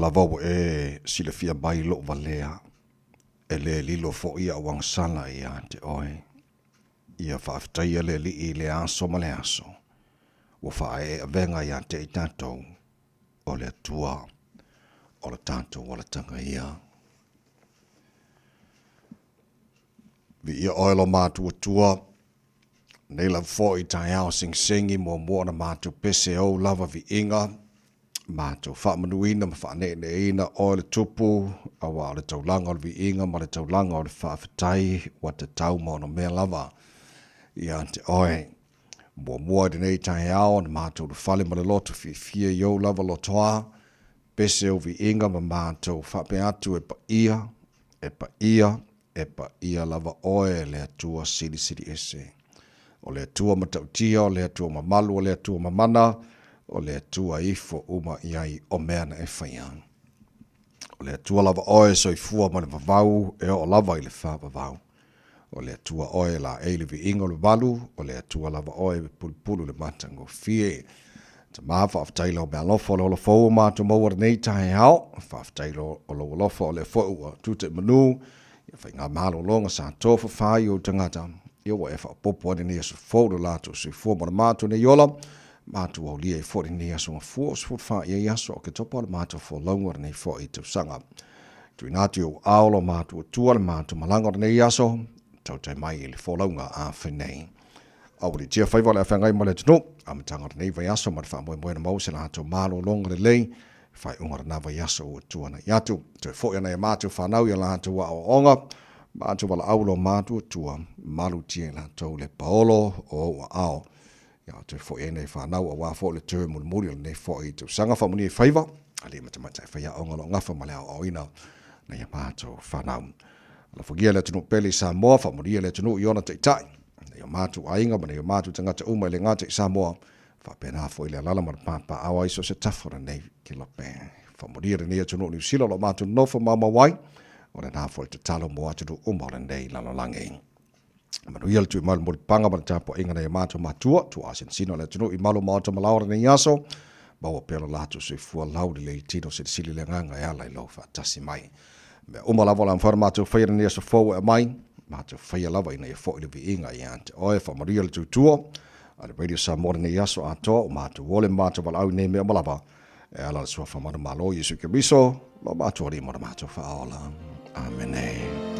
lavau sile fia mai lo valea. E le lilo fo ia wang sala ia te oe. Ia whaaftaia le li i le aso ma le aso. Wa wha e venga ia te i tātou. O le atua. O le tātou o le tanga ia. Vi ia oelo mātua tua. Nei la fo i tai au sing singi mua na mātua pese au lava vi inga. Mātou whaamanuina ma whaanene o le tupu, awa o le taulanga o le vi inga, ma le taulanga o le whaafetai, wa te tau mo no mea lava. Ia te oe, mua de nei tai au, na mātou le whale ma le loto fia iau lava lotoa, pese o vi inga ma mātou whape atu e pa ia lava oe le atua siri ese. O le atua ma tautia, o le atua ma malu, o le atua ma mana, o le atua ifo uma iai o mea na e whaian. O le atua lava oe so i fua ma le vavau e o lava i le wha vavau. O le atua oe la eile vi ingo le valu, o le atua lava oe pulpulu le matango fie. Ta maa whaaftaila o mea lofa o le holofou mātu maua nei tahe hao, whaaftaila o lo lofa o le fōua tute manu, ia whai ngā mahalo longa sa tofa whai o tangata, ia wa e whaapopo ane nia su fōru lato su fua ma le mātu ne yola, mātu au lia i fōri ni aso ngā fua su fōru wha ia aso o ke topa le mātu fō launga nei fō i tau sanga. Tui nātu au aolo mātu o tua le mātu malanga nei aso, tau tai mai i le fō launga a whenei. Au li tia whaiva le a whangai mo le tunu, a matanga nei vai aso ma le wha moe na mau se la hato mālo longa le lei, whai ungara na vai aso o tua na iatu. Tui fōi ana e mātu whanau i la hato wa o onga, mātu wala aulo mātu o tua, malu tia la tau le paolo o wa ao. Ia te fo e nei whanau a wā fo le tue muri o nei fo i tu sanga whamuni e whaiva, a le matamata e whaia o ngalo ngafa ma le au ina na ia mātou whanau. Ala whagia le tunu peli sa moa, whamuri le tunu i ona te itai, na ia mātou ainga, ma na ia mātou tangata uma i le ngata i sa moa, whapena fo i le alala ma le pāpā awa iso se tafora nei ki lope. Whamuri le nia tunu ni usila lo mātou nofa mama wai, o le nā fo i te talo moa tunu uma o le nei lalalangi. Manu ia le tui malu mo le panga ma le tapo inga nei mātou matua, tu asen sino le tunu i malu mātou malaura nei aso, baua pelo lātou sui fua lauri le tino se sili le nganga e ala i lau whaatasi mai. Me uma lava la mwhara mātou whaia nei aso fōu e mai, mātou whaia lava ina i fōu i le vi inga i ante oe whamari ia le tutua, a le radio sa mora nei aso atoa, o mātou wole mātou wala au nei mea malava, e ala le sua whamara malo Yesu Kiriso, lo mātou ri mora mātou whaola. Amen.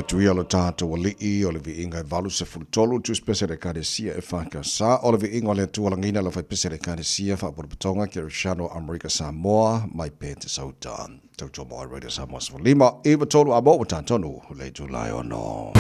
Tuia lo tātou alii o le vi inga valu se fultolu tu spese de kadesia e whakasa o le vi inga le tualangina lo fai pese de kadesia whaporupatonga ki Rishano Amerika Samoa mai pēte sauta. Tauto moa Radio Samoa Svalima iwa tolu a mo o tātonu le Julai ono.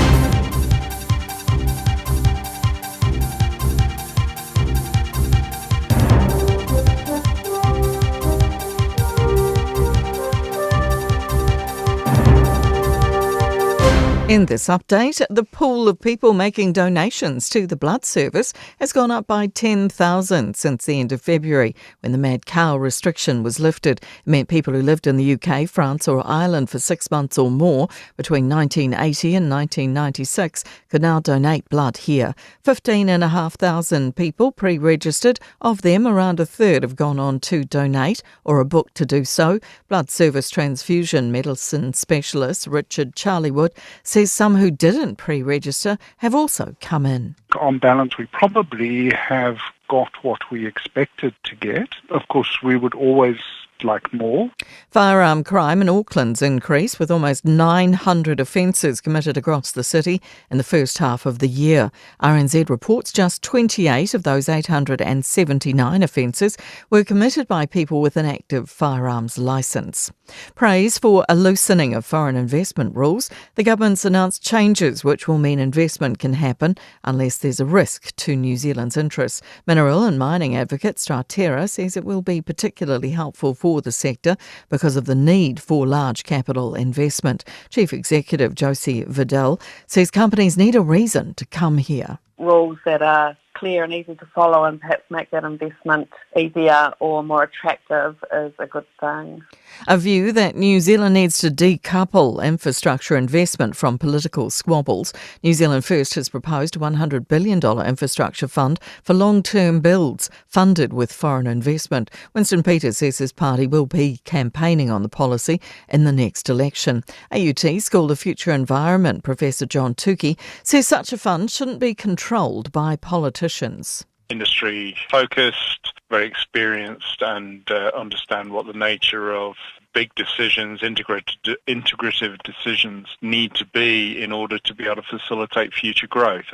In this update, the pool of people making donations to the blood service has gone up by 10,000 since the end of February, when the mad cow restriction was lifted. It meant people who lived in the UK, France or Ireland for 6 months or more between 1980 and 1996 could now donate blood here. 15,500 people pre-registered. Of them, around a third have gone on to donate or are booked to do so. Blood service transfusion medicine specialist Richard Charliewood says some who didn't pre-register have also come in. On balance, we probably have got what we expected to get. Of course, we would always like more. Firearm crime in Auckland's increased, with almost 900 offences committed across the city in the first half of the year. RNZ reports just 28 of those 879 offences were committed by people with an active firearms licence. Praise for a loosening of foreign investment rules. The government's announced changes which will mean investment can happen unless there's a risk to New Zealand's interests. Mineral and mining advocate Straterra says it will be particularly helpful for the sector because of the need for large capital investment. Chief Executive Josie Vidal says companies need a reason to come here. Rules that are clear and easy to follow and perhaps make that investment easier or more attractive is a good thing. A view that New Zealand needs to decouple infrastructure investment from political squabbles. New Zealand First has proposed a $100 billion infrastructure fund for long-term builds funded with foreign investment. Winston Peters says his party will be campaigning on the policy in the next election. AUT School of Future Environment Professor John Tukey says such a fund shouldn't be controlled by politicians. Industry focused, very experienced, and understand what the nature of big decisions, integrative decisions need to be in order to be able to facilitate future growth.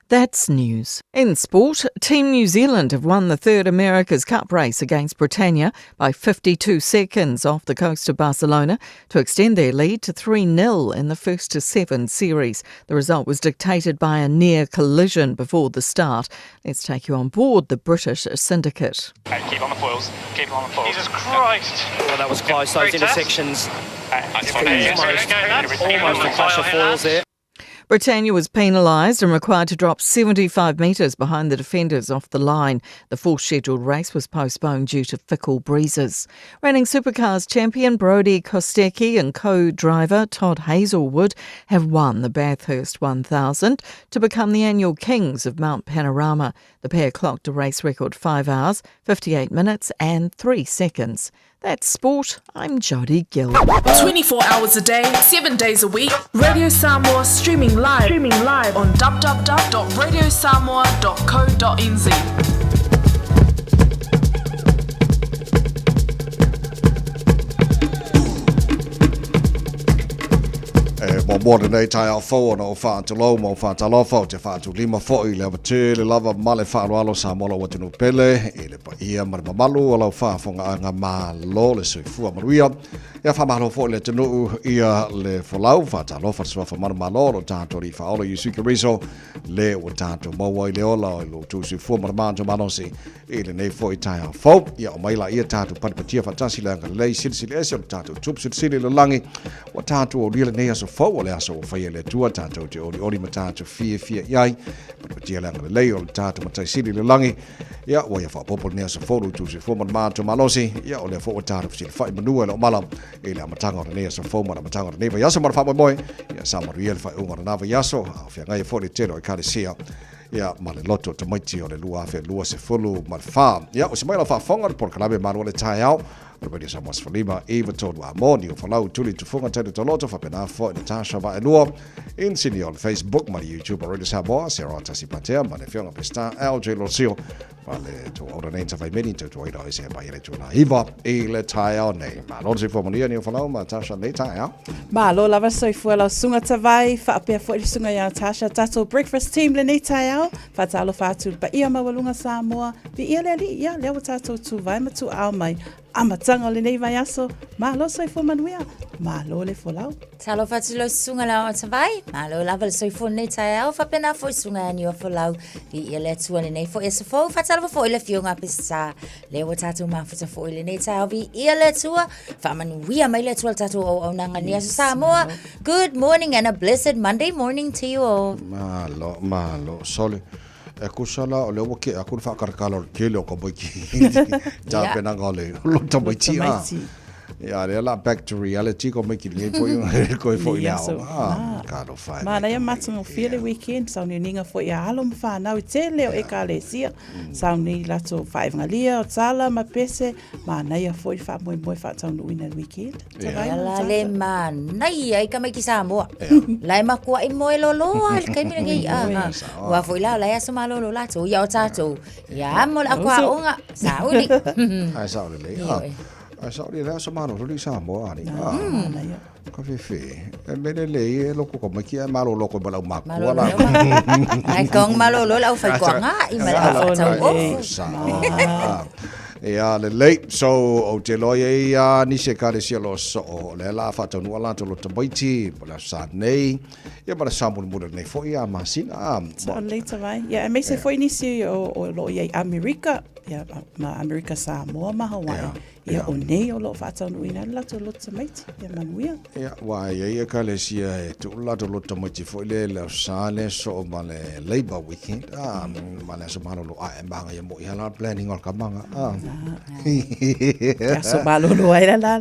That's news. In sport, Team New Zealand have won the third America's Cup race against Britannia by 52 seconds off the coast of Barcelona to extend their lead to 3-0 in the 1-7 series. The result was dictated by a near collision before the start. Let's take you on board the British syndicate. Keep on the foils. Keep on the foils. Jesus Christ! Oh, that was close. Those intersections. Almost a clash of foils there. Britannia was penalised and required to drop 75 metres behind the defenders off the line. The fourth scheduled race was postponed due to fickle breezes. Reigning Supercars champion Brodie Kostecki and co-driver Todd Hazelwood have won the Bathurst 1000 to become the annual kings of Mount Panorama. The pair clocked a race record 5 hours, 58 minutes and 3 seconds. That's sport. I'm Jodie Gill. 24 hours a day, 7 days a week. Radio Samoa streaming live on www.radiosamoa.co.nz. More nei tai au fo no fa to lo mo fa ta lo fo te fa to lima fo I le te le lava male fa alo sa mo lo watu pele ele pa ia mar malu lo fa fo nga ma lo le se fu maruia ia fa malo fo le tenu ia le fo lau fa ta lo fa so fa mar malo lo ta to ri fa olo yusuke riso le o ta to mo wa le ola lo tu se fu mar manjo malo si ele nei fo I tai au fo ia o mai la ia ta to pat patia fa ta sila nga le silsile se ta to tup silsile lo langi wa ta to o le nei so fo le aso o whaia le tua tātou te ori ma tātou fia iai, pa tia langa le lei o le tātou matai siri le langi, ia wa ia whapopo nea sa whoru tu se whoma mātou malosi, ia o le whoa tātou si le whai manua le o malam, e le amatanga o nea sa whoma amatanga o neva yaso mara whamoe moe, ia sa maru ia le whai unga nava yaso, a whia ngai whore tero i kare sia, ia ma le loto te maiti o le lua afe lua se fulu ma le wha, ia o se mai la whafonga le porkalabe marua le tai au, Radio Samoa Sfalima, Eva Tolu Amoni, o Falau Tuli Tufunga Tele Toloto, Fapena Fo, Natasha Vaenua, in Sydney on Facebook, ma YouTube, Radio Samoa, Sarah Tassi Patea, ma le Fiona Pesta, LJ Losio, ma le to ora nei ta vai meni to ira ese ba ile to na iva e le tai au nei, ma non si formonia ni o Falau, ma Natasha nei tai au. Ma lo lava soi fuela sunga tavai, fa apea fo i sunga ya Natasha, tato breakfast team le nei tai au, fa talo fa tu pa ia mawalunga Samoa, vi ia le li, ia le tato tu vai ma tu au mai. Amatanga le nei vai aso, ma lo soi fo manuia, ma lo le folau. Talo fatu lo sunga la o tawai, ma lo lava le soi fo nei tai au, fa pena fo sunga ni o folau, i le tua le nei fo esa fo, fa talo fo ile fionga pisa, le o tatu ma fo fo ile nei tai au, vi i le tua, fa manuia mai le tua tatu o nanga ni aso Samoa. Good morning and a blessed Monday morning to you all. Malo, sole. E kusala o le wake a kun fa karkala ke le ko boiki ja pena ngale lo to boiti ya le la back to reality ko make it po yo ko fo ya ka do fa ma na ya matso feel weekend sa ni ninga fo ya alo fa na te le o e ka le sia sa ni la to 5 ngalia o tsala ma pese ma na ya fo fa mo fa sa no in weekend la le man nai ai ka mai ki Samoa lai ma ko ai mo lo al kai mi ngai wa fo la ya so ma lo la to ya o tato ya mo la kwa unga sa uli ai sa le ai sa uli la so ma lo ri Samoa ni ka fe e mene le lo ko ma ki ma lo ko ba ma ko la ai kong ma lo la fa ko nga I ma la sa ia le late so o te loia ia ni se kare sia lo so le la fa tonu ala to lo tabaiti la sa nei ia para sa mo nei fo ia masina so later vai ia me se foi inicio o lo ia America ia ma America Samoa ma Hawaii ia o nei o lo fa tonu ina la to lo tabaiti ia manuia ia wa ia kale sia to la to lo tabaiti fo le la sa le so ma le labor weekend ma le so ma lo a ma ia mo ia la planning o kamanga so malo lo ai la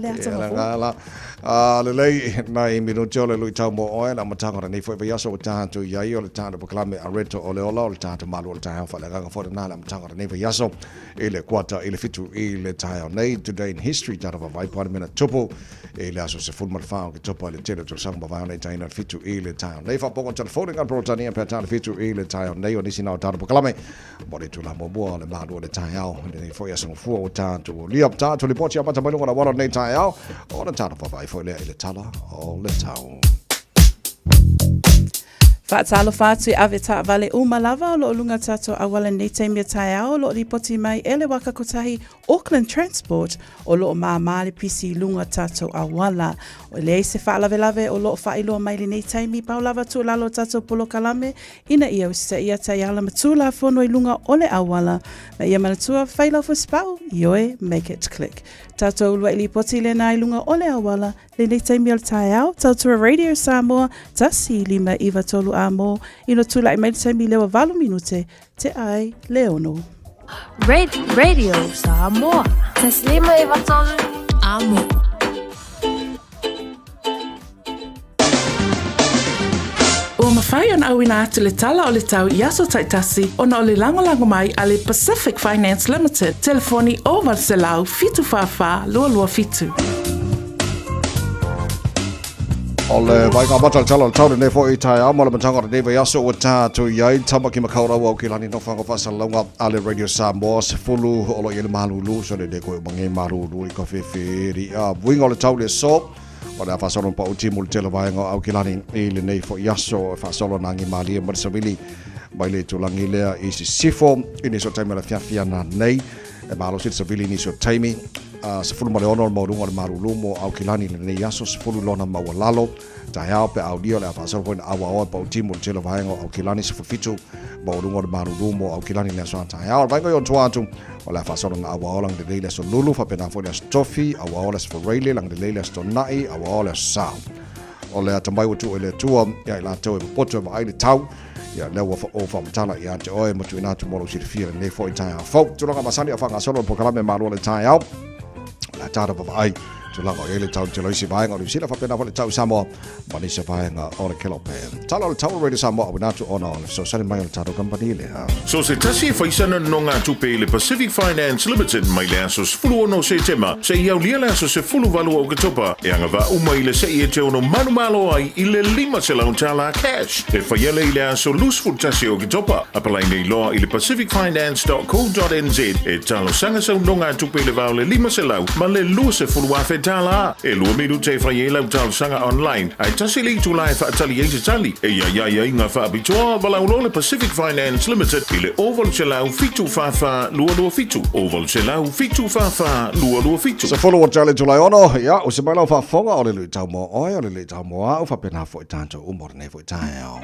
le lei nai mino tole lui tau mo oe la matanga nei foi ya so tanto ya io le tanto proclame areto ole ola le tanto malo le tanto fa la ga fo na la matanga nei ya so ele quarta ele fitu ele tayo nei today in history tara va vai par mena topo ele aso se full mal fa che topo le tele to samba va nei tayo fitu ele tayo nei fa poco telefoning al protania per tayo fitu ele tayo nei oni sina tanto proclame bole tu la mo bo le malo le tayo nei foi ya so fu tanto li up tanto li pochi apa tamalo na wala nei tayo o le tanto va vai foi le tala o le tau Fatalo fatu ave ta vale umalava lo lunga tato awala nei taimia tai ao lo ripoti mai ele waka kotahi Auckland Transport o lo maamale pisi lunga tato awala o le se lave o lo failo mai le nei taimi paulava tu lalo tato polo kalame ina ia usta ia tai ala matula fono I lunga ole awala na ia manatua failo for spau yoe make it click tato ulwa ili poti le na lunga ole awala le nei taimia tai ao tato Radio Samoa tasi lima iwa tolu amo ino tula I mai taimi lewa 8 minute te ai leono Radio Samoa. Taslima iwatolu amo. Ua mawhai ona au ina atu le tala o le tau I aso taitasi ona o le langolango mai a le Pacific Finance Limited. Telefoni o Valselau fitu whawha lua fitu. Ole vai ka batal talo tau nei fo I tai amo le matanga nei vai aso o tātou iai tama ki makaura wa ki lani no whanga whasalonga ale Radio Samoa se fulu o lo i le malulu so le ko mangai malulu I ka whewheri winga o le tau le so o le whasalon pa uti mul tele vai ngā au ki lani I le nei fo iaso whasalon nangi mali e marisawili mai le tulangi lea I si sifo ini so taimi la fiafiana nei e malo sit savili ni so taimi se fulu mare ono mo runga maru lumo au kilani le yaso se fulu lona mawalalo ta hao pe au dio le fa so point awa o pa timu tele vaengo au kilani se fitu mo runga maru lumo au kilani le so ta hao vai go to atu o le fa so na awa o lang de le so lulu fa pena fo le stofi awa o le for raile lang de le so nai awa o le sa o le atamai o tu le tua ia la tau e poto ma ai le tau ia le wa o fa matala ia te oe mo tu ina tu mo si fia ne fo i tai fo tu longa masani a fanga solo po kala me malo le tai au la tara pa ai tu langa ele tau te loisi vai ngau sila fa pena fa le tau samo mani se vai nga o le kelo pe tala le tau ready samo o na tu ona so sali mai le tau company le so se tasi fa isana no nga tu pe le Pacific Finance Limited mai le aso fulu no se tema se ia lia le aso se fulu valu o ketopa e anga va uma ile se ia te ono manu malo ai ile lima se la untala cash e fa yele ile aso lus fu tasi o ketopa apalai nei loa ile pacificfinance.co.nz e talo sanga sa no nga tu pe le vale lima se lau ma le lu se fulu afe tala e lua minute fa yela talo sanga online ai tasi li tu lai fa tali e tali e ia inga fa abitoa vala le Pacific Finance Limited ile oval se lau fitu fafa lua fitu oval se lau fitu fafa lua fitu sa follow tale tu lai ono ia o se mai lau fa fonga o le tau mo oi o le tau mo a o fa pena fo tanto o mo ne fo tai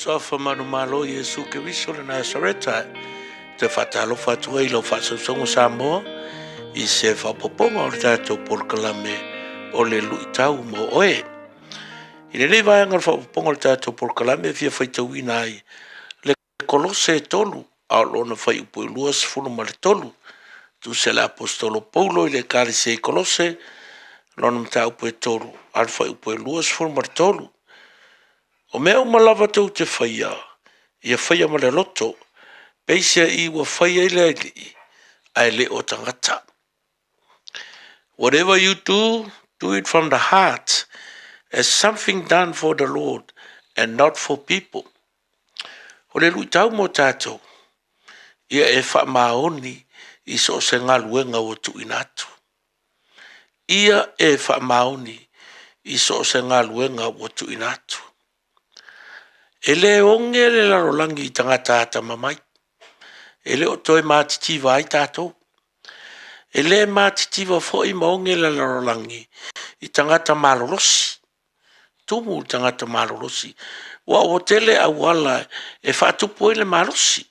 Sofa manu malo Yesu ke viso le Nazareta te fatalo fatua ilo fasosongo Samoa i se fapoponga o le tato por kalame o le luitau mo oe. I le lei vai angar fapoponga o le tato por kalame fia faitauina ai le kolose tolu a lona fai upo ilua sifunu ma le tolu tu se le apostolo Paulo i le kari se kolose lona mta upo e tolu al fai upo ilua sifunu ma le tolu. O mea umalava tau te whaia, ia whaia ma le loto, peisia i wa whaia i le ai le o tangata. Whatever you do it from the heart, as something done for the Lord and not for people. O le luitau mo tātou, ia e wha maoni i so se ngā luenga o tu inatu. Ia e wha maoni i so se ngā luenga o tu inatu. E le onge le larolangi i tangata ata mamai. E le o toi mātitiva ai tātou. E le mātitiva fōi maonge le larolangi i tangata malorosi. Tumu i tangata malorosi. Wa o tele au ala e whātupo i le malorosi.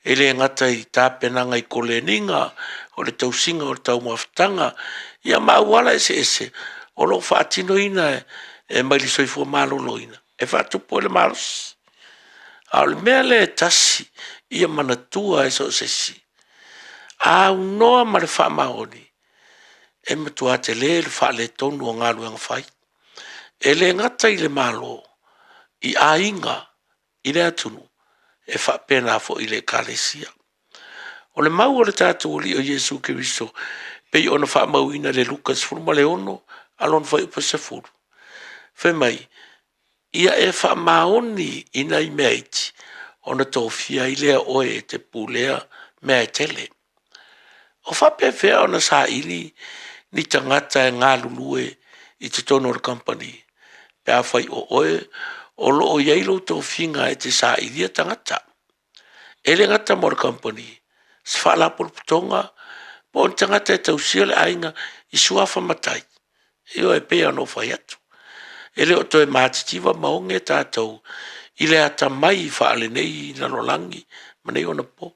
E le ngata i tāpenanga i koleninga o le tausinga o le tau mawhitanga. Ia mauala ese. O lo whaatino ina e maili soifua malolo ina. E whātupo le maros. A le mea le tasi ia manatua e so sesi. A unoa ma le wha maoni. E matua te le wha le tonu o ngā luenga whai. E le ngata i le malo. I a inga i le atunu. E wha pena fo i le kalesia. O le mau o le tātou li o Yesu Kiristo. Pei ona wha mauina le Lukas furuma le ono. Alon whai upa se furu. Whemai. Ia e wha maoni ina i mea iti, ona tōwhia i lea oe te pūlea mea tele. O whapewhea ona sa ili ni tangata e ngā lulue i te tono o company. Pea whai o oe, o loo iailo tōwhinga e te sa ili a tangata. E le ngata mo company, sfala pulputonga, po on tangata e tausia le ainga i suafa matai. Eo e pea no whai atu. Ele o toe mātitiva maonge tātou, i le ata mai whaale nei nanolangi, manei ona po,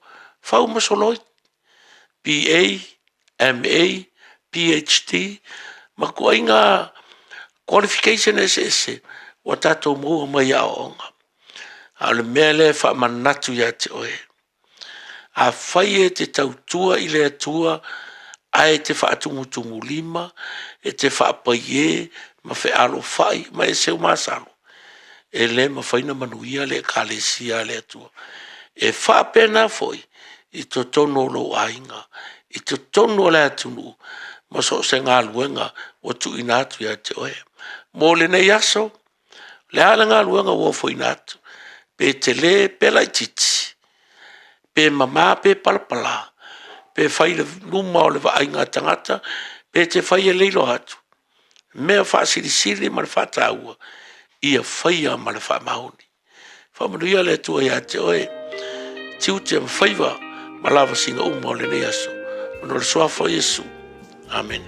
whau masoloi, PA, MA, PhD, ma kua inga qualification ese, wa tātou mua mai a onga. A le mea le wha manatu ia te oe. A whai e te tautua i le atua, a e te wha atungutungu lima, e te wha apaie, ma fe alo fai ma e seu masalo e le ma faina manuia le kalesia le atua e fa pena foi i to tono lo ainga i to tono le atunu ma so se ngā luenga o tu inatu ia te oe mo le nei aso le ala ngā luenga o fo inatu pe te le pe lai titi pe mama pe palapala pe fai le luma o le va ainga tangata pe te fai e leilo atu Mea whaasirisiri ma le whataua. Ia whaia ma le whamahoni. Whamanuia le tua ia te oe. Tiu te mwhaiva ma lava singa uma o le ne aso. Ono le soafa Yesu. Amen.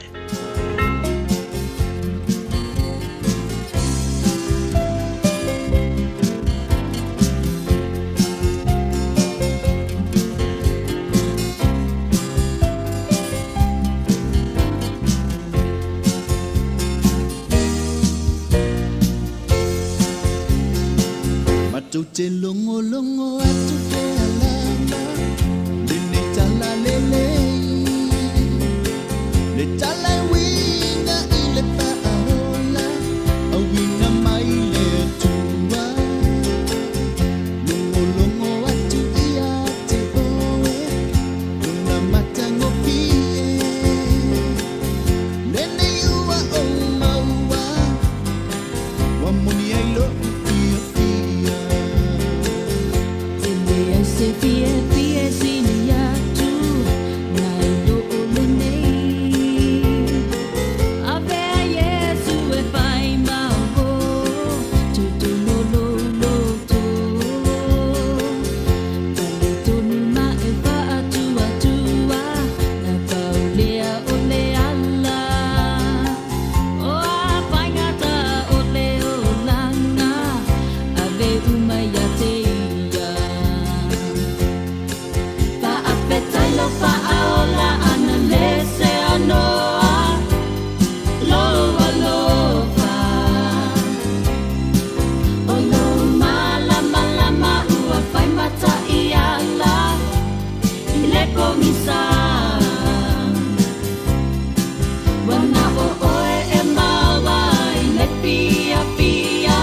Te longo longo atu te alama Lene tala lele Le tala winga I le paola A winga mai le atua Longo longo atu ia te oe Luna matango pie Lene ua o maua Wamuni ai lo Se fie fie sini atu nai do nei ave Yesu e fai mau tu tu no no no tu tali tu ma e fa atu atu na paulia ole alla o a fai ngata ole olanga ave umaya te Fa'aola ana lese anoa loa loa o lo malama lama ua fai mata I ala I le komisa wana o oe e maua I le pia pia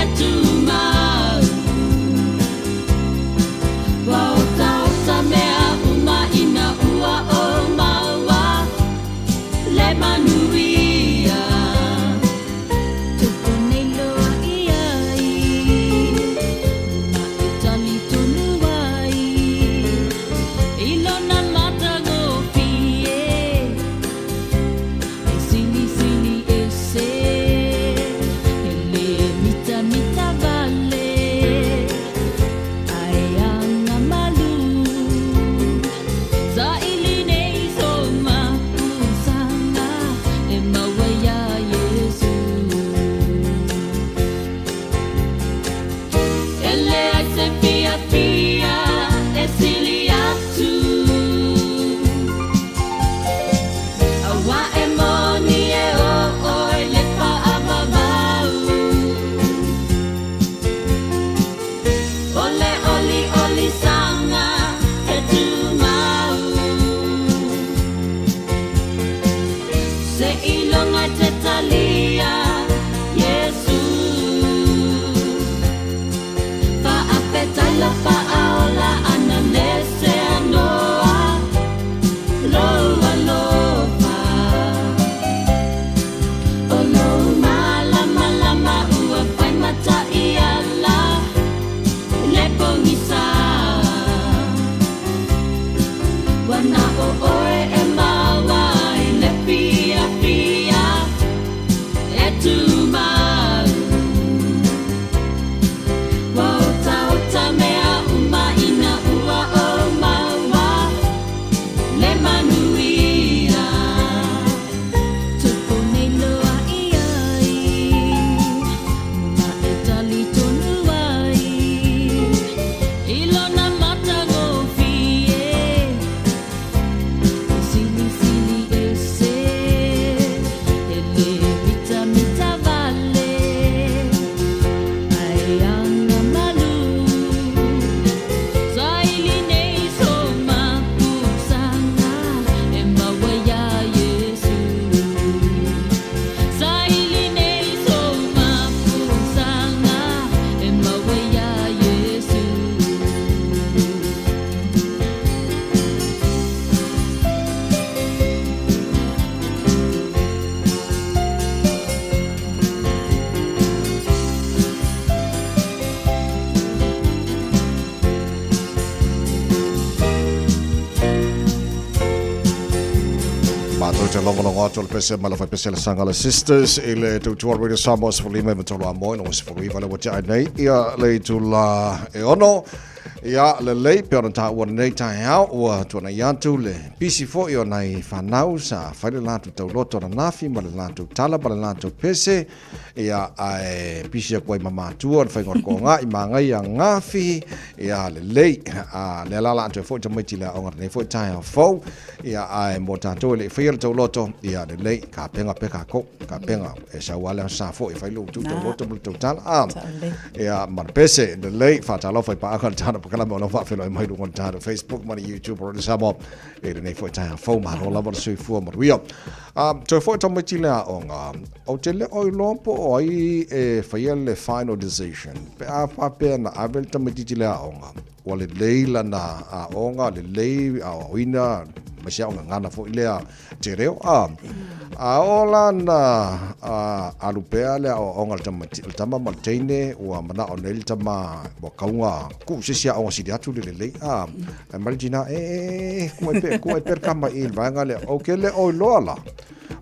e tu mau wow mea uma ina ua o maua le manuia tupu nei loa ia na e tali tonu ai I lona mata ngofie e sini sini e se e le mita mita vale ai anga malu te longo atu le pese ma le fai pese le sanga le sisters i le tautua radio Samoa se fuli me matolo a moe no se fuli vale wate ai nei ia le tu la e ono ia le lei pe ona ta ua nei tai au ua tuana iantu le pisi fo i o nei whanau sa whaile latu tau loto na nafi ma le latu tala ma le latu pese ia ai pisi a kuai mamatua na whaingon ko ngā i mangai a ngafi ia le lei le lala atu e fo i tamaiti le aonga nei fo i tai au fau ia ai mo tātou le whaia tau loto ia le lei ka penga peka ko ka penga e sa wale sa fo i whailu tu tau loto mo tau tala ia ma pese le lei whatalo whai pa akal tana kala mo no fa felo mai do contato Facebook mani YouTube or samo e nei foi ta fo ma lo lava sui fu mo rio to foi to mai tila on o tele o lompo o ai e faia le final decision pe a fa pe na avel to mai tila on o le leila na a onga le lei a wina ma sia ona ngana fo ilea te reo a ola na a lupea le o onga tama malteine o mana o nel tama bo kaunga ku sia o si atu le lei margina ko e per kama il vanga le o ke le o lola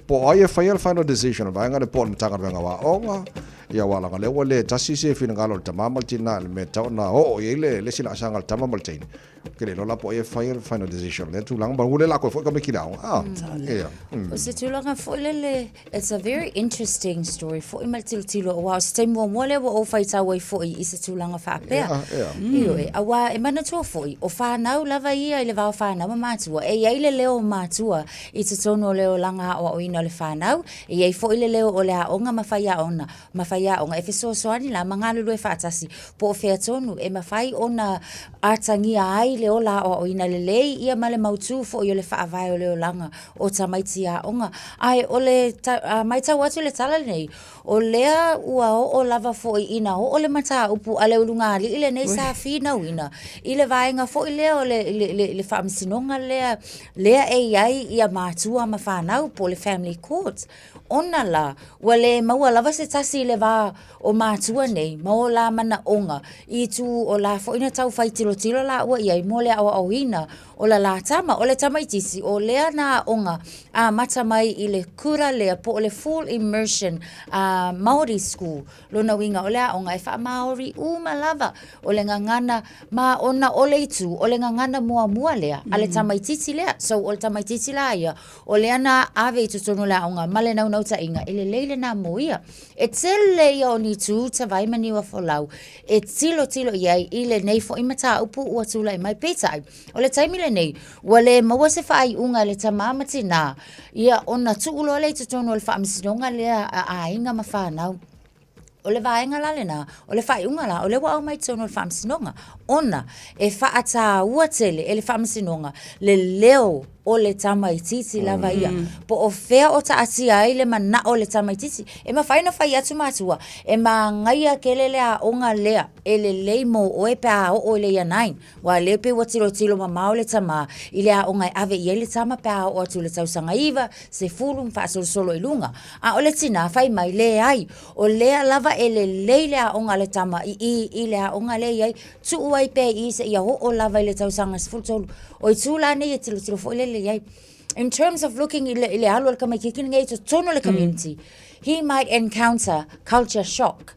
po ai fail final decision vanga le pon tanga vanga wa onga ia wala le wale tasi se fina ngalo tama maltina le meta na o ile le sila sanga tama malteine ke le lola po e final decision le tu lang ba hule la ko fo ka me kilao se tu langa fo le it's a very interesting story fo imaltil tilo wa stem mo mole wo fai ta wai fo i se tu langa fa pe io e awa e mana to fo o fa na lava ia ile va fa na ma tu e ile leo ma tu i se tono leo langa o ina le fa na e ai fo ile leo o le a onga ma fa ia ona ma fa ia onga e fe so ani la mangalo le fa tasi po fe tonu e ma fai ona atangi ai le ola o ina le lei ia male mautu fo yo le fa vai o le langa o tamaiti a onga ai o le mai ta watu le tala nei o lea ua o lava fo ina o le mata upu ale ulunga li ile nei sa fina wina ile vainga fo ile o le fa msinonga lea e ai ia matua ma fa na po le family court ona la wale maua lava se tasi le va o matua nei mo la mana onga i tu o la fo ina tau fai tilo la ua ia mo le au ina o la tama o le tamaitisi o lea na onga a mata mai i le kura lea po le full immersion Maori school lona winga o lea onga e wha Maori lava o le ngangana ma ona o le itu o le ngangana mua lea a le tamaitisi lea so o le tamaitisi la ia o lea na ave i tutono lea onga male nau ta inga ele leile na moia e tele ia o ni tu ta vai maniwa folau e tilo iai i le nei fo imata upu ua tula i mai petai o le taimi le nei wale maua se whaai unga le tamamati na ia ona tuulo le tutono le whaamisinonga lea a inga ma whanau o le vaenga lale na o le whai unga la o le wao mai tono le whaamisinonga ona e whaata ua tele e le whaamisinonga le leo o le tamaititi lava ia po o fea o ta atia ai le mana o le tamaititi e ma faina fai atu matua e ma ngaia kelele a onga lea e le leimo o e pea o le ia nain wa le pe wa tilo ma o le tama i le a onga ave i le tama pea o atu le tausanga iwa se fulum fa solo ilunga a o le tina fai mai le ai o lea lava e le leile a onga le tama i le a onga le ai tu uai pe i se ia o lava i le tausanga se fultolu o i tula ne i tilo fo in terms of looking ile alu kama kikinga ito tono le community he might encounter culture shock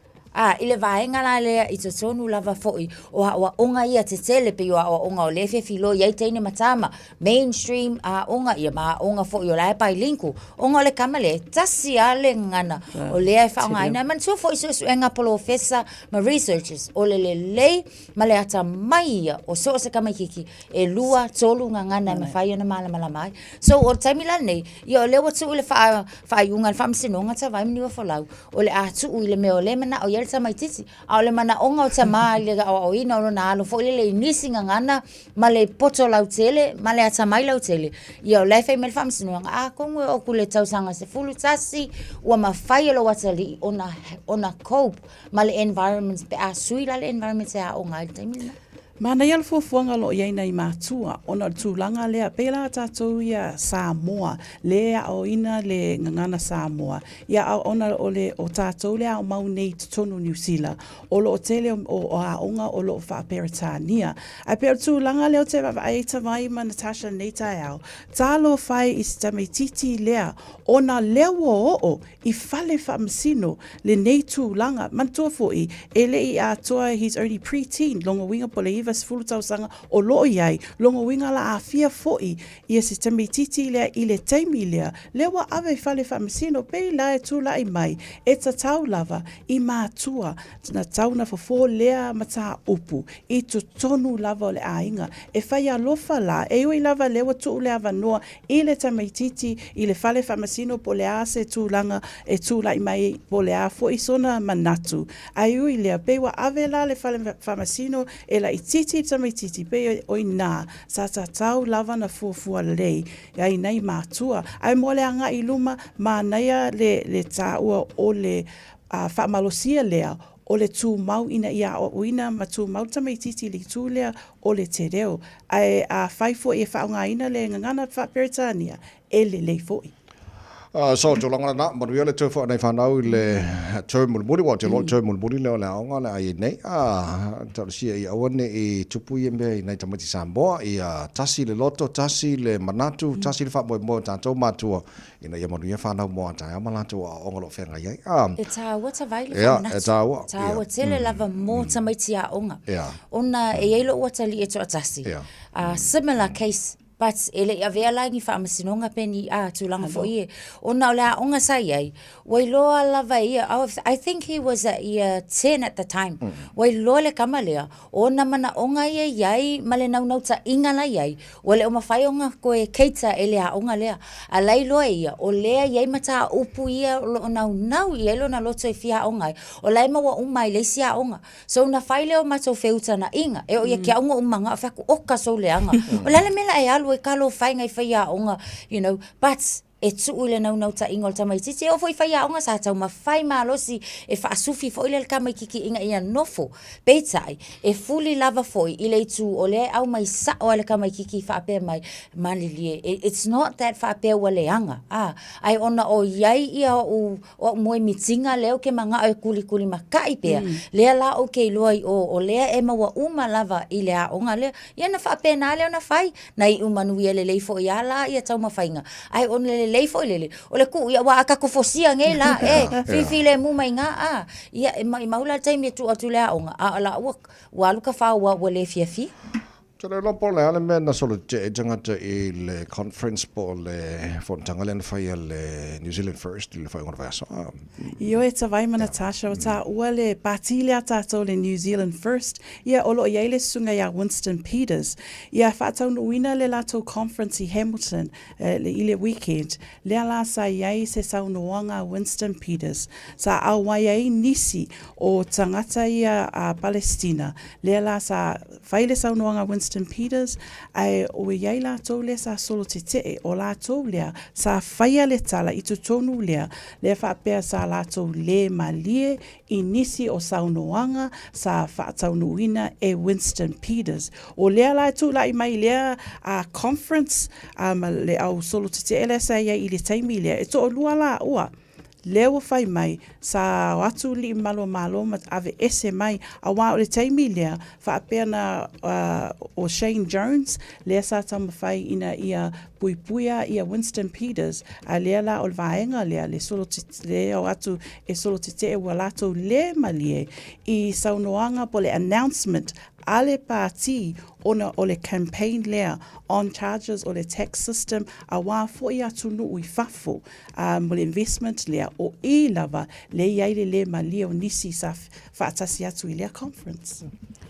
ile vaenga la le ito tonu lava foi o onga ia te tele pe o onga o le filo ia teine matama mainstream onga ia ma onga foi o la pai linku onga le kamale tasi ale ngana o le fa onga ina man so foi so enga polo fesa ma researchers o le ma le ata mai o so se kama kiki e lua tolu ngana ma fai na mala mai so o taimila nei ia le watu le fa unga fa msinonga ta vai mniwa folau o le atu ile me o le mana o tamaititi a le mana onga o tama le o ina o na alo fo le nisi ngana ma le poto lautele ma le atamai lautele ia o le fe mel fam sino a kongo o kule tausanga se fulu tasi o ma fai lo watali ona cope ma le environments pe a sui la le environment a onga le tamina Mana ia fuafuanga lo ia nei matua ona tūlanga lea pela tātou ia Samoa lea o ina le ngangana Samoa ia ona ole o tātou lea o mau nei tonu New Zealand o lo tele o aonga o lo whaaperitania a pera tūlanga leo te whaeita mai ma Natasha nei tai au tālo whai i stame titi lea ona leo o i whale whamasino le nei tūlanga mantua foi ele i atoa he's only pre-teen longa winga pole iwa sifuru tausanga o loo iai longa winga la afia foi i se tame titi lea i le teimi lea lewa ave whale whamasino pei la e tūla i mai e ta tau lava i mātua na tau na fofo lea mata upu i tu tonu lava o le ainga e whai alofa la e ui lava lewa tuu lea vanoa i le tame titi i le whale whamasino po le ase tūlanga e tūla i mai po le a fo i sona manatu ai ui lea pewa ave la le whale whamasino e la i titi tame titi pe o i nā sa tau lava na fuafua lei ai nei mātua ai mo le anga i luma ma naia le tāua o le whaamalosia lea o le tū mau ina ia o uina ma tū mau tame titi li tū lea o le te reo ai a whaifo e whaonga ina le ngangana whaperitania e le lei foi. So to longa na ma le te fo nei whanau le te mulmuri wa te lo te mulmuri le le aonga le ai nei ta si i awane i tupu i me nei tamati Samoa i tasi le loto tasi le manatu tasi le fa mo tanto matua ina ia manu ia whanau mo ta ma latu a onga lo whenga ia e tā wata vai le whanatu tā wa tele lava mo tamati a onga ona e eilo wata li e to atasi similar case but ele avea langi fa masinonga peni tulanga fo ie ona la onga sai ai wai loa lava ia I think he was a year 10 at the time wai loa le kamalea ona mana onga ia iai male nau ta ingala iai wale o mafai onga koe keita ele a onga lea a lai loa ia o lea iai mata upu ia o nau ia lo na loto e fia onga o lai mawa umai le sia onga so na fai leo mato feuta na inga e o ia kia onga umanga faku oka so leanga o lale mela e alu e kalo fai ngai fai a onga you know but e tuule nau ta ingol tamai titi o foi fai a onga sa tau ma fai malosi e fa sufi foi le kama kiki inga ia nofo peitai e fuli lava foi ile tu ole au mai sa o le kama kiki fa pe mai manilie it's not that fa pe wale anga ai ona o iai ia o moi mitinga leo ke manga o kuli makai pe le la o ke loi o le e mawa uma lava ile a onga le ia na fa pe na le ona fai nai umanu ia le fo ia la ia tau ma fainga ai on le leifo lele o le ku ia wa aka ko fosia nge la fifi le mu mai nga ia mai maula taimi tu atu le onga la wa luka fa wa le fiafi Tele lo po le ale me na solo te jangata i le conference po le fontanga le fai le New Zealand First le fai ngora vaso. Io e tawai ma Natasha o ta ua le patilia tato le New Zealand First ia olo ia le sunga ia Winston Peters ia whatau nuina le lato conference i Hamilton le ile weekend le ala sa iai se sau noanga Winston Peters sa awa iai nisi o tangata ia a Palestina le ala sa faile sau noanga Winston Peters ai o iai la tau le sa solo te o la tau lea sa faia le tala i tu tonu lea le whapea sa la tau le malie i nisi o saunoanga sa whaataunuina e Winston Peters o lea la tu la i mai lea a conference le au solo te ele sa ia i le taimi lea e to o lua la ua leo fai mai sa watu li malo mat ave ese mai a wa o le taimi lea whaapea na o Shane Jones lea sa tama fai ina ia puipuia ia Winston Peters a lea la o le vaenga lea le solo lea o atu e solo te e walato le malie i saunoanga po le announcement ale parti ona o le campaign lea on charges o le tax system a wā foi atu nu ui fafo mo le investment lea o i lava le iaile le malia o nisi sa whaatasi atu i lea conference.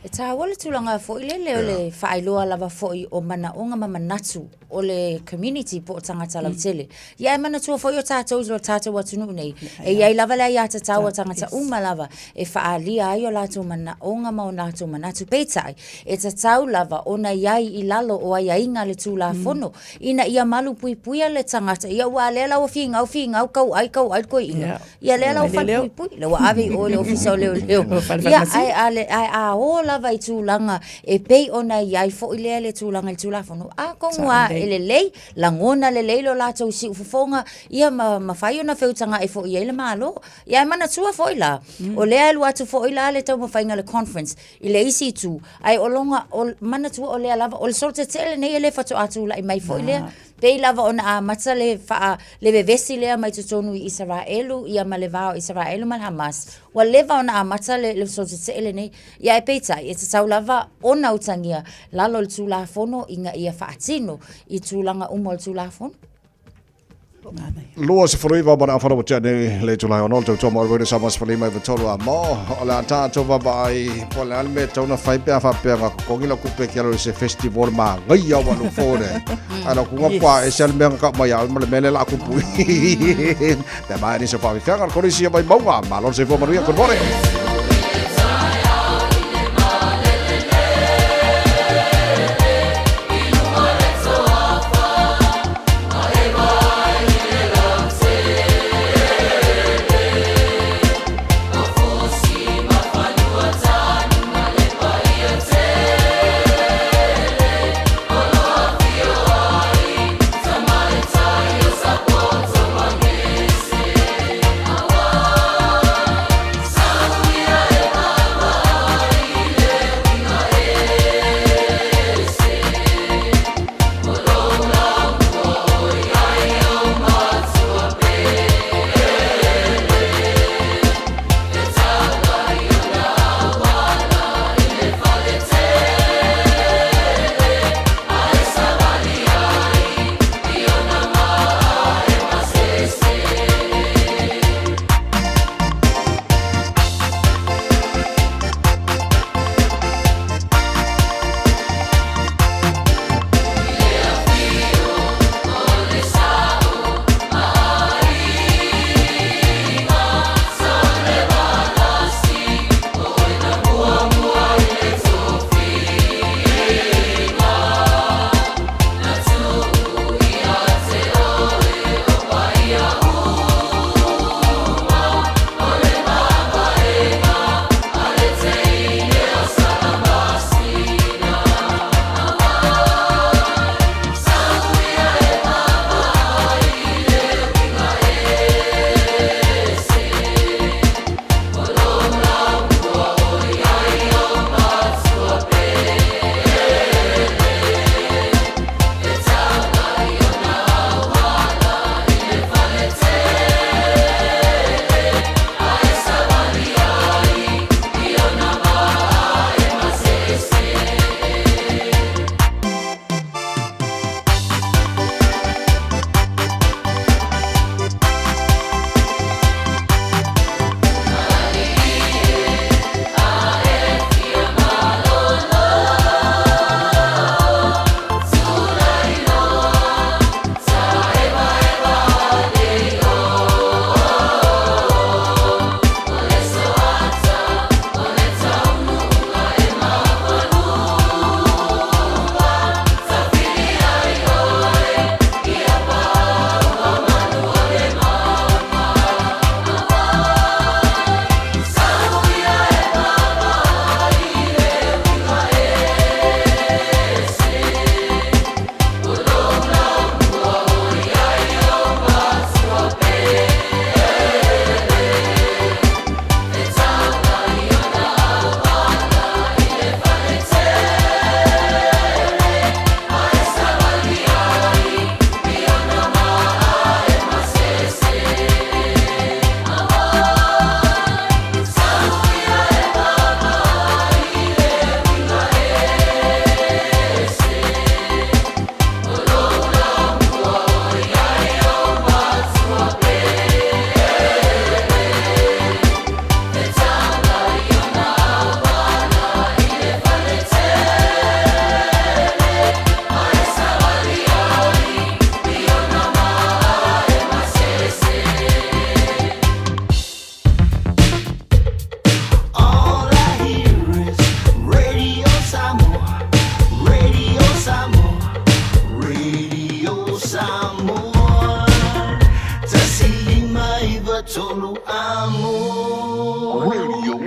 E tā wale tūlanga foi le leo le whaailoa lava foi o mana onga mamanatu o le community po o tangata lautele. Ia e mana tua foi o tātou ilo tātou atunu nei. E iai lava lea iata tāua tangata uma lava e whaalia ai o lātou mana onga ma o lātou manatu peitai. E ta tau lava ona iai i lalo o ai ainga le tūla fono. Ina ia malu pui puia le tangata. Ia ua lea lau whingau kau ai koe inga. Ia lea lau whai pui pui. Lewa ave o le ofisa o leo. Ia ai a o la lava I tūlanga e pei ona iai fo I lea le tūlanga I tūlafono. A kongoa e le lei, langona le lei lo lātou si ufufonga, ia mawhai ona whiutanga e fo I ele malo. Ia e mana tua fo I la. O lea elu atu fo I la le tau mawhainga le conference, I le isi tu. Ai o longa, mana tua o lea lava, o le solte tele nei ele fatu atu la I mai fo I lea. Pei lava ona a mata le faa le vevesi lea mai tutonu I Israelu, ia ma le vao Israelu ma Hamas. Wa leva ona a mata le solte tele nei. Ia e peita, e te tau lava ona utangia lalo le tūlafono inga ia faatino I tūlanga umo le tūlafono. Lua se whariwa mana a wharawa tēne le tūlai o nolto tō mō rwere samas whalima I watolu a mō. O le ata tō vai po le alime tauna whaipea whapea ngā kongila kupe ki alo se festival ma ngai au anu fōne. Ana kunga pā e se alime ngā mai au ma le mele la kupu. Te mai ni se whawi whianga korisi a mai maunga. Malon se fō manuia, good morning.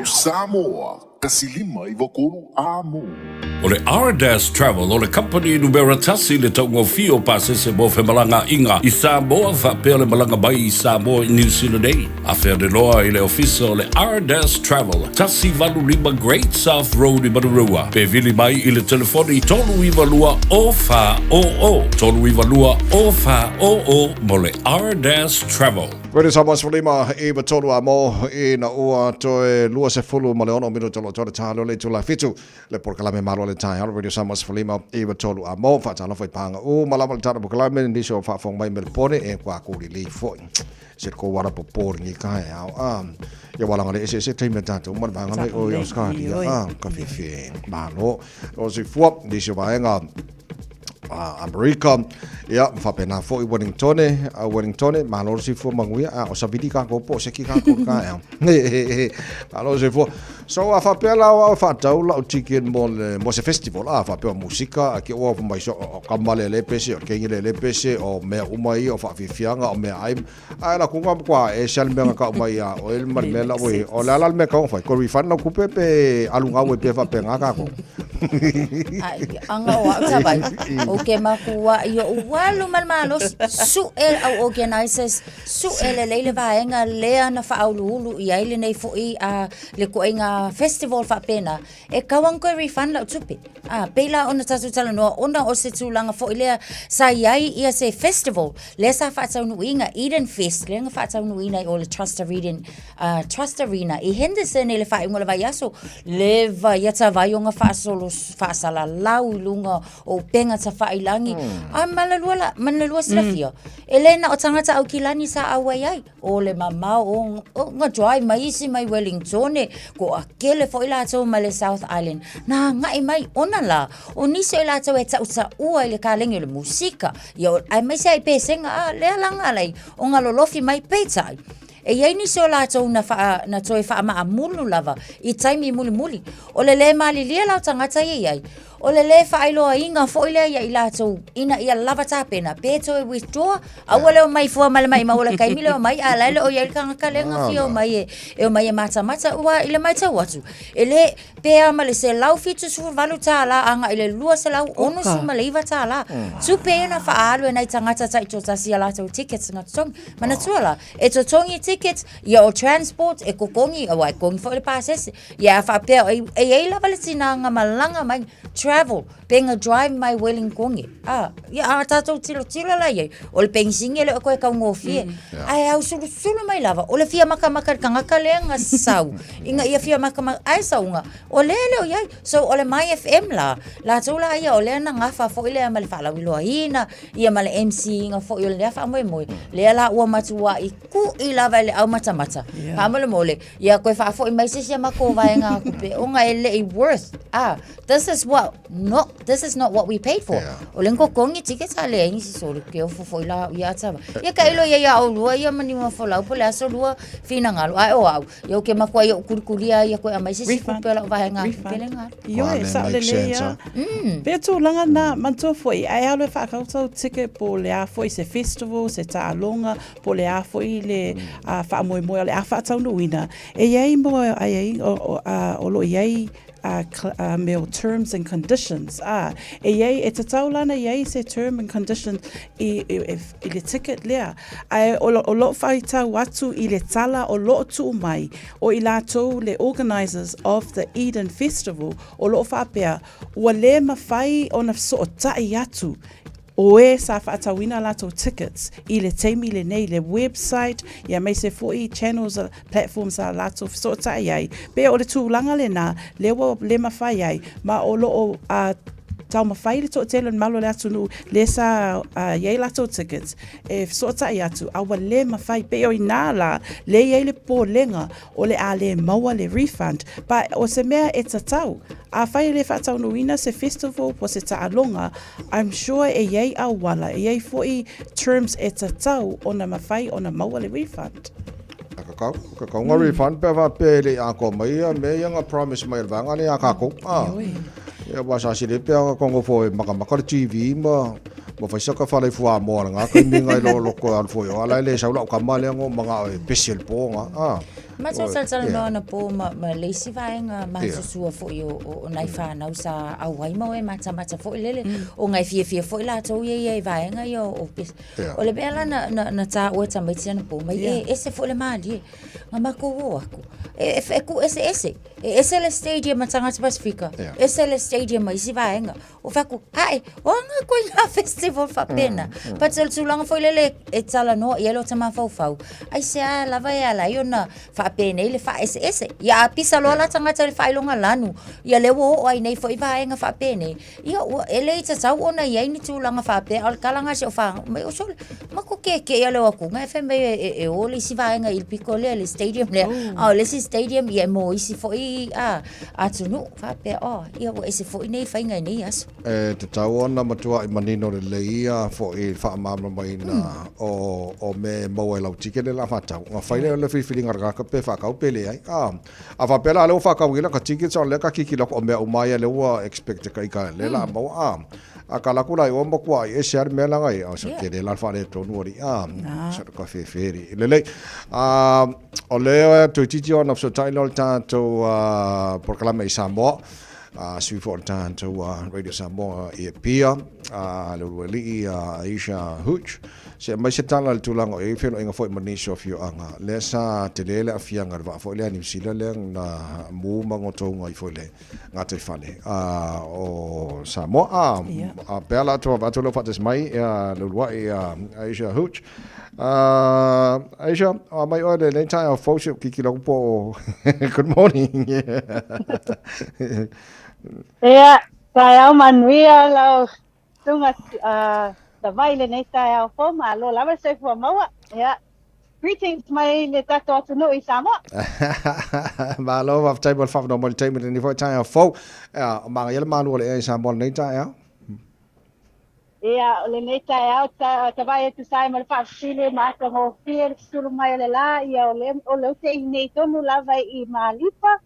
Samoa, Kasilima i Wakuru Amo. O le R-Dash Travel, o le company numera tasi le taungo fio pasese mo Whemalanga inga i Samoa, whapea le malanga mai i Samoa i New Zealand ei. A whea de loa i le ofisa o le R-Dash Travel, tasi valu lima Great South Road i Marurua. Pe vili mai i le telefoni tolu iwa lua o wha o o. Tolu iwa lua o wha o o mo le R-Dash Travel. Wede Samoas Walima iwa tolu a mo i na ua toe lua se fulu ma le ono minu tolo tole talo le tula fitu. Le porkalame malo le tai halo Radio Samoas Walima iwa tolu a mo whaatala fai panga u malama le tata porkalame nisho whaafong mai me le pone e kwa kuri li foi. Se ko wara po por ngi kai au ya wala ngale ese time tata umar banga mai o yo skadi ka fi malo o se fuap nisho vaenga America ya whapena fo i Wellington malo si fo manguia o sabidi ka ko po se ki ka ko ka malo si fo so a whapela o whatau la o tiken mo se festival whapea musika ki o mai so kamale le pese o kengile le pese o mea umai o whafifianga o mea aim ai la kunga kwa e sal mea ka umai o el marmela o la la me ka fai ko rifan no kupe pe alunga we pe whapenga ka ko anga wa tabai o ke makua yo walu malmalos su el au organizers su el le vaenga le na fa aulu i ele nei foi a le koinga festival fa pena e kawang ko refund la tupi pela ona tatu tala no ona o se tulanga foi le sa yai ia se festival le sa fa tau nuinga Eden Fest le nga fa tau nuina o le Trust Arena i Henderson le fa ngola vai aso le vai ata vai nga fa solo fa sala lau lunga o penga ta fa ilangi manalua slafia elena o tangata au kilani sa awai o le mama o nga drive mai si mai Wellington ko akele fo ila to male South Island na ngai mai ona la o ni se ila to eta usa ua ile kalenge le musika yo ai mai sai pesenga le langa lai o nga lolofi mai peitai e ia ni so la to na toi fa ma amulu lava I taimi muli o le mali lia la tangata ia o le whailo inga foile ia I lato ina ia lava tapena peto e withdraw awale o mai fua male mai maula kai mile o mai alaile o ia kanga kalenga fio mai e o mai mata wa ile mai tau atu ele pea male se lau fitu su valu tala anga ile lua se lau onu su male iwa tala su pea na whaalu e nai tangata tai to tasi a lato tickets nga tong mana tuala e to tongi tickets ia o transport e kokongi awai kongi fo le pasese ia wha pea e lava le tinanga malanga mai travel penga drive my Wellington ya tato tilo la ye o le pensinge le ko ka ngofie ai au sulu mai lava o le fia maka kanga kalenga sau inga ia fia maka ai saunga o le ya so o le mai FM la tola ia o le na ngafa fo ile mal fala wilo ina ia mal MC nga fo ile fa moi le la o matua I ku I lava le au mata fa mal mole ia ko fa fo mai se mako vai nga ku pe o nga ele worth this is not what we paid for. O lengo kongi tickets ale ingi si solo ke o fo la ia tava. Ia ka ilo ia o lua ia mani mo fo la po la so lua fina ngalo ai o au. Ia ke makua ia kurikulia ia ko mai si ku pela vai nga pelenga. Yo sa le ia. Pe tu langa na manto foi ai alo fa ka so ticket po le a foi se festival se ta longa po le a foi le a fa mo le a fa tau no wina. E ia mo ai o lo ia male terms and conditions e yai e taulana yai se term and conditions I le ticket lea ai o lo faita watu I le tala o lo tu mai o I lato le organizers of the Eden Festival o lo fapea wa le mafai ona so tai atu o sa whaatawina lato tickets I le teimi le nei le website ia mai se foi channels platforms a lato so tai ai pe o le tūlanga le na le mawhai ai ma o lo tau mawhai le to tele malo le atu nu le sa iei lato tickets e so tai atu awa le mawhai pe o ina la le iei le po lenga o le a le maua le refund pa o se mea e tatau a whai le whaatau nuina se festival po se taalonga I'm sure e iei a wala e iei foi terms e tatau o na mawhai o na maua le refund Kakau nga refund pe va pe le a ko mai me nga promise mai vanga ni a ka ko ia wasa sile pe ko ngo fo maka TV ma fa saka fa le fua mo nga ka mi nga lo ko al fo yo ala le sa lo ka male ngo mga special po nga Ma so sal no na po ma leisi vaenga ma susua fo o nai whanau sa awai mau e mata fo lele o ngai fia fo la to ye vaenga yo o pis o le bela na ta o ta mai tina po mai ese fo le mali nga ma ko aku e ku ese le stadium matanga Pasifika ese le stadium mai si vaenga o faku ai o nga ko nga festival fa pena pa tsul tsulanga fo lele e tsala no yelo tama fau ai se lava ya la yo na fa pena ile fa ese ya pisa lo la tanga tele fa ilonga lanu ya le wo ai nei fo vaenga fa pena ia o ele tsa tsa ona ye ni tsulanga fa pe al kalanga se fa mai o sol ma ko ke ya le ku nga fe me o le si vaenga il piccolo le stadium le le si stadium ye mo isi fo atunu fa pe ia o ese fo nei fa ngai nei as te tau ona matua I manino le leia fo I wha mamra mai na o me mau e lau tike le la whatau. Ngā whaile le whiwhiri ngaraka pe whakau pele ai. A whapela leo whakau ila ka tike tau le ka kiki lako o mea umaya leua expect ka ika le la mau a ka laku lai o mokua I ese ar mea langa I so ke le la whare tonu ori so ka whiwhiri. Lele o leo tui titi ona so taino le tātou proklama I Samoa. Sui for to Radio Samoa I Pia, Luli Aisha Hooch. Se mai se tala le tulango e feno inga foi manisho fio anga. Le sa te lele a fianga va foi le New Zealand le na mu mangotonga I foi le ngate fale. O Samoa a bela to va to lo fates mai Luli Aisha Hooch. Aisha, mai ore le tai of fellowship kiki lo po. Good morning. Yeah, saya manuia lau tunga tawaile nei tai au fo ma lo lava se fo maua. Yeah. Greetings mai le tato atu no I Samoa. Ma lo va table fa no mo table ni fo tai au fo. Ma yele manu le Samoa nei tai au. Yeah, le nei tai au tawaile tu sai mal fa sile ma ka ho fier sur mai le la ia o le te nei tonu lava I malipa.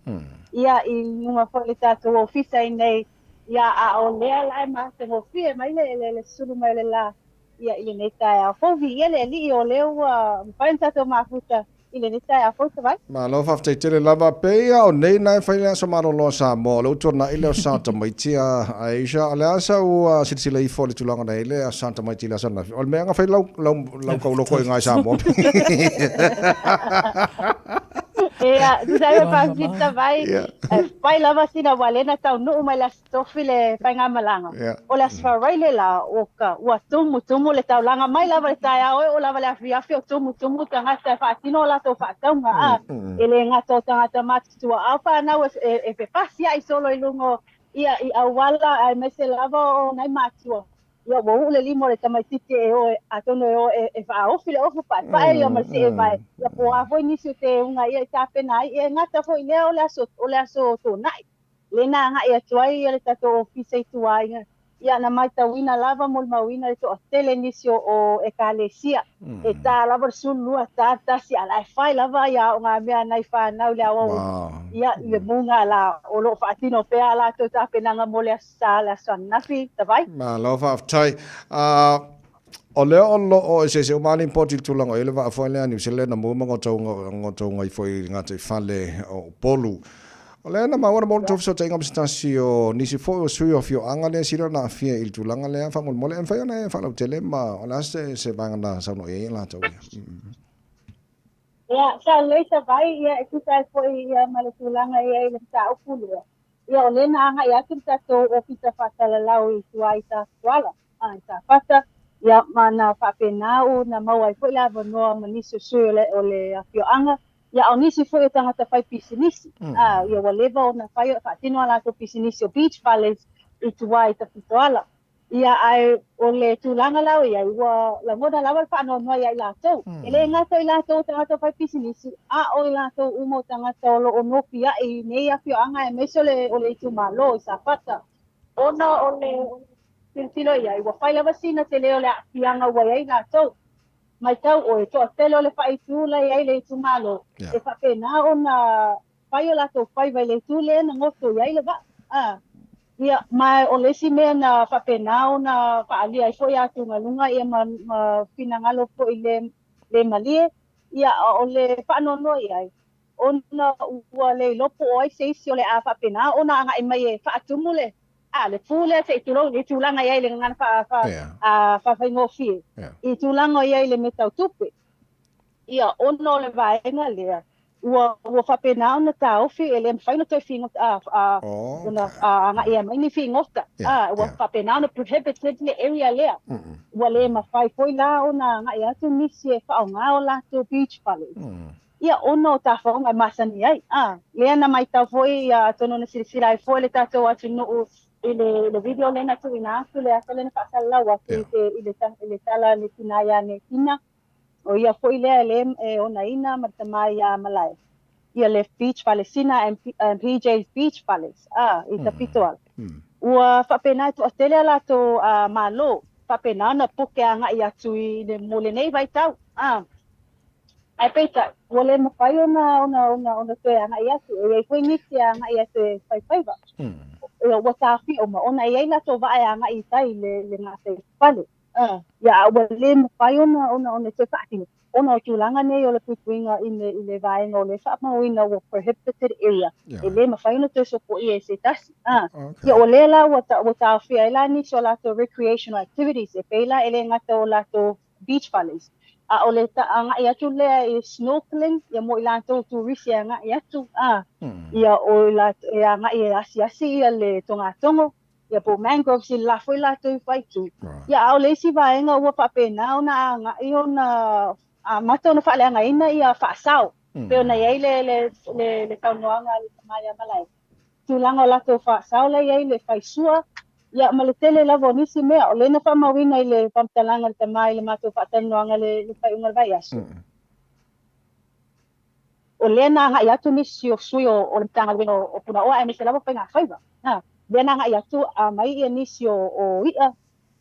Ia I nunga fole tātou ofisa I nei, ia a o lea lai ma te hofia mai le suru mai le la, ia I le nei tai a fovi, ia le li o leo mwhain tātou mafuta I le nei tai a fota vai. Ma lo faftai tele lava pea o nei nai whailea sa maro lo sa mo, lo tona I leo Santa Maitia Aisha, o le asa u sitisila I fole tulanga na ile a Santa Maitia la sana, o le mea nga whai lau kauloko I ngai sa mo. Tu sai pa vita vai. Pai lava sina walena tau no mai la stofile pai nga malanga. O la sfaraile la o ka wa tumu le tau langa mai lava le tai o lava le afiafi o tumu tanga ta fa tino la to fa tanga ele nga to tanga ta mat tu alfa na e pe pasia I solo I lungo ia I awala ai mese lava o nai matua. Ia wo le limo le tamatite o atono e fa ofile ofu pa ia ma se vai ia po a foi nisu te unga ia ta pena ia ngata foi le o le aso to nai le na nga ia tuai ia le tato ofise tuai ia na mai tawina lava mol mawina le to tele nisio o ekalesia e ta lava sulu ta si ala fai lava ia nga mea nai fa na le awo ia le munga la o lo fatino pe ala to ta pena nga mole sa la sanafi ta vai ma lo fa tai o leo o se mani poti tulanga ele va foi le New Zealand na mo ngotonga I foi ngate fale o polu. Ole na mawana mo tof so tenga bistasio nisi fo sui of yo angale sira na fia il tulanga le fa mo le fa na fa lo tele ma ona se banga na sa no e la to ya sa le sa vai ya ku sa fo ya ma le tulanga ya le sa o pulu ya ole na nga ya ku sa to o pita fa la lau I tuaita wala sa fata ya mana fa penau na mawai fo la no maniso sui le ole afio anga ia o nisi foi tanga ta fai pisinisi ia waleva ona fai fa tino ala to pisinisi o beach palace I tuai ta fitoala ia ai o le tulanga lau ia wa la moda lava fa no ia la to ele nga to ila to tanga ta fai pisinisi o ila to umo tanga to lo ono pia I nei a fio anga e meso le o le tu malo sa pata ona o le tilo ia wa fai lava sina te leo le fianga wa ia la to mai tau o to telo le fai tu la ia le tu malo e fa pena ona fai la to fai vai le tu le na ngoto ia le va ia mai o le si me na fa pena ona fa ali ai foi atu ngalunga ia ma finangalo po ile le malie ia o le fa no ia ona ua le lopo o ai se isi o le a whapena, ona anga i mai e whaatumu le, le pūle se i tūlong, i tūlanga iai le ngana whawhaingofi. I tūlanga iai le metau tupe. Ia, ono le vaenga lea, ua whapena ona tā ofi, e le mwhaino toi whingot, anga ia mai ni whingota. Ua whapena ona prohibited le area lea. Ua le mawhai poi la ona anga ia tu nisi e whaonga o lato beach valley. Ia ono tā whaonga e masani ai. Lea na mai tau foi, tono na sirisira ai foi le tātou atu nuu i le video lena tu ina atu, le asa lena whaakalau atu i le tala le tinaya ne tina. O ia foi lea le ona ina martamai a malai. Ia le beach valley sina and PJ's beach valleys. I ta pitoal. Ua whapena tu atele la to malo. Whapena na puke anga i atu i le mole nei vai tau. Ai peita, wale mawhai ona toe anga i atu. E foi nisi anga i atu e whaiwhaiwa. Ua tāwhi o ma ona i eila to vae anga i tai le ngā te whale. Ia wale mawhai ona te whaatino. Ona o tūlanga nei o le putuinga i le vaenga o le whaamauina o prohibited area. E le mawhai ona te soko i e se tasi. Ia o le la o tāwhi e la nisi o lato recreational activities. E peila e le ngata o lato beach valleys. O le anga i atu lea i snorkeling, ia mo i lato turisi anga i atu. Ia o lato e anga i asi ia le tonga tongo. Ia po mangroves i lafo i lato i whaitu. Ia o le si vaenga ua whapena ona anga i ona mata ona whaaleanga ina ia whaasau. Pe ona iei le kaunoanga le tamaya malai. Tūlanga o lato whaasau le iei le whaisua. Ia ma le tele lavo nisi mea, o lena whamawina i le whamtalanga le tamai le mato whaatanoanga le whaiunga le vai asu. O lena nga i atu nisi o sui o le mtanga wino o puna oa e nisi lavo whainga whaiva. Lena nga i atu a mai ia nisi o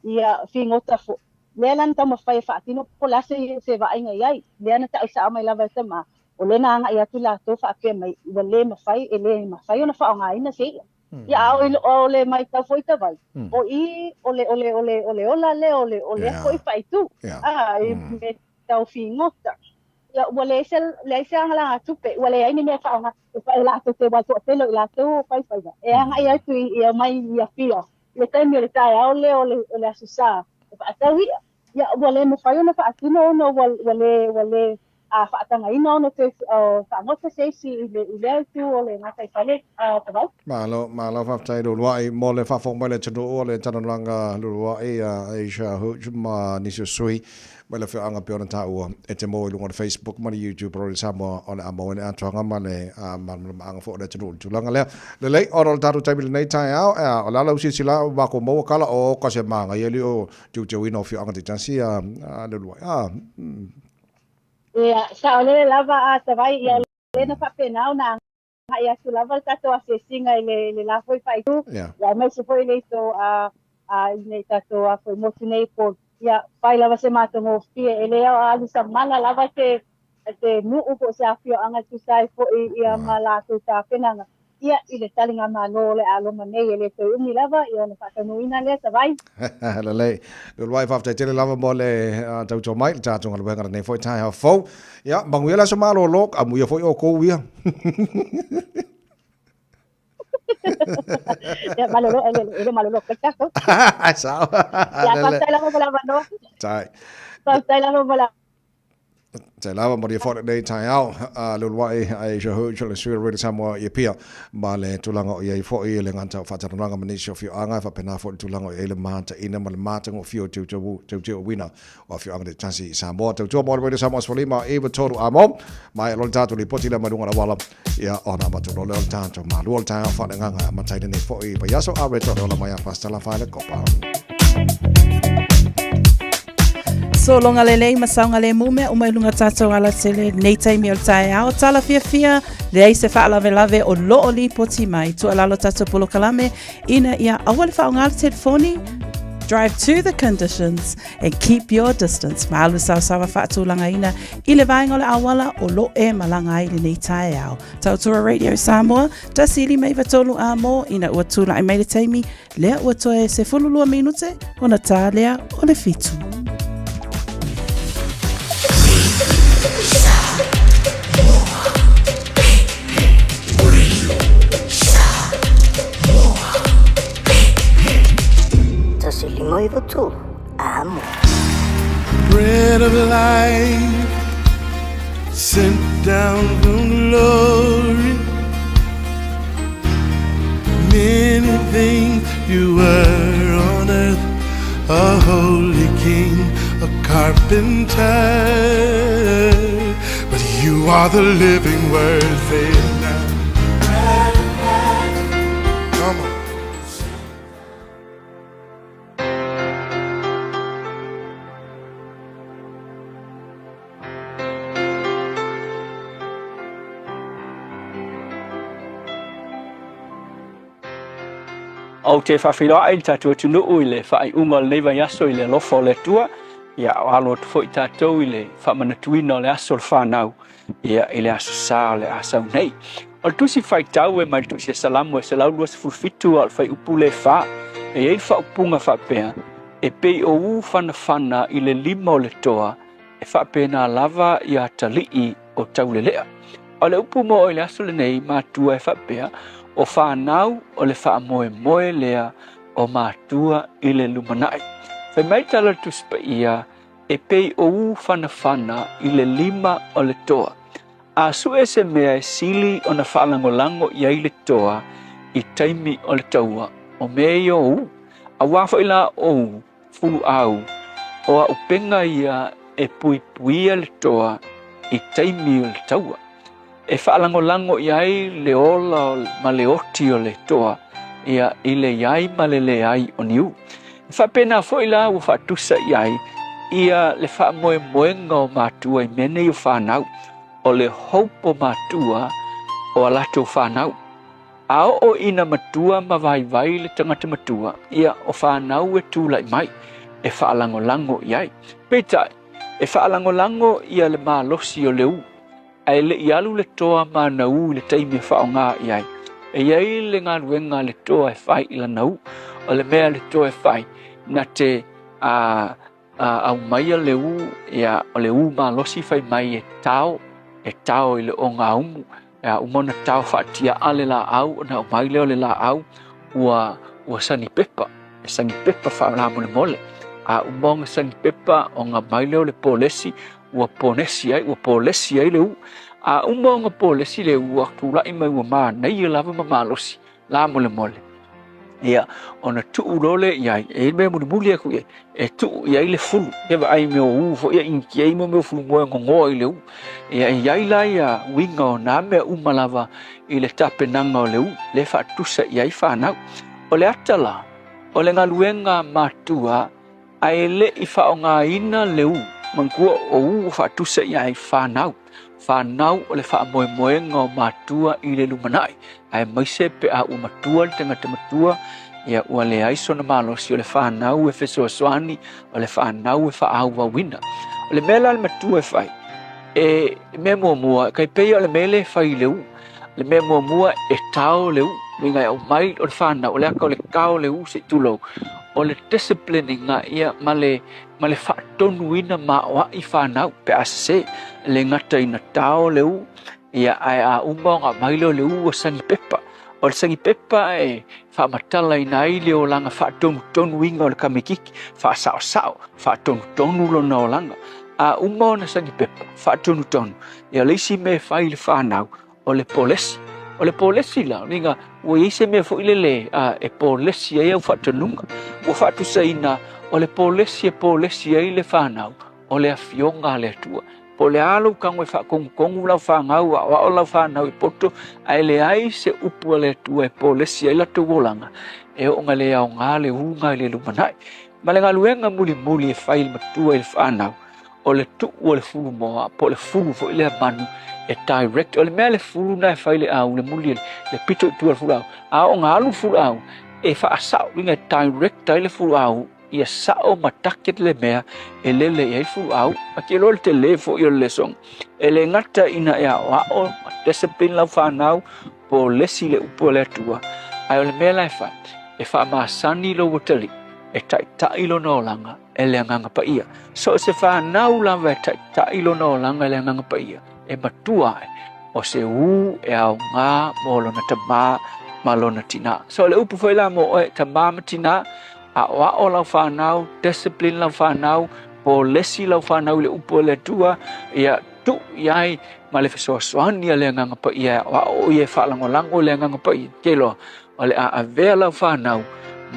ia whingota fo. Lena nta mawhai whaatino po lase i se vainga iai. Lena ta isa amai lava e tama. O lena nga i atu la to whaapea mai i le mawhai e le mawhai ona whaonga ina se ia. Ia o le mai tau foi ta vai. O i o le ola le o le foi fai tu. I me tau fingota. Ia o le se anga la tupe, o le ai ni me fa anga, fa la to te wa to telo la to fai fai. E anga ia tu i mai ia fia. Le temi le tai o le asusa. Fa tau ia o le me fai ona fa atino no o le whaatanga ina ono te whaangota seisi i le tu o le ngatai whale tawau. Malo whaftai luai mo le whafong mai le tano o le tanaranga luai Asia Hooch ma nisio sui mai le whianga pe ona ta ua e te mo i lunga le Facebook ma le YouTube pro le Samoa o le amo ene atuanga ma le maanga fo le tano tulanga lea le lei ora le tatu taimi le nei tai au o la lau sila wako mo kala o kase maanga i eli o tiu ino whianga te tansi le luai Ia, sa o le lava a tawai ia le na whapena o na ia tu lava tato a se singa i le la foi whai tu. Ia mai se foi le to nei tato a foi motu nei po ia whai lava se matongo fie e leo a lisa mana lava te nuu po se a fio anga tu sai po ia mala tu ta penanga. Ia i le talinga mano le aloma nei e le te umi lava i ona whakanuina le tawai. Lelei, le luai whaftai tele lava mo le tauto mai, le tātunga le wengara nei foi tai hao fau. Ia, manguia la sa malo lok, a muia foi o kou ia. Ia, malolo, ele malolo, kakato. Ai, sao. Ia, whaftai lava mo lava no. Tai. Whaftai lava mo lava. Tai lava mo dia fora nei tai au le luai ai jo ho le sui re Samoa i pia ma le tulanga o ia fo i le nganta whataranga manisio fio anga fa pena fo tulanga i le mata ina ma le mata ngo fio tu wina o fio anga de tansi Samoa tu mo le Samoa so lima e total amo mai lo tatu li poti le madunga la wala ia ona ma tu lo tanto ma lo ta fa nga ma tai nei fo i pa yaso a retro la mai pasta la fa le copa. So longa lelei masaunga le mume o mai lunga tātou ala tele nei taimi o tae ao tala fia le ai se whaalave lave o loo li poti mai tu alalo tātou polo kalame ina ia awale whaonga ala telefoni. Drive to the conditions and keep your distance. Maalu sawa whaatulanga ina i le vaenga o le awala o lo e malanga ai le nei tae ao. Tautura Radio Samoa, ta sili mai vatolu a mo ina ua tula i mai le taimi lea ua toe se fululua minute o na tā lea o le fitu. ngoi votu amo. Bread of life sent down from glory. Many things you were on earth, a holy king, a carpenter, but you are the living word. Say it now. Come on. O te whawhiroa ai tātua tunu ui le whai unga le neiva yaso i le lofo le tua, ia o alo te fo i tātou i le whamana tuina o le aso le whanau, ia i le aso sā o le asau nei. O le tusi whai tau e mai tusi e salamu e salau lua se fulfitu o le whai upu le wha, e ei whaupunga whapea, e pei o u whana i le lima o le toa, e whapea nā lava i a talii o tau le lea. O le upu mo o le aso le nei mātua e whapea, o whanau o le wha moe lea o mātua i le lumanai. Whai mai tala tuspa ia e pei o u whana i le lima o le toa. A su e se mea e sili o na whalangolango i ai le toa i taimi o le taua. O mea i o u, a wafo i la o u, fulu au, o a upenga ia e puipuia le toa i taimi o le taua. E whaalangolango iai le ola ma le oti o le toa, ia i le iai ma le ai o niu. E whapena fo i la ua whaatusa iai, ia le whaamoenga o mātua i mene i o whanau, o le haupo mātua o alato whanau. Ao o ina matua ma vai le tangata matua, ia o whanau e tūlai mai, e whaalangolango iai. Peitai, e whaalangolango ia le mālosi o le u, ai le ialu le toa ma na u le taimi whaonga iai. E iai le ngā ruenga le toa e whai ila na u, o le mea le toa e whai, na te au maia le u, ia o le u ma losi whai mai e tau i le o ngā umu, ia umona tau whaatia a le la au, o na o mai leo le la au, ua sangi pepa, e sangi pepa wha mole mole, a umonga sangi pepa o ngā mai leo le polesi, ua polesi ai le u, a umonga polesi le u, a tūlai mai ua maa, nei lava ma malosi, la mole mole. Ia, ona tuu role iai, e mea muli aku iai, e tuu iai le fulu, hewa ai meo u, fo ia inki ai meo fulu moe ngongoa i le u. Ia iai lai a winga o nā mea umalava i le tapenanga o le u, le whaatusa iai whanau. O le atala, o le ngaluenga mātua, ai le i whaonga ina le u, mangkua o u whaatusa iai whanau. Whanau o le whaamoemoenga o mātua i le lumanai. Ai maise pe a ua matua le tangata matua, ia ua le aiso na malosi o le whanau e whesoasoani, o le whanau e whaauwa wina. O le mela le matua e whai, e mea mua, kai peia o le mele whai le u, le mea mua e tau le u, wingai au mai o le whanau, o le aka o le kao le u se tulou, o le disciplininga ia ma le whaatonu ina maoa i whanau, pe asase, le ngata ina tau le u, ia ai a umbonga mailo le u o sangi pepa. O le sangi pepa e whaamatala ina ai le o langa whaatonu inga o le kamikiki, whaasao, whaatonu lona o langa. A umbonga sangi pepa, whaatonu, ia leisi me whai le whanau o le polesi. O le polesi la, ninga, ua ise me fo ilele e polesi ai au whaatonunga. Ua whaatusa ina o le polesi ai le whanau, o le awhionga le atua. Po le alo kango e whaakongu lau whangau, a o lau whanau i poto, ai le ai se upua le atua e polesi ai lato wolanga, e o ngā le au ngā le unga le lumanai. Ma le ngā luenga muli e whai matua i le whanau, o le tuu o le fulu moa, po le fulu fo i le manu, e direct, o le mea le fulu na e whai le au, le muli le pito i tua le fulu au, a o ngā alu fulu au, e whaasau, ringa direct ai le fulu au, ia sao mataket le mea, e lele i ai fulu au, a ki lor te le fo i o le song, e le ngata ina e au, a o discipline lau whanau, po lesi le upo le atua, ai o le mea lai whai, e wha maasani lo watali, e tai lo no langa, e le anganga pa ia. So se whanau lawa e tai lo no langa, e le anganga pa ia, e matua ai, o se u e au ngā mo lona tamā, ma lona tina. So le upu whaila mo e tamā ma tina, a o lau whanau, discipline lau whanau, po lesi lau whanau le upo le tua, ia tu iai ma le fesoasoani a le nganga pa ia, o ia whaalangolango le nganga pa ia, kelo, o le a avea lau whanau,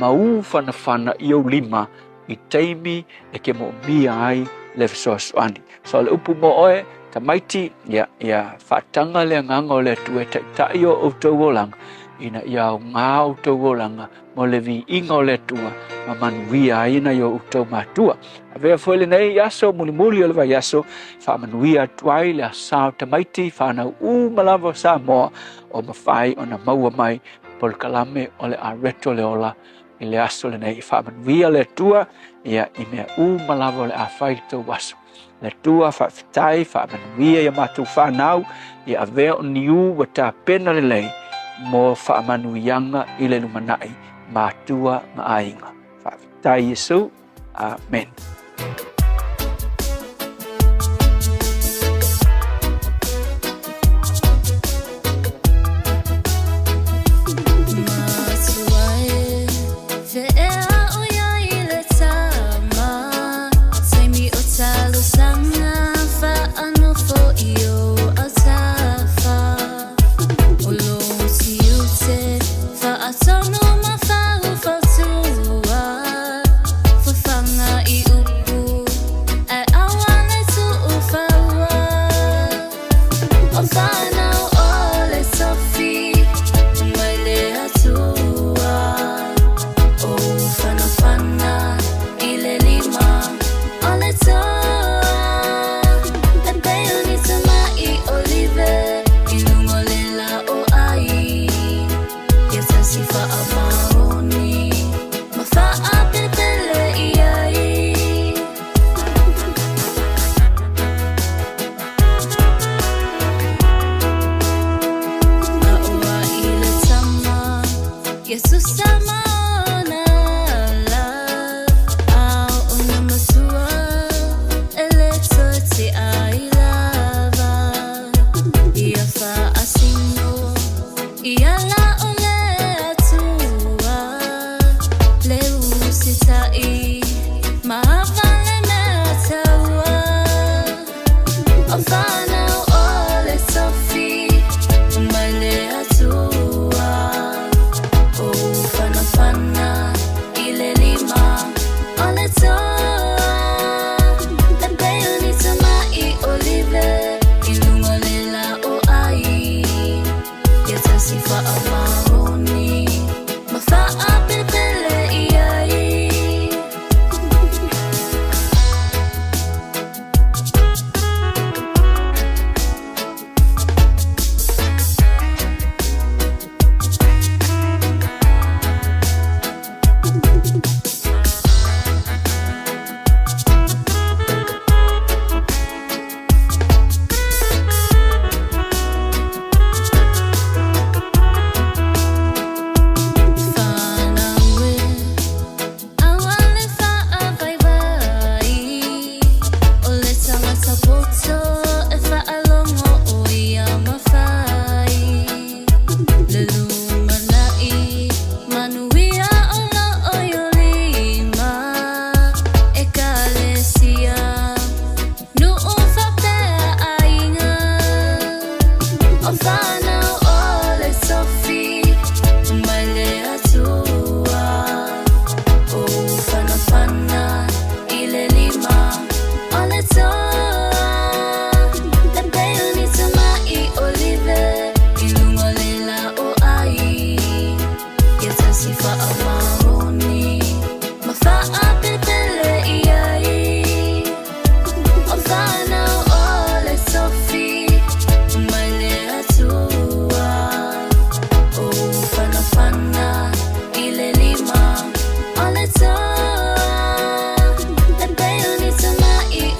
mau whanawhana i au lima, i teimi e ke mo mia ai le fesoasoani. So le upu mo oe, ta maiti, ia whatanga le nganga o le tua, tai o tau o langa, ina ia o ngā o tau o langa, mo le vi inga o le tua, ma manuia ina i o tau mātua. A vea fwele nei yaso, muli o le vai yaso, wha manuia tuai le asao tamaiti, whanau malawa sa moa, o mawhai o na maua mai, pol kalame o le areto le ola, i le aso le nei, wha manuia le tua, ia i mea malawa o le awhai tau waso. Le tua wha fitai, wha manuia ia mātou whanau, ia a vea o niu wa tā pena le lei, mo whaamanuianga i le lumanai mātua ngā ainga. Whaafitai Yesu. Amen.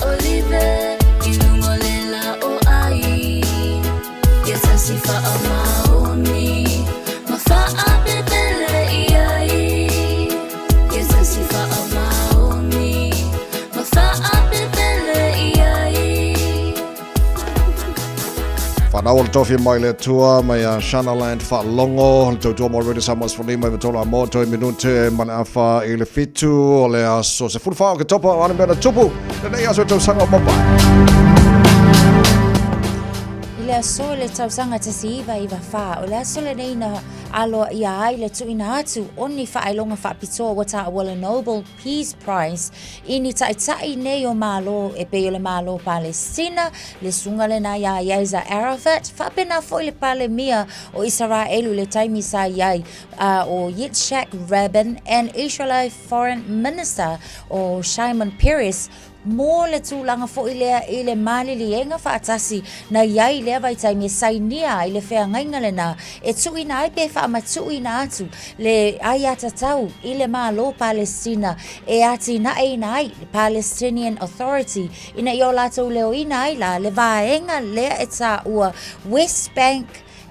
Olive Whanau le tofi mai le tua mai a Shanaland whaalongo le tautua mo redi Samoas whani mai matola mo toi minute mana awha I le fitu o le aso se fulwhao ke topa o ane mena tupu le nei aso tau sanga mapai. Le aso le tausanga te si iwa wha o le aso le nei na alo ia ai le tuina atu oni whaelonga whapitoa wata awala Nobel Peace Prize ini taitai nei o malo e pe o le malo Palestina le sunga le na ia Yasser Arafat whapena fo le pale mia o Israelu le taimi sa iai o Yitzhak Rabin and Israeli Foreign Minister o Shimon Peres mo le tūlanga fo I le mali lienga whaatasi na iai lea vaitai me sainia I le whea ngainga le na e tuina ai pe wha ma tuina atu le ai atatau I le malo Palestina e ati na e na ai le Palestinian Authority ina I o lato leo ina ai la le vaenga lea e ta ua West Bank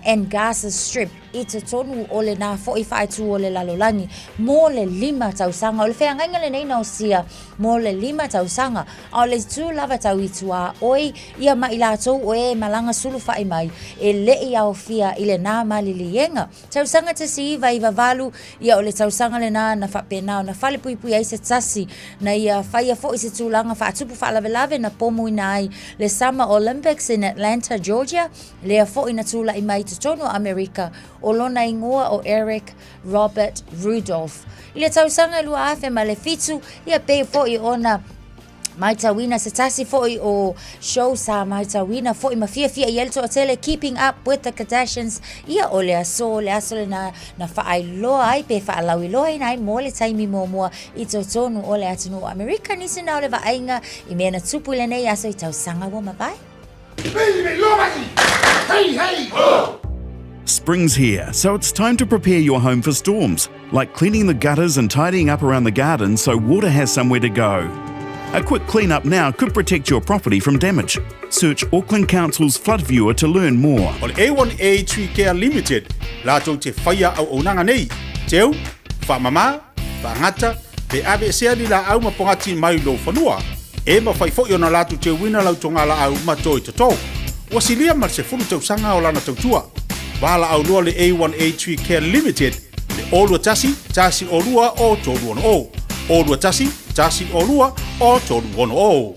and Gaza Strip I te tonu o le nā fo I whaetu o le lalolangi mo le 5 tausanga o le whea ngainga le nei nao sia mo le 5 tausanga o le tū lava tau I tua oi ia mai lātou o e malanga sulu whae mai e lei au fia I le nā malilienga tausanga te si iwa I wawalu ia o le tausanga le nā na whapena o na whale pui pui ai se tasi na ia whaia fo I se tūlanga whaatupu whalavelave na pomu ina ai le Summer Olympics in Atlanta, Georgia lea fo ina tūla I mai te tonu Amerika o lona ingoa o Eric Robert Rudolph. I le tausanga lua afe ma le fitu, ia pe fo I ona maitawina se tasi fo I o show sa maitawina fo I mafia fia I elto o tele Keeping Up with the Kardashians, ia o le aso le na whaai loa ai pe whaalawi loa I nai mo le taimi mua I to tonu o le atunu o Amerika nisi na o le vaenga I mea na tupu le nei aso I tausanga wa mabai. Hey, hey! Oh! Spring's here, so it's time to prepare your home for storms, like cleaning the gutters and tidying up around the garden so water has somewhere to go. A quick clean-up now could protect your property from damage. Search Auckland Council's Flood Viewer to learn more. O le A1A Tree Care Limited, lātou te whaia au onanga nei. Teu, whamama, whangata, pe ave sea ni la au mapongati mai lo whanua. E ma whai fo na lātou te wina lau tonga la au matoi tatou. Wasilia mar se fulu tausanga o lana tautua. Wala au lua le A1A Tree Care Limited, le olua tasi olua o tolu ono o. Olua tasi olua o tolu ono o.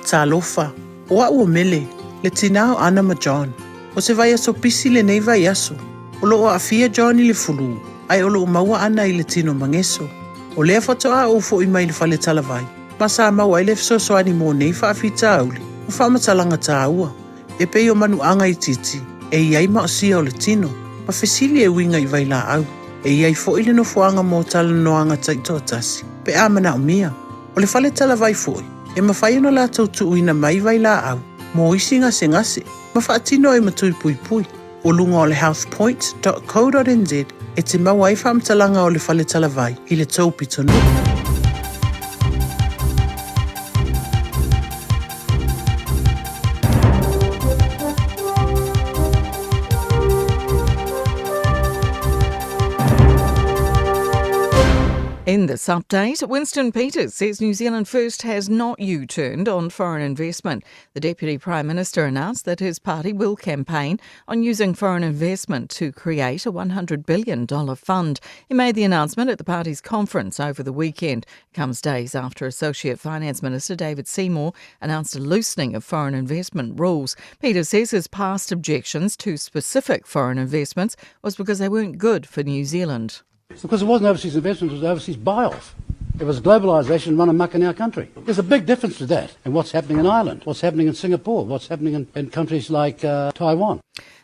Talofa, oa ua mele, le tinao ana ma John. O se vai aso pisi le nei vai aso. O loo afia John I le fulu, ai o loo maua ana I le tino mangeso. O lea fatoa o fo I mai le fale talavai. Masa maua I le fisoso ani mo nei whaafita auli. O whaamatalanga ta ua. E pei o manu anga I titi. E iai maosia o le tino, ma fesili e winga I vai la au. E iai fo ile no fuanga mo tala noanga taito tasi. Pe amana o mia. O le fale tala vai foi. E ma whai no la tau tuuina mai vai la au. Mo isi ngase ngase. Ma whaatino e matui pui pui. O lunga o le healthpoint.co.nz e te mawai whaamtalanga o le fale tala vai. I le tau pitonu. In this update, Winston Peters says New Zealand First has not U-turned on foreign investment. The Deputy Prime Minister announced that his party will campaign on using foreign investment to create a $100 billion fund. He made the announcement at the party's conference over the weekend. It comes days after Associate Finance Minister David Seymour announced a loosening of foreign investment rules. Peters says his past objections to specific foreign investments was because they weren't good for New Zealand. Because it wasn't overseas investment, it was overseas buy-off. It was globalisation run amok in our country. There's a big difference to that and what's happening in Ireland, what's happening in Singapore, what's happening in countries like Taiwan.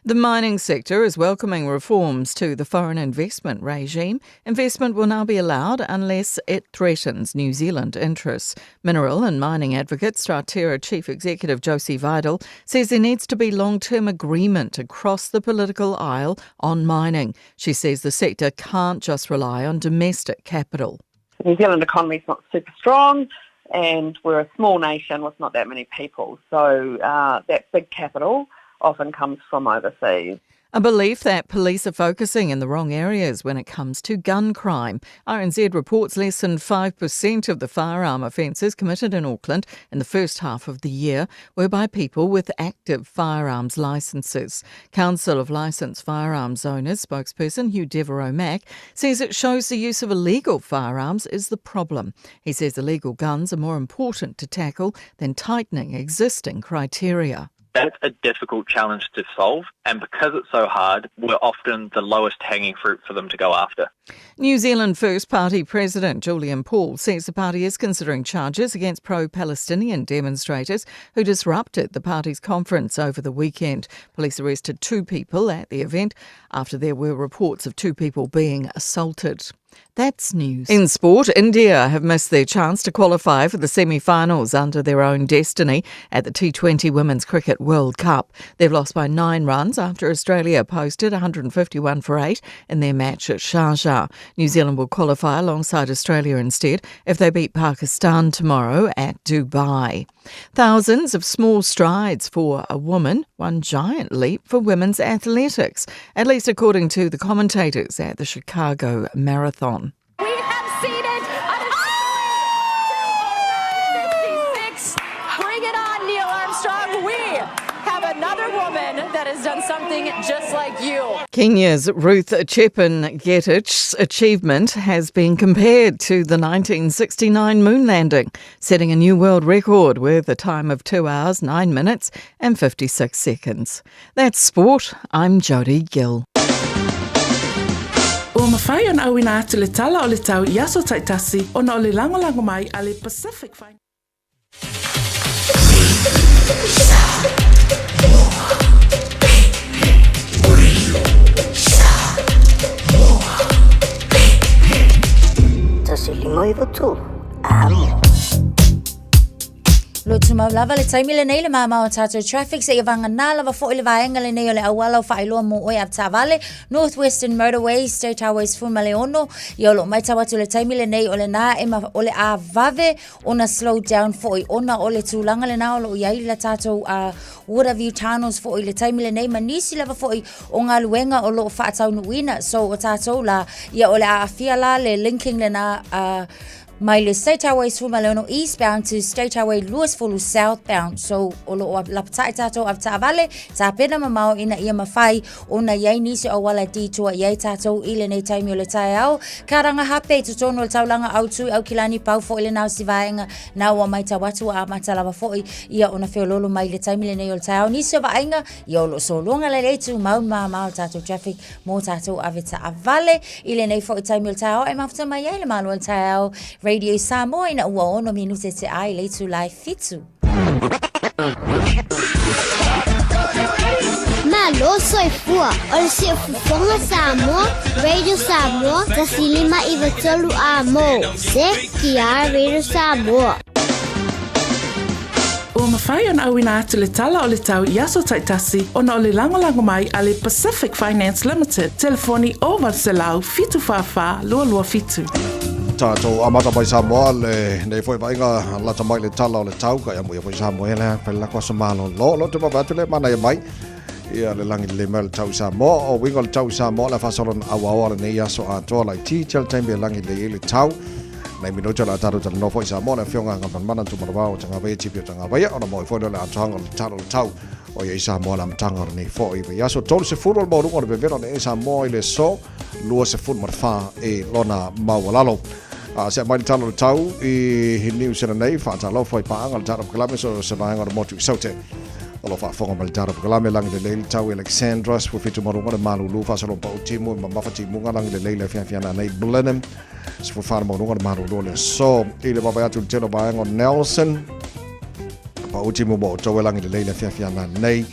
The mining sector is welcoming reforms to the foreign investment regime. Investment will now be allowed unless it threatens New Zealand interests. Mineral and mining advocate Stratera Chief Executive Josie Vidal says there needs to be long-term agreement across the political aisle on mining. She says the sector can't just rely on domestic capital. The New Zealand economy is not super strong and we're a small nation with not that many people. So that big capital often comes from overseas. A belief that police are focusing in the wrong areas when it comes to gun crime. RNZ reports less than 5% of the firearm offences committed in Auckland in the first half of the year were by people with active firearms licences. Council of Licensed Firearms Owners spokesperson Hugh Devereux-Mack says it shows the use of illegal firearms is the problem. He says illegal guns are more important to tackle than tightening existing criteria. That's a difficult challenge to solve, and because it's so hard, we're often the lowest hanging fruit for them to go after. New Zealand First Party President Julian Paul says the party is considering charges against pro-Palestinian demonstrators who disrupted the party's conference over the weekend. Police arrested 2 people at the event after there were reports of 2 people being assaulted. That's news. In sport, India have missed their chance to qualify for the semi-finals under their own destiny at the T20 Women's Cricket World Cup. They've lost by 9 runs after Australia posted 151 for 8 in their match at Sharjah. New Zealand will qualify alongside Australia instead if they beat Pakistan tomorrow at Dubai. Thousands of small strides for a woman, one giant leap for women's athletics, at least according to the commentators at the Chicago Marathon. We have seen it. 56. Bring it on, Neil Armstrong. We have another woman that has done something just like you. Kenya's Ruth Chepngetich achievement has been compared to the 1969 moon landing, setting a new world record with a time of 2 hours, 9 minutes and 56 seconds. That's sport. I'm Jody Gill. Ua mawhai ona awina atu le tala o le tau i aso taitasi ona o le lango mai a le Pacific Finance. Tasi limoivo tu, amo. Lo tu maulava le taimi le nei le mama o tato traffic se ivanga na lava fo ile vaenga le nei o le awala o whaeloa mo oi ap tavale Northwestern Motorways, State Highways Fuma Leono i olo mai tawatu le taimi le nei o le na ema o le a vave ona slow down fo i ona o le tūlanga le na o lo iai la tato Waterview Tunnels fo i le taimi le nei manisi lava fo i o ngā luenga o lo whaatau nuina so o tato la ia o le a afia la le linking le na mai le State Highway Fuma Leono eastbound to State Highway Louisville southbound. So o lo laptai tato av tavale ta pena mamao ina ia mawhai ona iai nisi o wala detour iai tato ile nei taimi o le tai au. Karanga hape tutono le taulanga au tui au kilani pau fo ile nau sivaenga na wa mai tawatu a matalava fo ia ona feololo mai le taimi le nei o le tai au nisi o vaenga ia o lo solonga le leitu mau tato traffic mo tato avita avale ile nei fo i taimi o le tai au e mafuta mai iai le malo o le tai au Radio Samoa ina ua ono minute te ai leitu live fitu. Malo soifua, o le se fufonga Samoa, Radio Samoa, tasilima iwa tolu a mo, se kia Radio Samoa. Ua mawhai ona awina atu le tala o le tau i aso taitasi ona o le lango mai a le Pacific Finance Limited. Telefoni o Valselau fitu whawha lua fitu. Tātou amata mai Samoa le nei foi vainga lata mai le tala o le tau ka ia mo ia foi Samoa le pela ko samalo lo te mavatu le mana ia mai ia le langi le mel tau Samoa o winga le tau Samoa la fasolon awa le nei aso a to lai ti tel tembe langi le tau nei minuto la taro tala no foi Samoa le fionga nga mana tu marwa o tanga vai tipi tanga vai ona mo foi le atanga le tau o ia Samoa la mtanga nei foi ia so tol se furo mo rungo le vero nei Samoa le so lua se fun marfa e lona mawalalo se mai talo le tau i hiniu sena nei whaatalo fai paanga le taro kalame so se vaenga o motu i saute o lo whaafonga ma le taro kalame langi le leili tau Alexandra spu fitu marunga le malulu whaasalo pa utimu ma mawhatimunga langi le leili fiana nei Blenheim spu whaana marunga le malulu le so i le wawai atu le telo vaenga o Nelson pa utimu mo towe langi le leili fiana nei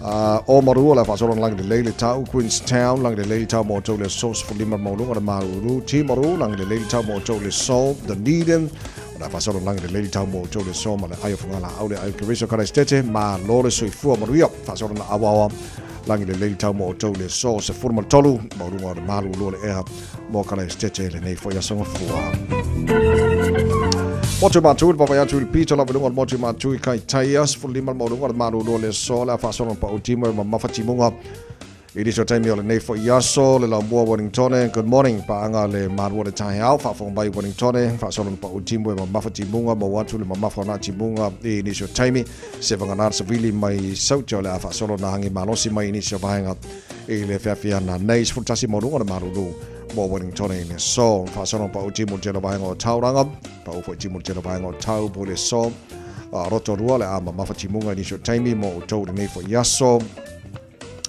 o marua la fasolon lang de leili tau Queenstown lang de leili tau mo le sauce for lima mo lunga de maruru Timaru lang de leili tau mo le so the Needham la fasolon lang de leili tau mo le so ma le ayo funga la aule ayo kiriso kana stete ma lore sui fu maruia fasolon la awawa lang de leili tau mo le so se formal tolu mo lunga de maruru le ea mo kana stete le nei fo ya songa fu Motu matu pa ya tu pito la belunga motu matu kai taias for lima mo lunga maru le so la fasolon pa utimo ma mafatimunga Ini so taimi o le nei fo iaso le la mua Wellington. Good morning pa anga le marua le tahi au fa fong bai Wellington fa solo pa utimu e mamafa timunga mo watu le mamafa na timunga ini so taimi se vangana sa vili mai sauti le fa solo na hangi malosi mai ini so vainga e le fia na nei futasi mo runga le marulu mo Wellington ne so fa solo pa utimu le vainga o tauranga pa u fo utimu le vainga o tau po le so roto rua le ama mamafa timunga ini so taimi mo utou le nei fo iaso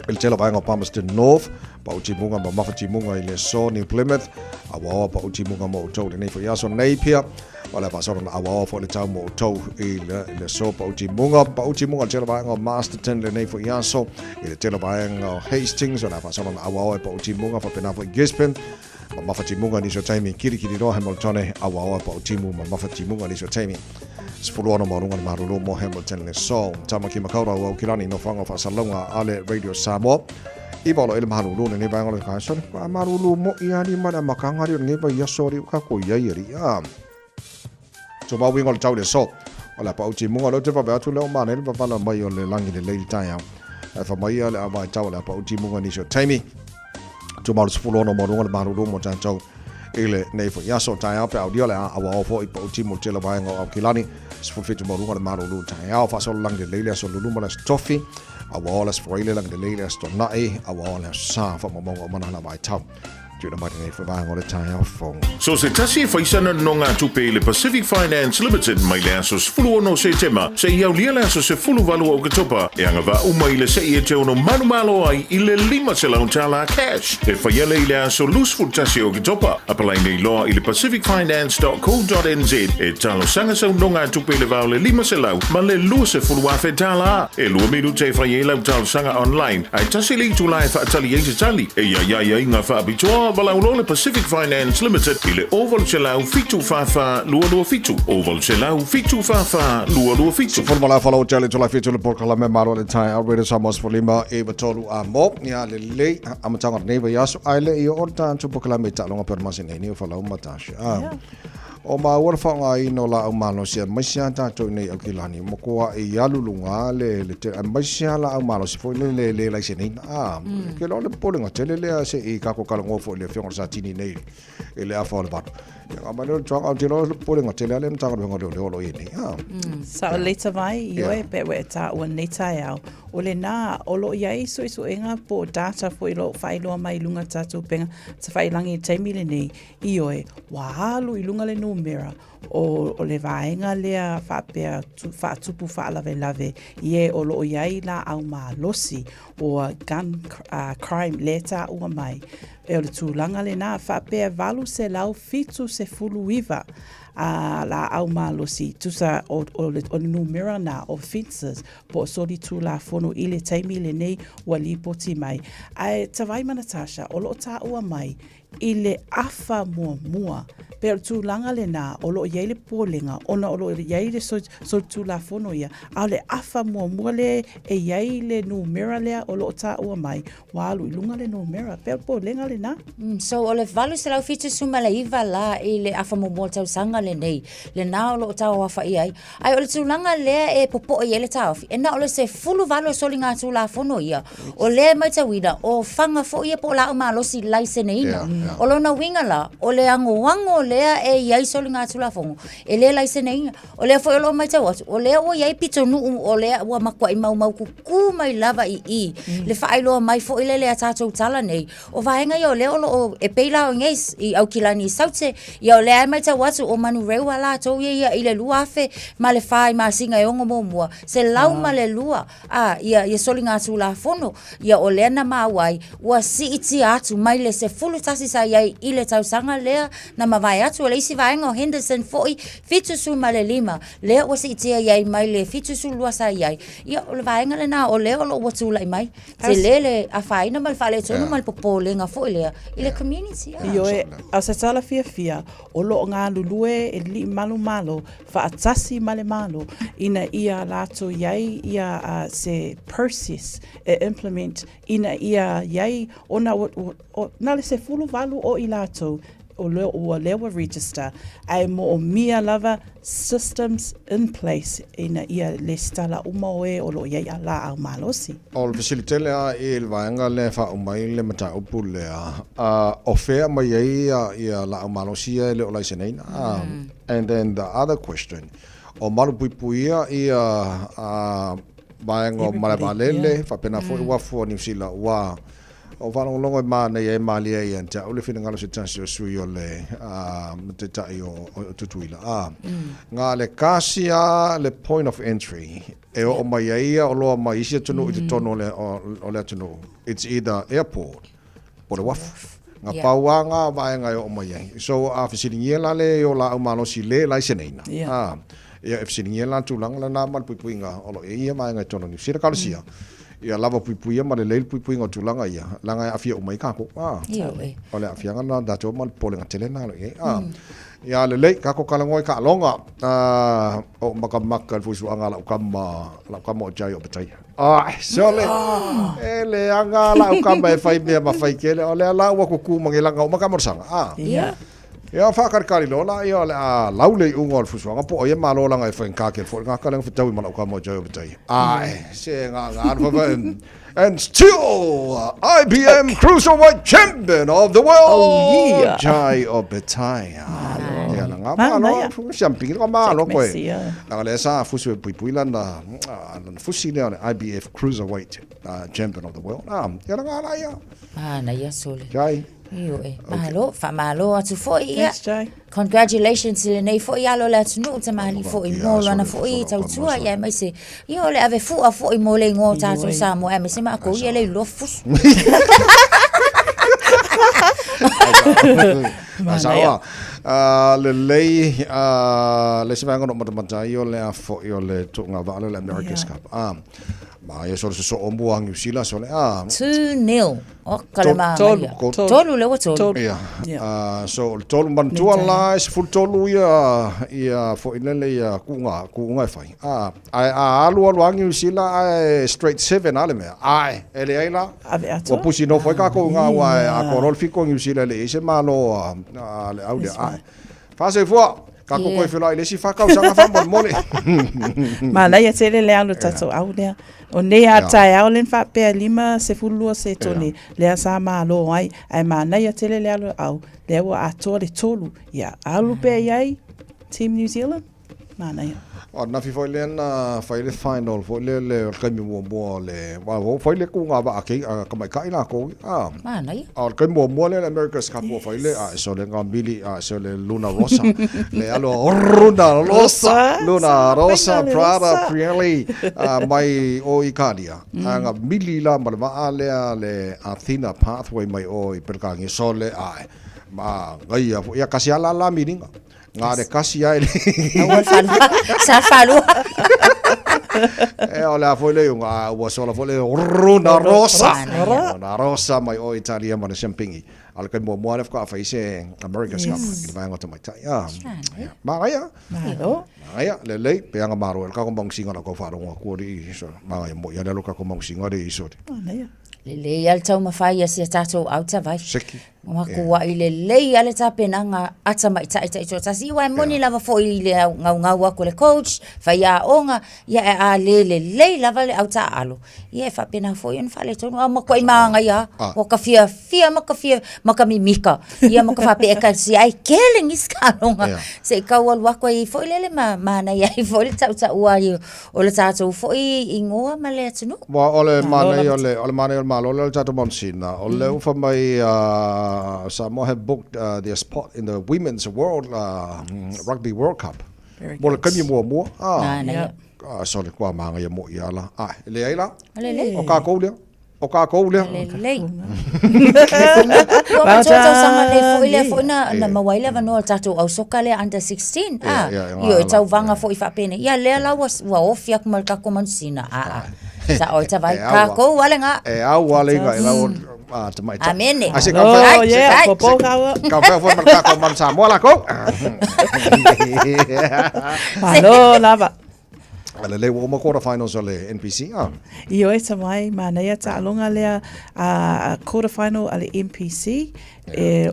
il tela vai ngo Palmerston North pa uti munga ma mafati munga ile so New Plymouth awa pa uti munga mo to nei fo yaso Napier wala pa so na awa fo le tau mo to ile so pa uti munga tela vai ngo Masterton le nei fo yaso ile tela vai ngo Hastings wala pa so na awa pa uti munga fa pena fo Gisborne ma mafati munga ni so taimi kiri ro Hamilton awa pa uti munga ma mafati munga ni so taimi Sfuluano marunga ni marulu mo Hamilton le so tama ki makaura wa kilani no fanga fa salonga ale Radio Samoa ibalo ele marulu ne ba ngolo ka so marulu mo ia ni mana makanga ri nge ba ya sori ka ko ya iri so ba wi ngol tau le so wala pa uti munga lo te pa ba tu le ma ne pa pa la mai o le langi le lady time fa mai ale aba tau la pa uti munga ni so taimi to ma sfuluano marunga ni marulu mo tau ele nei fo yaso tai au pe audio le awa fo ipo timo tela ba ngo au kilani sfo fitu mo runga ma lu tai au fa so lang de leile so lulu ma tofi awa la sfo ile lang de leile sto nai awa la sa fa mo mo mana na ba tau Tuna mai nei fo ba ngo le tai au fo So se tasi faisana no ngā tupe le Pacific Finance Limited mai le asos fulu no se tema se iau lia le asos se fulu valu o katopa e anga va umai le se ia te ono manu malo ai i le 5 se lau tala cash e whaiale i le aso lusful tasi o katopa apalai nei loa i le pacificfinance.co.nz e talo sanga sau no ngā tupe le vau le 5 se lau ma le lua se fulu afe tala e lua miru te whaie lau talo sanga online ai tasi li tu lai wha atali eise tali e ia inga wha abitoa Walau le Pacific Finance Limited ile oval chelau fitu fafa lua fitu oval chelau fitu fafa lua fitu Formula follow tele to la fitu le porkala me maro le tai already samos for lima e batolu a mo ya le amatanga neighbor yaso ile e orta to porkala me ta longa per masine ni follow matasha o ma ora fanga ino la o malo sia masia ta to nei akilani mo ko e yalulunga le masia la o malo si fo le la sene ke lo le polinga tele le se e ka ko kala ngofo le fiona sa tini nei e le afa le bat ya ma le twa au tilo le polinga tele le mtanga le ngolo le lo yeni sa le tavai yo e pe we ta o nei tai au o le na o lo ia iso enga po data fo ilo failo mai lunga tatu penga sa failangi taimi le nei io e wahalu i lunga le numera o le vaenga lea whapea whaatupu whaalave ie o lo iai la au maa losi o gun crime leta ua mai e o le tūlanga le nā whapea valu se lau fitu se fulu iwa la au malosi tusa o numera na offences po soli tu la fono ile taimi le nei wa lipoti mai ai tawai Natasha o lo ta ua mai ile afa mua per tu langa le na o lo yele polenga ona o lo yele so tu la fono ia ale afa mua le e yele numera le o lo ta ua mai walu ilunga le numera per polenga le na so o le valu se lau fitu suma le iva la ile afa mua tau sanga le nei le na o lo ta ua fa ia ai o le tu langa le e popo yele ta ofi e na o le se fulu valu so linga tu la fono ia o le mai tawida o fanga fo ia po la ma lo si laisene ina o lona winga la o le ango lea e iai soli ngā tula fongo e le laisene inga o lea fo elo mai tau atu o lea o iai pito nuu o lea ua makua i mau kuku mai lava i le whaailoa mai fo ile lea tātou tala nei o vahenga i o lea o e peila o ngeis i au kilani i saute i o lea mai tau atu o manu reua la tau ia i le lua afe ma le whaai ma singa e ongo mua se lau ma le lua ia soli ngā tula fono ia o lea na mawai ua si iti atu mai le se fulu tasi sa iai ile tau sanga lea na mawai atu le isi vaenga o Henderson foi fitusu ma le 5 lea ua si itia iai mai le fitusu lua sa iai ia o le vaenga le na o lea o lo watu lai mai se lele a whaina mal whale tonu mal popolenga foi lea ile community io e au sa tala fia o lo ngā lulue e li malo whaatasi male malo ina ia lato iai ia se Persis e implement ina ia iai ona na le se fulu valu o i lato o lewa register ai mo o mia lava systems in place ina ia le stala uma o e o lo ia ala au malosi. O le facilitele a e le vaenga le wha umai le mata upu le a o fea mai ia la au malosia le o lai seneina. And then the other question, o malu puipuia ia vaenga o malavalele, whapena fo i wafu o New Zealand wa o whanongongo e mana i e malia i anta o le whinangalo se tansi o sui o le te tai o tutuila. Ngā le kāsia le point of entry e o mai ia o loa mai isi atunu i te tono o le atunu. It's either airport o le wafu. Ngā pauanga vaenga o mai ai. So a whisiringia la le o la umalosi le lai seneina. Ia e whisiringia la tūlanga la nā mal puipuinga o lo e ia vaenga i tono ni sira kalasia. Ia lava puipuia ma le leil puipuinga o tūlanga ia. Langa e awhia umai kako. O le awhianga na dato ma le polenga telena lo e. Ia le lei kako kalangoi ka alonga o makamaka le fuisuanga la ukama o jai o betai. So le e le anga la ukama e whai mea ma whai kele o le ala ua kuku mangilanga o makamorosanga. Ia whakarikari lola ia le laule i unga o le fuisuanga po o ia malolanga e whain fo ngā kalanga whitau i mana ukama o jai o betai. Se ngā and still IBM Cruiserweight Champion of the World, Jai Obetai. Ngā malo, siampingi ngā malo koe. Ngā le sa fusu e puipuila na fusi leo IBF Cruiserweight Champion of the World. Ia ngā la ia. Na ia sole. Jai. Iyo e. Mahalo atu foi ia. Congratulations le nei foi alo le atu nu te mali foi mo lana foi tau tua ia mai se. Iyo le ave fua foi mo le ngo tatu sa mo e me se ma ko ia le lofus. Sawa. Le lei le se vango no mata io le a foi le tunga vale le America's Cup. Ma ia solo se so ombu ang New Zealand so le 2-0 o kalama tolu le tolu ia so tolu man tua la se full tolu ia fo inele ia kunga fai alu ang New Zealand straight 7 ale me ele ai la o pusi no foi ka ko nga wa a korol fiko New Zealand le se malo le au de fa se fo ka ko ko fela ile si fa ka usanga fa bon mole ma la ia tele le alu tato au le o nei a tai au len fa pe lima se fulua se toni le sa ma lo ai ma na ia tele le alu au le wa atore tolu ia alu pe ai Team New Zealand ma na ia o na fi foi le final foi le kami mo le wa foi le ku nga ba ke ka mai kai na ko ma na ia o kami mo le America's Cup foi le so le ngambili so le Luna Rossa le alo Luna Rossa Prada Pirelli mai o Italia nga mili la ma le Athena Pathway mai o perkangi so le ma ngai ya kasi ala la mininga ngā re kasi ai le sa falu o le a foi le ngā ua sola foi le Luna Rossa mai o Italia ma le champingi ala kai mo le ka fa ise America's Cup i vai ngota mai tai ma ia le le pe anga maro el ka ko bang singa ko fa ro ko ri so ma ia mo ia le ka ko bang singa ri so le al tau mawhai si tato au ta vai. Wa kua i le ale ta penanga ata mai tai so tasi wa moni lava fo i le ngau ko le coach fa ia onga ia a le lava le au ta alo. Ia fa pena fo in fa le tonu ma ko i manga ia o ka fia ma ka mimika. Ia ma ka fa pe ka si ai killing is kanonga. Se ka wa ko i fo le ma na ia i fo le tau ta ua i o le tato fo i ngoa ma le tunu. Wa ole mana ole mana malo le tato monsina ole fa mai Samoa have booked their spot in the Women's World Rugby World Cup. Mo kami mo so le kwa manga ya mo yala le ai la o ka ko le le ba tata sanga le fo na mawaila va no tato au sokale under 16 yo tau vanga fo i fa pene ya le la wa ofia kuma ka komonsina sa o ta vai ka ko wale nga au wale nga tamai ta amene ase ka fa popo ka fa fo marka ko man sa mo la ko malo lava Ale le wo ma quarterfinals o le NPC. I o e tamai, ma nei a alonga lea a quarterfinal ale MPC.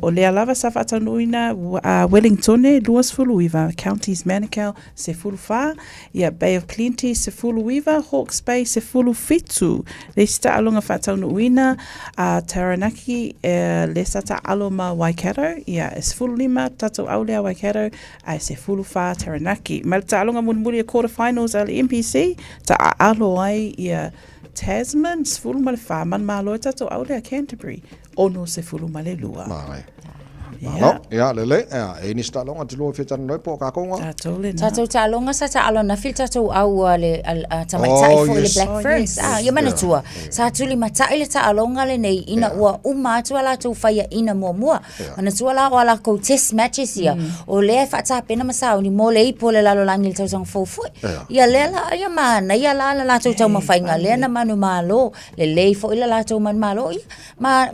O lea lava sa whatanuina Wellington luas fuluiva, Counties Manukau se fuluwha, ia Bay of Plenty se fuluiva, Hawke's Bay se fulufitu. Le sta alonga whatanuina Taranaki le sata aloma Waikato, ia es fululima tato aulea Waikato, ai se fuluwha Taranaki. Ma ta alonga munmuli a quarterfinals ale MPC, ta alo ai ia Tasman, se fulumale wha, man malo tato aulea Canterbury. Ono se fulu male lua. Mai. No, ya lele, e ni sta longa tilo feta no po ka konga. Tatou ta longa sa ta alona filta tu au ale tamaitai fo le Black Ferns. Ia mana tua. Sa tuli matai le ta alonga le nei ina ua uma tu ala tu faia ina mua. Mana tu ala wala ko test matches ia. O le fa ta pena masau ni mo le ipo le lalo langi le tau sang fo fo. Ia le la ia mana ia la tu tau mafainga le na manu malo le fo ila la tu man malo. Ma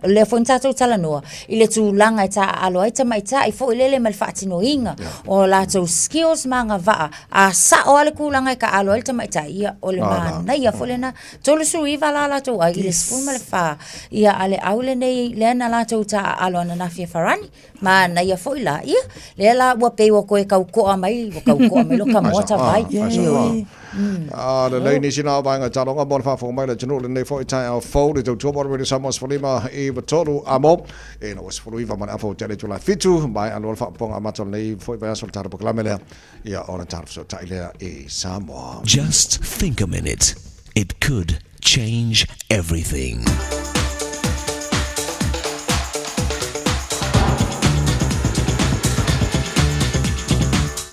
le fo ta tu tala noa. Ile tu ngai ta alo ai ta mai ta I fo ilele mal fatino inga o la to skills manga va a sa o ale kulanga ka alo ai ta mai ta ia o le mana ia fo lena tolu su iva la to ai le fu mal fa ia ale aule nei le na la to ta alo na na fia farani mana ia fo ila ia le la wa pe wo ko e ka ko mai lo ka mo ta vai le lei ni sina ba nga talonga bon fa fo mai le tunu le nei fo tai au fo le to bo re samos fo lima e tolu amo e no was fo iva man afo tele tula fitu mai alo fa ponga matol nei fo ba sol tar proclamele ia ona tar so tai le e Samoa. Just think a minute. It could change everything.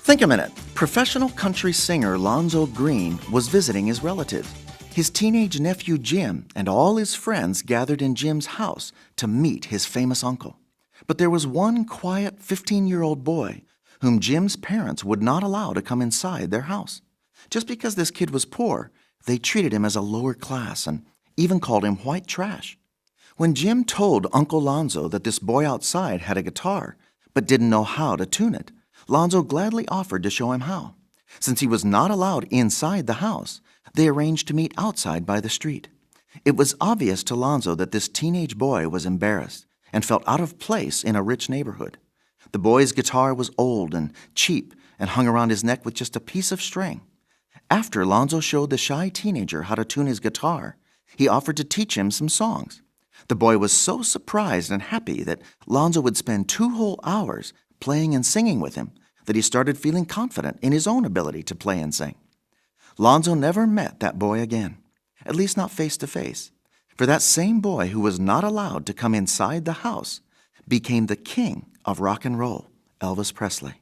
Think a minute. Professional country singer Lonzo Green was visiting his relatives. His teenage nephew Jim and all his friends gathered in Jim's house to meet his famous uncle. But there was one quiet 15-year-old boy whom Jim's parents would not allow to come inside their house. Just because this kid was poor, they treated him as a lower class and even called him white trash. When Jim told Uncle Lonzo that this boy outside had a guitar but didn't know how to tune it, Lonzo gladly offered to show him how. Since he was not allowed inside the house, they arranged to meet outside by the street. It was obvious to Lonzo that this teenage boy was embarrassed and felt out of place in a rich neighborhood. The boy's guitar was old and cheap and hung around his neck with just a piece of string. After Lonzo showed the shy teenager how to tune his guitar, he offered to teach him some songs. The boy was so surprised and happy that Lonzo would spend 2 whole hours playing and singing with him that he started feeling confident in his own ability to play and sing. Lonzo never met that boy again, at least not face to face, for that same boy who was not allowed to come inside the house became the king of rock and roll, Elvis Presley.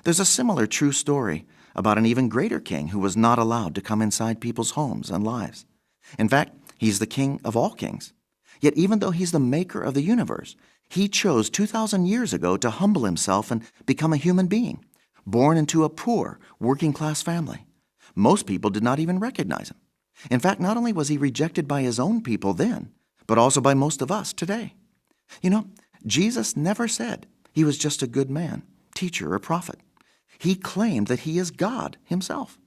There's a similar true story about an even greater king who was not allowed to come inside people's homes and lives. In fact, he's the king of all kings. Yet even though he's the maker of the universe, he chose 2,000 years ago to humble himself and become a human being, born into a poor, working-class family. Most people did not even recognize him. In fact, not only was he rejected by his own people then, but also by most of us today. You know, Jesus never said he was just a good man, teacher, or prophet. He claimed that he is God himself,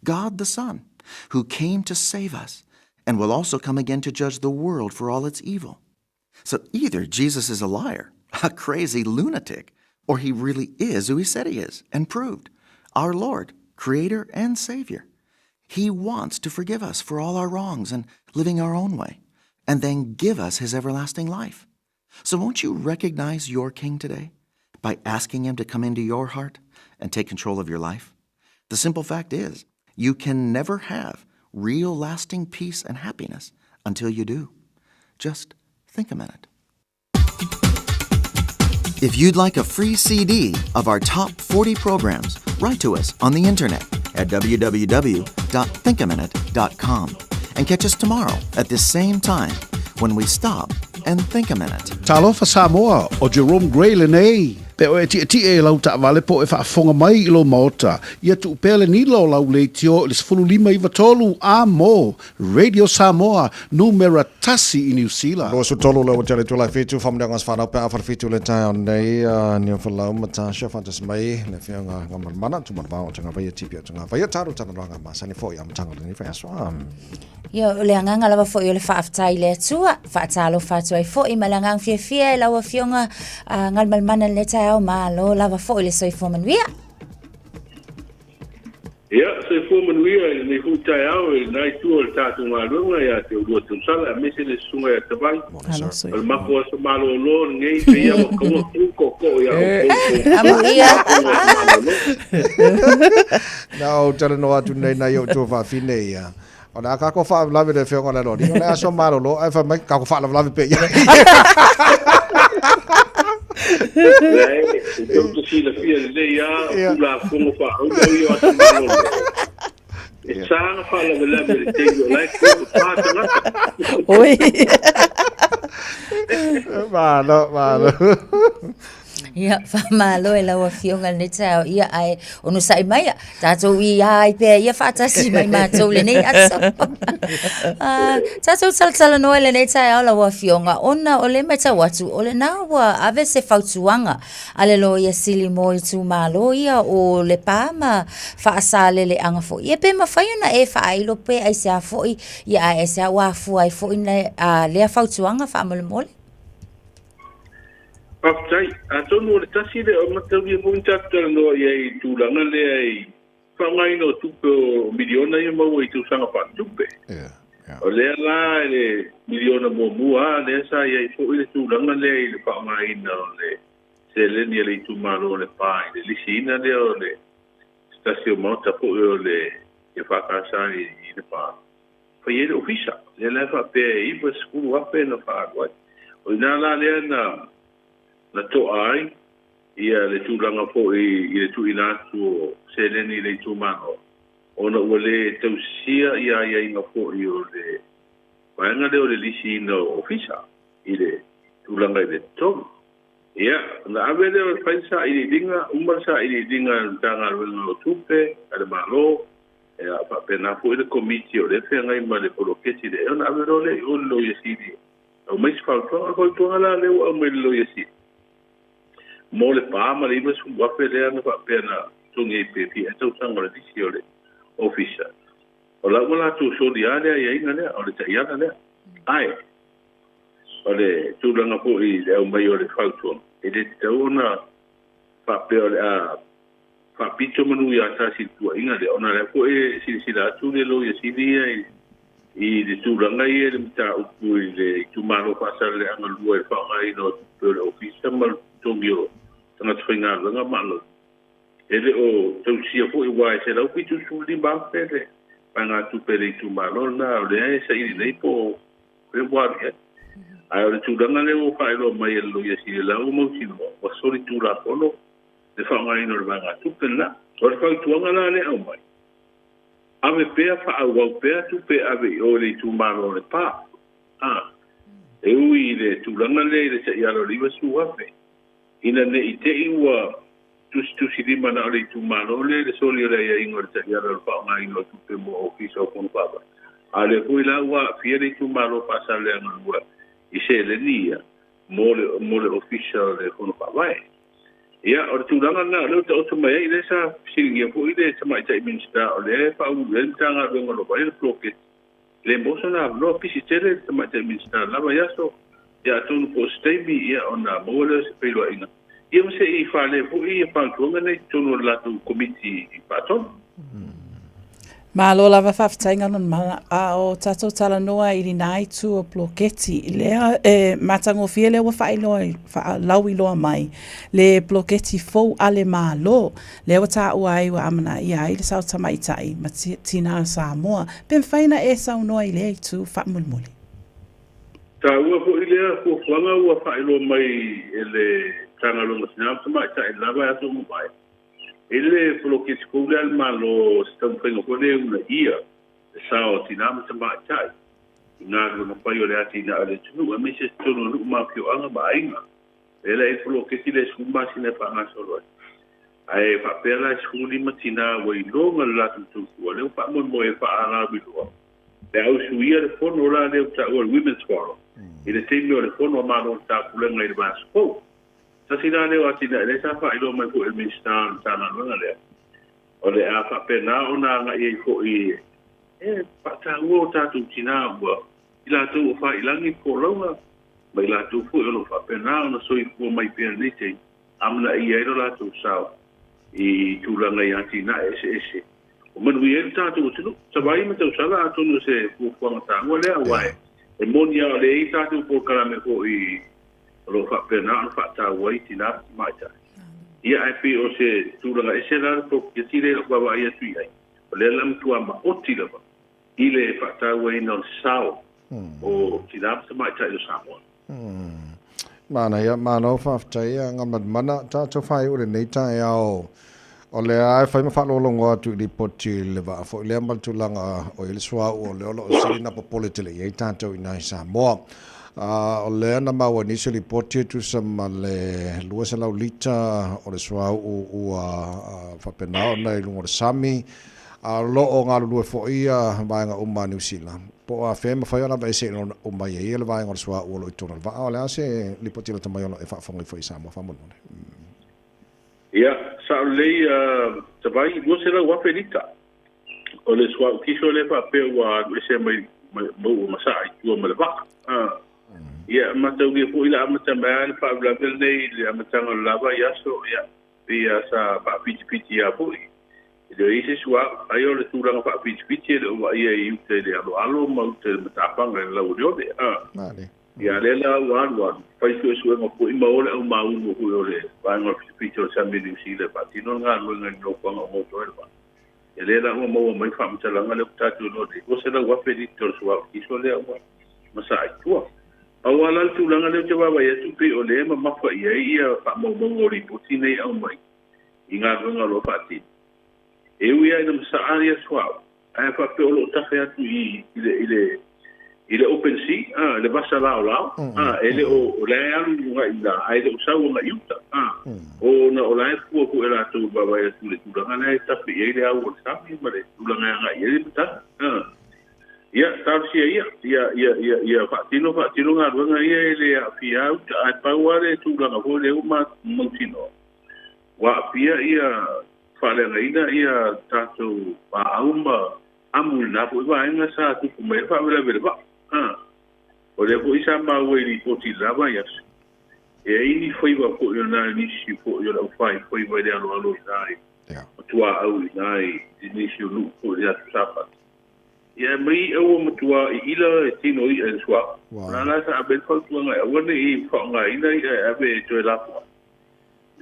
God the Son, who came to save us and will also come again to judge the world for all its evil. So either Jesus is a liar, a crazy lunatic, or he really is who he said he is and proved, our Lord, Creator and Savior. He wants to forgive us for all our wrongs and living our own way, and then give us his everlasting life. So won't you recognize your King today by asking him to come into your heart and take control of your life? The simple fact is, you can never have real lasting peace and happiness until you do. Just think a minute. If you'd like a free CD of our top 40 programs, write to us on the internet at www.thinkaminute.com and catch us tomorrow at this same time when we stop and think a minute. Talofa Samoa o Jerome Gray Lenei. Pe o e ti e lau ta vale po e whaafonga mai I lo maota. Ia tu pele ni lo lau le tio le 15 a mo. Radio Samoa, numera tasi I New Zealand. Lo su tolu le o tele tu lai fitu whamneangas whanau pe awhar fitu le tai on nei ni o whalau matasha whantas mai le whianga ngamar mana tu man wao tanga vai tipi tanga vai taru tana ranga masani fo ia matanga le ni whai aswa. Ia le anganga lawa fo i le whaafatai le atua, whaatalo whaatua I fo I malangang fia lawa fionga ngal malmana le tai au malo lawa fo I le soifo manuia. Ia, soifo manuia ni hu tai au nai tu o tatu malunga ia te ua tu sala me se le sunga ia tawai. Al mako aso malo lo ngei pe ia wa kawa ko ia. Amu ia. Now tele no atu nei na yo tu fa fine ia. Ona ka ko fa lave de fe ngona lo. Ni ona aso malo lo ai fa mai ka ko fa lave pe ia. Eu tu si la fia le ia la como fa o eu acho malo. Sa fa la le tengo like pa na. Oi. Malo. Ia, whamalo e laua fionga ne tau, ia ai, onu sai mai, tātou I ai pēr, ia whātasi mai mātou le nei aso. Tātou talatala noe le nei tau laua fionga, ona o le mai tau atu, o le naua ave se whautuanga, ale lo ia sili mo I tū mālo ia o le pāma whaasale le anga fo. Ia pē mawhaiona e whaailo pē ai se a fo I, ia ai se a wafu ai fo I lea whautuanga whaamole mole. Papai, a tonu le tasi le o matau ia mung tatara no ia I tūranga le ai whangai no tupe o miliona ia mau I tūsanga whantupe. O lea la le miliona mua le sa ia I fo I le tūranga le ai le whangai no le se leni le I tūmaro le pai le lisina le o le stasio mauta po o le ia whakasa I le pai. Whai e le ofisa, le la whape I pa skulu ape na whaagwai. O ina la lea na to ai ia le tūranga po I le tuina atu o se leni le tūmano ona ua le tausia ia inga po I o le vaenga leo le lisi ina ofisa I le tūranga I le tomu ia na ave leo whaisa I le dinga umarsa I le dinga tanga ruenga o tupe ale malo ia pena po I le komiti o le whenga ima le poloketi le ona ave leo le o lo yasidi o mais whautonga koi tuanga la leo o mai lo yasidi mo le pāma le iwa su wape lea na whapena tungi I pepi e tau tanga le disi o le ofisa. O la wala tu soli a lea ia inga lea, o le taiana lea. Ai, o le tūranga po I le au mai o le whautuang. E le tau ona whapea o le a whapito manu I a tasi tua inga lea. Ona lea po e sila atu le lo ia silia I le tūranga I le mita upu I le tumaro whasara le anga lua e whaongai no le ofisa mal tongi o tanga tawhinga langa malo. Ele o tausia po I wae se lau pitu suli mampere. Panga tupere I tumaro na o le ae sa ili nei po re wari e. Ai o le tūranga le o whaelo mai e lo ia si le lau mauti no. Wa sori tūra pono. Le whaongai no le manga tupen na. O le whautuanga la le au mai. Ave pea whaau pea tupe ave o le tumaro le pā. E ui le tūranga le le sa iaro liwa suape. Ina ne I te iwa tusi lima na ole tumano le soli ole ia ingo le taia le whaonga ino tupe mo ofisa o kono papa. A le hui la ua fia le tumano pasa le anga lua I se le nia mo le ofisa le kono papa e. Ia, o le tūranga na leo ta oto mai le sa siringia po I le tamai tai minsta o le whau le tanga venga lo vai le ploket. Le mosa na lo pisi tere tamai tai minsta lava yaso. Ia tonu po stemi ia ona mole se pelo inga. Ia se I fale fu I pa tunga nei tonu latu komiti I paton. Malo lava whawhitainga non mana a o tatou tala noa I rina ai tu o ploketi. Lea matango fia lea wa lau I loa mai. Le ploketi fou ale malo. Lea wa ta ua ai wa amana I ai le sao tamaitai. Ma tina Samoa. Ben whaina e sao noa I lea I tu whamulmuli. Ta ua po I lea ko whanga ua whaelo mai ele tangalonga sinam tamaitai lava aso mumai. Ele ploketi koule al malo stam whenga kone una ia. Sao tinama tamaitai. Nga luna pai o le ati na ale tunu. A me se tono nuk mapio anga ma inga. Ela e folo ke tile skumba sine pa ngasolo. Ai fa pela skuli matina wai longa la tu le pa mo e fa ana bido. Le au suia le fono la le ta o women's forum. Ile temi o le fono ma no ta kule ngai le basko. Sa sina le wa tina le sa fa ilo mai ko e mistan ta na no le. O le a fa pena ona nga e ko i e pa ta wo ta tu tina bo. Ila tu fa ilangi ko longa. Mai la tu fu lo fa pena ona so i ko mai pe ni te. Amna i e la tu sa. I tu la ngai atina ese. O manu i e tātou tunu, sabai me tau sala atonu se kukuanga tāngua lea wae. E moni au le i tātou po karame ko i lo whapena anu whātāua i tina maita. Ia ai pi o se tūranga e se rara po kia tire o bawa ia tui ai. O le lam tua ma oti lava. I le whātāua i non sao o tina maita i o Samoa. Mana ia, mana o whaftai a ngamad mana tātou whai ure nei tai au. O le ai fai mawhalolongo atu i poti le wa fo le maltulanga o ile swa o le olo o sirina popole tele i tātou i nai Samoa. O le ana maua nisi li poti tu sama le lua se lau lita o le swa o whapenao nei lungo le sami. Lo o ngā lua fo ia vaenga umma New Zealand. Po a whema whai ona vai se o mai e le vaenga o le swa o lo i tona. O le ase li poti le tamai ona e whafongi fo i Samoa whamonone. Ia, sa lei tabai mo se la wapenita. O le swa kiso le fa pe wa se mai mo masai tu mo le vaka. Ia mata ugi fu ila amata man fa bla bel nei le amata lava yaso ia. Ia sa pa piti ya fu. Ile ise swa ayo le turanga fa piti le wa ia i te le alo mo te matapanga la uriode. Nale. Ia le la wan fai su ngo po i maole o mau no ku ole va ngo piti o sa New Zealand pa tino nga lo nga no ko ngo to ba. Ia le la mo mai fa mta la nga ta tu no de ko se la wa pe di to swa i so le wa masai tu. Awala tu la nga le te ba ia tu pe ole ma fa ia fa mo ri puti nei au mai. Inga nga lo pa ti. E wi ai no sa aria swa. Ai fa pe o ta fa tu ile open sea le basa lao ele o le alu nga ila ai le usau nga yuta o na o lai fu ko era tu baba ya tu le tu nga na ta pe ile au sa mi mare tu nga ile ta ia ta si ia fa tino nga nga ile a fia ai pa wale tu nga ko le uma montino wa pia ia fa le nga ia ta tu pa auma amul na fu ba nga sa tu me fa vele ba o le po isa ma we poti lava ya e ini foi va ko na ni si ko yo la fai foi va de alo dai tua au dai ni si lu ko ya sapa ya mai o mutua ila tino i en swa na sa ben fa tu nga o ne i fa nga ina ave to la po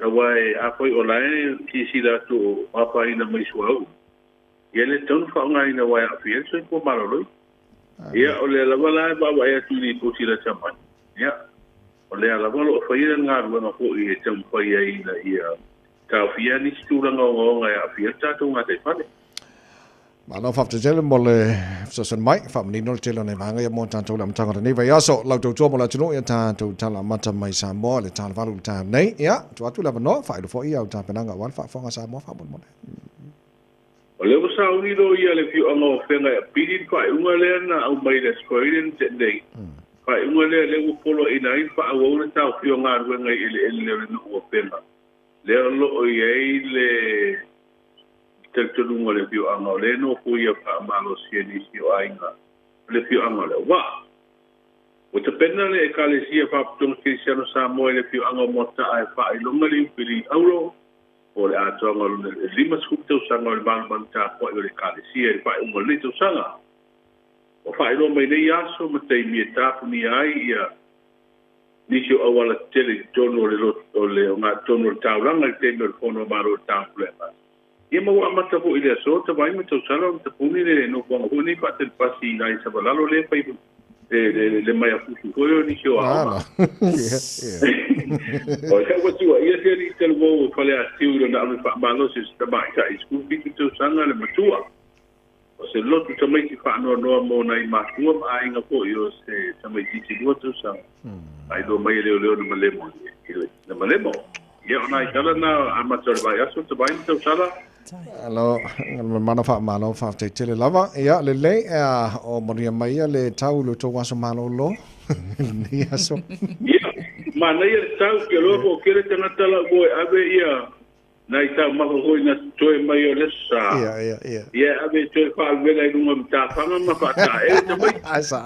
wai a foi o lai ki si da tu apa ina mai swa ya le ton fa nga ina wai a fi so ko malo ia o le lava ba ia tu ni puti la chama ia o le lava lo fa ia nga ru nga ko i te fa ia ia ka fia ni stu nga nga ia fia ta tu nga te fa ma no fa te tele mo le so sen mai fa ni no tele ne manga ia mo tan to la mtanga ne va ia so la to mo la tino ia ta to tala mata mai sa mo le tan va lu ta nei ia to atu la no fa do fo ia ta penanga wan fa nga sa mo fa mo o le sa unido ia le fiu anga ofenga pidin fa unga le na au mai le skoiden te dei fa unga le polo ina i fa au na ta fiu nga ru nga ile no ofenga le lo ye le te lunga le fiu anga le no fu ia fa malo sieni si o ainga le fiu anga le wa o te pena le kale sia fa tung cristiano sa mo le fiu anga mota ai fa ilunga li pili aulo o le atonga le lima skupte usanga le ban ta ko le kale sia fa un le to sanga o fa ilo mai nei aso mate mi ta ni ai ia ni si o wala tele tono le nga tono ta ranga te no fono maro ta plema ia mo amata ko ile so ta vai mi to sala ta puni le no ko ni pa te pasi nai sa balalo le fa le mai afu ko ni si o o ka watu ia se ni te lo fale a tiu na fa malo se sta mai ka isku pitu sanga le matua o o se lotu tamaiti whaanoa mō nei mātua ma ainga po i o se tamaiti ti lua tu sa. Ai do mai leo na malemo. Na malemo. Ia ona i tala na amatori vai aso te vai tau sala. Alo, mana malo te tele lava. Ia le o moria mai le tau lo to waso malo lo. Ni aso. Ia, ma nei le tau ke lo ko kere tanga tala boy ave ia. Nai tau mako hoi na toe mai o lesa. Ia. Ia ave toe wha vela i runga mta whanga ma whata e te mai. Asa.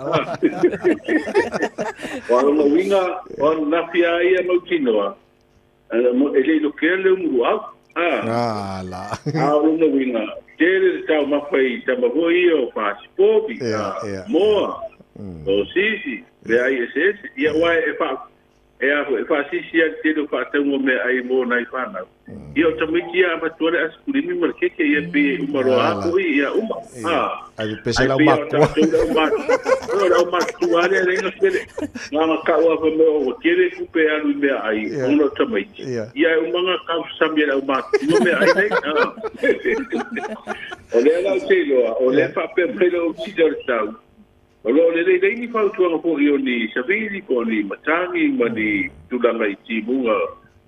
Wala winga, wala nafia ia mautinoa. E le lo kere le umuru au. La. Runga winga. Tere tau mawhai tamahoi o pasipopi. Moa. O sisi. Le ai e sese. Ia wai e wha. E wha sisi a te do wha taunga me ai mo nai whanau. Ia o tamiki a matuare as kurimi markeke ia pe umaro ako ia uma. Ai pese la mako. Ora o matuare renga pele. Ngama kaua fa me o kere kupe alu me ai ono tamiki. Ia umanga kau samia o matu me ai nei. O le ala telo o le fa pe pelo tidor tau. O le ni fa tuanga po io ni savili ko ni matangi ma ni tulanga i timunga.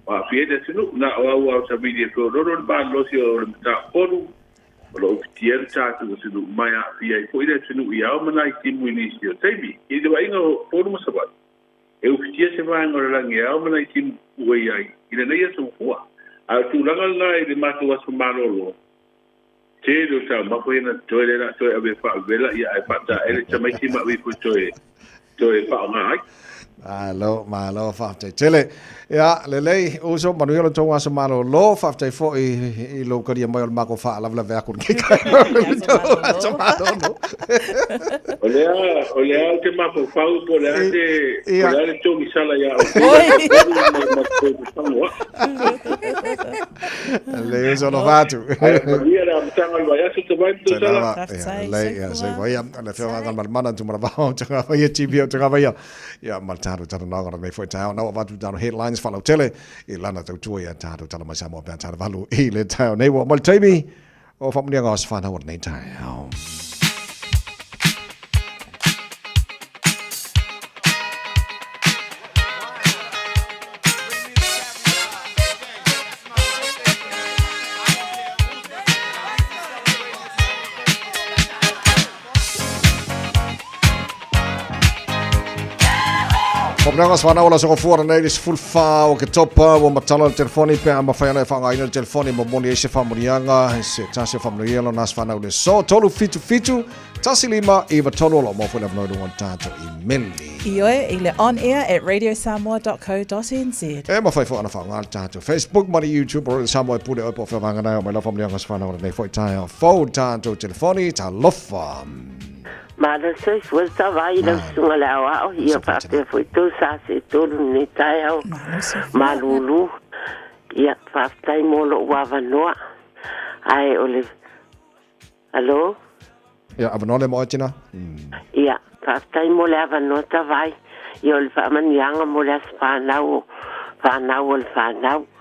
Wa fiede sinu na wa sabidi ko ron ba lo si o ta koru lo tier ta tu sinu maya fia ko ide sinu ia o mana ki mu ni si o tebi i de wa inga poru mo sabat e o fitie se va ngora la ngia o mana ki u ia i de nei so fua a tu langa na i de matu wa so malolo te do ta ma ko ina toile na toe ave fa vela ia ai pata ele chama ki ma wi ko toe fa ngai. Malo fafte tele ya lelei uso manuelo tonga sa malo lo fafte fo I lo karia mai mako fa la va kun ke ka olea te mako fa po le ate le tongi sala ya le uso no fatu ia ra mtanga va ya se vai to sala le ya se vai ana fe va mal mana tu mara va tanga va ya tv tanga va ya mal taro taro ngara nei foi tau na wa tu taro headlines follow tele I lana tau tu ya taro talo mai samo pa taro valu I le tau nei wa mal taimi o fa mnia ngos fa na wa nei tau Nanga swana ola so fuara nei dis fulfa o ke topa o matala o telefoni pe ama fai ana fanga ina telefoni mo moni ese famurianga se tasi famurianga nas fana o le so tolu fitu tasi lima iva tolu lo mo funa no do tato I meli Ioe I le on air at radiosamoa.co.nz e ma fai fo ana fanga tato Facebook ma YouTube o Samoa pule o po fanga na o mai la famurianga swana o nei foi tai fo tato telefoni ta lofa Mala sei foi vai la sunga la wa ia parte foi tu sa se tolu ni tai au malulu ia faftai molo wa vanoa ai ole allo ia avnole mo tina ia faftai molo vanoa ta vai ia ole fa manianga molo fa nau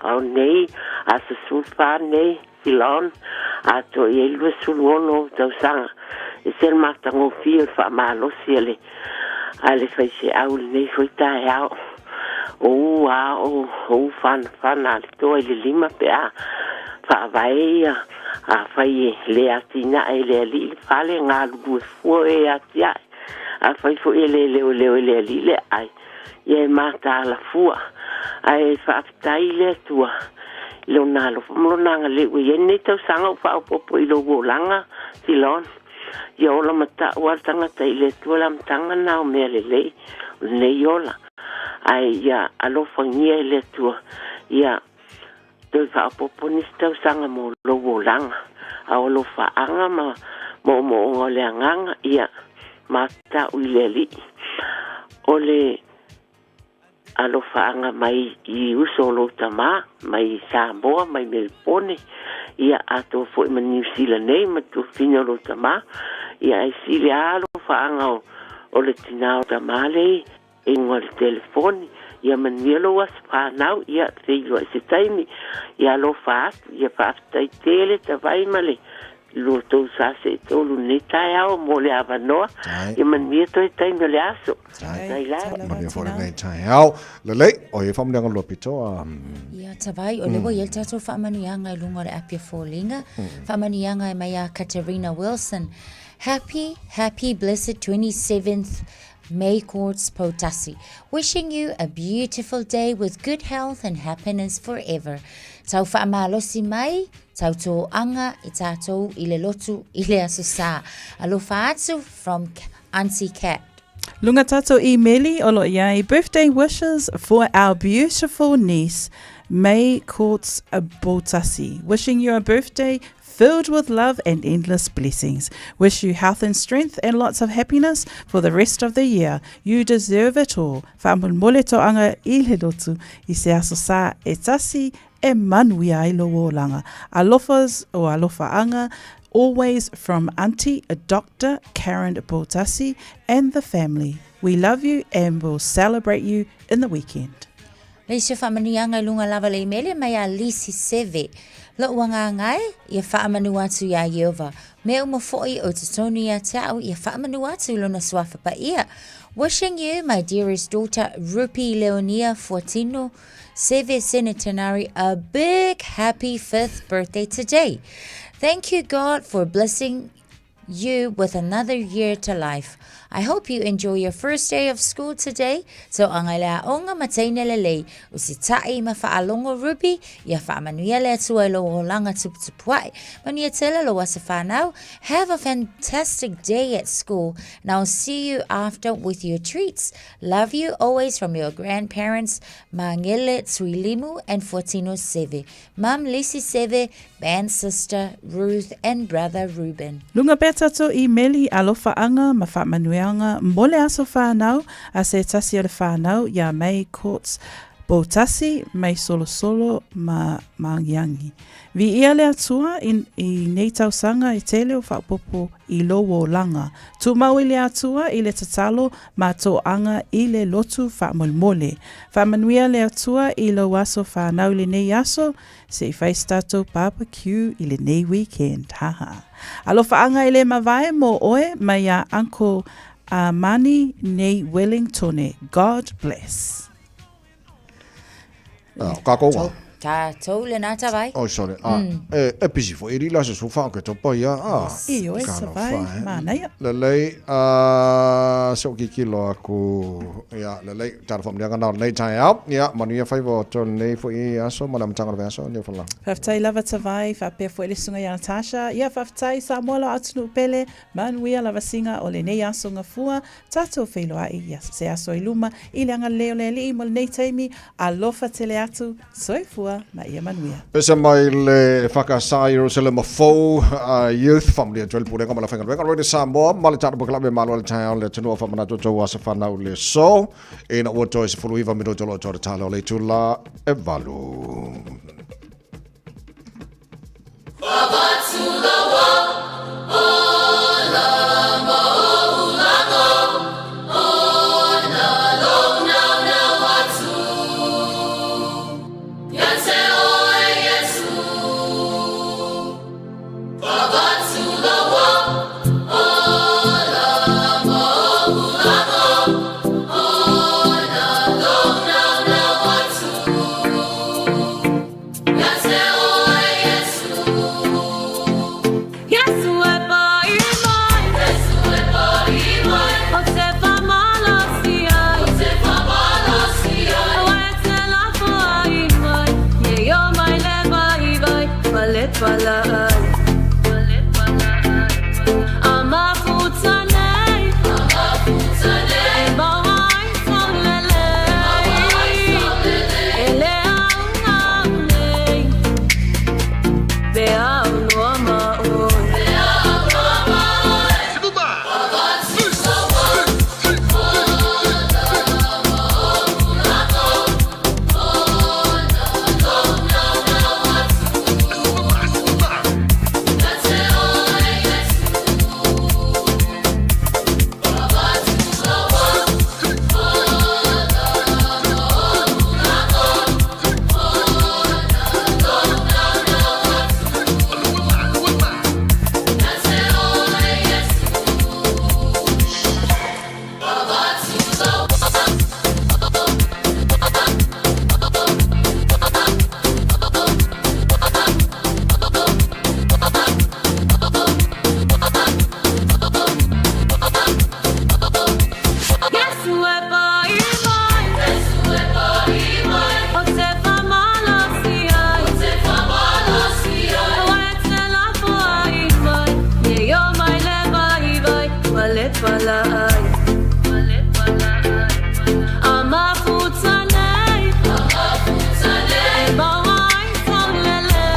au nei asu fa nei silon ato ielu suluono tau sanga e ser matango fio fa malo siele ale fai se au nei foi tai au o fan ale to le lima pe a fa vai a fai le atina e le li fale nga lu fu e atia a fai fu le li le ai e mata la fu ai fa tai le tua lo nalo mo nanga le we ne tau sanga fa popo I lo golanga silon yo la mata wartanga tai le tuala mtanga na o melele ne yola ai ya alo fangia le tua ya to fa poponista sanga mo lo volanga a lo fa anga ma mo le anga ya mata uleli ole alo fa anga mai I uso lo tama mai Samoa mai Melbourne ia ato foi ma New Zealand nei ma tu fino lo tama ia I sile alo fa anga o le tinao tamale e ngol telefoni ia manielo was pa now ia feilo se taimi ia lo fa ia fa tai tele ta vai male lo to sa se to lu ni tai au mo le avanoa e mania toi tai no le aso dai la mania fo le tai au le o e fam le lo pito ia tavai o le wo yel tato fa manianga i lunga le apia folinga fa manianga mai a Katerina Wilson. Happy blessed 27th May Courts Potasi. Wishing you a beautiful day with good health and happiness forever. Tau whaamalosi mai, tau tō anga i tātou i le lotu i le aso sā. Alofa atu from Auntie Kat. Lunga tato emaili olo iai. Birthday wishes for our beautiful niece, May Courts Potasi. Wishing you a birthday filled with love and endless blessings. Wish you health and strength and lots of happiness for the rest of the year. You deserve it all. Whaamole tō anga i le lotu i se aso sā e tasi e manuia i lo langa. Alofas o alofa anga, always from Auntie Dr. Karen Potasi and the family. We love you and will celebrate you in the weekend. Leisha whamanianga lunga lava le mele mai a Lisi Seve. Lo wanga ngai, ia whaamanu atu ia Yehova. Me uma foi o te tonu ia tau, ia whaamanu atu lona swafa pa ia. Wishing you, my dearest daughter, Rupi Leonia Fortino Seve Senatanari, a big happy 5th birthday today. Thank you, God, for blessing you with another year to life. I hope you enjoy your first day of school today. So angala onga mataina lelei usitai mafaalongo Ruby ya faamanuia le atua lo langa tuputupuai. Mania tela lo wasafanau. Have a fantastic day at school. And I'll see you after with your treats. Love you always from your grandparents Mangele Tuilimu and Fortino Seve. Mum Lisi Seve, band sister Ruth and brother Ruben. Lunga beta to I meli alofa anga mafamanuia mole aso whanau a se tasi o le whanau ia May Courts Potasi mai solo ma mangiangi. Vi ia le atua i nei tausanga i tele o whapopo i lo o langa. Tu mau i le atua i le tatalo ma tō anga i le lotu whamolmole. Whamanuia le atua i lo aso whanau le nei aso se i whaistato barbecue i le nei weekend. Haha. Alofa anga i le mawai mo oe mai a Uncle Mani nei Wellingtone. God bless. Kakoa. Ta tau le nā tawai. Oh, sorry. E pisi fo iri la se sufa ke topa ia. I oe sa vai. Mānaia. Lelei, so kikilo aku. Ia, lelei, tara wha mnianga nao nei tai au. Ia, manuia whaivo to nei fo i aso, mana mtanga na aso, nia whala. Whaftai lava tawai, whapea fo ele sunga ia Natasha. Ia whaftai sa mola atunu pele, manuia lava singa o le nei aso nga fua. Tato whailoa i se aso i luma. I leanga leo le li mo nei taimi. Alofa tele atu, soifua. Pesa mai le whakasai Jerusalem Fou Youth Family Joel Purenga ma la whainga renga roi Samoa ma le tata bukala me malo le tai le tunu fa mana to wasa whanau le so e na woto e se fulu iwa miro jolo jore tala le tula e valu. Forward to the wall, oh lama, oh lago, oh na long now now watu. palai amafutanai e bawai saulele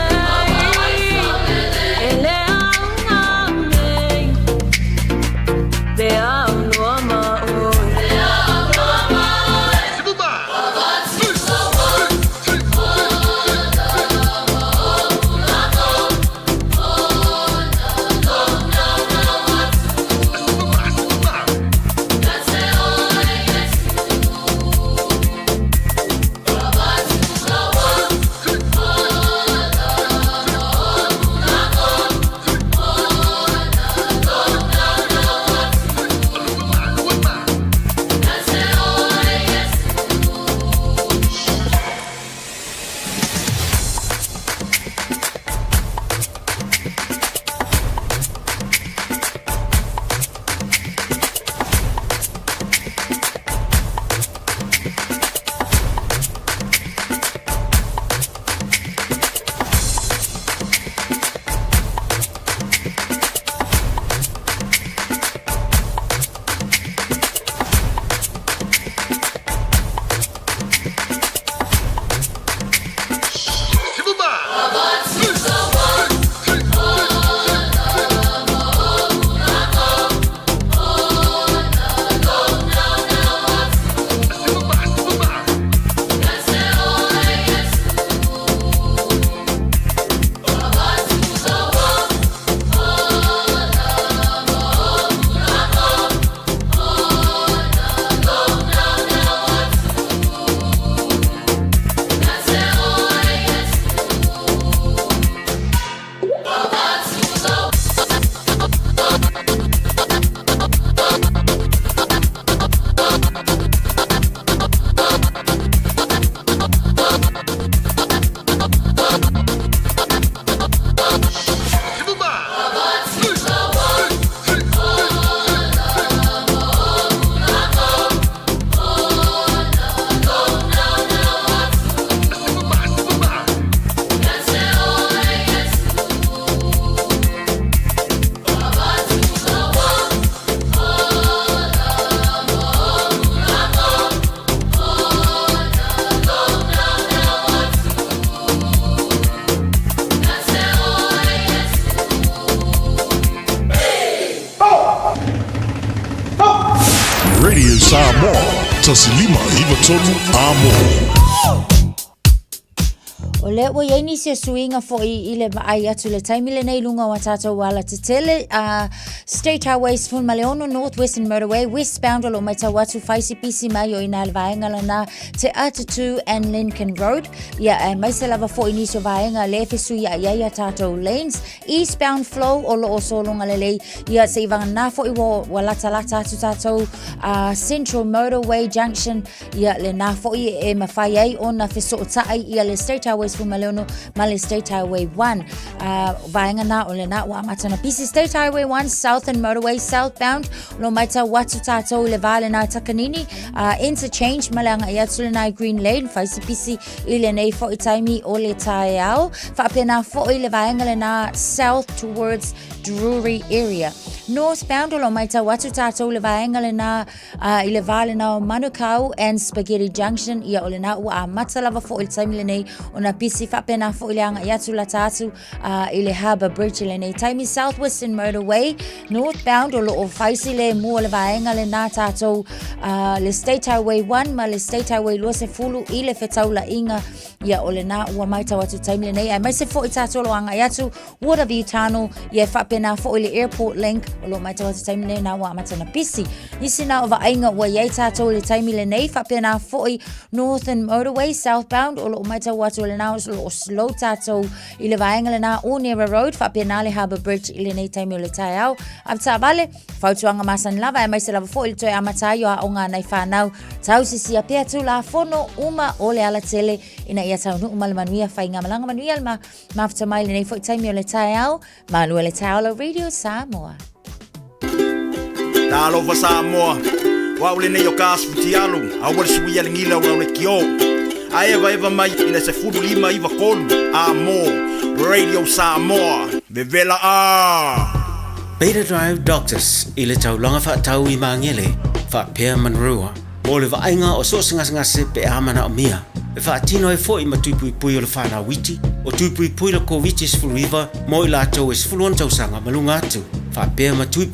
ele aungai be aunoma Radio Samoa, tasilima ivatolu amo. O le ua iai nisi suinga fo I le ai atu le taimile nei lunga wa tātou wala te tele State Highways Fun Maleono Northwestern Motorway westbound o lo mai tau atu faisi pisi mai o ina le vaenga lana te Atatu and Lincoln Road ia mai se lava fo nisi o vaenga le fesu ia iai a tātou lanes eastbound flow o lo o solonga le lei ia se ivanga na fo iwo wa lata atu tātou Central Motorway Junction ia le na fo I e mawhai ai o na feso o tai ia le State Highways Fun Maleono ma le State Highway 1 vaenga na o le na wa matana pisi State Highway 1 Southern Motorway southbound lo maita watu tātou le vale na takanini interchange malanga ia tulena Green Lane faisi pisi ile nei fo itaimi o le tae au whapena fo I le vaenga le na south towards Drury area northbound lo maita watu tātou le vaenga le na I le vale na Manukau and Spaghetti Junction ia o le na ua mata lava fo itaimi le nei ona pisi whapena fo ile anga ia tula tātou ile Harbour Bridge le nei taimi Southwestern Motorway northbound o lo o faisi le mua le vaenga le nā tātou le State Highway 1 ma le State Highway lua se fulu I le whetaula inga ia o le nā ua maita watu taimi le nei ai mai se fo I tātou lo anga iatu Waterview Tunnel ia whapena fo I le Airport Link o lo maita watu taimi le nā ua matana pisi nisi nā o vaenga ua iai tātou le taimi le nei whapena fo I Northern Motorway southbound o lo maita watu le nā o slow tātou I le vaenga le nā Onera Road whapena le Harbour Bridge I le nei taimi o le tae au Apta vale, fautuanga masan lava e mai se lava fo I le toi amatai o a o ngā nei whanau. Tau sisi a pia tu la fono uma o le ala tele ina ia tau nu umale manuia whai ngā malanga manuia ma mafta mai le nei fo I taimi o le tae au. Ma lua le tae au la Radio Samoa. Ta alofa Samoa, wa ule nei o kāsputi alu, a wale suia le ngila o le kio. A eva mai ina se furu lima iwa kolu, a mo, Radio Samoa, vevela a. Beta Drive Doctors ile tau longa fa tau I mangele fa pea manrua mo le vainga o so singa se pe amana o mia e fa tino e foi ma tui o le fana witi o tui le covid is flu river mo I lato is flu on tau sanga malunga atu fa pea ma tui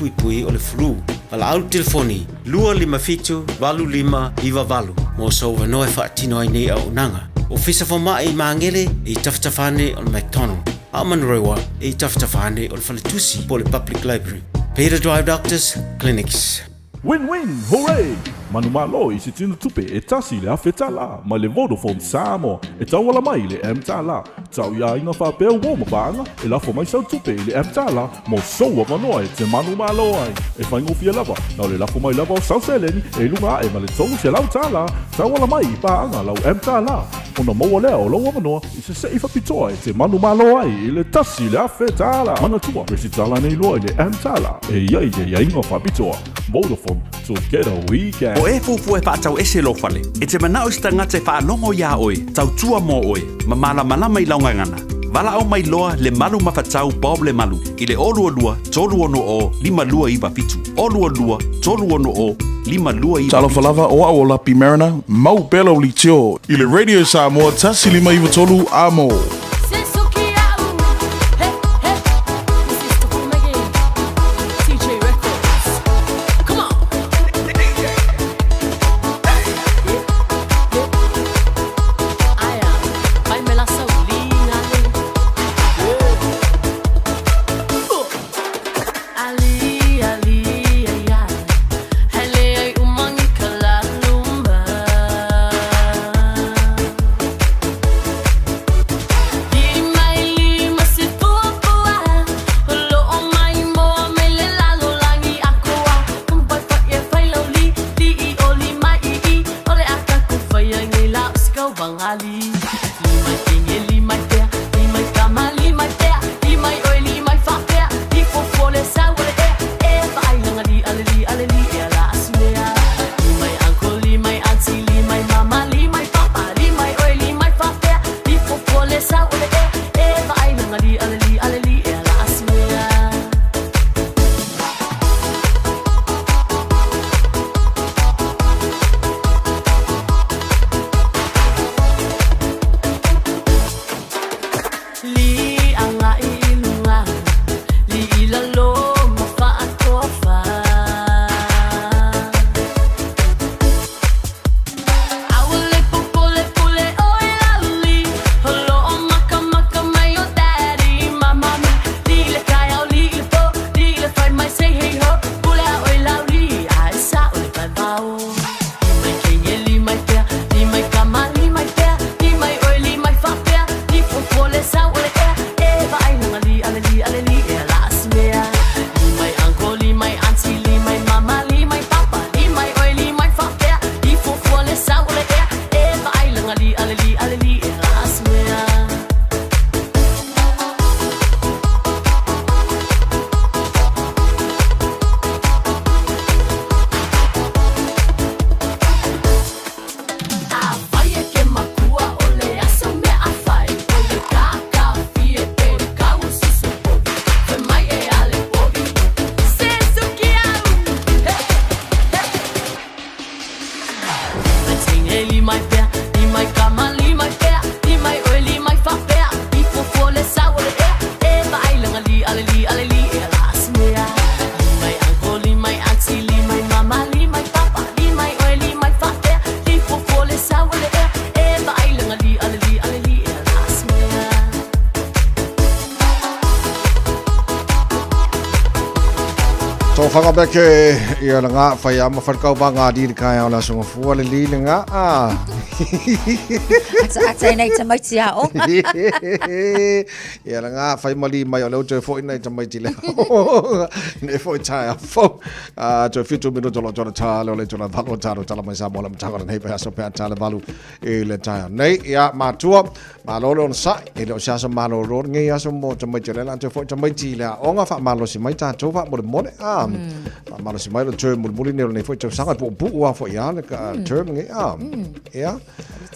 o le flu ala au telefoni lua lima fitu valu lima iva valu mo so no e fa tino ai nei au nanga o fisa fo mai mangele I taftafane on McDonald Amanrewa e taftafane on Falitusi po le Public Library. Peter Drive Doctors Clinics. Win-win, hooray! Manumalo I si tino tupe e tasi le afetala, ma le Vodafone Samoa e tawala mai le M-tala. Tau ia inga whapea uo mabanga e lafo mai sau tupe le M-tala, mo soua manoa e te manumalo ai. E whaingofia lava, nau le lafo mai lava o sau seleni e lunga e ma le tolu se lau tala. Tawala mai I paanga lau M-tala. Ona maua lea o lau manoa I se se ifa pitoa e te manumalo ai I le tasi le afetala. Mana tua, resi tala nei loa I le M-tala. E iai de ia inga whapitoa. Vodafone, together we can. O e fufu e pātau ese lo fale. E te manao sta ngate whaanongo ia oe, tau tua mo oe, ma malama I laungangana. Vala au mai loa le malu mawhatau Bob le malu. I le olua lua, tolu ono o, lima lua iwa pitu. Olua lua, tolu ono o, lima lua iwa Talo falava o a Lapi Mariner, mau belo li tio. I le Radio Samoa tasi lima iwa tolu amo. Whakabeke ia la ngā whai ama wharkau pa ngā diri kai au la sunga fua le li le ngā Atai nei tamaiti ao. Ia la ngā whai mali mai o leo tue fo ina i tamaiti leo. Ne fo i tai a fo. Tue fitu minu tolo tolo tā leo le tula valu tāro tala mai sa mola mtanga nei pe aso pe a tāle valu e le tai a. Nei ia mātua malolo on sa e leo siaso malolo ngai aso mo tamaiti le lan tue fo i tamaiti lea. O ngā wha malo si mai tātou wha mo le mone Malo si mai lo term muli ne nei foi sanga po pu wa fo ya le ka term nge ya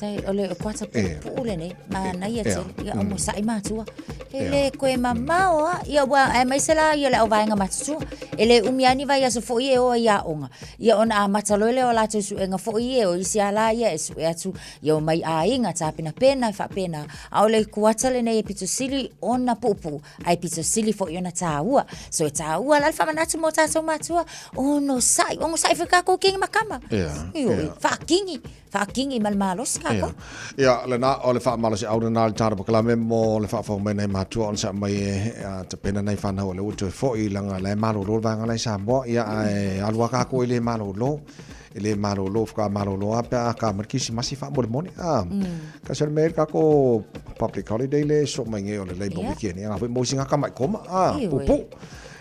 Tai ole kwata pule ne ma na ia te ia o sai matua ele koe mamao ia wa ai mai sela ia le o vainga matu ele umiani vai aso foi e o ia onga ia ona a matalole o la tu su enga foi e o isi ala ia esu e atu ia mai a inga ta pena fa pena a ole kwata le nei pito sili ona pupu ai pito sili foi ona taua so e taua la fa manatu mo ta so matua ono sai fika ko king makama ia fa kingi malmalos kako ia le na o le fa malos au na le tara kala memo le fa fa me nei matua on sa mai te pena nei fa na o le uto foi langa le malo lo va ngala sa mo ia alwa ka ko ile malo lo fa malo lo apa ka markisi masi fa mo moni ka ser mer ka ko public holiday le so mai nge o le labor weekend ia fa mo singa ka mai koma pupu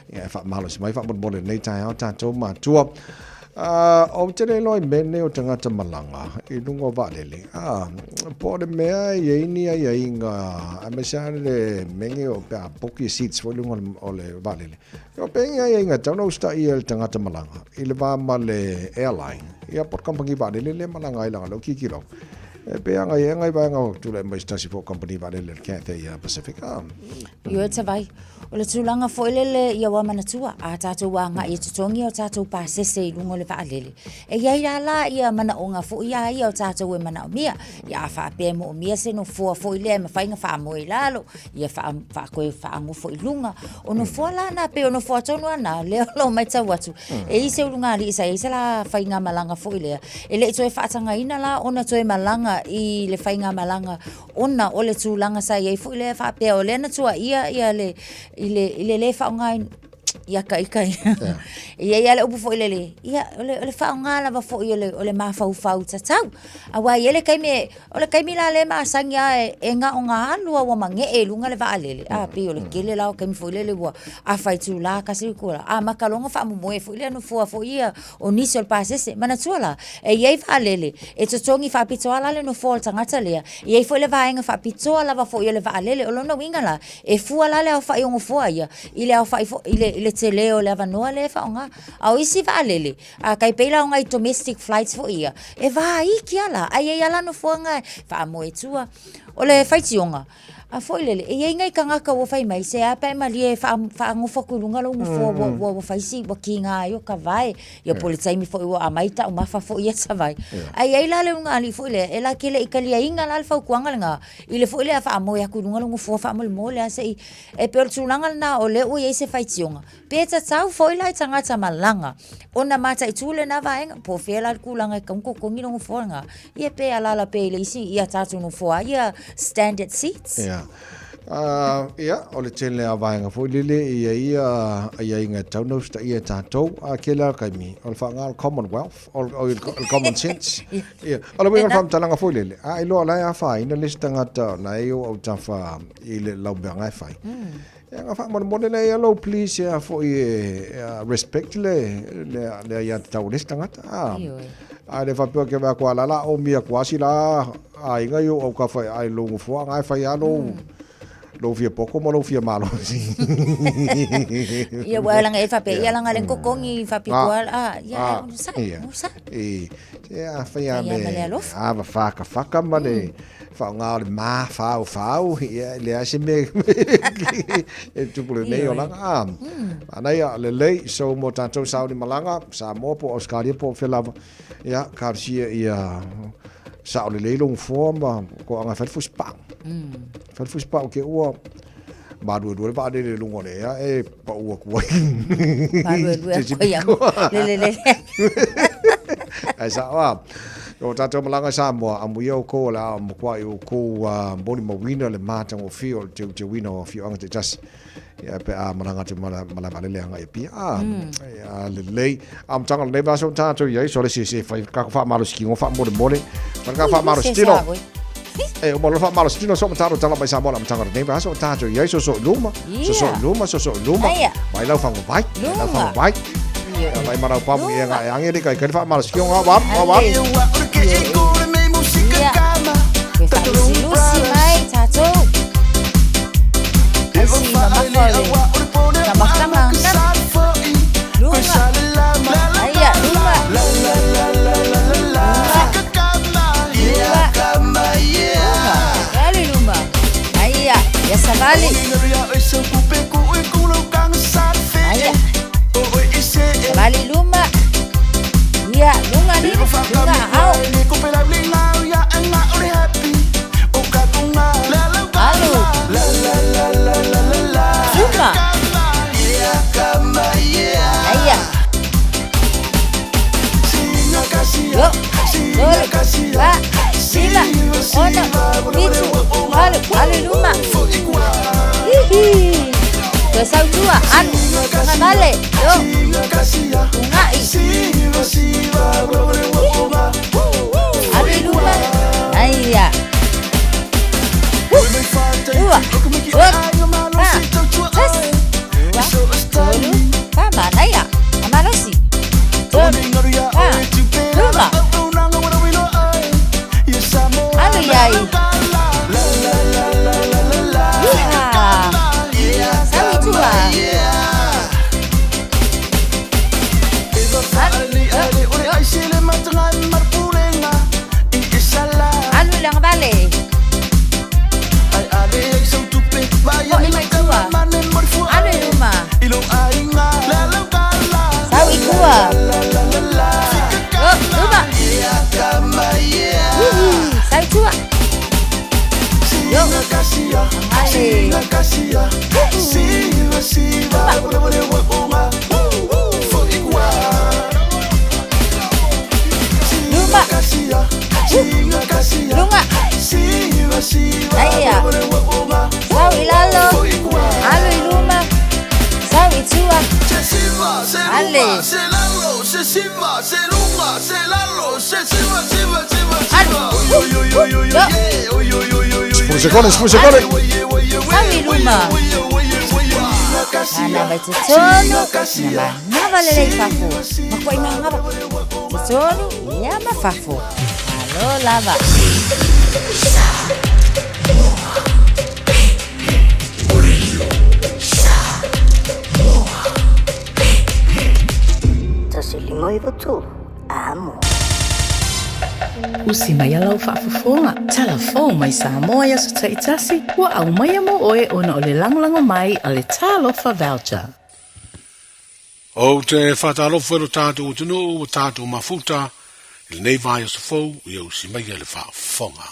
ia fa malos mai fa mo le nei tai ta to matua o te re loi mene o tangata malanga I lungo valele po de mea ye ni ya inga amesane le menge o pa poki seats fo lungo o le valele o penga ye inga tano sta I el tangata malanga I le va male airline ia por company valele le malanga I langa lo kikilo pe anga ye ngai ba nga tu le mai stasi fo company valele le Cathay Pacific yo te vai o le tulanga fo le ia wa manatua a tatou wa nga I tutongi o tatou pa sese I lungo le valele e ia la ia mana onga fo ia o tatou e mana mia ia fa pe mo mia se no fo le ma fa inga fa mo ilalo ia fa ko fa ngo fo lunga o no fo la na pe o no fo tonu ana le lo mai ta watu e I se lunga li sa la fa inga malanga fo ile ele to e fa tanga ina la ona to e malanga I le fa inga malanga ona o le tulanga sa ia fo ile fa pe o le na tua ia le ile fa ngai ia kai ia le upu fo ile ia le fa ngala va fo ile ole ma fa tatau awa ile kai me la le ma sanga e nga onga lua wa mange e lunga le va ale a pe ole kele la kai me fo ile wa a fa tu la ka se ko a ma kalonga fa mo e fo ile no fo ia o ni sol pasese mana tuala e ia va ale e to tongi fa pitoala le no fo tangata le ia fo le va nga fa pitoala va fo ile va ale o no winga la e fu ala le fa yo fo ia ile fa ile te leo le avanoa le whaonga. Au isi waalele. A kai peila o ngai domestic flights fo ia. E wā iki ala. Ai e ala no fuanga. Wha moe tua. O le whaitionga. A foi lele. E iei ngai kangaka o whai mai. Se apa e mali e wha ngofa kulunga lo ngufo o whaisi wa ki ngā yo ka vai. Ia pole taimi fo iwa a maita o mawha fo ia sa vai. Ai ei la le unga ali fo ile. E la kele ikalia inga la alfa ukuanga nga. Ile fo ile a wha moe a kulunga lo ngufo wha mole mole. A se i. E peor tulanga na o le o iei se whaitionga. Peta tau foi lai tangata malanga. Ona mata I tule na vaenga. Po fela kulanga I kaunko kongi no ngufo nga. Ia pe alala pe ile isi. Ia tatu no fo. Ia standard seats. Ia, o le tele a vaenga fo lile ia inga tauno sta ia tātou a kela kai mi. O le whaanga Commonwealth, o common sense. Ia, o le winga whamtalanga fo lile. A ilo lai a whai, ina listanga ta na eo au tawha I le laubea ngai whai. Ia ngā wha mone le hello please ia fo I respect le ia tau listanga ta. A le whapua ke mea kua lala o mia kuasi la a inga yo au ka whai ai longu fua ngai whai alo. Lo fia poko mo lo fia malo. Ia wala nga fa pe ia langa len kokongi fa pi kwal ia sa. Ia fa me. Va fa male. Fa nga ma fa ia le ase me. E tupule nei o langa. Ana ia le so mo tanto Saudi Malanga sa mo po Australia po felava. Ia karsia ia sa o le leilong forma ko anga fat fuspang fat fuspang ke ua ma du ba de lungo le ya e pa ua ko ma du ko ya le ai sa wa o tato malanga sa mo amu yo ko la mo kwa yo ko boni mo wina le mata o fio te wina o fio anga te just ya pe a malanga te mala le anga e pi ya le am tanga le ba so tato ye so le si fa ka fa malo ski ngo fa mo ka fa malo stilo e mo lo fa malo stilo so tato tala ba sa mo am tanga le ba so tato ye so luma vai lau fa ngo vai vai marau pa mu nga ange de kai ka fa malo ski ngo wa 10 secondi. Sawi luma. Ana vai tsono, na vale lei fafo. Ma poi ngaba. Tsono, ya ma fafo. Allo lava. Tasilima i tu. Amo. Usi mai alau whaafafonga. Telefon mai Samoa ia sa taitasi. Ua au mai amo oe ona o le langolango mai a le talofa voucher. O te whatalofa no tātou utunu o tātou mafuta. Il nei vai o sa fau i au si mai le whaafonga.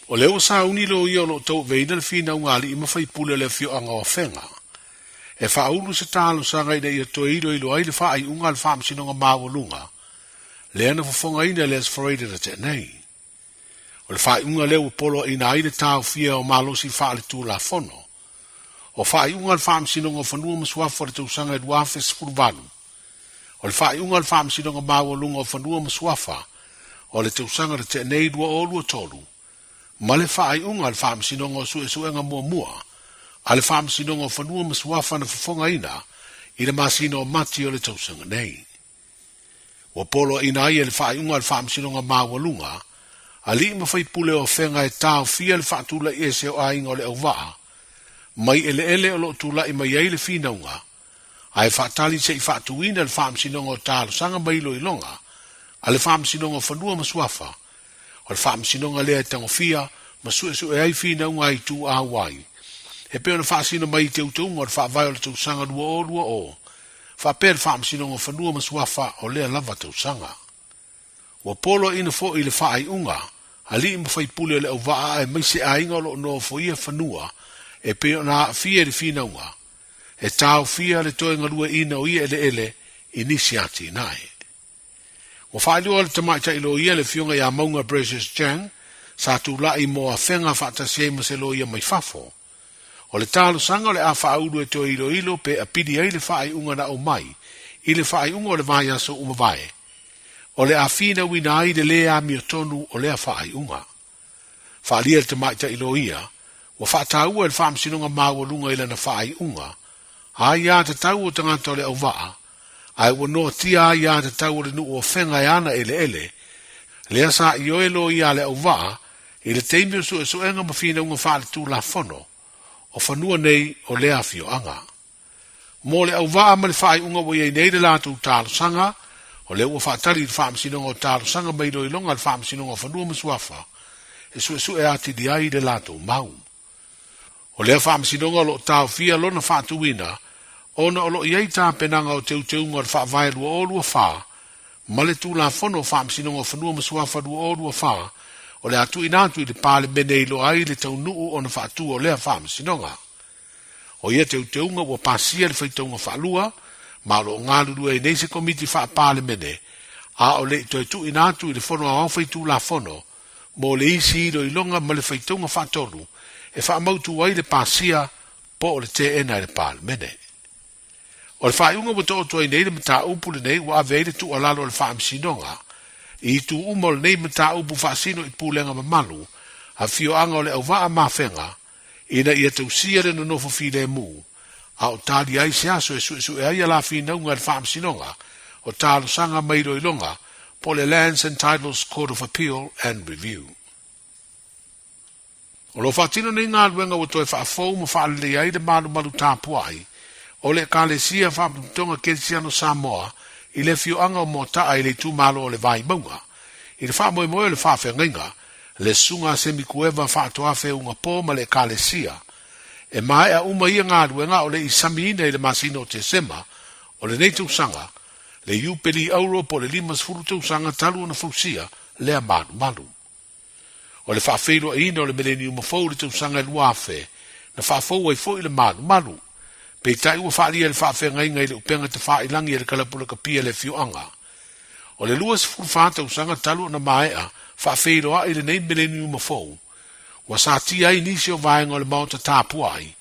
O leo sa unilo i ono tau veina le fina ungali i mawhai pule le fio anga o whenga. E whaulu se talo sa ngai nei a toi ilo ai le wha ai unga le whaamsinonga mawalunga. Le ana fofonga ina le asfarete da te nei. O le whai unga leo polo ina aile tau fia o malosi wha le tū la fono. O whai unga le whaam sinonga whanua masuafa le tausanga e duafe sifurvalu. O le whai unga le whaam sinonga mawa lunga o whanua masuafa o le tausanga le te nei dua o lua tolu. Ma le whai unga le whaam sinonga o su e suenga mua mua. A le whaam sinonga o whanua masuafa na fofonga ina i le masino o mati o le tausanga nei. Wa polo ina ia le whai unga le whaam sinonga mawa lunga, a li ma whai pule o whenga e tau fia le whaatula i ese o ainga o le au waa, mai ele o lo tula i mai eile fina unga, a e whaatali se i whaatuina le whaam sinonga o talo sanga mailo i longa, a le whaam sinonga o whanua masuafa, o le whaam sinonga lea tango fia, ma su e ai fina unga i tu a wai. He peo na wha sino mai te utunga o le wha vai o le tau sanga lua o, fa per fam sinonga whanua masuafa o lea lava tau sanga. Wa polo ina fo i le whaai unga, a li ima whai pule le au waa e maise a inga lo no fo ia whanua, e peo na fia le fina unga, e tau fia le toe ngalua ina o ia ele i nisi ati nae. Wa whaai lua le tamaita ilo ia le fionga ia maunga Precious Chang, sa tu la i moa whenga whata seima se lo ia mai fafo. O le talo sanga le a whaaudu e to ilo pe a pidi ai le whaai unga na o mai, i le whaai unga o le vai aso umawai. O le a fina wina ai de le a miotonu o le a whaai unga. Whaalia le te maita ilo ia, wa whaataua le whaam sinonga maua lunga ila na whaai unga, a ia te tau o tangata o le au waa, ai wanoa tia a ia te tau o le nu o whenga e ana ele, le asa i oelo ia le au waa, i le teimio su e so enga ma fina unga whaale tu la fono, o whanua nei o lea fio anga. Mō le au waa ma le whaai unga wo iei nei le lātou tālo sanga, o le ua whaatari le whaam sinonga o tālo sanga mailo i longa le whaam sinonga o whanua masuafa, e su e ati di ai le lātou mau. O lea whaam sinonga lo tāo fia lona whaatuina, ona o lo iei tā penanga o teuteunga le whaavai lua o lua whaa, Ma le tū la fono wha msinonga whanua masua whanua o rua wha, o le atu inatu I le pāle mene I lo ai le tau nuu o na wha atu o lea wha msinonga. O ia te uteunga ua pasia le whaitaunga wha lua, ma lo ngārurua I neise komiti wha pāle mene, a o le toi tu inatu I le fono a awhai tū la fono, mo le isi iro ilonga ma le whaitaunga wha tolu, e wha mautu wai le pasia po o le te ena I le pāle mene. O le whaiunga mo tō toi nei le mata upu le nei wa aveile tu alalo le wha msinonga, I tu umo le nei mata upu wha sino I pūlenga mamalu, a fio anga o le au waa mawhenga, ina ia tausia le nonofo file mu, a o tali ai se aso e ai ala fina unga le wha msinonga, o talo sanga mairo ilonga, po le Lands and Titles Court of Appeal and Review. O lo whatino nei ngā ruenga o toi whaafou ma whaalele ai le malu tāpuai, o le kālesia whaaputonga Kelsiano Samoa, I le fioanga o motaa I le tūmalo o le vai maunga, I le whaamoe moe le whaafengainga, le sunga semikueva whaatoafe unga pō ma le kālesia, e mai a uma ia ngā ruenga o le isamiina I le masino te sema, o le nei tūsanga, le iupeli auro po le limas furu tūsanga talu na fusia, lea malu. O le whaafeiro ina o le millennium o fau le tūsanga I luafe, na whaafou ai fo I le malu. Pei tai ua whaalia le whaafenga inga I le upenga te whaailangi le kalapula kapia le fioanga. O le luas furu whaata usanga talu na maea, whaafeiro a I le nei millennium o fau. Wa sa ti ai nisi o vaenga o le mauta tāpuai,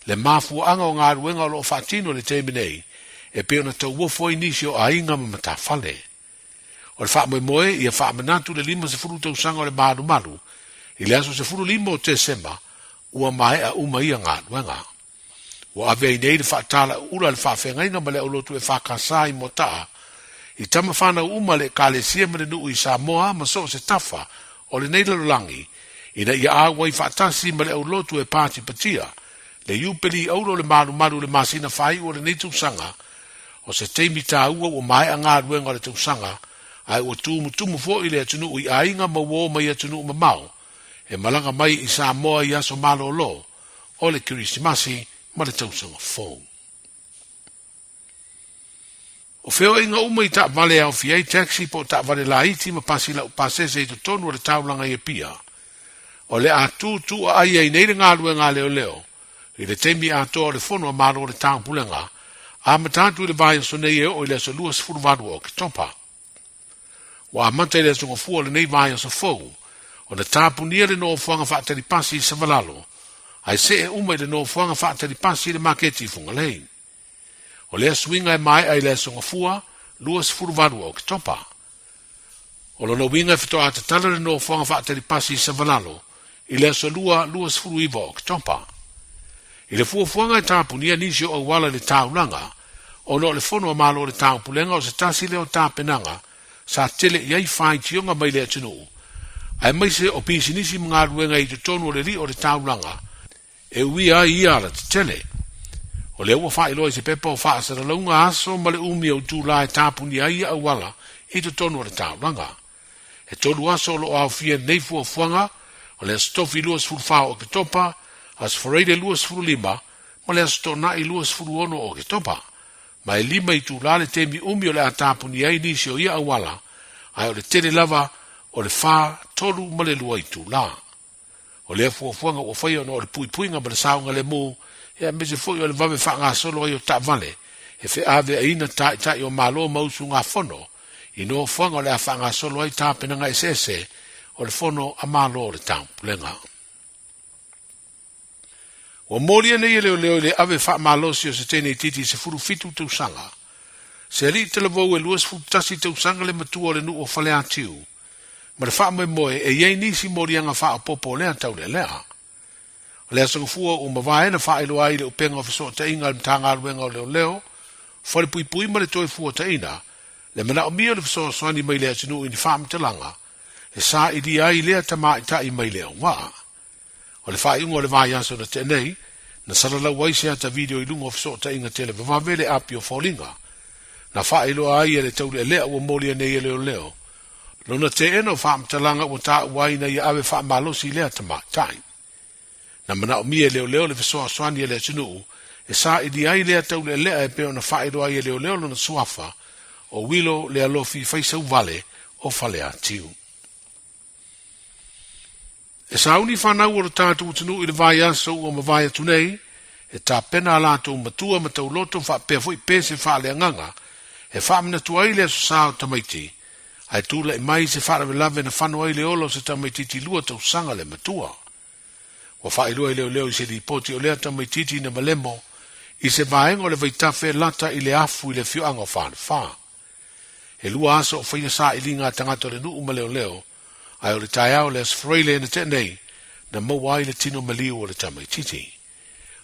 le mafuanga o ngā ruenga o lo whaatino le teiminei, e peo na tau wofoi nisi o ainga ma mata whale. O le whaamoe moe, ia whaamanatu le lima se furu tau sanga o le maru, I le aso se furu lima o te sema, ua mai a uma ia ngā ruenga. Wa avei nei le whaatala ura le whaafengainga ma le olotu e whakasai mo taa, I tama whana uma le kālesia ma le nuu I Samoa ma so se tafa o le nei lalolangi, ina ia awa I whaatasi ma le olotu e pāti patia, le iupeli auro le maru le masina whai o le nei tūsanga, o se teimi tā ua o mai a ngā ruenga le tūsanga, ai o tumu fo I le atunu I ainga ma wō mai atunu ma mau, e malanga mai I Samoa I aso malo lo, o le kirisimasi ma le tūsanga fōu. O feo inga uma I ta vale au fiai taxi po ta vale la iti ma pasi la upasese I tonu o le taulanga I pia. O le atu tu a ai nei le ngā ruenga leo, I le teimi ato o le fono a maro o le tāpulenga, a matatu le vai so nei o le so luas furuvaru o ki topa. Wa amata le so ngofua le nei vai so fou, o le tāpunia le no fuanga whaatari pasi I savalalo, ai se e umai le no fuanga whaatari pasi le maketi funga lei. O le swinga e mai ai le so ngofua, luas furuvaru o ki topa. O lo no winga fito a tatala le no fuanga whaatari pasi I savalalo, I le so luas furu iwa o ki topa. I le fuafuanga e tāpunia nisi o wala le tāulanga, o no le fono a malo le tāupulenga o se tasi leo tāpenanga, sa tele iai whai tionga mai le atinu. Ai mai se o pisi nisi mga ruenga I te tonu o le li o le tāulanga, e ui ai ia la te tele. O le ua whai loa I se pepa o wha asara launga aso ma le umi o tūla e tāpunia ia a wala I te tonu o le tāulanga. E tonu aso lo au fia nei fuafuanga, o le stofi luas fulfao o ke topa, as foreide luas furu lima, ma le astona I luas furu ono o ke topa. Ma e lima I tūla le temi umi o le atapuni ai nisi o ia awala, ai o le tele lava o le wha tolu ma le lua I tūla. O le fuafuanga o whai ono o le puipuinga ma le saunga le mū, e a mese fwoi o le vame wha ngā solo ai o ta vale, e whi ave aina tai o malo mausu ngā fono, I no fuanga o le a wha ngā solo ai ta penanga esese, o le fono a malo o le tāmpulenga. O moria nei leo le ave wha malosi o se tēnei titi se furu fitu tau sanga. Se ali te lavou e luas fu tasi tau sanga le matua o le nu o whale atiu. Ma le wha moe e iei nisi morianga wha o popo lea tau le lea. O lea sangafua o mawaena wha ilo ai le upenga o fiso ta inga le mtanga aluenga o leo, whare pui ma le toi fua ta ina, le mana o mia le fiso swani mai lea tinu ini wha mtalanga, e sa I di ai lea tama I ta I mai lea waa. O le wha ingo le vai aso na tenei, na salala waise ata video I lungo fiso ta inga tele, vavavele api o faulinga. Na wha ilo ai e le tau le lea ua molia nei leo. Lona te eno wha mtalanga ua ta uaina I ave wha malosi lea tama tai. Na mana o mia leo le fiso swani e lea tinu, e sa I di ai lea tau le lea e peo na wha ilo ai leo lona suafa, o wilo le alofi faisau vale o fale atiu. E sauni whanau o le tātou utinu i le vai aso o mawai atu nei, e tā pena alato matua ma tau loto wha pia fui pese wha le anganga, e wha mina tuai le aso sao tamaiti, ai tūla i mai se wha me lave na whanua i le olo se tamaititi lua tau sanga le matua. Wa wha i lua i leo i se li poti o lea tamaititi na malemo, i se vaenga o le vaitafe lata i le afu i le fioanga o whana wha. E lua aso o whaia sa i linga tangato le nuu ma leo leo, ai o le tai au le asfreile na tenei, na mawai le tino maliu o le tamaititi.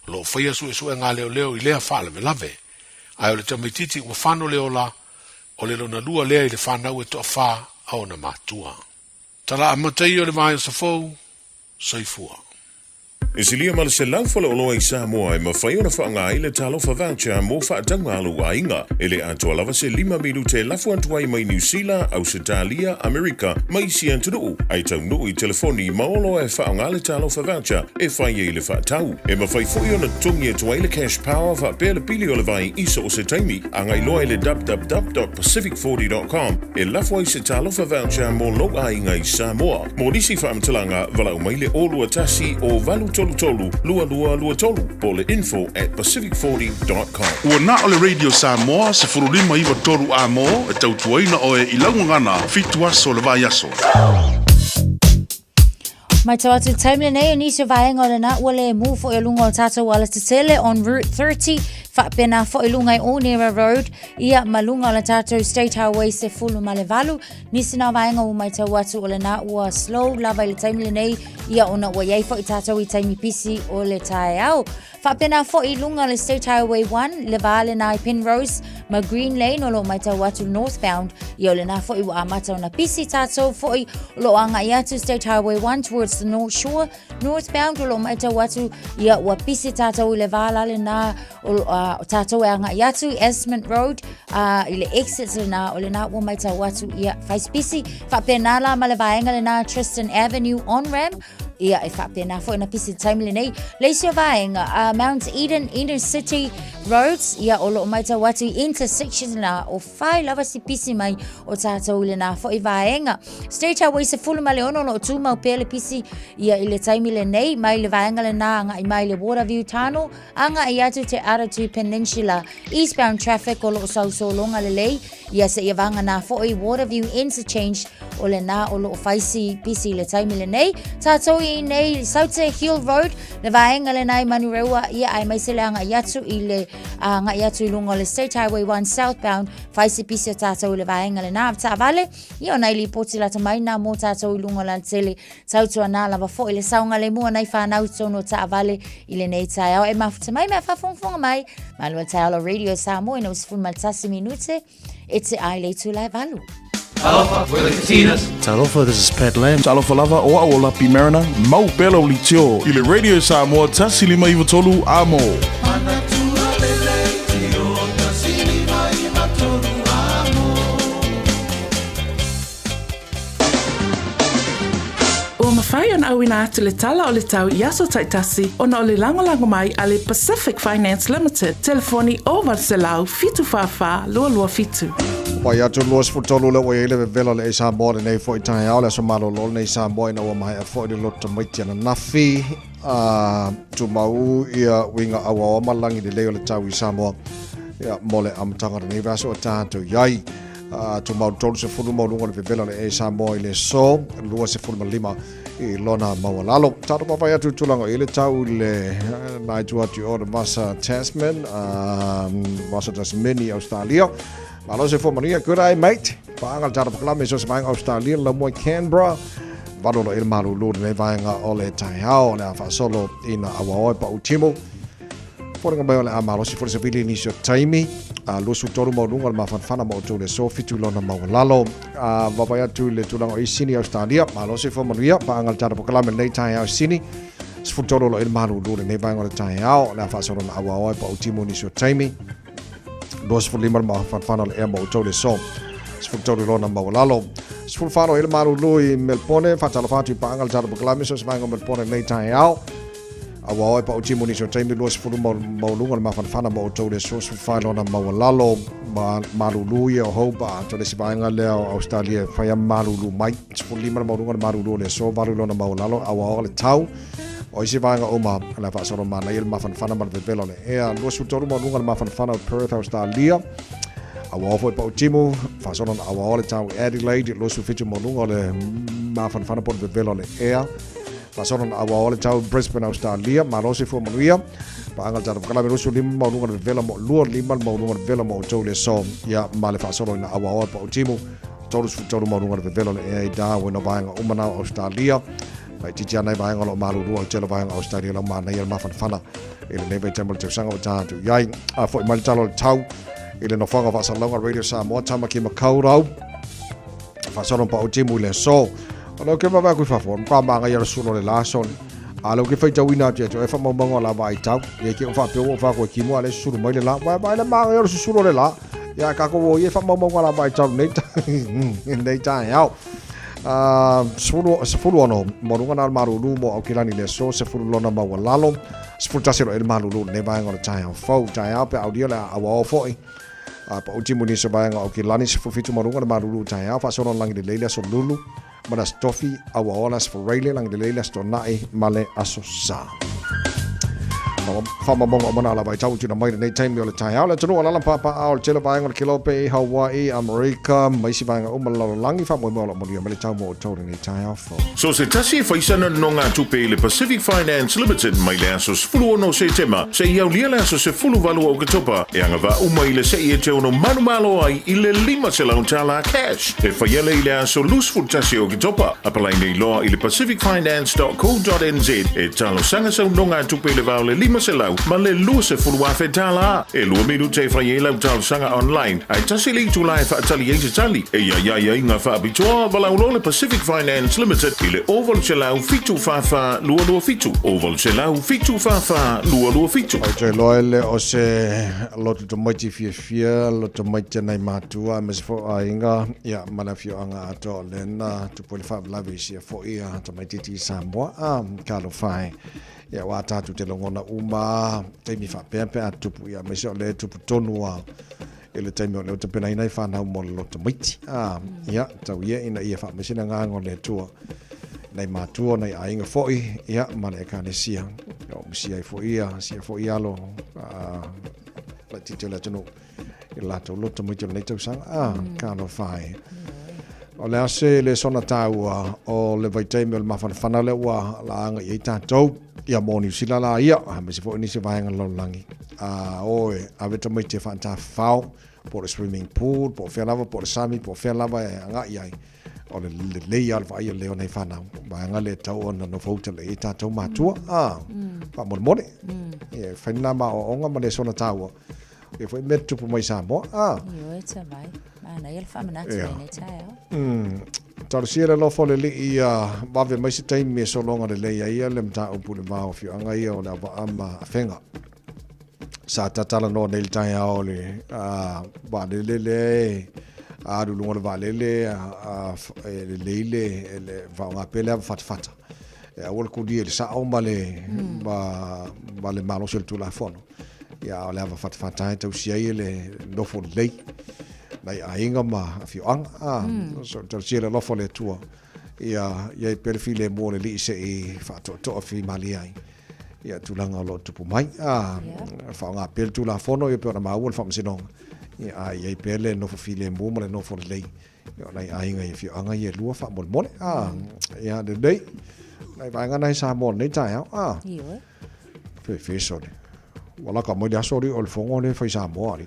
Lo whaia su e su e ngā leo leo i lea whaala me lave, ai o le tamaititi ua whano leo la, o le lona lua lea i le whanau e toa wha au na mātua. Tala amatai o le vai o sa fau, soifua. E silia ma le se laufale o loa i Samoa e mawhai o na whaanga i le talofa voucher mō whaatanga alu a inga. E le atua lava se 5 milu te lafu antuai mai New Zealand, Australia, Amerika, mai si antunuu. Ai tau nuu i telefoni maolo e whaanga le talofa voucher e whai e le whaatau. E mawhai fui o na tungi e tuai le cash power wha pēle pili o le vai iso o se taimi. Angai loa i le www.pacific40.com e lafu ai se talofa voucher mō loa a inga i Samoa. Mō nisi whaamtalanga vala umai le olua tasi o valu tolu, lua tolu, po le info@pacific40.com. Ua na o le Radio Samoa se furulima iwa toru a mo e tautuaina o e ilaungangana fitu aso le vai aso. Mai tau atu taimile nei o nisi vaenga o le na ua le mu fo i lunga o tātou wala te tele on Route 30 whapena fo i lunga i Onera Road ia malunga o le tātou State Highway se fulu ma le valu nisi na vaenga o mai tau atu o le na ua slow lava i le taimile nei ia ona ua iei fo i tātou i taimi pisi o le tae au whapena fo i lunga le State Highway 1 le vale na i Penrose ma Green Lane o lo mai tau atu northbound ia o le na fo i wa amata o na pisi tātou fo i lo anga i atu State Highway 1 towards the North Shore northbound o lo mai tau atu ia ua pisi tātou i le vala le na o tātou e anga i atu Esmond Road i le exits le na o le na ua mai tau atu ia whaispisi whapena la ma le vaenga le na Tristan Avenue on-ramp ia e whapena fo ina pisi taimile nei leisi o vaenga Mount Eden Inner City Roads ia o lo mai tau atu intersections na o whai lava si pisi mai o tātou le na fo i vaenga State Highway se fulu ma le ono lo tu mau pele pisi ia i le taimile nei mai le vaenga le na anga i mai le Waterview Tunnel anga i atu te Aratu Peninsula eastbound traffic o lo sau longa le lei ia se ia vanga na fo i Waterview interchange o le na o lo faisi pisi le taimile nei tātou i nei Saute Hill Road le vaenga le nai Manurewa ia ai mai se le anga i atu i le anga i atu i lunga le State Highway 1 southbound faisi pisi o tātou le vaenga le na ta vale ia nai li poti la tamai na mo tātou i lunga la tele tautua na lava fo i le saunga le mua nai whanau tono ta vale i le nei tai au e mafuta mai mea whafonfonga mai malua tai ala Radio Samoa ina usifun maltasi minute e te ai le tu lai valu Talofa, we're the Katinas. Talofa, this is Pat Lam. Talofa lava o aola pi Mariner, mau pelo li tio. I le Radio Samoa tasi lima iwa tolu amo. Ua mawhai ana au ina atu le tala o le tau Iaso Taitasi ona o le langolango mai a le Pacific Finance Limited. Telefoni o Varselau fitu whawha lua fitu. Pai atu luas futolu le oi ele vela le isa mo nei fo i tai au le so malo lo nei sa mo ina o mai a fo i loto mai tina nafi tu mau ia winga awa o malangi de leo le tau i Samoa ia mole am tanga nei vaso o tātou iai tu mau tolu se fulu mau lunga le vela le isa mo i le so lua se fulu lima i lona mawalalo tātou papai atu tulanga i le tau le nai tu atu o le Masa Tasman Masa Tasmania Australia Malo se formania good eye mate. Paangal tara paklame so semang Australia la mo Canberra. Vado lo il malu lu ne vainga ole tai hao na fa solo ina awa pa utimo. Foringa ba ole amalo si for se vili ni so taimi. Lu su toru mo lunga ma fana mo to le so fitu lona mo lalo. Baba ya tu le tulang o sini Australia. Malo se formania paangal tara paklame nei tai hao sini. Sfutoro lo il malu lu ne vainga ole tai hao na fa solo na awa pa utimo ni so taimi. Dos for limar ma fanfana le emo tole so sfutoro lo namba lalo sfulfano il maru lui Melbourne fatalo fatu pa angal jar buklami so smango Melbourne nei tai au awa oi pa o timu ni so taimi lo sfulu maulunga le mafanafana mo o tau le so failona mawalalo malulu ia o houpa to le sipainga le Australia fai malulu mai sfulu lima maulunga le malulu le so valulona mawalalo awa o le tau o isi vaanga oma la fa soro mana il mafanafana ma le pelo le ea lo su toru maulunga le mafanafana o Perth Australia awa o pa o timu fa soro awa o le tau Adelaide lo su fitu maulunga le mafanafana po le pelo le ea Pasoron awa ole tau Brisbane Australia malose fo manuia pa angal tara kala merusu lim maununga de vela mo luar lima maununga de vela mo tole so ya male fasoron na awa ole pa timu tolus fu tolu maununga de vela e da we no bainga umana Australia mai titia nai bainga lo malu ruo tele bainga Australia lo mana ya mafanfana ele nebe temple te sanga ta tu yai a fo mal talo tau ele no fanga fa salonga radio sa mo tama ki makaurau fasoron pa timu le so Alo ke mama ku fa form pa manga ya suno le lason alo ke fa tawina te e fa mongo la vai tau ye ke fa pe fa ko ki mo ale suru mai le la vai le manga ya suno le la ya ka ko ye fa mongo la vai tau nei ta ya sfulu ono morunga na marulu mo okilani le so se fulu lona ma walalo sfulu tasero el marulu ne vai ngona ta ya fo ta ya pe audio la awa fo pa ultimo ni se vai ngona okilani se fu fitu morunga na marulu ta ya fa sono langi de leila so lulu Mana stofi awa olas for raile lang leila sto nai male aso sa. Fama mongo mana la bai tau tuna mai nei time yo le tai ala tunu ala papa al chelo bai ngol kilo pe Hawaii America mai si bai ngol la langi fa mo mo mo le tau mo tau nei tai afo. So se tasi faisana no ngā tupe le Pacific Finance Limited mai le asos fulu no se tema se iau lia le asos se fulu valu o katopa e anga va umai le se e te ono manu malo ai i le lima se lau tala cash e faiele i le aso lusful tasi o katopa apalai nei loa i le pacificfinance.co.nz e talo sanga sau no ngā tupe le vau le lima se lau ma le lua se fulu afe tala e lua miru te frai e lau talo sanga online ai tasi li tu lai fa atali e se tali e ia inga fa abitoa valau lo le Pacific Finance Limited i le oval se lau fitu fafa lua fitu oval se lau fitu fafa lua fitu o te loele o se lotu to maiti fia lotu maiti nei matua me se fo a inga ia mana fio anga ato lena tu pole fa lavi si fo ia to maiti ti Samoa kalo fai ia wa tatu te longona uma te mi fa pepe atupu ia me se le tupu tonua ele te mo le te pena ina fa na mo lo te maiti ia tau ia ina ia fa me sina ngango le tua nei matua nei ainga foi ia mana e kane sia o sia foi alo la titela tonu il lato lotto mo nei tau sang kano fai o le ase le sona taua o le vaitemi o le mafana le ua la anga i tātou ia mo New Zealand la ia me se foi ni se vaenga lolangi oe ave to mai te fanta fao por swimming pool por felava por sami por felava anga ia o le ia va ia le ona fana vaenga le tau ona no fouta le tātou matua fa mo e faina ma o onga ma le sona taua e foi metu po mai Samoa yo e te mai ana ia fa mana nei tai Tau siere lo fo le li ia wave mai se taimi me so longa le leia ia le mta upu le vao fio anga ia o le awa ama whenga. Sa tatala no neil tai ao le wa le aru lunga le valele le leile le vao ngā pele awa fatafata. E awal kudia le sa au ma le malo sel tu la fono. Ia o le awa fatafata e tau siai le nofo lei. Nei ainga ma fio anga so tau sira lofo le tua ia perfile mo le li se e fa to fi mali ai ia tulanga lo tupu mai fa nga pel tu la fono ia pe na mau fa msino ia pele no file mo le no fo le ia nei ainga ia fio anga ia lua fa mo ia de dei nei va nga nei sa mo nei tai fe so wala ka mo dia sori o le fongo le fa sa mo ali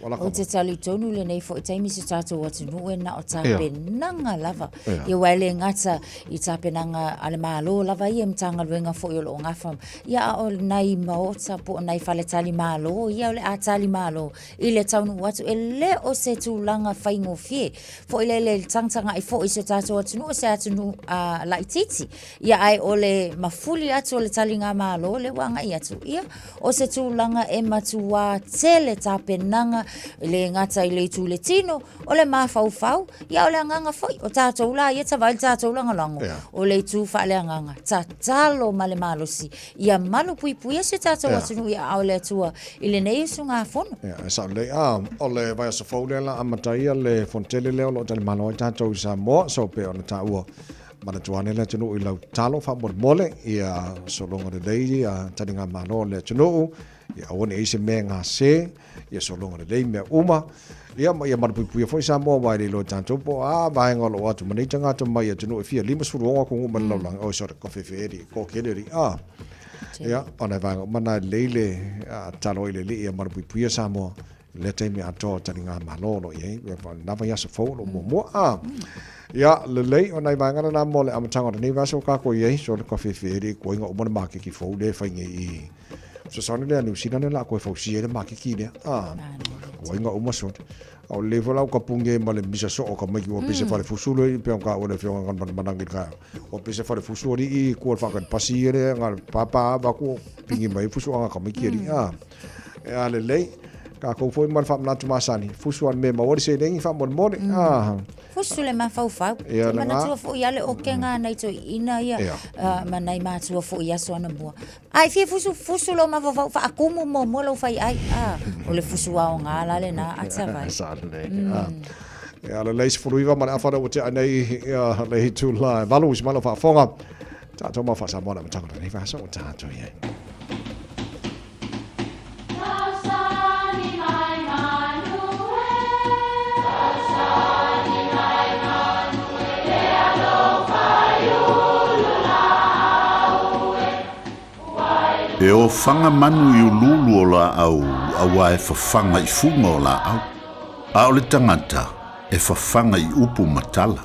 o te tali tonu le nei fo i taimi se tātou atu nue na o tāpenanga lava. Ia waile ngata i tāpenanga ale mālo lava ia mtanga luenga fo i o lo ngafam. Ia o nai maota po nai fale tali mālo, ia o le a tali mālo. I le taunu atu e le o se tūlanga whaingo fie. Fo i le tangtanga i fo i se tātou atu nue se atu nu lai titi. Ia ai o le mafuli atu o le tali ngā mālo le wanga i atu. Ia o se tūlanga e matua tele tāpenanga le ngata i le tu le tino o le mafau ia o le nganga foi o tātou la ia tawai tātou langalango o le tu fa le nganga tatalo ma le malosi ia malu pui se tātou atunu ia au le tua i le nei sunga fono sa le o le vai sa fo le la amatai le fontele le o tale malo tātou sa mo so pe ona ta ua mana tuane le tunu i lau talo fa mole ia so longa de dei ia taringa malo le tunu ia one ise me nga se ia so longa de dei me uma ia mana pui foi sa mo vai lo tanto po vai ngolo atu mani tanga to mai tunu fia lima su ronga ko ngum lo lang o so ko fe feri ko kederi ia ona vai mana leile talo ile ia mana pui sa mo le te me ato taringa malo lo ia na vai sa fo lo mo ia le lei ona vai ngana na mo le amatanga ni va so ka ko ia so ko fe feri ko ngo mo ma ki fo le fa ngi so sone le anu sina la ko fo si le ma ki le ko ngo mo so o le vola ko punge ma le bisa so ko mai o pese fa le fusulo i pe ka o le fio ngan manangi ka o pese fa le fusulo i ko fa kan pasire ngal papa ba ko pingi mai fusu nga ka mai ki ia le lei ka ko foi man fam na tuma sani fusuan me ma ori se dengi fam mon mon fusu le mafau mana tu fo ia le okenga nei to ina ia manai ma tu fo ia so na bo ai fi fusu lo ma fa akumu mo lo fai ai o le fusu wa nga la le na atava ia le leis fruiva man afara o te nei le hitu la valus malo fa fonga ta to ma fa sa mo na tanga nei fa so ta to ia E o whanga manu i ululu o la au, awa e whawhanga i funga o la au. A o le tangata, e whawhanga i upu matala.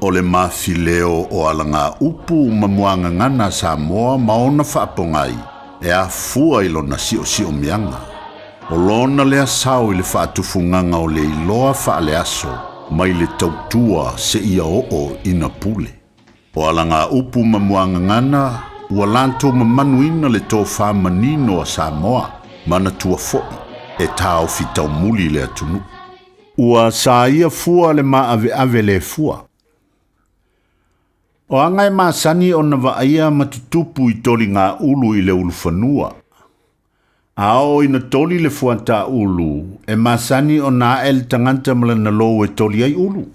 O le mawhileo o alanga upu mamuanga ngana sa moa maona whaapongai, e a fua i lona si o mianga. O lona lea sao i le whaatufunganga o le iloa whaale aso, mai le tautua se ia o ina pule. O alanga upu mamuanga ngana, ua lantou mamanuina le tō whamanino a Samoa, mana tua fo'i, e tāo fitau muli le atunu. Ua sa ia fua le ave le fua. O angai masani o na waaia matutupu i toli ngā ulu i le ulu whanua. Ao ina toli le fuanta ulu, e masani o na el tanganta mala na lo e toli ai ulu.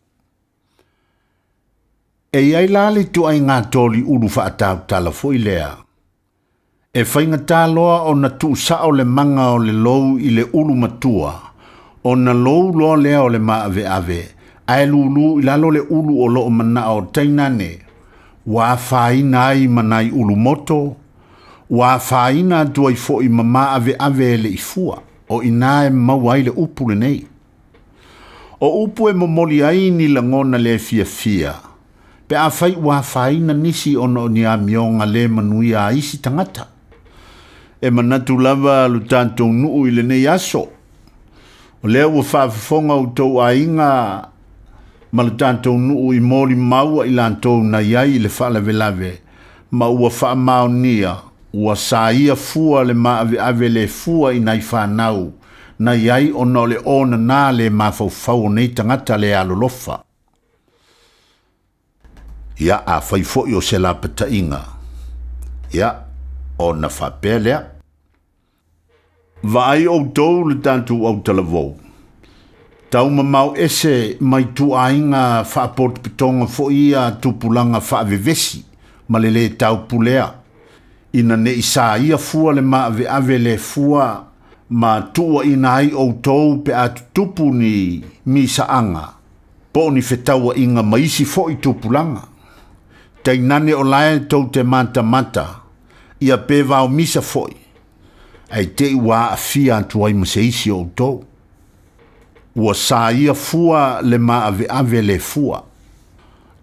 E iai lali tu ai ngā toli ulu whaatau tala fo i lea. E whainga tāloa o na tu sao le manga o le lou i le ulu matua, o na lou loa lea o le maave ave, ai lulu i lalo le ulu o lo o mana o tainane, wa whaina ai manai ulu moto, wa whaina tuai fo i mama ave le ifua, o inae mawai le upu le nei. O upu e momoli ai ni la ngona le fia. Pe a fai wa faina nisi ono ni a mionga le manui a isi tangata. E manatu lava lu tanto nuu i le nei aso. O lea ua whaafafonga u tau a inga ma lu tanto nuu i mori maua i lantou na iai le whaalawelave. Ma ua whaamao nia, ua sa ia fua le maave le fua i nai whanau. Na iai ono le ona nā le mawhauwhau nei tangata le alolofa. Ia a fai foi o se la patainga. Ia, o na whapelea. Vai o tau le tantu au talavou. Tau mamau ese mai tu ainga whaaport pitonga fo ia tupulanga whaavevesi, ma le tau pulea. Ina ne isa ia fua le ave le fua, ma tua ina ai o tau pe atu tupu ni misaanga. Po ni whetaua inga maisi fo i tupulanga. Tainane o lae tau te mata, ia pe vau misa foi. Ai te ua a fia atu ai maseisi o tau. Ua sa ia fua le ave le fua.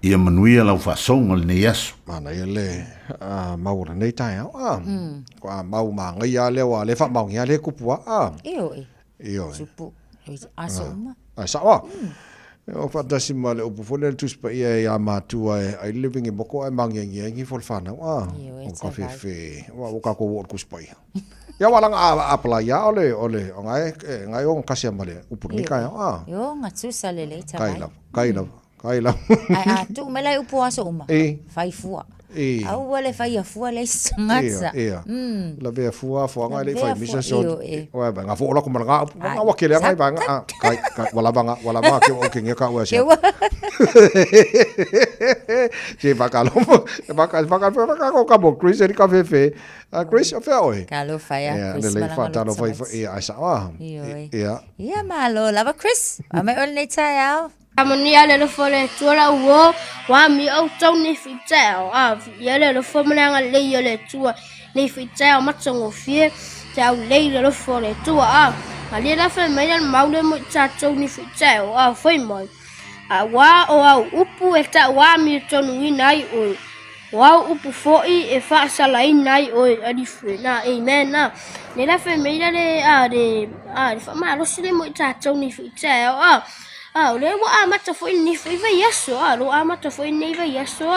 Ia manuia lau whasonga le nei aso. Mana ia le maura nei tai au. Kua mau maa ngai a leo a le wha mau ngia le kupua. Iyo. Supu. Aso uma. Sawa. O fatasi male o pufole tu spa ia matua ai living in boko ai mangi fol fana o ka fe o ka ko wo ku spa ia wala apla ia ole ngai o kasi male upu ni ka yo ngatu salele ta kaila ai tu mele upu aso uma fai fua au wale fai fua le sangatsa la be fua ngai le fai misa so o ba nga fo la ko mala nga wa kele ngai ba nga kai wala ba ke o kinga ka wa sia je ba ka ko ka bo Chris ri ka fe Chris o fe oi ka lo fai Chris le fa ta lo fai ai sa ia malo lava Chris ame ol nei taiao Amania le fole tua uo wa mi au tau ni fitao ia le fomanga le ia le tua ni fitao matongo fie tau le fole tua ali la fe me mau le mo tau ni fitao foi moi wa o upu e ta wa mi tonu inai o wa upu foi e fa sala inai o ali frena amen na le la fe me le fa ma lo sile mo tau ni fitao le wa mata foi ni foi vai aso lo mata foi ni vai aso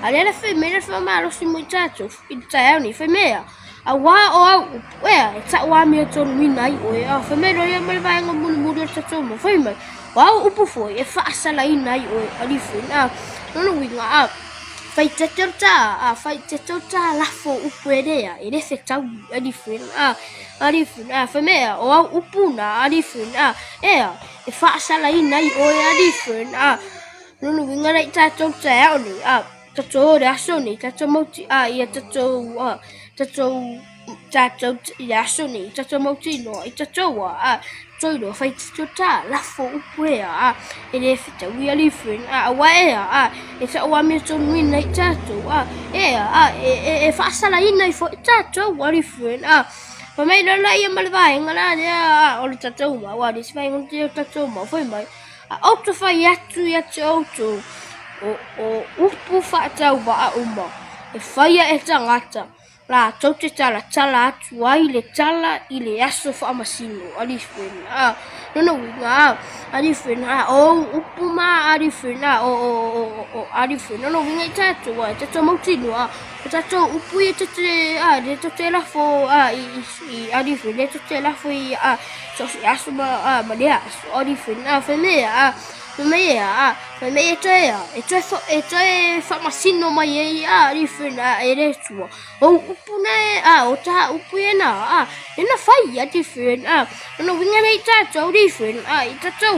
ale la fe me fa ma lo si muchacho itao ni fe me wa o ta wa mi to ni nai o fe me lo me vai ngam mu to mo foi me wa upu foi e fa sala nai o ali fina no winga fai te ta la fo upu ele fe tau ali fina fe me o upu na ali fina e fa sala nai o ali fina no winga lai ta to ta ni tato raso ni tato moti ia tato raso ni tato moti no tato wa toi do fai tato ta la fo upu ele fita wi ali fina wa e sa wa mi to ni nai tato e fa sala nai fo tato wa ali fina pa mai no la ia malvai ngala dia o tato wa di fai ngon tato ma foi mai o to fai atu o upu whaatau wa uma e whaia e tangata la tau te tala atu ai le tala i le aso whaamasino ali whena nono winga ali whena o upu ma ali whena o ali whena nono winga i tatu wa tato mautino o tato upu i te lafo i ali whena te lafo i so si aso ma lea aso ali whena whenea Mea, e toe whamasino mai ri whina e re tua. O upuna o taha upu ena whai a di whina. Ono winga nei tātou ri whina i tātou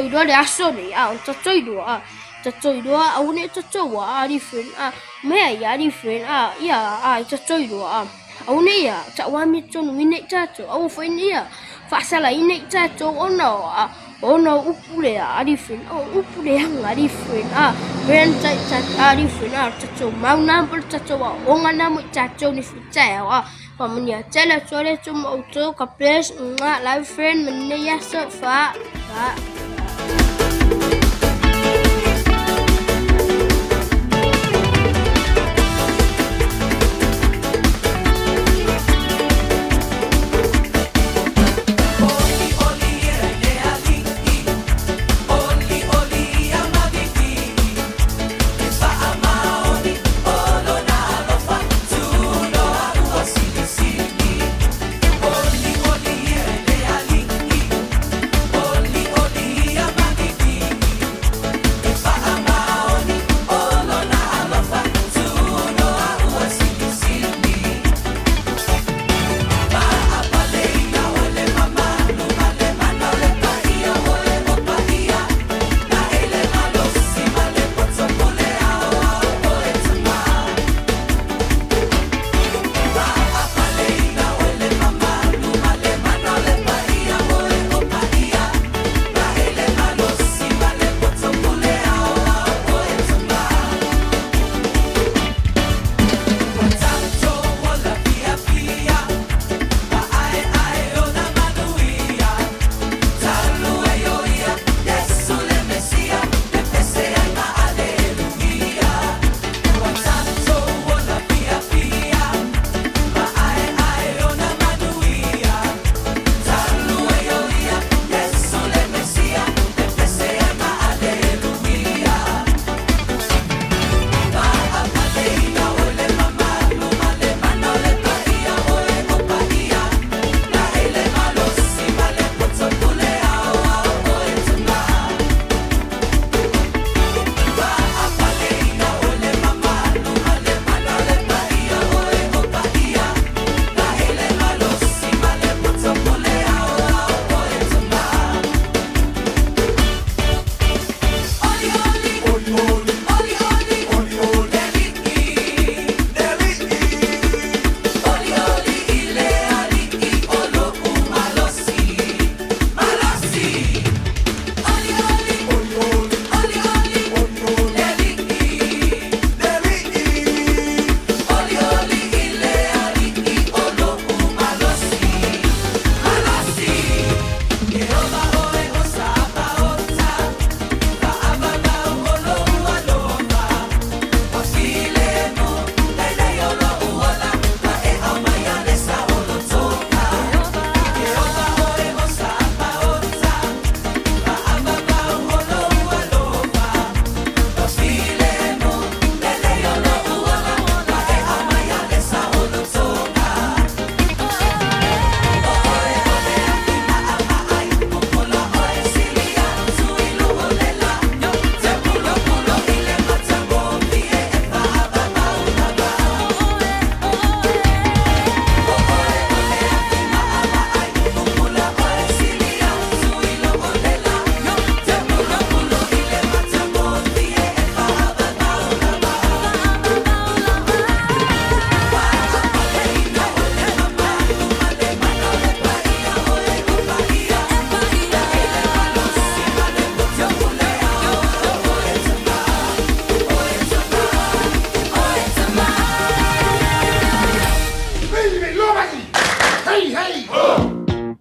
idoa le aso nei o tātou idoa au ne tātou ri whina. Mea i a ri whina ia i tātou idoa. Au ne ia, ta wami tonu i nei tātou, au whaini ia. Whaasala i nei tātou ono upule ari fin upule hanga ari fin ren ari fin tātou mauna pol tātou onga na mo tātou ni fitai pa mania tele tole tu mo to ka place nga live friend menia so fa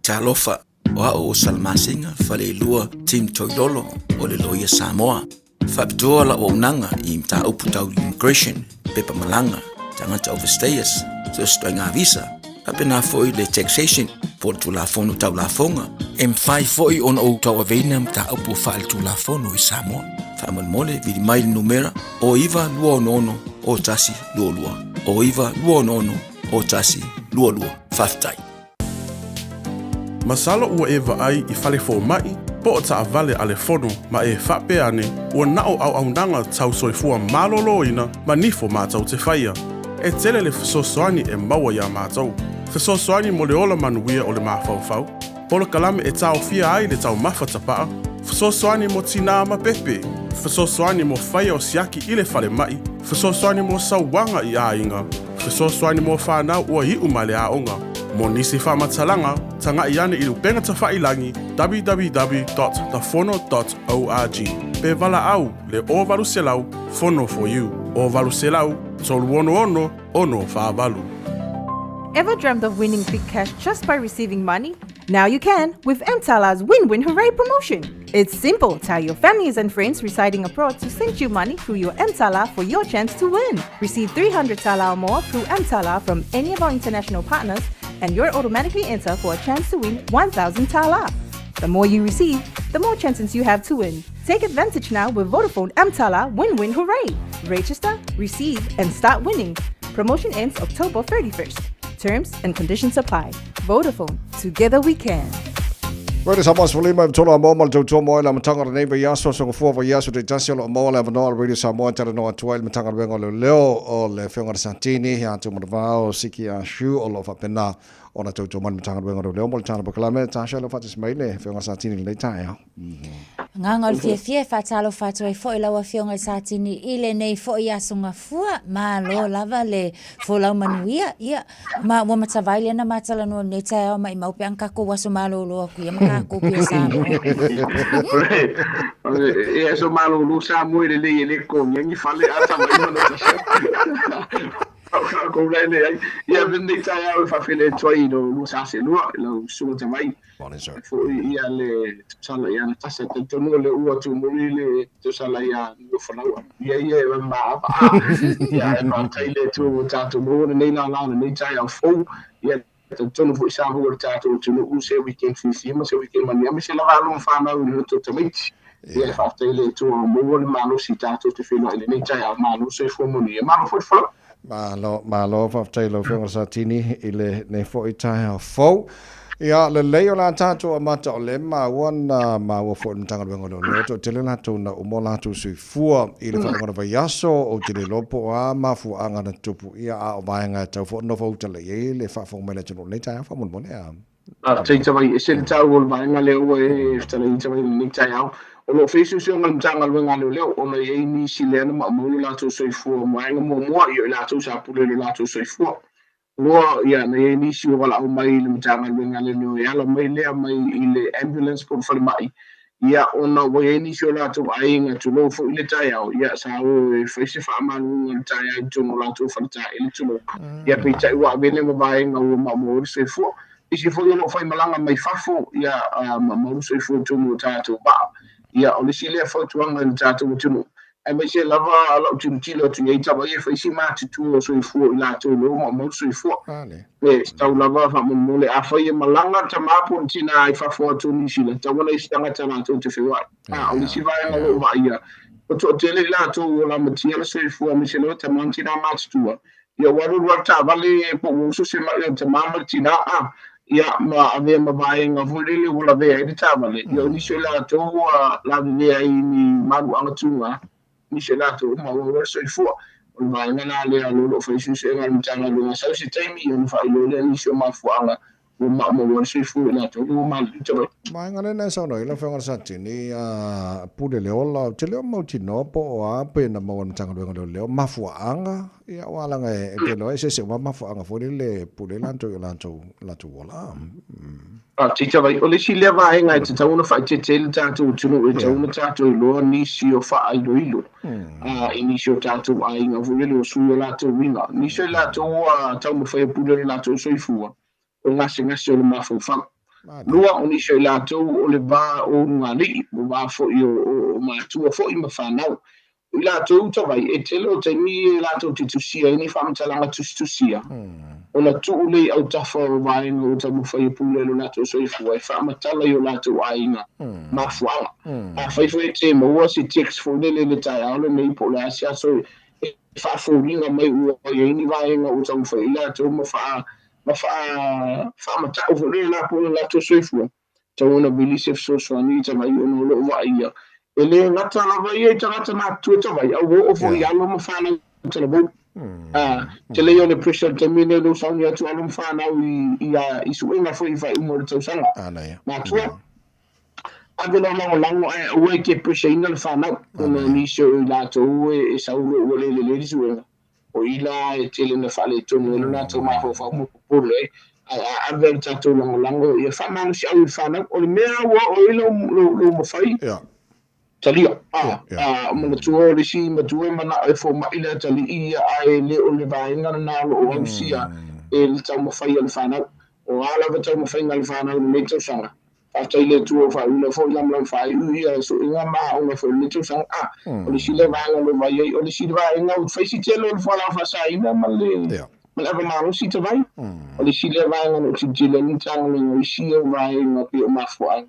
talofa o salmasinga fale lua tim toilolo o le loia Samoa. Whapitoa la o nanga I mta uputau immigration, pepa malanga, tangata overstayers, so stoinga visa. Hapena foi le taxation, por tu la fono tau la fonga. M5 foi on o tau avena mta upu fal tu la fono I Samoa. Whaman mole vidi mai numera, o iwa lua nono, o tasi lua lua. O iwa lua nono, o tasi lua lua. Whaftai. Masalo ua e vaai I fale fo mai, po o taa vale ale fono ma e whape ane ua nao au aunanga tau soifua malolo ina ma nifo mātau te whaia. E tele le whasosoani e maua ia mātau. Whasosoani mo le ola manuia o le mawhauwhau. Polo kalame e tau fia ai le tau mawhatapaa. Whasosoani mo tina ma pepe. Whasosoani mo whaia o siaki I le whale mai. Whasosoani mo sauwanga I a inga. Whasosoani mo whanau ua I umale a onga. Mo nisi whamatalanga, tanga I ane I lupenga ta whailangi www.thefono.org. Pe vala au, le o valu selau, fono for you. O valu selau, tolu ono ono whaavalu. Ever dreamt of winning big cash just by receiving money? Now you can with Mtala's Win-Win Hooray promotion. It's simple. Tell your families and friends residing abroad to send you money through your Mtala for your chance to win. Receive 300 Tala or more through Mtala from any of our international partners and you're automatically entered for a chance to win 1,000 Tala. The more you receive, the more chances you have to win. Take advantage now with Vodafone Mtala Win-Win Hooray. Register, receive, and start winning. Promotion ends October 31st. Terms and conditions apply. Vodafone. Together we can. Wait, someone's fully my total moment to Tomo, I'm talking to neighbor Yaso, so for Yaso, the Jassel of Mola, and all radio Samoa, Tarano, 12, Matanga Bengal, Leo, or Le Finger Santini, here to Mavao, Siki, and Shu, all of Apena, on a total Matanga Bengal, Leomo, Tanaba Clamet, Tasha of Fatis Mele, Finger Santini, later. Ngangol fie fatalo fatu e foi lawa fionga satini ile nei foi asunga fua ma lo lava le folau manuia ia ma wa matavaile na matala no ne tae mai mau pe anka ko waso malo lo ku ia ma ko pe sa e so malo lo sa mo le ko ngi fale ata mai no ko le ia vende tae au fa fele toi no sa se no lo su ta mai ia le sala ia na tasa te tono le ua tu morile te sala ia no falaua ia ma ia ma taile tu tatu mo nei na nei tai au fo ia te tono fu sa hu tatu tu no se weekend fi ma se weekend ma ia me se lava lo fa na no to tamiti ia fa taile tu mo ma no si tatu te fino ile nei tai ma no se fo mo ia ma fo fo Malo fa tailo Finger Santini ile ne fo itai au fo. Ia le leo la tato a mata o le wana ma wa fo mtanga bengo le to tele la to na umola to sui fua I le fa ngona va yaso o tele lopo a ma fu anga na tupu ia a o vaenga tau fo no fo tele ye le fa fo mele to le ta fa mon mon a tai vai se tau o vaenga le o e tele tai ni tai au o lo fesu se ngal mtanga benga le o na ye ni silena ma mo la to sui fua ma nga mo yo la to sa pu le la to sui fua Loa ia na e nisi o wala au mai le mtanga lenga le no ia la mai le mai ile ambulance por fale mai ia ona o e nisi o la to ainga to lo fo ile tai au ia sa o fese fa manu tai ai to no la to fa tai ile to ia pe tai wa bene ma vai nga o ma mo se fo isi fo no fai malanga mai fafo ia ma mo se fo to no tato ba ia o le sile fo to anga tato to no e mai se lava ala tilo tu ia tava ia fa isi mati tu so fu la to lo mo so fu e sta lava fa mo le a fa ia malanga ta mapu tina ai fa fo tu ni sila ta wala istanga ta na to te fe wa o si vai na lo va ia o to tele la to la mati ala so fu mi se lo ta mantina mati tu ia waru ta vale po so se ma ta mama tina ia ma ave ma vai nga vulele wala ve e ta vale ia ni se la to la ve ai ni maru anga tu ni se la to ma wo so fu o ma na le a lo fa su se ngal mtanga lo sa si taimi o fa lo le ni so ma fu anga o ma mo wo so fu la to o ma to ma ngale na so no ila fa ngal satini a pude le ola te le mo tino po a pe na mo mtanga lo le ma fu anga ia wala nga e pe no se ma fu anga fo le pude la to wala tita vai o le si leva ai ngai te tau na fai te tele tātou tunu e tau na tātou loa nisi o wha ai loilo. Nisi o tātou ai ngā vurele o sui o lātou winga. Nisi o lātou tau ma whai pule o lātou soifua o ngase o le mawhau wham. lua o ni se la to o le ba o ngani o ba fo yo ma tu fo I ma fa na la to to vai e te lo te mi la to tu sia ni fa mta la tu sia o la tu le au ta fo vai no ta mo fa I pule lo la to so I fu e fa mta la yo la to ai na ma fu a fa fo te mo wo si text fo le ta ya le nei po la sia so fa fo ni na mai o ye ni vai na o ta mo fa la to mo fa mta o le la po la to so I fu ta ona bili se so so ni ta mai o no lo vai ya ele ngata la vai e ngata na tu ta vai o fo ya lo mo fa na ta bo te le yo le pressure te mine lo sa ni atu lo mo fa na I su ina fo I vai mo to sa na tu ave lo lango o ke pressure ina fa na o ni so la to e sa o le su o ila e te le na fa le to no na to ma fo fa mo po le ave ta to lango e fa na si au fa na o le mea o ilo lo mo fai talia mo tu o le si ma tu e mana e fo ma ila tali ia ai le o le vai ngana na lo o sia e le tau mo fai al fana o ala va tau mo fai ngal fana le to sanga fa tai le tu o fa una fo lam lam fai ia so nga ma o fo le to sanga o le si le vai ngalo vai o le si vai ngau fai si telo fo la fa sai na ma le ma le ma lo si te vai o le si le vai ngalo si telo ni tang le si o vai ngau ma fo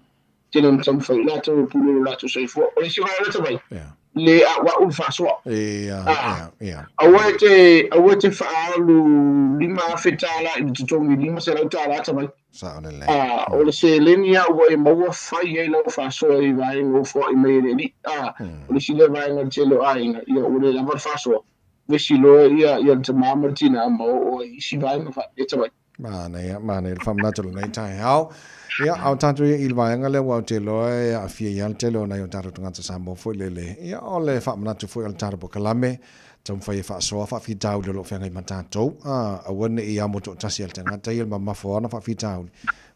tele mtam fai la to pulo la to sai fo o si vai la to vai le wa u fa so awete fa lu lima fetala I to mi lima se la ta la to vai o le se lenia o e mo fai e lo fa so I vai o fo I me ni o le si le vai na telo ai io o le la fa so ve si lo ia te Martina mo o si vai no fa e to vai ma ne fam na to nei tai hao ia au tanto il vai ngale wa te lo a fie yan te lo na yo taro tunga sa mo fo lele ia ole fa na tu fo al taro kalame tom fa fa so fa fi tau lo fa ngai mata to a wone ia mo to tasi al tanga tai ma fo na fa fi tau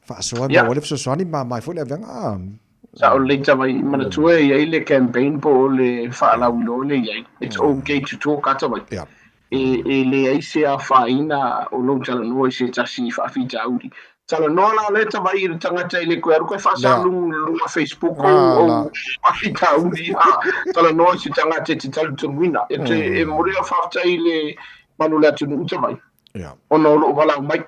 fa so ma ole so so ni ma mai fo le venga sa o le tama I mana tu e le campaign po le fa la ulo le ia it's okay to talk at all e le ai se a fa ina o lo tala no se tasi fa fi tau tala no la le tama I tangata I le ko fa sa lu Facebook o afika uni tala no si tangata ti tala tungwina e muri fa tai le manula tunu tama ono lo wala mai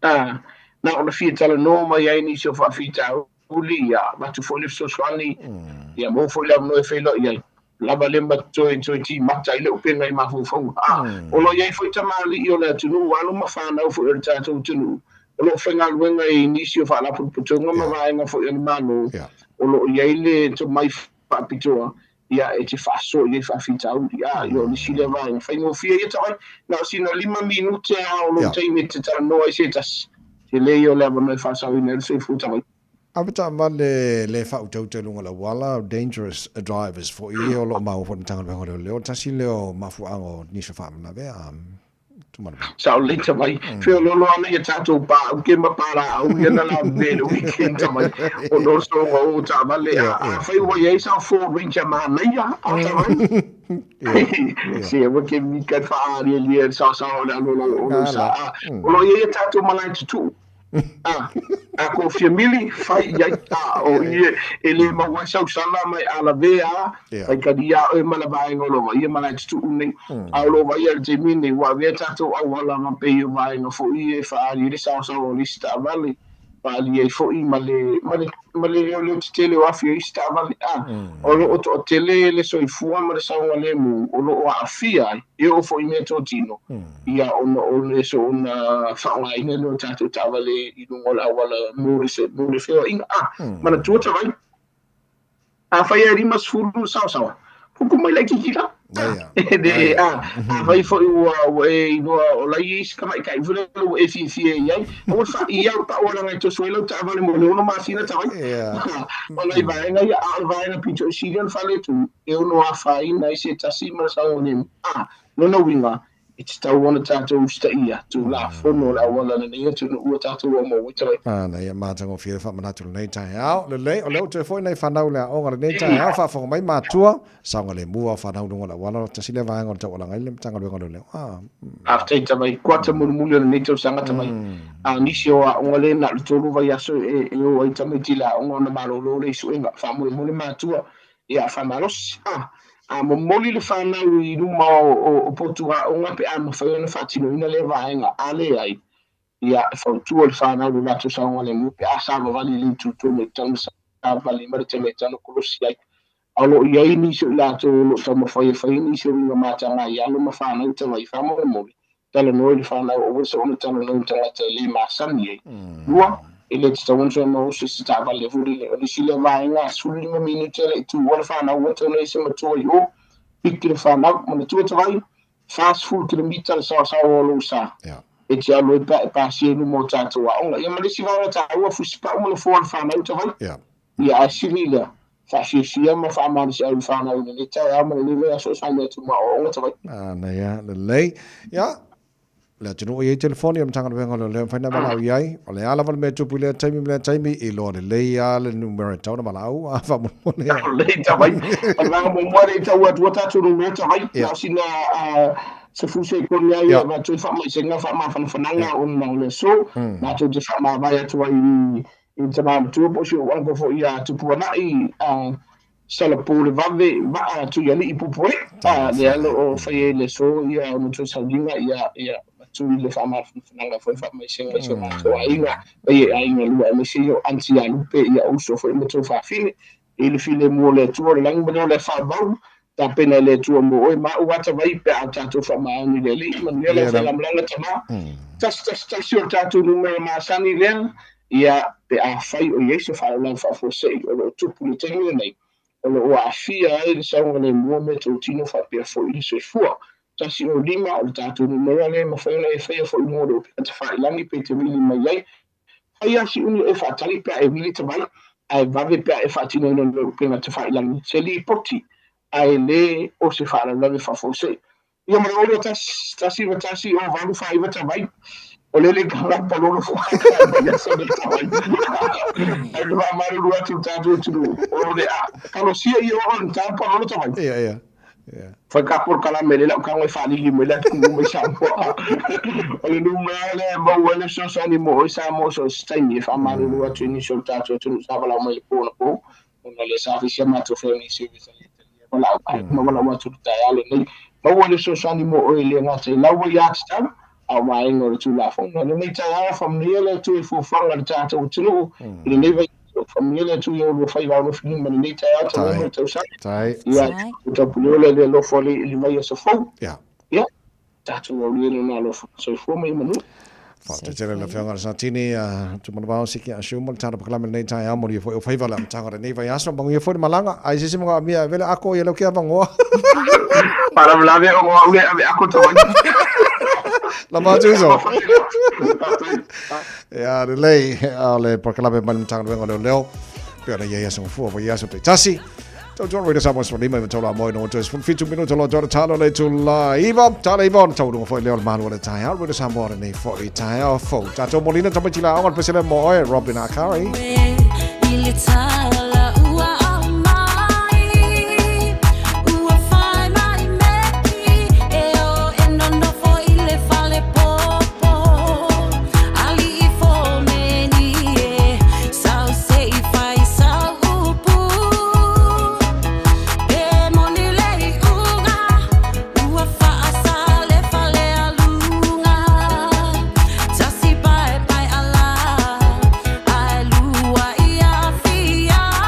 na ona fi tala no mai ai ni so fa fita uli ya ma tu fo le so swani ya mo fo la no e fe lo ya la balemba to ti mata ile upenga I ma fo o lo ye fo tama li yo la tunu walo ma fa na fo e ta tunu lo fenga wenga inicio fa la putonga ma vai nga fo el mano o lo ile to mai fa pitoa ia e te fa so ye fa fita ia yo ni sile vai fa no fie ye tai na sino 5 minuti o lo tai mette ta no ai setas te le yo le ba fa sa ina se futa vai avata male le fa uto te lunga la wala dangerous drivers for ye o lo ma fo tanga ba le o tasi le o mafu ango ni se fa na be sa le tama fio lo ana ye tato pa ke ma para o ye na la de weekend tama o no so o tama le fa wo ye sa fo rinja ma na ya si e ke mi ka fa ari le sa lo sa o lo ye tato ma la tu ko family fai ya o ye ele ma wa sa sala mai ala vea ai ka dia e mala vai ngolo va ye mala tu ni a lo va ye te mini wa veta to a wala ma pe yo vai no fo ye fa ali sa o lista vale pa ali fo I male le tele wa fi sta vale o tele le so I fu ma sa wale mu o lo a fia e o fo I me to tino ia o le so na fa wa ine no tato tavale I no wala mu se fio in mana tu ta vai a fa ye rimas fulu sa hukum mai lagi kita de vai fo I no o la is kama kai vule lo e fi ia o fa ia pa wala ngai to suelo ta vale mo no ma sina ta vai wala vai ngai vai na pito sigan fale tu e no a fa ina se ta si ma sa no winga I te tau ona tātou usta ia, tu la fono la wala na ia, tu ua tātou o mo witawai. Ana ia mātango whia wha manatu nei tai au. Le lei, o leo te fwoi nei whanau lea onga nei tai au, wha whonga mai mātua, saunga le mua whanau runga la wala, ta sile vāenga o tau wala ngai le mtanga luenga le leo. After tamai, kuata mulu na nei tau sanga tamai. Nisi o a onga le na lutolu vai aso e o ai tamai tila, onga na malolo le suenga, wha mule mātua, ia wha malos. Mo moli le whanau I ruma o potua o ngape a mawhaiona whatino ina le vaenga ale ai ia whautua le whanau le lato saunga le mupe a sawa vali li tuto me tanu sa vali marita me tanu kolosi ai alo ia ini so lato lo tamo whai ni so ringa matanga ia lo ma whanau tawai whamo le moli tala noi le whanau o wisa ona tanu nau tanga te le masani ai lua ele te tawon so mo se se tava le furi le o sile vaenga suli ma minute le tu wala whanau wata nei se matua I o Piki le whanau, mana tua tawai, fast food kilometer sa o lo sa. E te alo e pasi enu mo tātou a onga. Ia marisi wāra tāua fusipa o mana fōra whanau tawai. Ia a siri le, whasisia ma whamarisi au whanau ne tai a mana lewe a so whanau tu ma o onga tawai. Ana ia, le lei. Ia, le tunu I telefoni am tanga wenga le whaina malau iai. O le ala wale me tupu le taimi I lo le lei a le numero tau na malau a whamone. Lei tawai. Alanga mo mware tau atua tātou numero tawai. Ia sina se fuse koni ai ma tu fa mai senga fa ma fananga on na le so. Ma tu te fa ma vai atua I te ma tu po si o wango fo ia tupu ana I sala pole vave va tu ia li pupu e. Le alo o fai le so ia mo tu saudinga ia tu le fama fananga foi fa mai senga so ma so ainga ainga lua me se yo anti a lupe ia uso foi mo tu fa fine ele file mo le tu le lang mo le fa bau ta pena le tu mo o ma o wata vai pe a ta tu fa ma ni le li man le fa la mlanga tama tas sio ta tu numero ma sani le ia pe a fai o yeso fa la fa fo se o tu pu tengo nei o a fia e sa ngale mo me tu tino fa pe fo I se fua tasi o lima o tātou numera le ma whaina e whaia fo I moro pe te whai langi pe te wili mai ai. Hai asi unu e whaatari pe e wili te mai, ai vave pe e whaatino ino leo pe te whai langi. Se li poti, ai le o se whaara lave whafose. Ia mara oro tasi o valu whaiva te mai, o lele karapa lolo whaika e mai asa me te mai. Ai le maru rua tu tātou tunu, o le a. Kalo sia I o on tāpa lolo te mai. Ia. Foi cá por cala mele la ka ngai fali li mele tu mo sa po. Ole no mele mo wele so so ni mo sa mo so stai fa ma lu wa tu ni so ta tu sa bala mo po na po. Ona le sa fi ma tu fe ni si sa le. Ola mo bala wa tu ta ya le ni. Mo wele so so ni mo o le nga se la wa ya sta. Au mai ngor tu la fo. No ni ta ya fa mi le tu fu fa la ta tu tu. Ni ne vai família tu eu vou fazer algo fino mas nem tá alto não tô sabe ia tu pulou le lo fole ele vai se fo ia tá tu olho no lo so fo mai manu Falta te le whenga Santini tu mana bao siki a shumo le tana pakalame nei tai amo i foi o faiva le amtanga nei vai aso bangu i foi malanga ai se mga mia vele ako ia lo kia vangoa para blave o ako to la matuso ya le lei le pakalame man tanga venga le leo pe na ia so fu o ia so pe tasi Tau tōra rei sama swa lima tau la moi no tos fun fitu minuto lo tōra talo le tu la iva tala iva tau runga foi leo manu le tai au rei sama nei foi tai au fo tato molina tamatila au pesele moi Robin Akari Ia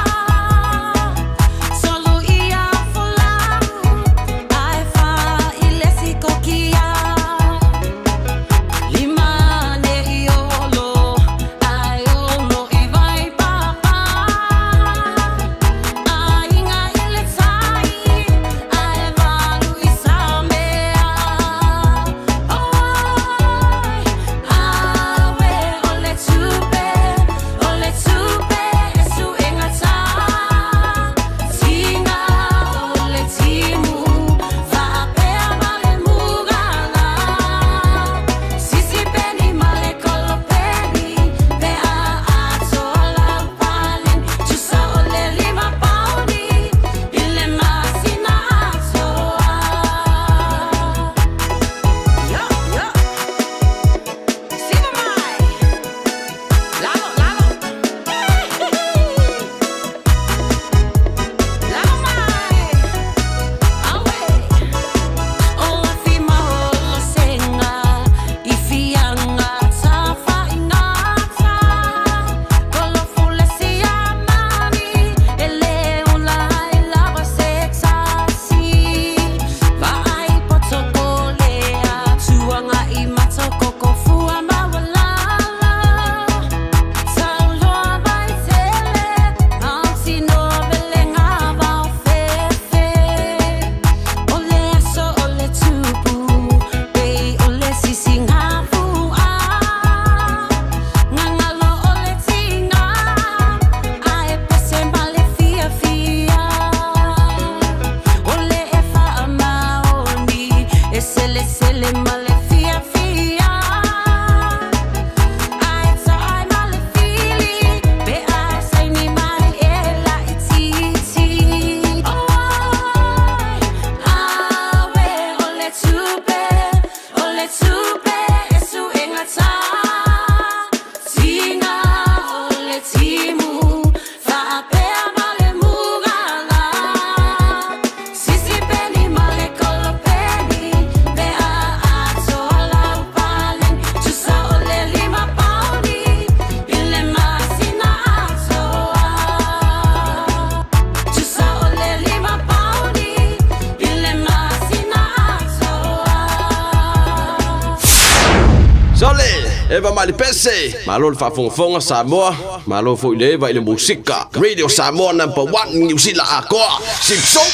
Eva mali pese. Malo le whaafongafonga Samoa. Malo fo ile eva ile musika. Radio Samoa #1 New Zealand akoa. Simpson.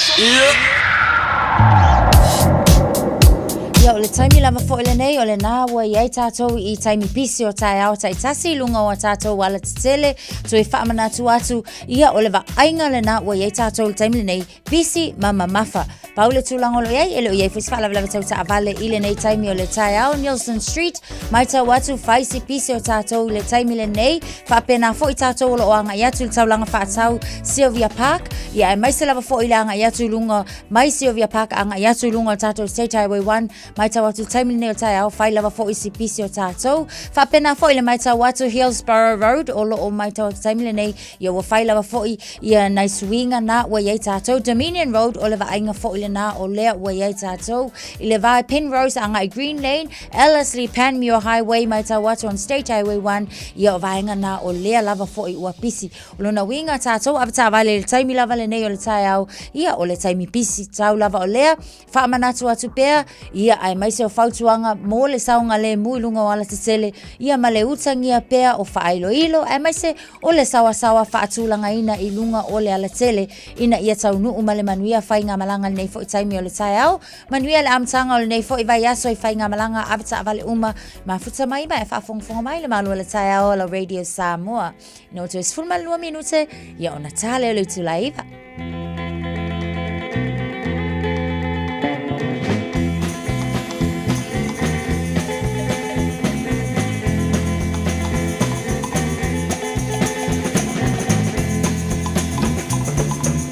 Ia o le taimi lava fo ile nei o le nā ua iai tātou I taimi pisi o tae ao tai tasi lunga o tātou wala tele to e whaamanatu atu ia o le ainga le nā ua iai tātou le taimi le nei pisi mama mafa. Paule tūlangolo iai ele o iai whiswala lava tau ta avale ile nei taimi o le tae ao Nielsen Street mai tau atu faisi pisi o tātou le taimi le nei whaapena fo I tātou o lo anga iatu le taulanga whaatau Sylvia Park ia e maise lava fo ile anga iatu lunga mai Sylvia Park anga iatu lunga tātou State Highway 1 mai tau atu taimi nei o tae au whai lava fo isi pisi o tātou. Whapena fo ile mai tau atu Hillsborough Road o lo o mai tau atu taimi nei ia wa whai lava fo ia naisuinga na wa iei tātou. Dominion Road o le wa ainga fo ile na o lea wa iei tātou. Ile vai Penrose anga I Green Lane, Ellerslie Panmure Highway mai tau atu on State Highway 1 ia o vainga na o lea lava fo I ua pisi. O lona winga tātou avata vale le taimi lava le nei o le tae au ia o le taimi pisi tau lava o lea. Whaamanatu atu pea ia ai mai se o fautuanga mo le saunga le muilunga o ala tisele ia ma le utangia pea o whaailoilo ai mai se o le sawa whaatulanga ina I lunga o le ala tele ina ia tau nuu ma le manuia whainga malanga le nei fo I taimi o le tae au manuia le amtanga o le nei fo I vai aso I whainga malanga avata avale uma ma futa mai mai whaafongafonga mai le malu o le tae au la Radio Samoa no tu es fulma lua minute ia o Natale o le tulaiva.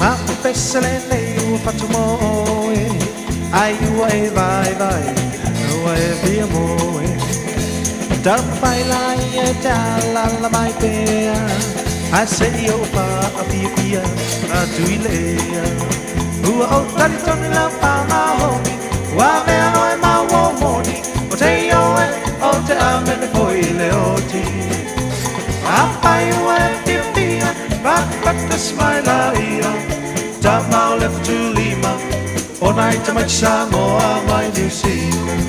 Ma pesele nei fatto moe ai uai vai uai via moe da fai la ia la mai pea I say yo pa pia a tuilea u o tanto la pa ma ho wa me no e ma wo moni o te yo e o te ame foi le oti a pai uai pia but the smile io Tamau left to Lima, all night to my Samoa, my New Zealand.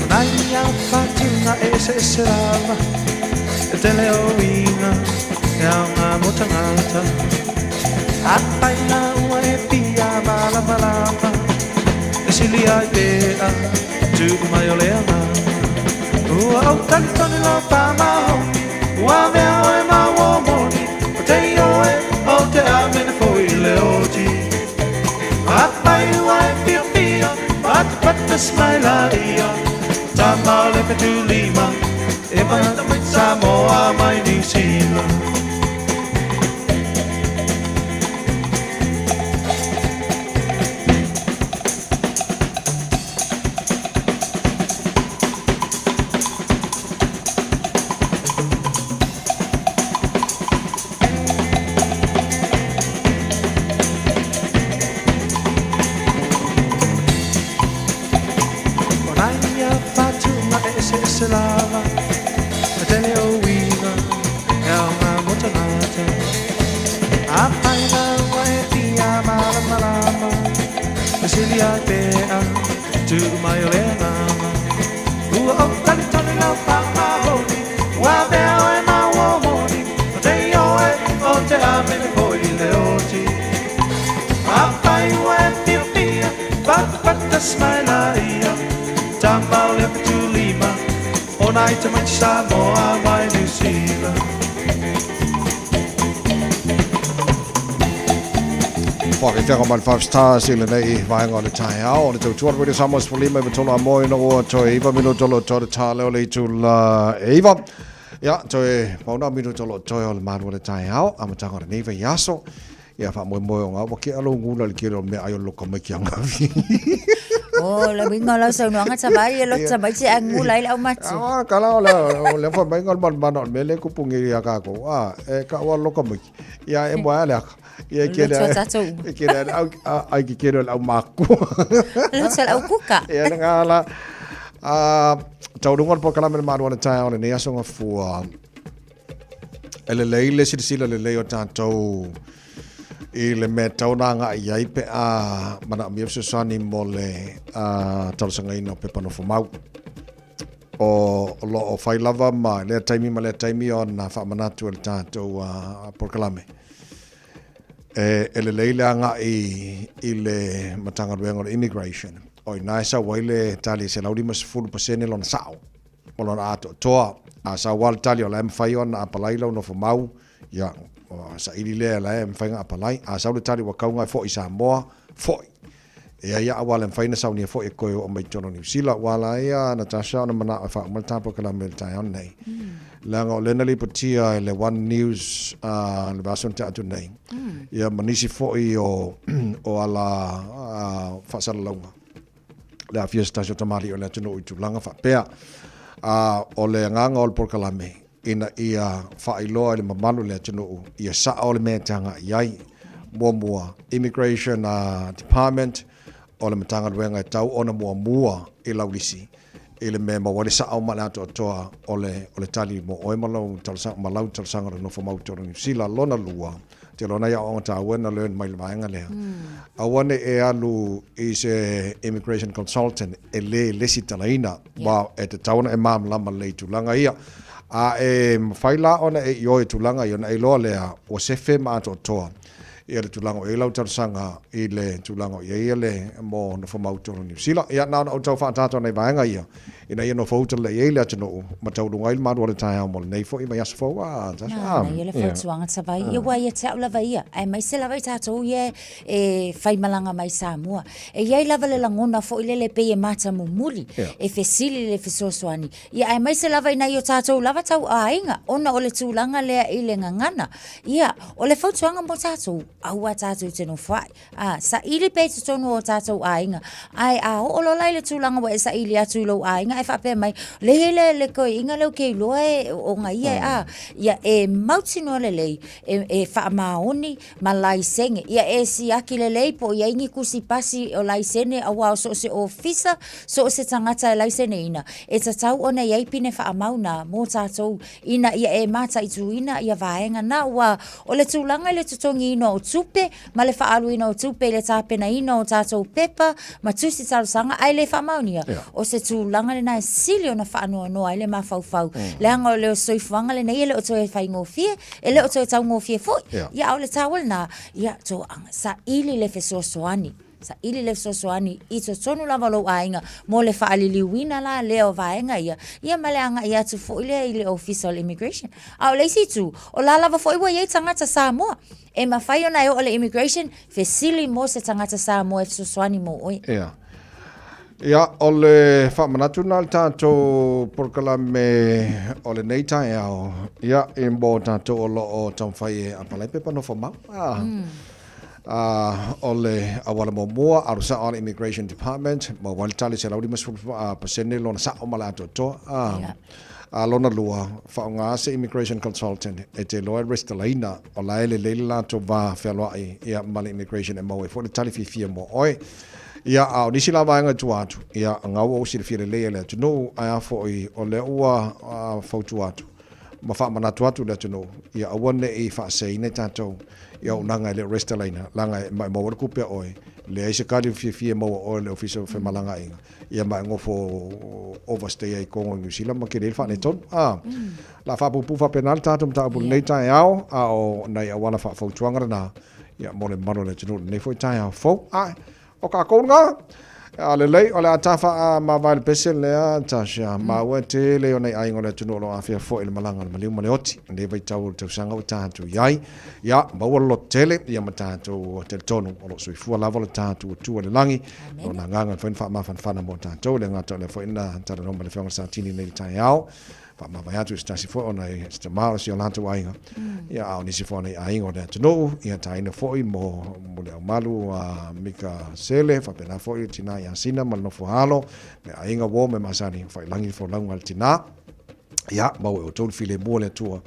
Naya Fatina ese serava, te leoina, e una motangata. Apaina ua e pia malama, e si li ai pea, tu mai oleana. Ua tanto la fama ua mea oe ma uomoni o te ioe o te amene foi le oji Apai ua e pia pia Pata smaila ia Tamau le petu lima E mai Samoa mai New Zealand man 5 stars ile nei vainga o le tae ao o le tau tuar Radio Samoa Spolima me tolo amoi no o toi iwa minuto lo toi tale o le tula iwa ya toi pauna minuto lo toi o le manu o le tae ao amatanga o le neiva yaso ia fa moi moi o ngā wake alo nguna le kiro me ayo loko me ki anga vi Oh, la bingo la sa no nga sabay lo sabay si ang mulay la umatsu. Ah, kala le fa bingo man me le kupungi ya ka ko. E ka wa loko me. Ya e mo ala. Ya kira ai ki kira la maku. Lo sa la kuka. Ya ngala tau dungon po kala me manu na town ne aso nga fu ele le sila le o tanto I le me taunanga i ai pe a mana mi sani mo le tausanga ino pe pano fomau. O lo o fai lava ma le taimi o na wha manatu e le tātou porkalame. E le leile anga i le matanga ruenga le immigration. O i naisa waile tali se lauri mas 10% lona sao. O lona ato toa. A sa wal tali o la mwhai o na apalai lau no fomau. Ia, sa ili lea la mwhai nga apalai. A sa ule tali wa kaunga fo i Samoa. Fo ia awala mfaina sauni fo e koe o mai tono New Zealand wala ia Natasha na mana fa mal tapo kala mel tai nei langa o lena lipotia le One News le bason ta tu nei ia manisi fo i o ala fa salonga la fiesta jo tamari o le tino i tu langa fa pea o le nganga o por kala me ina ia fa ilo le mamalu le tino ia sa o le metanga iai mua immigration department o le matanga ruenga e tau ona mua i laulisi i le me mawale sa au mana ato atoa o le tali mo oe malau talasanga no fo mautoro New Zealand lona lua te lona ia o ta wena learn mai le vaenga lea awane e alu i se immigration consultant e le lesi talaina wa e te tauna e mam lama le tulanga ia a e mawhaila ona e ioe tulanga iona e loa lea o sefe ma ato atoa ia le tulango e lau tausanga i le tulango ia le mo no famautoro New Zealand ia na o tau whaatato nei vaenga ia ina ia no fauta le ia le atino matau runga il maru o le tae mo nei fo i mai aso fau na ia le fautuanga tawai ia wai e te au lava ia ai mai se lava i tatou ia e whai malanga mai Samoa e iai lava le langona fo i le pe e mata mumuli e fesili le fesosoani ia ai mai se lava ina i o tatou lava tau ainga ona o le tulanga lea i le ngangana ia o le fautuanga mo tatou aua tātou tino whai. Sa ili pe te tonu o tātou ainga. Ai o lo lai le tūlanga wa e sa ili atu lo ainga. E whape mai, le hele le koe inga leo kei loa e o nga ia ia e mautino le lei. E wha maoni ma lai senge. Ia e si aki le lei po ia ingi kusi pasi o lai sene a wao so se ofisa so se tangata e lai sene ina. E ta tau ona iai pine wha mauna mo tātou ina ia e mata i tu ina ia vaenga na wa o le tūlanga le tutongi ino o tupe, ma le whaalu ino o tupe le tāpena ino o tātou pepa, ma tusi talusanga, ai le whamaunia. O se tūlanga le nai sili o na whaanoa noa, ai le mawhauwhau. Le hanga o leo soifuanga le nei, le o toe whai ngofie, e le o toe tau ngofie foi. Ia au le tāwal na, ia tō anga, sa ili le fesosoani. Sa ili le sosoani i to tonu lava lo ainga mo le whaaliliwina la leo vaenga ia maleanga ia tu fo ile official immigration au le situ o la lava fo iwa ye tangata Samoa e mawhai ona o le immigration fesili mo se tangata Samoa e sosoani mo oi ia o le whamanatu nal tātou porkala me o le neitai au ia e mbo tātou o lo o tamwhai e apalai pepa no whamau o le awala mo mua arusa on immigration department mo wal tali se laudi mas pasene lona sa o mala to lona lua fa se immigration consultant e te lawyer restalaina o la ele leila to va felo ia mal immigration e mo e fo le tali fi mo oi ia au nisi la vanga tu atu ia ngau o si fi le le to no ai fo i o le ua fo tu atu ma fa mana tu atu le to no ia awone e fa se ine tato ia unanga le restalaina langa mai mo ku pe oi le se kali fi mo o le official fe malanga inga ia mai ngofo overstay ai ko New Zealand ma ke le fa ne ton la fa pu fa penal tatum ta bu nei tai au o nei awala fa fo tuanga na ia mo le maro le tunu nei fo tai au fo o ka ko nga ale lei ole atafa ma val pesel le tasha ma wete le ona ai ngole tunu lo afia fo il malanga le maliu maleoti ne vai tau te sanga o tatu yai ya ma lo tele ya mata to tel tonu o so fu la vola tatu tu le langi ona nganga fa ma fa na mo tatu le ngata le fo ina tata no le fo sa tini le tai au fa ma vai atu sta si fo ona sta ma si ona tu ai ya au ni si fo nei ai ngole tunu ya tai no fo i mo le malu mika sele fa pena fo i tina ya sina mal no fo halo me ainga wo me masani fa langi fo langu al tina ia mau o tolu file mua le tua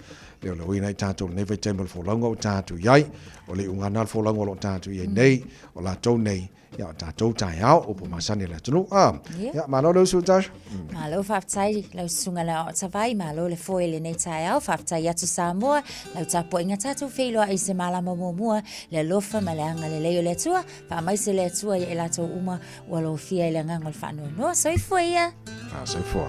le o ina i tātou nei vai tēmel fōlanga o tātou iai o le ungana al fōlanga o lo tātou iai nei o la tau nei ia o tātou tai au o po masani le tunu ia malo lau su tash malo whaftai lau sunga la o tawai malo le foi le nei tai au whaftai atu Samoa lau tapo inga tātou whiloa i se malama mua le lofa ma le anga le leo le tua wha mai se le tua i e lato uma ua lo fia i le ngangol whanua noa soifua ia soifua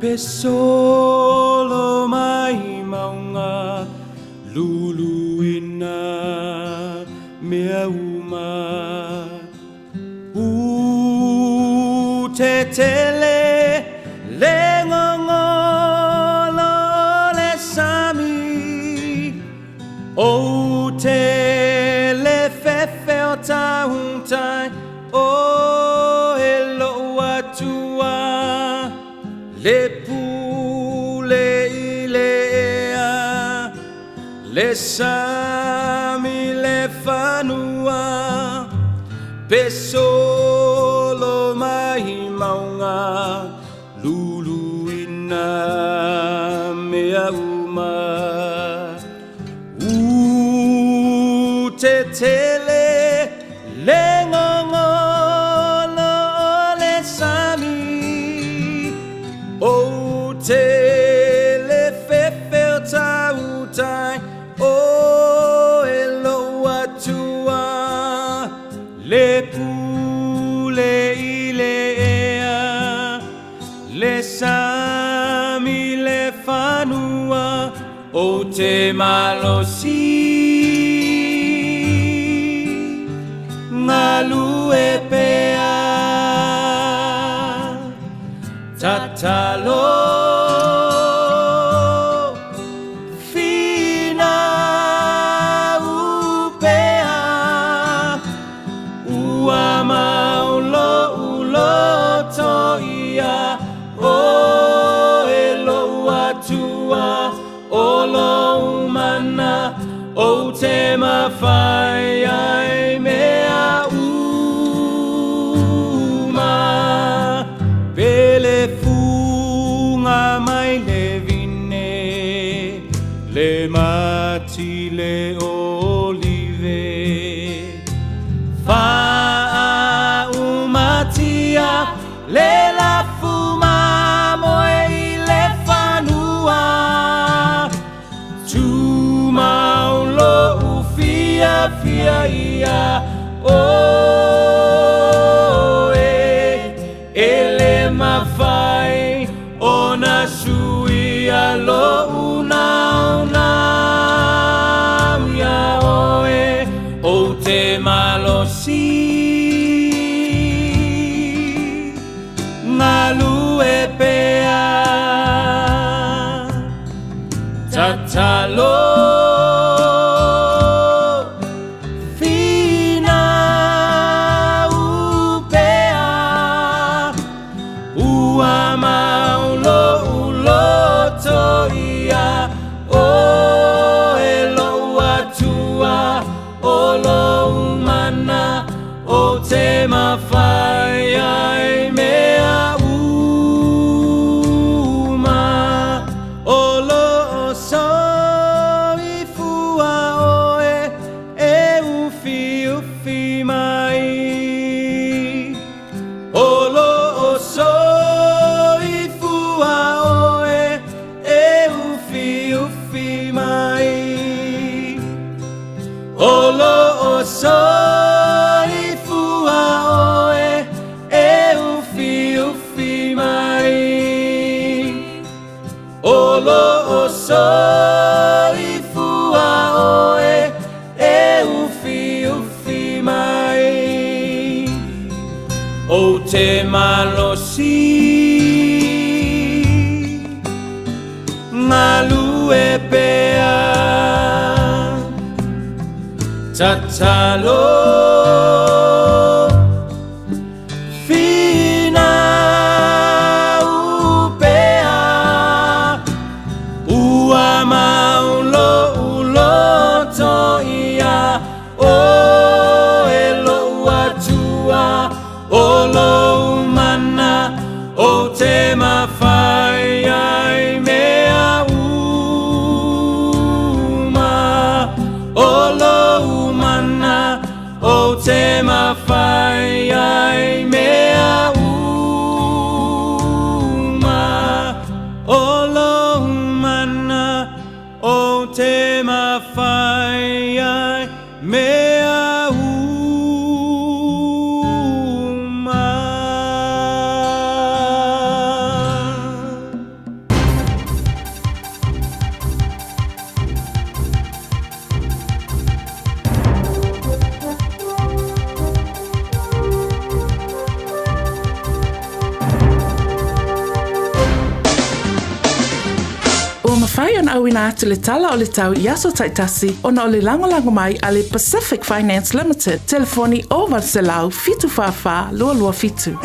Pe solo mai maunga luluina mea uma u te tele le ngongolo le sami o te le fefe o tahuntai o e lo atua le pule i le ea, le sami le whanua, pe solo mai maunga, luluina mea uma. Te tele le ngongolo le sami, o te le fefe o tautai o e lo atua le pule i le ea le sami le whanua o te malosi ngā lue pea tatalo fina upea ua maulo ulo toia o elo atua o lo umana o te mawhai ai mea uma pele funga mai le vine le mati le olive fa umatia le la fuma moe i le fanua tu maulo ufia fia ia o ele mawhai ona sui alo una ia oe o te malosi ngā lue pea tatalo fina upea ua maulo ulo toia o elo atua o lo umana o te mawhai ai mea uma o lo soi fua oe e ufi ufi mai o lo soi fua oe e ufi ufi mai o lo soi fua oe e ufi ufi mai o lo soi fua oe e ufi ufi mai o te malosi ngā lue pea tatalo fina upea ua maulo ulo toia o e lo atua o lo mana o te mawhai ai mea uma o lo mana o te mawhai ai mea uma o lo mana o te mawhai ai mea uma. Mawhai on awina atu le tala o le tau Iaso Taitasi ona o le lango mai a le Pacific Finance Limited. Telefoni o Valselau fitu whawha lua lua fitu.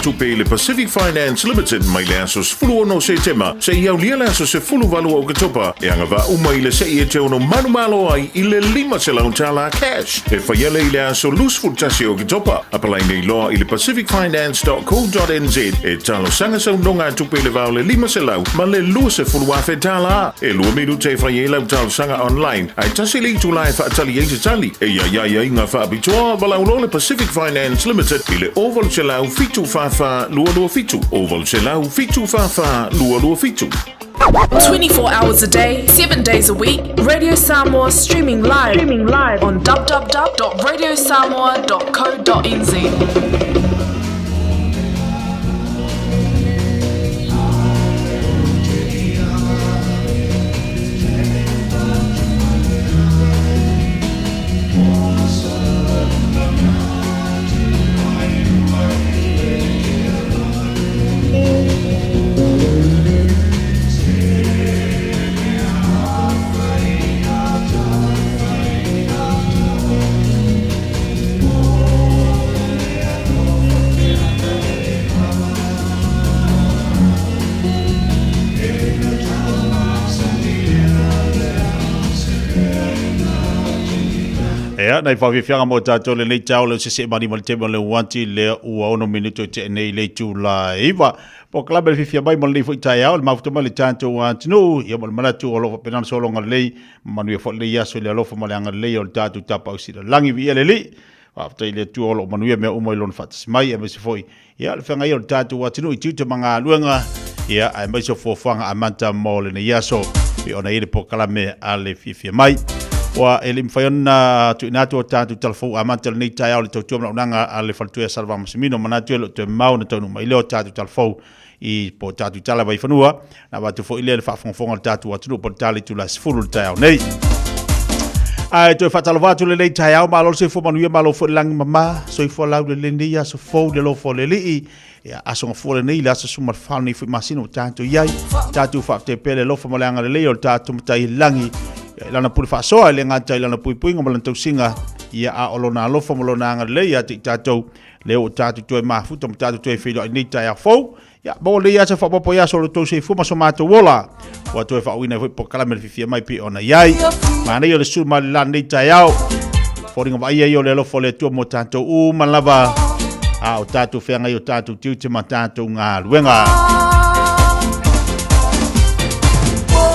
tupe le Pacific Finance Limited mai le aso sfulu no se tema se iau lia le aso se fulu valu o katopa e anga va uma ile se ie te ono manu malo ai ile lima se launtala cash e whaiele ile aso lusful tasi o katopa apalai nei loa ile pacificfinance.co.nz e talo sanga sau nonga tupe le vau le lima se lau ma le lua se fulu afe tala e lua miru te whaiele au talo sanga online ai tasi li tu lai wha atali eise tali e ia inga wha abitoa walau lo le Pacific Finance Limited ile oval se lau fitu fafa lua fitu oval se lau fitu fafa lua fitu 24 hours a day, 7 days a week. Radio Samoa streaming live on www.radiosamoa.co.nz. Ea, nei whawhiwhianga mo tātou le nei tau le sese mani mo le te mo le wanti le ua ono minuto te nei le tū la iwa. Po klaba le whiwhia mai mo le fo i tai au, le mafuta mai le tātou wanti no, ia mo le manatu o lofa penana solonga lei, manu ia fo le iaso le alofa mo le anga lei o le tātou tapa au sira. Langi vi ele li, wafta i le tū olo manu ia mea umo i lona whatas mai, e mese foi. Ia le whanga ia o le tātou wanti no, i tūta mga luenga, ia ai mai so fōwhanga a manta mo le ne iaso, i ona ire po kalame a le whiwhia mai. Wa elim fayona tu inatu o tātou talafou a mantel nei tai au le tautua mnaunanga a le faltuea salva masimino manatu e te mau na taunu mai leo tātou talafou i po tātou tala vai whanua na watu fo ile le whaafonga le tātou atunu po tali tu la sifuru le tai au nei. Ai tu e whatalavatu le nei tai au malo se fo manuia malo fo langi mama so i fo lau le nei aso fo le lo fo le lii ia aso ngā le nei le aso sumar whani fo masino tātou iai tātou whaafte pele lo fo maleanga le leo tātou mtai langi lana puri whaasoa le ngata lana pui pui ngā malantau singa ia a olona alofa malona anga le ia te tātou leo o tātou tue mafuta mo tātou tue whiro ai nei tai a fau ia bao le ia sa whapapo ia so lo tau se fuma so mātou wola wa tue whauina hui po kalamere whiwhia mai pi ona iai ma nei o le suma le lana nei tai au whoringa wa ia i o le alofo le tua mo tātou malava a o tātou whenga i o tātou tiu te ma tātou ngā luenga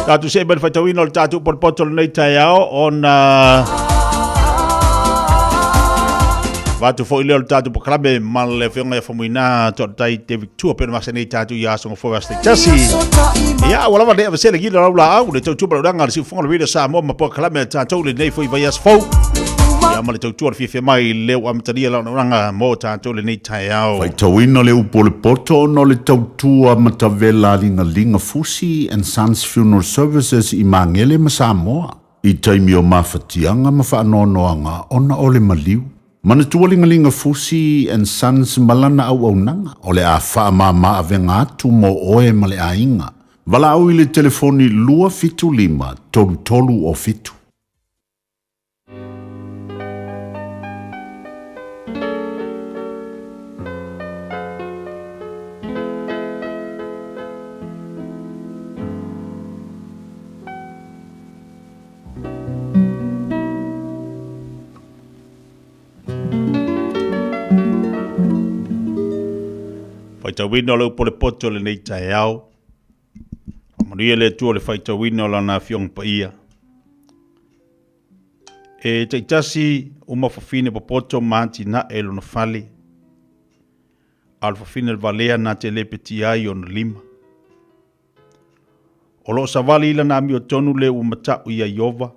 tātou se bel whaitawina o le tātou porpoto nei tai au ona watu fo ile o le tātou pokrabe ma le whenga e whamuina to tai te Victua pena masa nei tātou i asonga Forest Tasi ia wala wa le avasele gila raula au le tautua baruranga le siufonga le rida sa mo ma po kalame tātou le nei fo i vai as fau ia ma le tautua le fifia mai leo amataria la ranga mo tātou le nei tai au Whaitawina le upo le poto no le tautua matavela linga Fusi and Sons Funeral Services i Mangele ma Samoa. I taimi o mawhatianga ma whaanonoanga ona o le maliu. Mana tualinga Fusi and Sons malana au nanga o le a whaamama avenga atu mo oe ma le ainga. Wala au i le telefoni lua fitu lima tolu o fitu. Whaitawina o lau po le poto le nei tai au. Manuia le tua le whaitawina o lana fiong pa ia. E taitasi uma whawhine po poto maanti na e lona whale. Al whawhine le valea na te lepeti ai o na lima. O lo sa vali ila na mi o tonu le umatau ia Iova.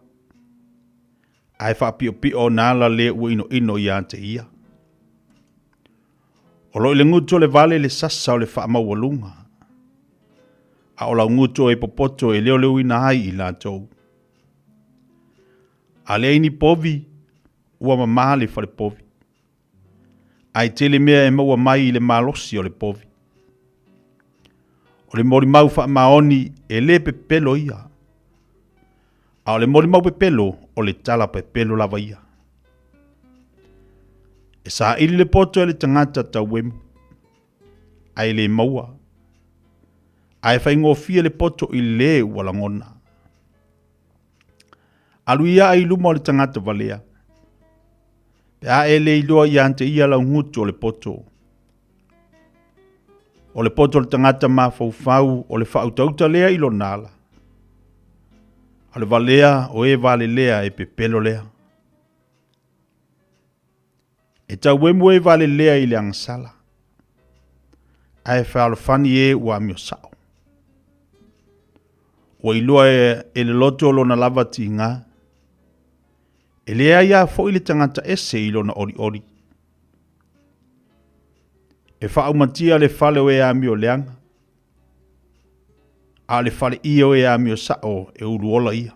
Ai whapio pio na ala le ua ino ia ante ia. O lo ile nguto le vale le sasa o le wha mawalunga. A o la nguto e popoto e leo ina ai i lātou. A le ini povi, ua mamaha le whare povi. Ai tele mea e maua mai i le malosi o le povi. O le mori mau wha maoni e le pepelo ia. A o le mori mau pepelo o le tala pepelo lava ia. E sa ili le poto e le tangata tau wemu. Ai le maua. Ai whai ngofia le poto i le walangona. Alu ia ai luma o le tangata valea. Pe a e le iloa i ante ia la ngutu o le poto. O le poto le tangata ma fau o le whautauta lea ilo nala. A le valea o e vale lea e pepelo lea. E tau wemu e vale lea i le angsala. Ai whaalo fani e ua mio sao. Ua ilua e le loto lo na lava ti ngā. E lea ia fo i le tangata ese i lo na ori. E whao matia le fale o e a mio leanga. A le fale i o e a mio sao e uruola ia.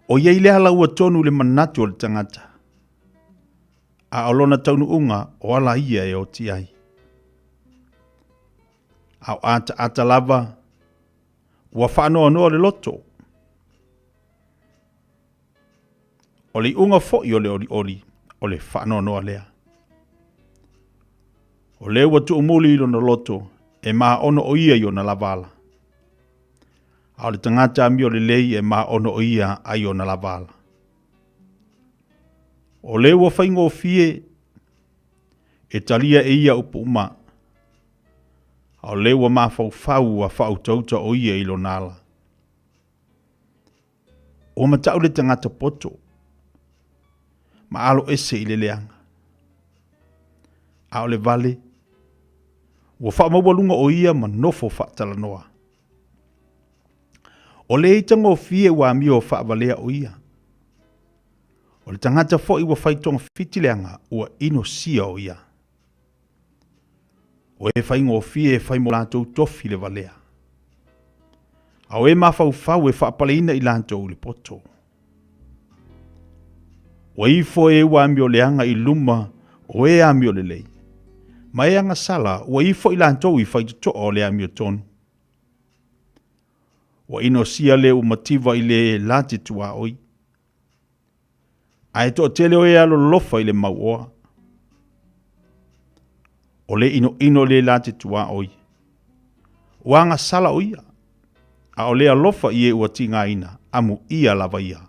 O ia i le hala ua tonu le manatu o le tangata. A olona taunu unga o ala ia e o ti ai. Au ata lava, ua whaanoa noa le loto. O le unga foi o le ori, o le whaanoa noa lea. O le ua tu umuli ilo na loto, e maa ono o ia i o na lavala. A o le tangata mi o le lei e maa ono o ia ai o na lavala. O le ua whaingo fie e talia e ia upu uma. O le ua mawhau a whau tauta o ia ilo nala. O matau le tangata poto. Ma alo ese i le leanga. A o le vale. Ua wha mawalunga o ia ma nofo whaatala noa. O le itango fie ua mi o whaavalea o ia. O le tangata fo iwa whaitonga fitileanga ua ino sia o ia. O e whaingo o fie e whaimo lantou tofi le valea. A o e mawhau whau e whaapaleina i lantou le poto. O e fo e ua ami o leanga i luma o e ami o le lei. Ma e anga sala ua i fo i lantou i whaituto o le ami o tonu. Ua ino sia le umativa i le lati tua oi. A e to tele o e alo lofa i le mauoa. O le ino le lati tua oi. Ua anga sala o ia. A o le alofa i e ua tinga ina. Amu ia lava ia.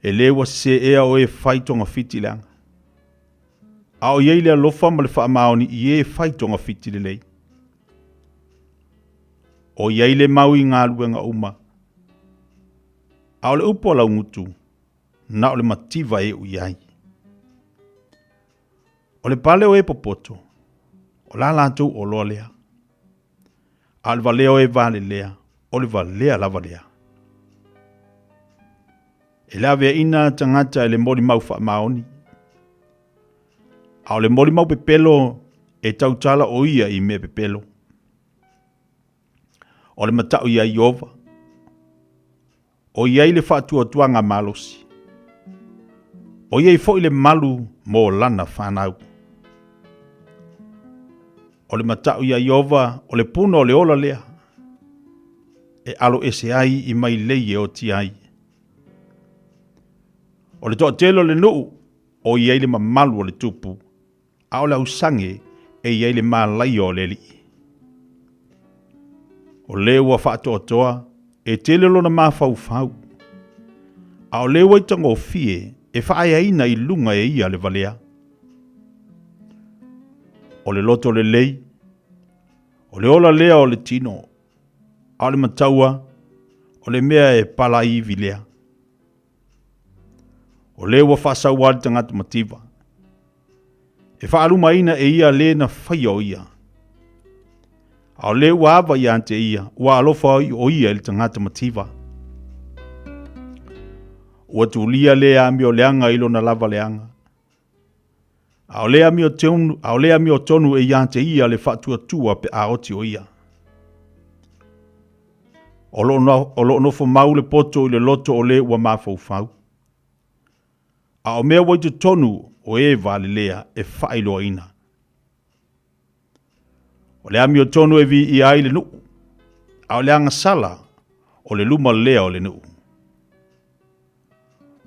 E le ua se ea o e whaitonga fiti leanga. A o iei le alofa ma le whaamaoni i e whaitonga fiti le lei. O iei le mau i ngā luenga uma. A o le upo la ngutu. Na o le mativa e uiai. O le pale o e popoto. O la lantou o loa lea. A le valeo e vale lea. O le valea lava lea. E la vea ina tangata e le mori mau wha maoni. A o le mori mau pepelo e tautala o ia i me pepelo. O le matau ia iova. O iai le whaatua tuanga malosi. O iai fo i le malu mo lana whanau. O le matau ia iova o le puno o le ola lea. E alo ese ai i mai leie o ti ai. O le toa telo le nuu o iai le mamalu o le tupu. A o le ausange e iai le malai o le li. O le ua whaatoa toa e tele lona mawhau whau. A o le ua itango fie e whaaya ina i lunga e ia le valea. O le loto le lei. O le ola lea o le tino. A o le mataua. O le mea e pala iwi lea. O le ua whaasau wali tangata mativa. E whaaluma ina e ia le na whaia o ia. A o le ua awa i ante ia. Ua alofa o ia le tangata mativa. Ua tulia le ami o leanga ilo na lava leanga. A o le ami o tonu e ante ia le whaatua tua pe a oti o ia. O lo nofo mau le poto i le loto o le ua mawhau whau. A o mea waitu tonu o e vale lea e whailo ina. O le ami o tonu e vi i ai le nuu. A o le anga sala o le luma lea o le nuu.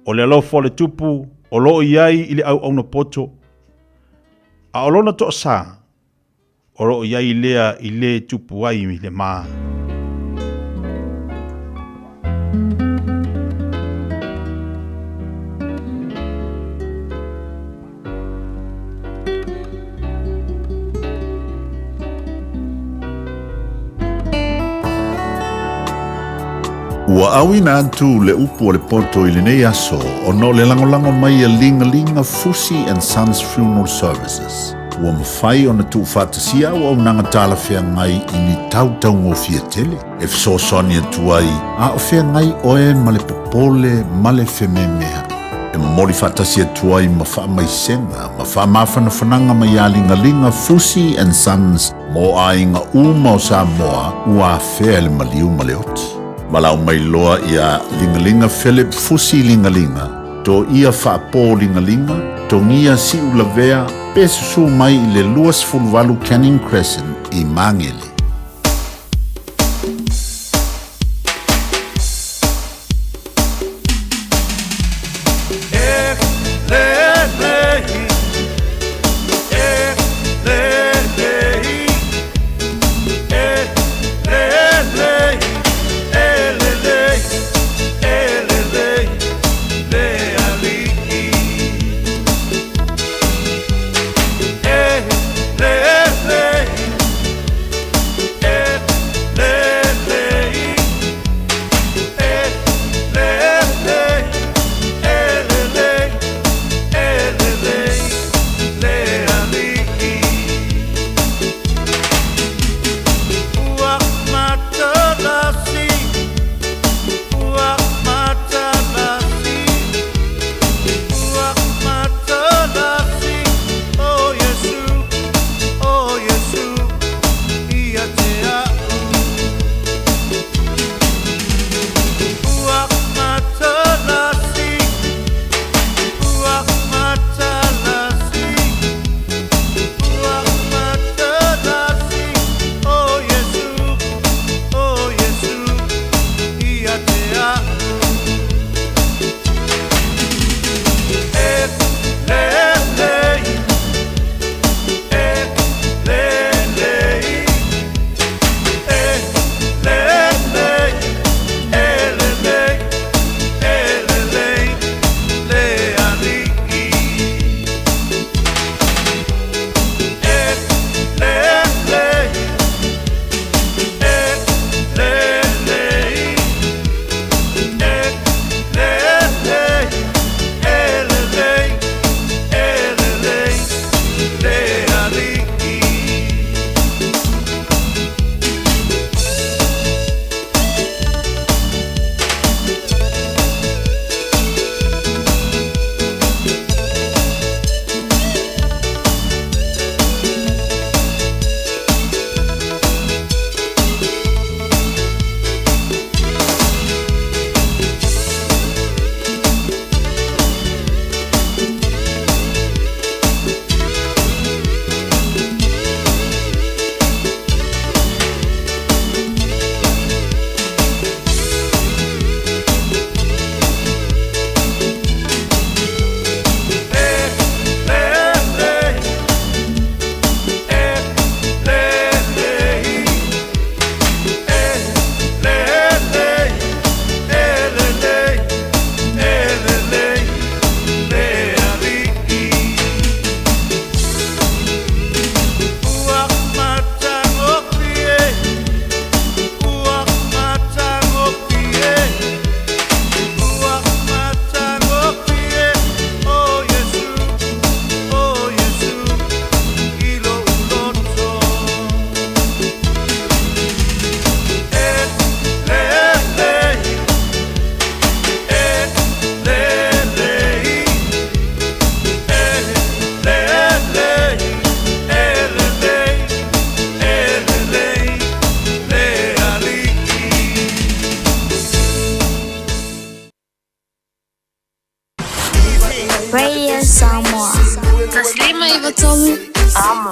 O le alofo le tupu o lo i ai i le au na poto. A o lona to sa o lo i ai lea i le tupu ai mi le maa. Ua awina atu le upu o le poto i le nei aso o no le langolango mai a linga Fusi and Sons Funeral Services. Ua mawhai o na tu whatasia o au nanga tala whea ngai i ni tautau ngō fia tele. E fsosoni atu ai a o whea ngai oe ma le popole ma le whememea. E mori whatasia atu ai ma wha mai senga ma wha mawhana whananga mai a linga Fusi and Sons mo a inga uma o Samoa ua whea le maliu ma le oti. Malau mai loa ia lingalinga Philip Fusi lingalinga. To ia whaapo lingalinga. To ngia si ulavea. Pesusu mai i le luas fulvalu Canning Crescent i Mangele. Le ali Amo.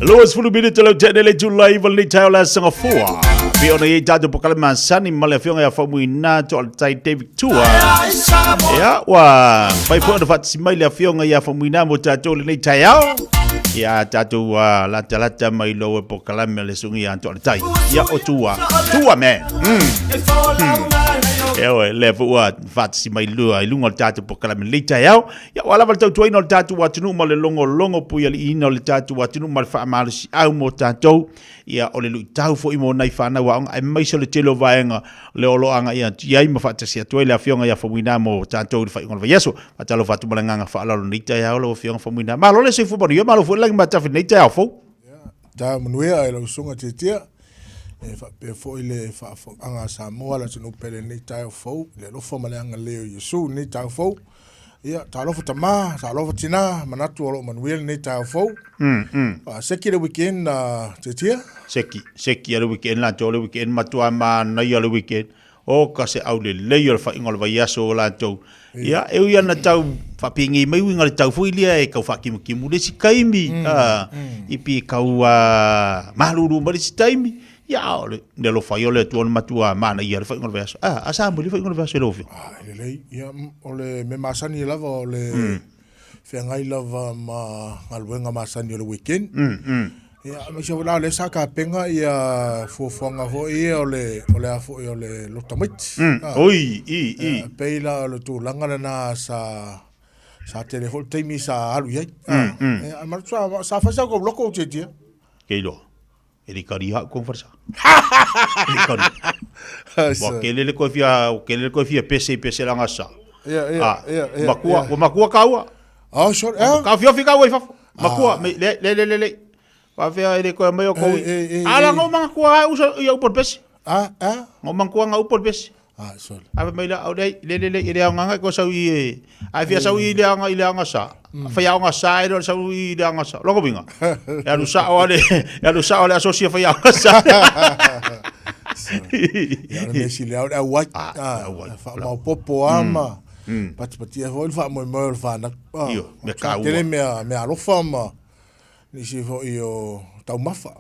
Luas 10 minit lau te nele Julai wali tau la sanga fua. Bi ona ye tatu pokale masani male fionga ya famuina to al tai David Tua. Ya wa pai po na fat simai le fionga ya famuina mo tatu le tai yao. Ya tatu wa lata mai lo pokale mele sungi ya to al tai. Ya o tua man. Ewe level wa fat simai lua ilunga tatu pokale mele tai yao. Ya wala val tau tuino tatu wa tunu male longo pu ali ino le tatu wa tunu male fa malisi au mo tatu. Ya ole lu tau fo imo nai fana wa ai mai so le telo vaenga le olo anga ia ai ma fata sia toile a fionga ya famuina mo tanto fa ngol yeso atalo fatu malanga fa ala nita ya lo fionga famuina ma lo le se fu boni ma lo fu lang ma tafi nita ya fo ta manuia ai lo sunga titia e fa pe fo ile fa anga sa mo ala tunu pele nita ya fo le lo fo malanga le yesu nita fo ia talofa tama talofa tina manatu olo manuel nita fo seki le weekend titia seki le weekend la tole weekend matua ma na ia le weekend o ka se au le yo fa ingol va yaso la to ia eu ia na tau fa pingi mai winga le tau fu ilia e ka fa kimu le sikaimi ipi ka maluru ma le sitaimi ya ole de lo fa yo le tu matua ma na ia fa ingol va yaso asa mo le fa ingol va yaso lo fi le ia ole me masani lava ole fengai lava ma alwenga masani le weekend ya ma se wala le saka penga ia fofonga ho ia ole afo ole lo tamit oi peila le tu langa na sa telefon temi sa alu ia ma sa fa sa ko bloco jeje keilo ele caria conversa ele caria wakele le kofia pese langa sa makua kaua ka fio fica wa makua le wa fia ele ko mai ko ala ngo mang kuah usa ia upor pes ngo mang kuah nga upor pes sol ave mai la au le ile nga ko sa wi ai fia sa wi ile nga sa fa ya nga sa ile sa wi ile nga sa lo ko binga ya lu sa ole asocia fa ya nga sa ya le si le au wa fa ma popo ama pati ho fa mo fa na me ka tele me alo fama ni si fo io tau mafa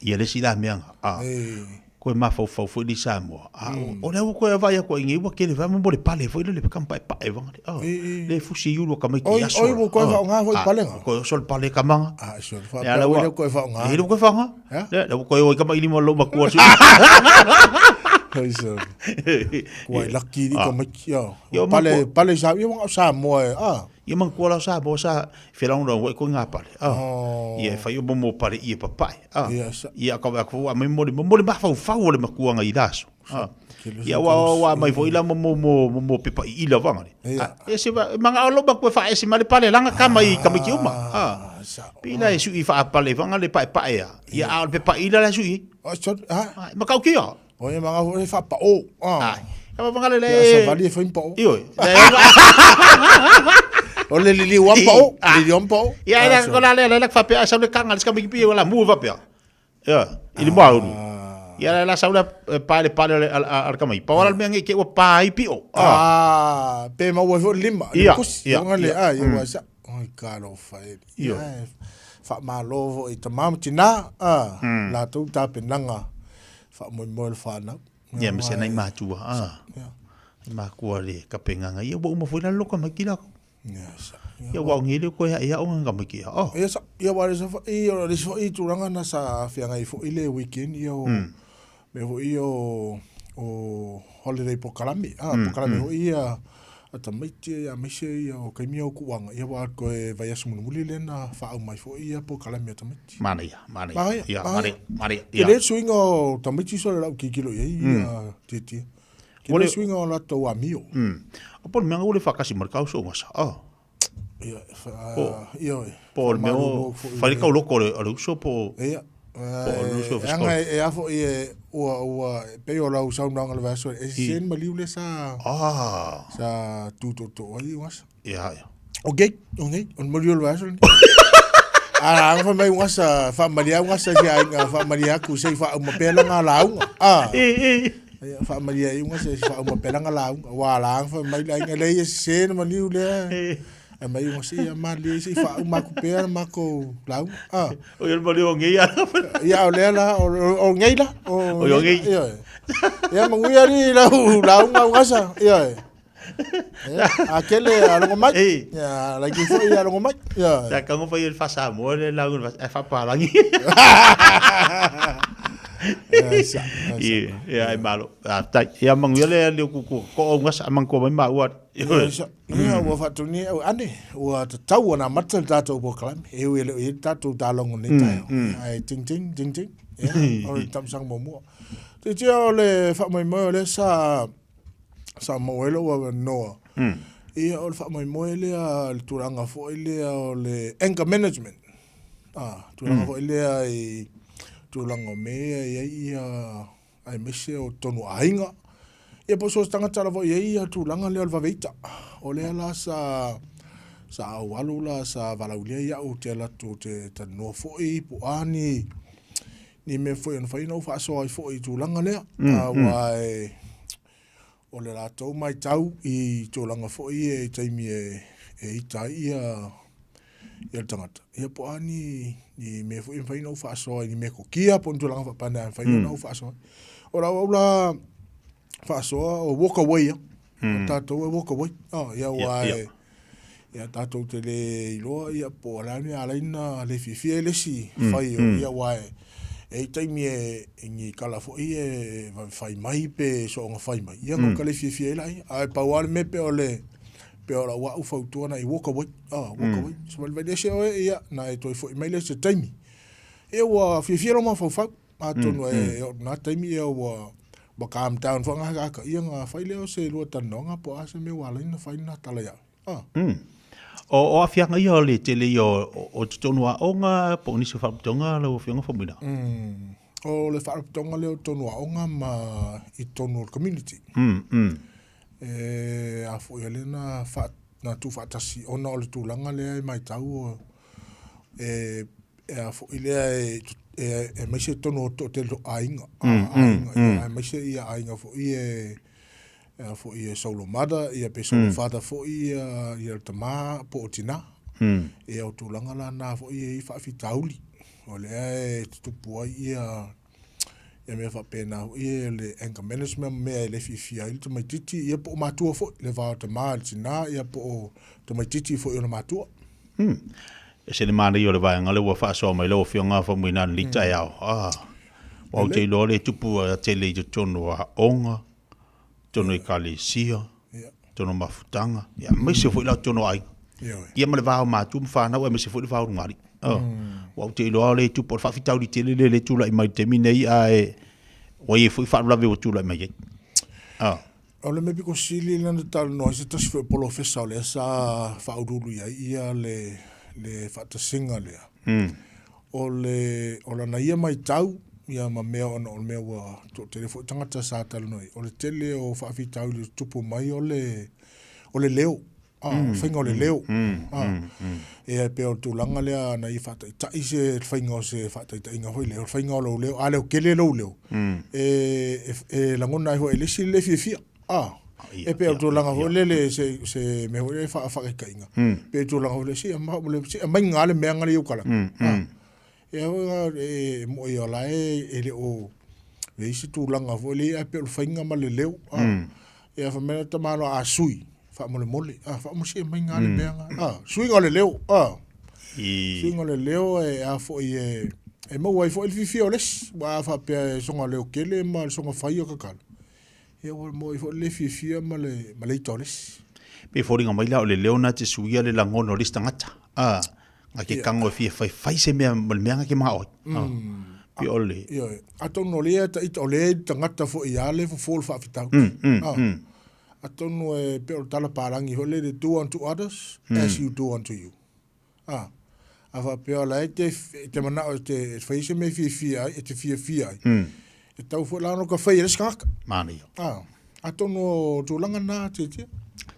ia le sila meanga ko mafa fo di samo o le ko vai ko ngi wa ke le va mo le pale fo le kampa pa e vanga le fusi yulo kama ki aso o ko va nga fo pale ko sol pale kama sol fa le ko va nga le ko va nga le ko kama ili mo lo makua su Kaiser. Kuai laki di kama ki pale sa sa mo ia mang kuala sa bo sa felang ro ko nga pale ia fa yo mo pale ia papai ia ka va ko mai mo ba fa le makua nga idaso ia wa mai foi la mo pepa ila vanga e se manga lo ba ko fa ese male pale langa kama ki uma pila su i fa pale vanga le pa ia al pepa ila la su i ma ka ki o ia manga ho fa pa ka vanga le sa vali fa impo io o le lili wampo ia ina ko la le fa pe sa le kanga le skami pi wala mu va pe ia ili mau ia la sa la pale al kamai pa wala me ke o pa i pi pe ma wo lima kus ngale ia wa sa ai kalo fa ia fa ma lo i tamam tina la tu ta penanga fa mo fa na ia me se nai matua ma kuale ka penganga ia bo mo foi la loka makila Ia wau ngile ko ia o nga maki. Oh. Ia wale sa i turanga na sa fianga i fo ile weekend io me vo io o holiday po kalami. Po kalami o ia ata maiti a mese ia o kaimia o kuanga ia wa ko e vai asumunu muli le na fa au mai fo ia po kalami ata maiti. Mana ia. Ia le swing o tamiti so la kikilo ia titi. Wale swing o la to amio. Opo me ngule fakasi markau so ngasa. Por meu fai ka loko o so po. Anga afo o pe o la usa un ngal vaso e sen maliule sa sa tuto ai was. Okay, on maliule vaso. Ang fa mai was fa malia was sa ia fa malia ku sei fa mo pela ngala fa malia i was fa mo pela ngala wa la fa mai la ngale sen maliule. Mai mo sia mali si fa uma ku per ma ko lau o yo mali o ngia ya o lela o ngeila o yo ngi ya mo ngia ri lau ma wasa ya aquele algo mais ya la que foi algo mais ya ka ngo foi el fa sa mo le lau fa pa la ngi ya ai malo ta ya mangule le ku ko ngas amang ko mai ma wa ia ua faatuni au ane ua tatau ona mata le tatou pokalami e ue le tatou talongo nei tae ai ting ting o le tamasanga momua titia o le faamaimoe o le sa moele ua noa ia o le faamaimoe lea le tulaga foʻi lea o le anger management tulaga foʻi lea i tulaga o mea iai ia ai mese o tonu aiga ia po so tanga tala vo ia tulanga le alva veita o le la sa awalu la sa valaulia ia o te la to te no fo i po ani ni me foi no fai no fa so i fo i tulanga le wa o le la to mai tau i tulanga fo i e taimi e tai ia tangata ia po ani ni me foi fai no fa so ni me ko kia po tulanga fa pana fai no fa so ora fasoa o walk away tatou e walk away ia wai ia tatou te le iloa ia po alani alaina le fifia le si fai ia wai e taimi e ngi kala fo e fai mai pe so nga fai mai ia ko kale fifia lai ai pauale me pe ole pe ola wa u fautua na i walk away so mal vede se ia na e toi fo mai le se taimi e wa fifia lo ma fo fa atonu e na taimi e wa ba calm down fa nga ka ia nga fai leo se lo tanonga po ase me wala ina fai na tala ya o afia nga yo le tele yo o tonu a onga po ni se fa tonga lo fianga fa mina o le fa tonga le tonu a onga ma i tonu community a fo ele na fa na tu fa tasi ona o le tulanga le mai tau a fo ile e mai se tono to te ainga mai se ia ainga fo i solo mada ia pe solo fada fo i tama po tina e o tulanga la na fo i fa fitauli o le tupu ia me fa pena i le anger management me le fifia il to mai titi ia po matua fo le va tama tina ia po to mai titi fo i matua se le mani o le vai ngale wa fa so mai lo fionga fa mo ina lita ya wa te lo le tupu te le tono wa onga tono i kali sia tono mafutanga ya me se foi la tono ai ia me le va ma tu fa na wa me se foi va ngari wa te lo le tupu fa fitau di te le tu la mai te minei ai wa ye foi fa la ve tu la mai o le me piko sili lana tal no se tas foi polo fesa le sa fa urulu ia le fatasinga lea. O la naia mai tau, ia ma mea ona o mea wa to telefo tangata sa talo noi. O le tele o whaafi tau le tupu mai o le leo. Whainga o le leo. E pe o tūlanga lea na i whataitai se whainga o se whataitai inga hoi leo. Whainga o leo, a leo kele leo. E langona i hoa e lesi le fia. E pe o tūlanga ho lele se me ho le whaakainga. Pe tūlanga ho le si a mai ngale mea ngale iu kala. E hoa e mo i ola e le o le isi tūlanga ho le a pe o whainga ma le leo. E a whamena tamano a sui. mole fa mo se mai ngale benga swing ole leo swing ole leo a fo e mo wai fo il fifi oles wa fa pe songa leo kele ma songa fai o kakal e mo fo le fifi ma le toles pe fo ringa mai la ole leo na te suia le langono le stangata nga ke kango fai se me mea ke ma o pe ole atono le ta it ole tangata fo iale fo fol fa fitau atono pe o tala parangi hole de do unto others as you do unto you ava pe ola te mana o te faise me fia te fia e tau fo la no ka fai skak mani atono tu langa na te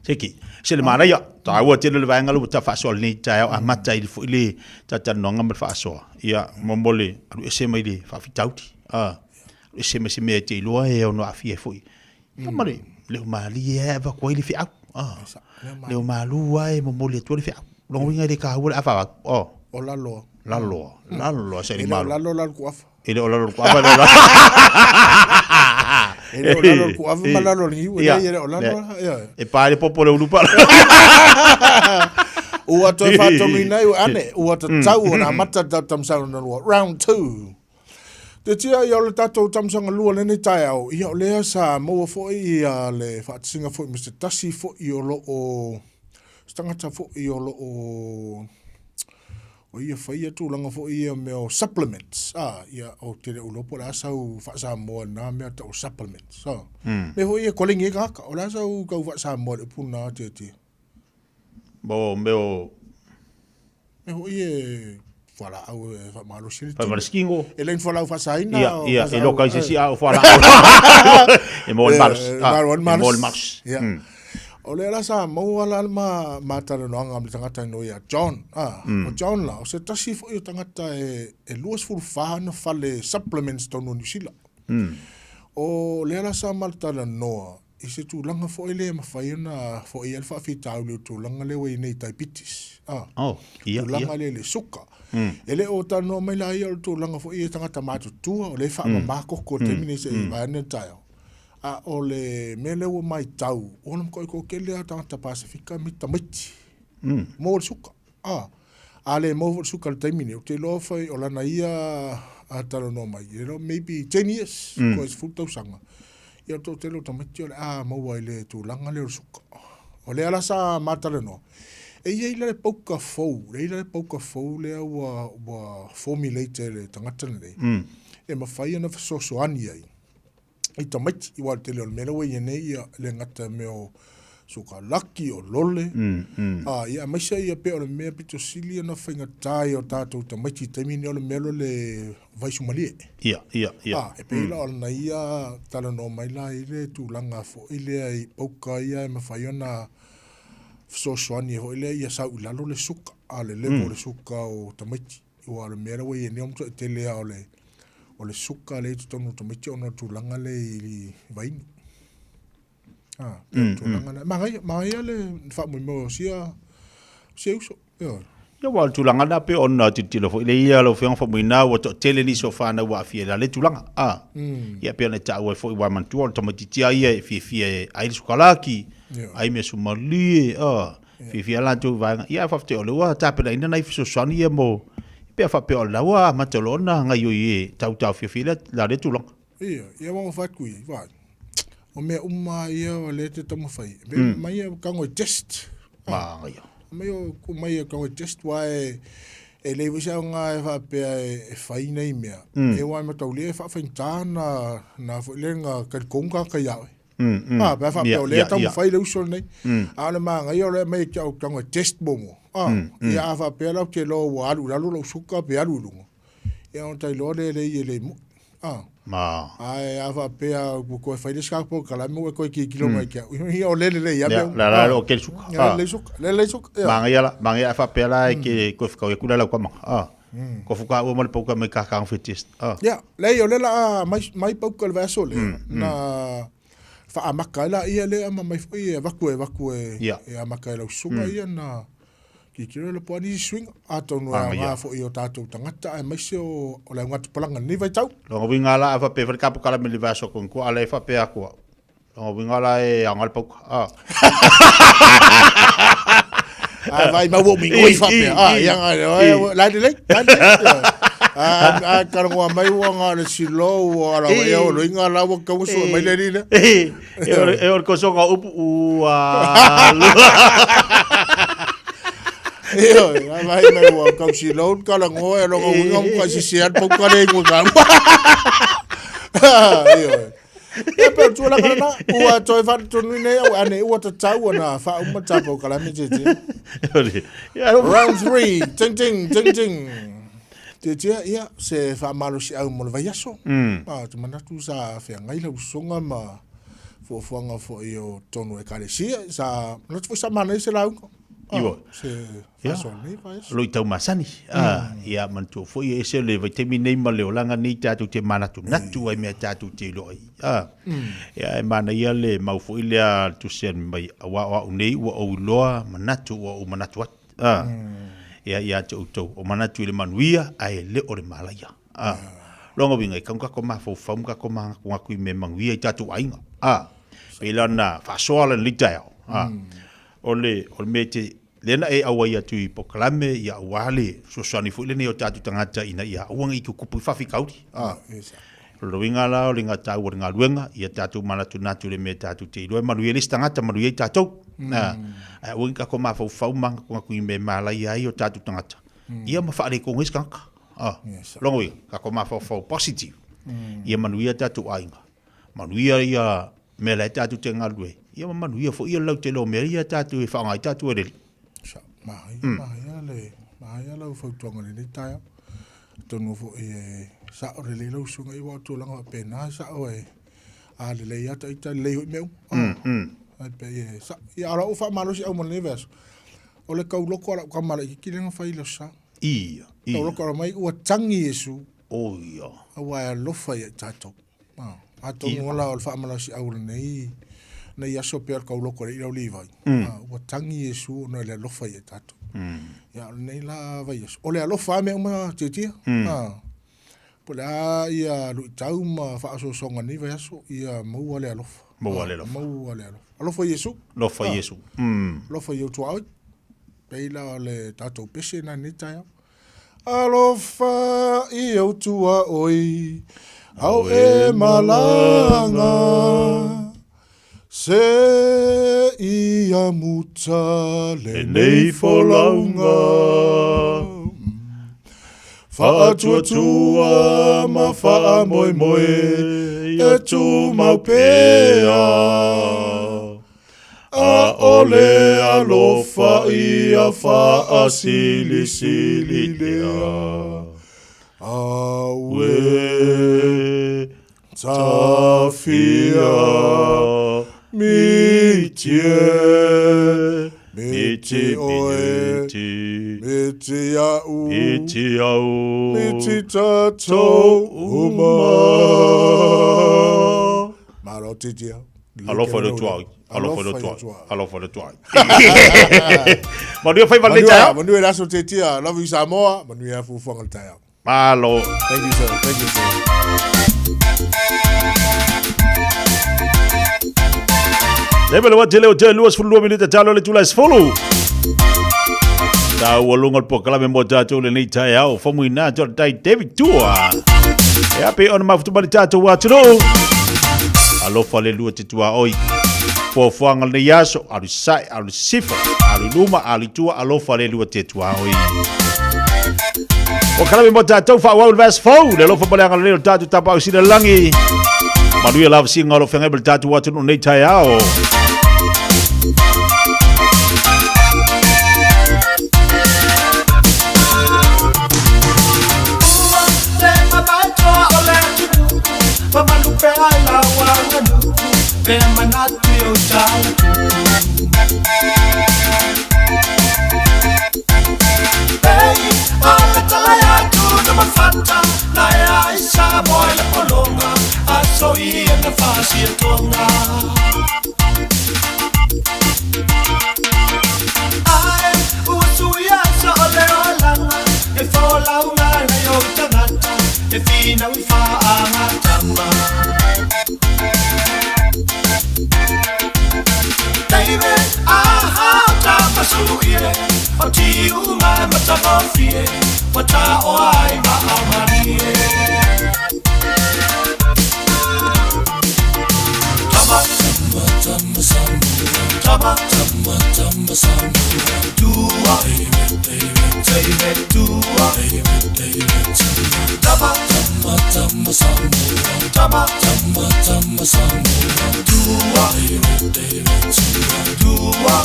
Seki, se le mana ya, ta wa te le vanga lu ta fa sol ni ta a mata il fu le ta ta no ngam fa so. Ya mombole, alu se mai le fa fitauti. Se me te lo e no afie fu. Mare, le mali e va ko ile fi au. Le malu ai mombole to le fi au. Lo ringa de ka wa fa. O la lo. Se le malu. La lo la ku af. Ile o la lo ku af. Ele olalo ku ava malalo ni u ele olalo e pare popole ulupa o ato fa to mina u ane o ato tau na mata tamsanga no round 2 te tia ia le tato tamsanga lua le ni tai au ia le sa mo fo ia le fa singa fo Mr. Tasi fo i lo o stangata fo i lo o ia faia tu langa fo ia me o supplements ia o te ulo po la sau fa sa mo na me o supplements me fo ia kolingi ka o la sau ka fa sa mo puna te bo me fo ia fala au fa malo sili fa marskingo elen fala fa sa ina ia e lo ka si fala e mo mars o le ala sa mo ala ma tala no anga tangata no ia John o John la o se tasi fo i tangata e luas ful fa na fale supplements to no nisila o le ala sa mal tala no i se tu langa fo ile ma fa ina fo i alfa fita u tu langa le we nei diabetes ia langa le suka ele o ta no mai la ia tu langa fo i tangata ma tu o le fa ma ko te mini se va ne tayo o le mele o mai tau o nam ko kele ata ta Pasifika mita miti mo suka ale mo suka te mini o te lo fai o lana ia ata no mai maybe 10 years ko is full sanga ia to te lo tamiti mo wa ile tu langa le suka o le ala sa matale no e ia ile pouka fou le wa formulate le tangata nei e ma fai na so ani ai i tamati i wale tele o mena wei nei le ngata meo suka laki o lole ia maisa ia pe o le mea pito sili na whainga tai o tātou tamati taimini o le melo le vaisumalie ia e pe ila o na ia tala no maila i le tūlanga fo i le ai pauka ia e mawhaiona sosoani ho i le ia sau ilalo le suka le levo le suka o tamati i wale mea wei nei omto e tele o le suka le tonu tamiti ona tūlanga le i vaini. Tūlanga le. Mangai le wha mo sia uso. Ia wal tūlanga na pe ona titilo fo ile ia lo whenga whamuina wa to tele ni so whana wa fia le tūlanga. Ia pe ona tau e fo i waimantua o tamati tia ia e fia airi sukalaki. Ai me sumalie. Fia la tu vanga. Ia whafte o le wa tapena ina nai fiso sani ia mo pe fa pe ola wa matolona nga yo ye tau fifila la le tulong ia mo fa kui va o me ia le te tomo fai mai ka ngo test mai o ku mai ka ngo test wa e le visa nga fa pe e fai nei me e wa ma tau le fa tana na fo le nga ka konga ka ya ba fa pe le tomo fai le uso nei ala ma nga yo le mai ka ngo test bomo ia fa pela ke lo walu lo suka pe alu lungo ia on tai lo le mo ai ava pe ko fa le skapo kala mo ko ki kilomai ke ia o le ia la lo ke suka le suka manga fa pela ke ko fa ku la ko ma ko fuka o mo poka me ka ka fetist ia le yo le la mai poka le vaso le na fa amakala ia le ama mai foi vaku ia amakala suka ia na ki kira le poani swing ato no nga fo io tato tangata e mai se o la ngata palanga ni vai tau lo winga la fa pe fa kala me le vaso con ko ala fa pe ako Longa wingala e angal pau. Vai mau mingoi fape. Yang la de karangoa mai wanga le silo o ara vai o inga la wa ka uso mai le rina. E or ko so ka upu vai mai wa ka silo karangoa e rongo ngam ka sisian pau ka le ngam. E pe tu la kana ua toi fa tu ne ane ua ta tau na fa uma tapo kala mi je. Round 3 ting ting ting ting. Te ia se fa malo si au mo vai aso. Tu mana tu sa fe ngai la usonga ma fo nga fo io tonu e kare si sa no tu sa mana se la unko. Iwo. Se fa so ni fa. Loi tau masani. Ia man tu fo e se le vai te mi nei ma le olanga ni tatu te mana tu natu ai me tatu te loi. Ia e mana ia le mau fo ile tu sen mai wa nei wa o loa manatu o manatu. Ia te utou o manatu le manuia ai le o le malaya. Longa winga i kaunga ko ma fo fam ka ko ma ko kui me manguia i tatu ainga. Pela na fa soala litao. Ole mete lena e awaia tu i poklame ia wale so sani fu le ne o tatu tangata ina ia uang i ku kupu fafi kauri. Roinga la o ringa tau o ringa luenga ia tatu manatu natu le me tatu te loe manuia lista ngata manuia i tatu. Uang ka ko ma fo fau mang ko kui me malaya i o tatu tangata. Ia ma fa ale ko ngis kanka. Longo ka ko ma fo positive. Ia manuia tatu ainga. Manuia ia me la tatu te ngalue. Ia manuia fo ia lau te lo me ia tatu e fa ngai tatu e reli. Mahia lau fo tonga le taia. Tonu fo e sa o le lau sunga i wa tu langa pena sa o e a le ia ta ita le meu. Pe e sa ia ara o fa malo si au mo neves. O le kau loko ala ka mala ki kilenga fa ilo sa. Ia. Kau loko ala mai ua tangi Yesu. O ia. Awa e lofa ia tato. A tonu ola o le fa malo si au le nei. Na ia so per kau loko le ilo livai. Ua tangi Yesu no le lofa ia tato. Ya nei la vai Yesu. O le alofa me uma titia. Pola ia lu tau ma fa so songa ni vai so ia mo le alofa. Mo le alofa. Alofa Yesu. Lofa Yesu. Lofa Yesu tu au. Peila le tato pese na ni taia. Alofa Yesu tu oi. Au e malanga. Se ia muta le nei folaunga. Fa tua ma fa moi e tu mau pea. A ole alofa ia fa asili lea. Awe tafia Miti oe, miti au, miti tato uma. Maro titia. Alofa le tuai. Alofa le tuai. Manuia fai vale taia. Manuia laso titia. Love you Samoa. Manuia fufuanga taia. Malo. Thank you, sir. Thank you, sir. Lebele wa tele o te luas fulu minuta talo le tula sfulu. Ta walunga po kala me mota to le nei tai au fomu ina to tai David Tua. E ape on mafutu bali tato wa tuno. Alofa le lua te tua oi. Po fuanga le yaso alu sai alu sifa alu luma alu tua alofa le lua te tua oi. O kala me mota to fa wa verse 4 le lofa bali ngale tato tapa usi le langi. Manuia lava singa lo fenga bel tato wa tuno nei tai au. suie o tiu mai matagofie o ta o ai maamarie Tama tama tama samu Tama tama tama samu Dua David Dua Tama tama tama samu Tama tama tama samu Dua Dua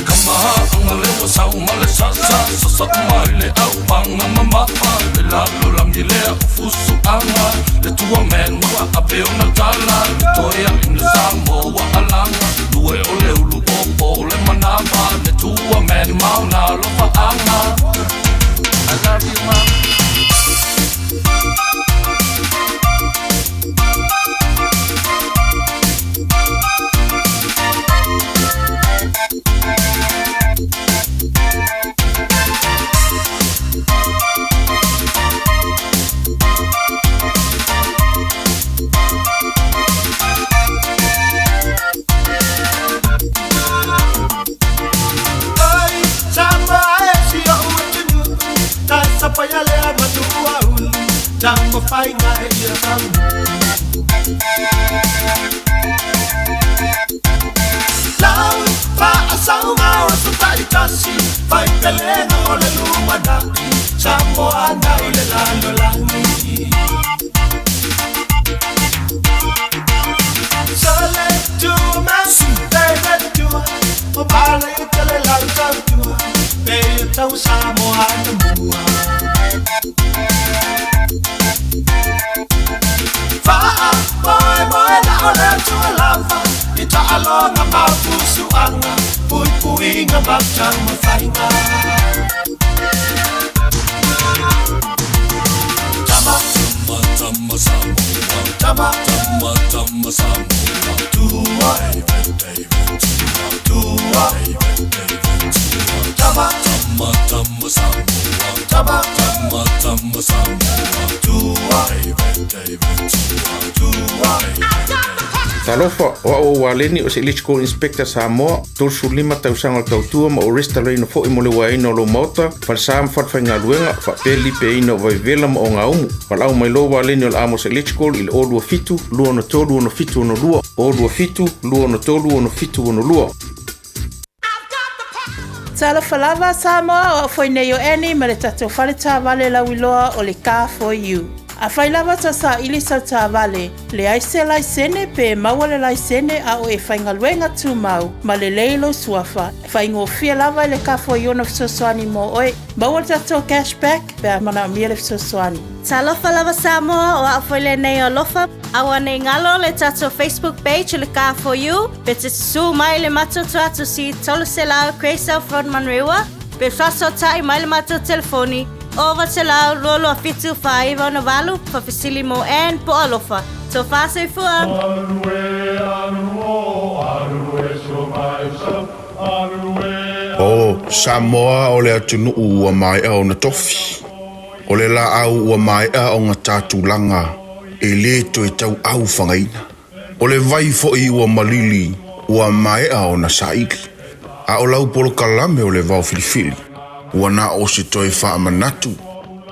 Kamaha ang alewa sa umalasasa Sasak maile au panga mama Le lalo lang dile au fusu anga Le tua men wa apeo na tala Le toya ina samo wa alanga Lue ole ulu popo le manama Le tua men mau na lofa anga I love you mama Payalea matua ulu Jango fai nga e ia tamu Lau fa asau ngao asu taitasi Fai pelenga ole luma daki Sambo anda ole lalo langi Sole tuma, David tuma Mobale itele lau tau tuma Peyo tau samo anda mua Faa, boy, na ole tua lava Ita alonga mafusu anga Pui pui nga bakjang mafainga Tama, tama, tama samu Tama, tama, tama samu Tua, David Tua, Tama, tama, tama samu Tama, tama, tama samu Tua, David Talofa o waleni o se electrical inspector Samoa tolsu 5 tausaga tautua ma o restalaina fo'i mo le uaina o lo mota falsa ma fatafaigaluega faapeli peina o vaivela ma o gaumu falau mai lo waleni o le amos electrical i le o 25 215 o 25 215 Talofa lava Samoa o foi nei o eni ma le tatou fale tāwale lauiloa o le Car for You. A fai lava ta sa ili sa ta vale, le aise laisene pe maua le laisene a o e whaingaluenga tu mau, ma le leilo suafa. Whaingo fia lava le Car for You na fisosoani mo oe, maua tato cashback pe a mana mia le fisosoani. Talofa lava Samoa o a foi le nei o lofa, awa nei ngalo le tato Facebook page le Car for You, pe te su mai le mato tuatu si tolu se lao Kreisel Frodman Rewa, pe faso tai mai le mato telefoni, Ova te lau lolo a fitu whaiva na walu pa fisili mo en po alofa. So whase fua. O Samoa o le atunu ua mai au na tofi. O le la au ua mai au ngā tātulanga. E le to e tau au whangaina. O le vai fo i ua malili ua mai au na saili. A o lau polo kalame o le vau filifili. Ua na o se toi wha manatu.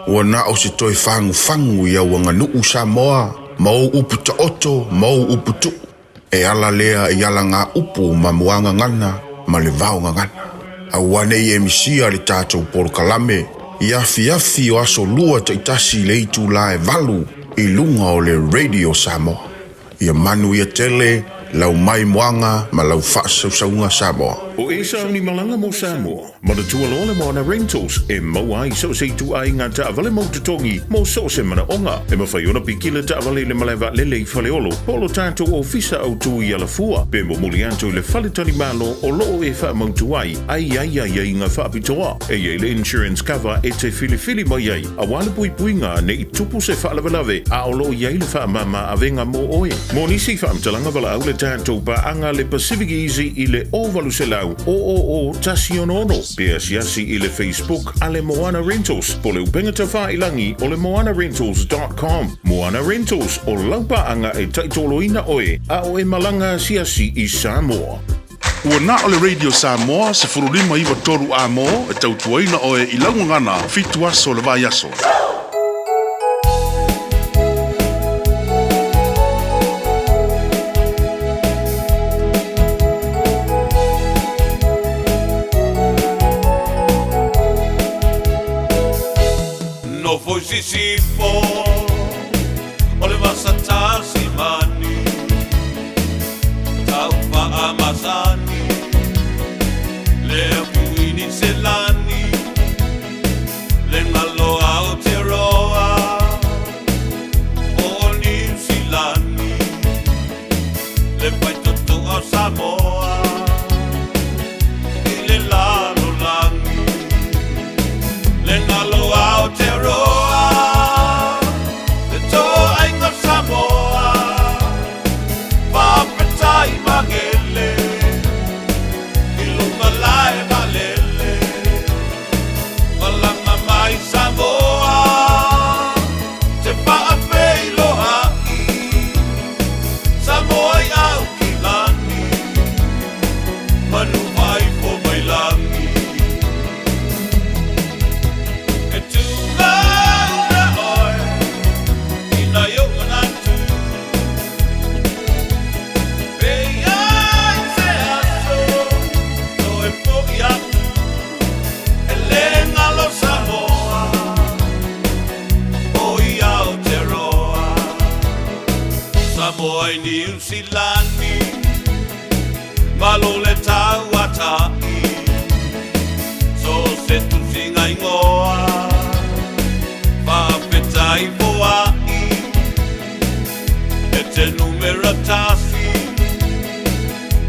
Ua na o se toi whangu ia ua nganuu Samoa. Mau upu ta oto, mau upu tu. E ala lea i ala ngā upu ma muanga ngana, ma le vau ngana. A wane i emisia le tātou polo kalame. Iafi o aso lua ta itasi le itu la e valu. I lunga o le Radio Samoa. Ia manu ia tele, lau mai moanga, ma lau whaasaunga Samoa. O e sauni malanga mo Samoa. Ma le tualoa le Moana Rentals. E mauai so se tu ai ngā taavale maututongi. Mo so se mana onga. E mawhaiona pikila taavale le malewa lele i whaleolo. Polo tātou ofisa au tui ala fua. Pe mo mulianto le whaletani malo o loo e wha mautuai. Ai ngā whaapitoa. E ye le insurance cover e te filifili mai ai. A wale pui puinga ne i tupu se whaalawalawe. A o loo iai le wha mama avenga mo oe. Mo nisi whaamtalanga wala au le tātou pa anga le Pacific Easy i le ovalu se lau. O tasi onono. Pea siasi i le Facebook a le Moana Rentals. Po le upenga ta whailangi o le moanarentals.com. Moana Rentals o laupa anga e taitoloina oe. A o e malanga siasi i Samoa. Ua na o le Radio Samoa se furulima iwa toru a mo e tautuaina o e ilaungangana fitu aso le vai aso. No foi sisifo o le vasatasi mani tau whaamasani le puini selani le malo Aotearoa o New Zealani le paitoto a Samoa i le lalo langi le malo Aotearoa le to ainga Samoa papetai magele ilunga lae malele malanga mai Samoa te paapei loha'i Samoa i au kilani manu mai po mai langi e tūna una oe ina iunga natu pei ai se aso no e poki atu e lenga lo Samoa o i Aotearoa Samoa i New Zealani malo le tauata'i so se tusinga ingoa whaapetai poa'i e te numera tasi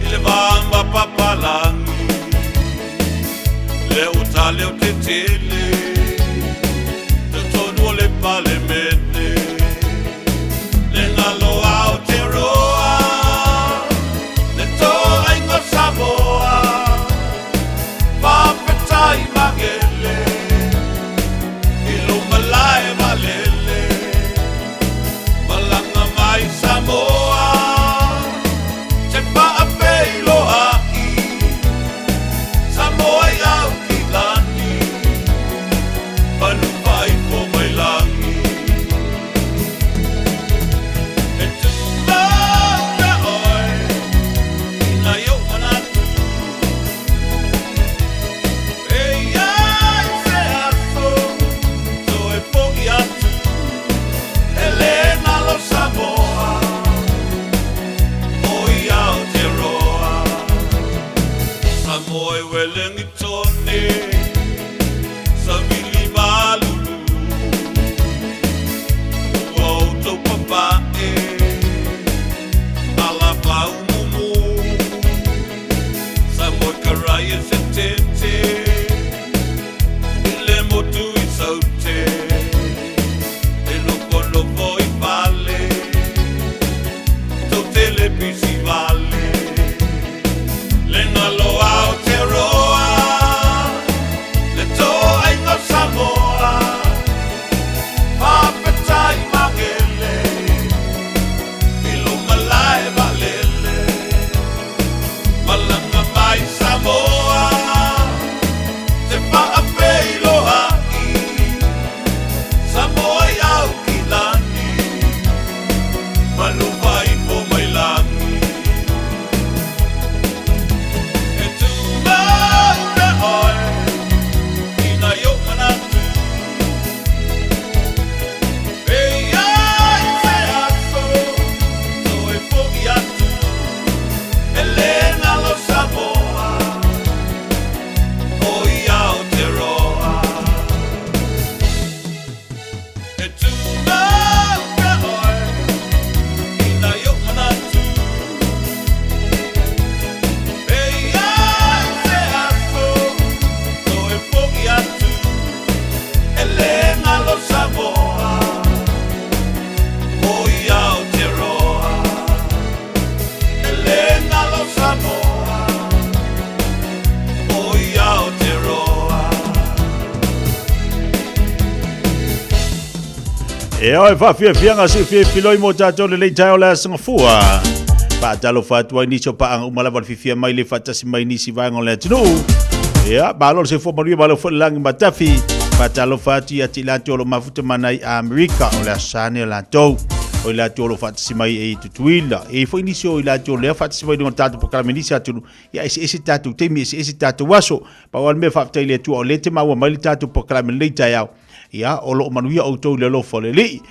i le wamba papalangi le uta leo te tele te tonu o le pale mene le ngalo Aotearoa le to ainga Samoa papetai magele ilunga lae malele malanga mai Samoa te paapei loha'i Samoa i au kilani manu vai po mai langi e tūna una oe ina iunga natu pei ai se aso so e poki atu e lena lo Samoa o i Aotearoa Samoa e welengi tone Savili malulu ua outou papae ala pau mumu Samoa karai e se tete i le motu i saute e loko i vale tau tele pisi vale le ngalo Aotearoa le to ainga Samoa papetai magele ilunga lae valele malanga mai Samoa te paapei loha'i Samoa i au kilani manu vai po mai langi e tūna una oe ina iunga natu pei ai se aso so e poki atu e lena lo Samoa o i Aotearoa e tūna una oe ina iunga natu pei ai se aso so e poki atu e lena lo Samoa o i Aotearoa e lena lo Samoa o i Aotearoa E oi whawhiawhianga si whiawhiloi mo tātou le leitai o le asanga fua. Patalo fatua ni so pa ang umala fifia mai le fatasi mai ni si vai ngole tunu. Ya, balor se fo maria balor fo lang matafi. Patalo fati atila tolo mafuta manai Amerika o la sane la to. O la tolo fatasi mai e tutuila. E fo inisio ila tolo le fatasi mai no tatu po kalaminisi atunu. Ya ese tatu temi ese tatu waso. Pa wan me fatai le tu o le te mawa mai tatu po kalaminita yao. Ya, o lo manuia o to le lo fo le li.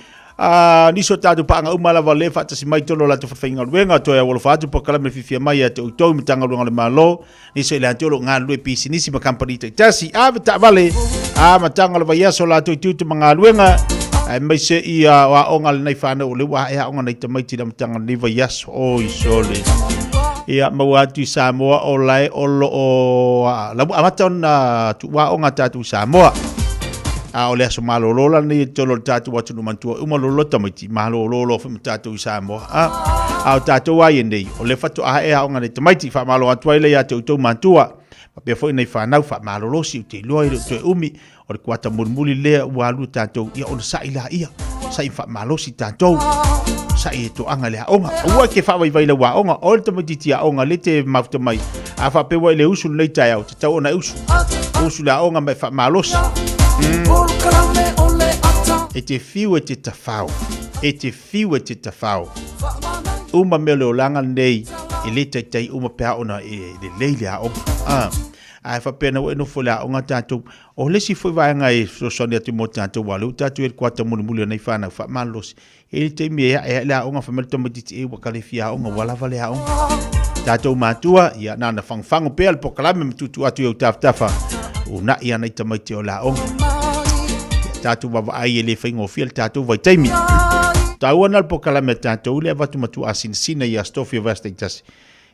Niso tatu pa nga umala vale fatasi mai tolo la tu fainga luenga to ya wolo fatu po kala me fifia mai ya to to mitanga luenga le malo niso ile tolo nga lue pisi nisi ma company te tasi ave ta vale matanga le vaya so la to tu manga luenga ai mai se ia wa onga le nei fana o le wa ya onga nei te mai tira matanga le vaya o isole ia mawatu Samoa o lai o lo o la amaton tu wa onga tatu Samoa o le aso malolola ni tolo tatu watu no mantua umalolo tamiti malolo fa tatu Samoa o tatu wa yendei o le fatu e a onga le tamiti fa malo atu ile ya to mantua pa pe foi nei fa nau fa malolo si te loi to umi o le kwata murmuli le wa lu tatu ia o sa ila ia sai fa malo si tatu sai to anga le onga o ke fa vai le wa onga o le tamiti tia onga le te mafta mai a fa pe wa le usul nei tai au te ona usul la onga mai fa malo e te fiu e te tafau. E te fiu e te tafau. Uma me leo langa nei e le tai uma pea ona e le leile a opa. Ai fa pena o no fola o ngata tu o le si foi vai ngai so sonia tu mota tu walu tatu e kwata mulu nei fana fa malos. E te me e la o nga famel to moti e wa kalifia o nga wala vale a o. Tatu matua ia na fangfang pe al poklame tu atu eu tafa. Una ia nei tamai te o la o. Tatu baba ai ele faingo fiel tatu vai taimi. Tauana po kala me tatu le vatu matu asin sina ia stofia vasta itas.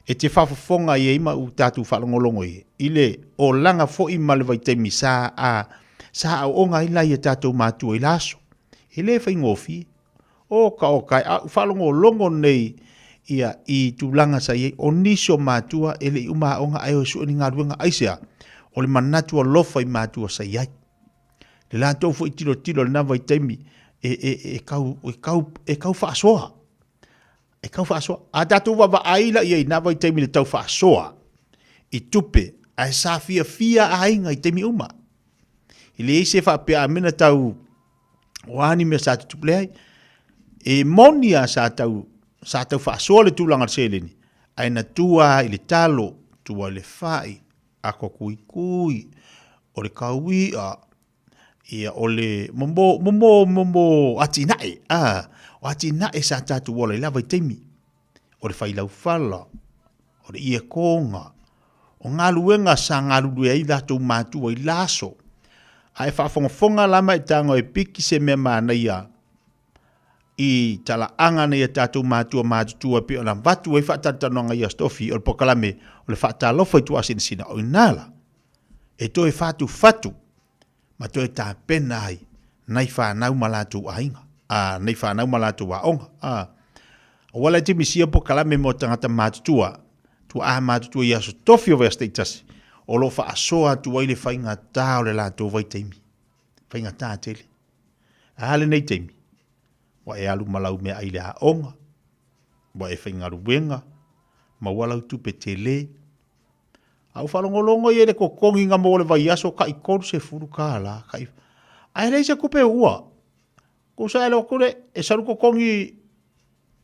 E te fafofonga ia ima u tatu falongolongo i. Ile o langa fo ima le vai taimi sa au onga ila ia tatu matu i laso. Ele faingo fi. O kai falongolongo nei ia i tulanga sa ia o niso matua ele uma onga ai o su ni ngaruenga aisea. O le manatua lofa i matua sa ia. Le la tau fo tilo na vai taimi e kau fa soa. E kau fa soa. A tatu wa aila ia na vai taimi le tau fa soa. I tupe ai sa fia ainga i taimi uma. Ile se fa pe amena tau wani me sa tuple ai. E monia sa tau fa soa le tulanga seleni. Ai na tua ile talo tua le fai ako kui o le kaui ia ole mombo atinae o atinae sa tatu wala lava temi o le failau fala o le ia konga o ngaluenga sa ngalu ai datu matu i laso ai fa fonga lama tango e piki se me mana ia i tala anga ne tatu matu tua pe ona vatu e fa tatu nga ia stofi o pokalame o le fa talo foi tu asin sina o nala e to e fatu ma to e ta pena ai nai fa nau malatu ainga nai fa nau malatu wa onga wala te misia po kala me mo tangata matua tu matua ia so tofio vesteitas o lo fa soa tu ile fa inga ta o le la to vai temi fa inga ta tele ale nei temi wa e alu malau me ai la onga wa e fa inga rubenga ma wala tu petele au falongolongo ye le kokongi nga mo le vai aso ka ikor se furu kala kai ai le se kupe ua ko sa lo kule e sa kokongi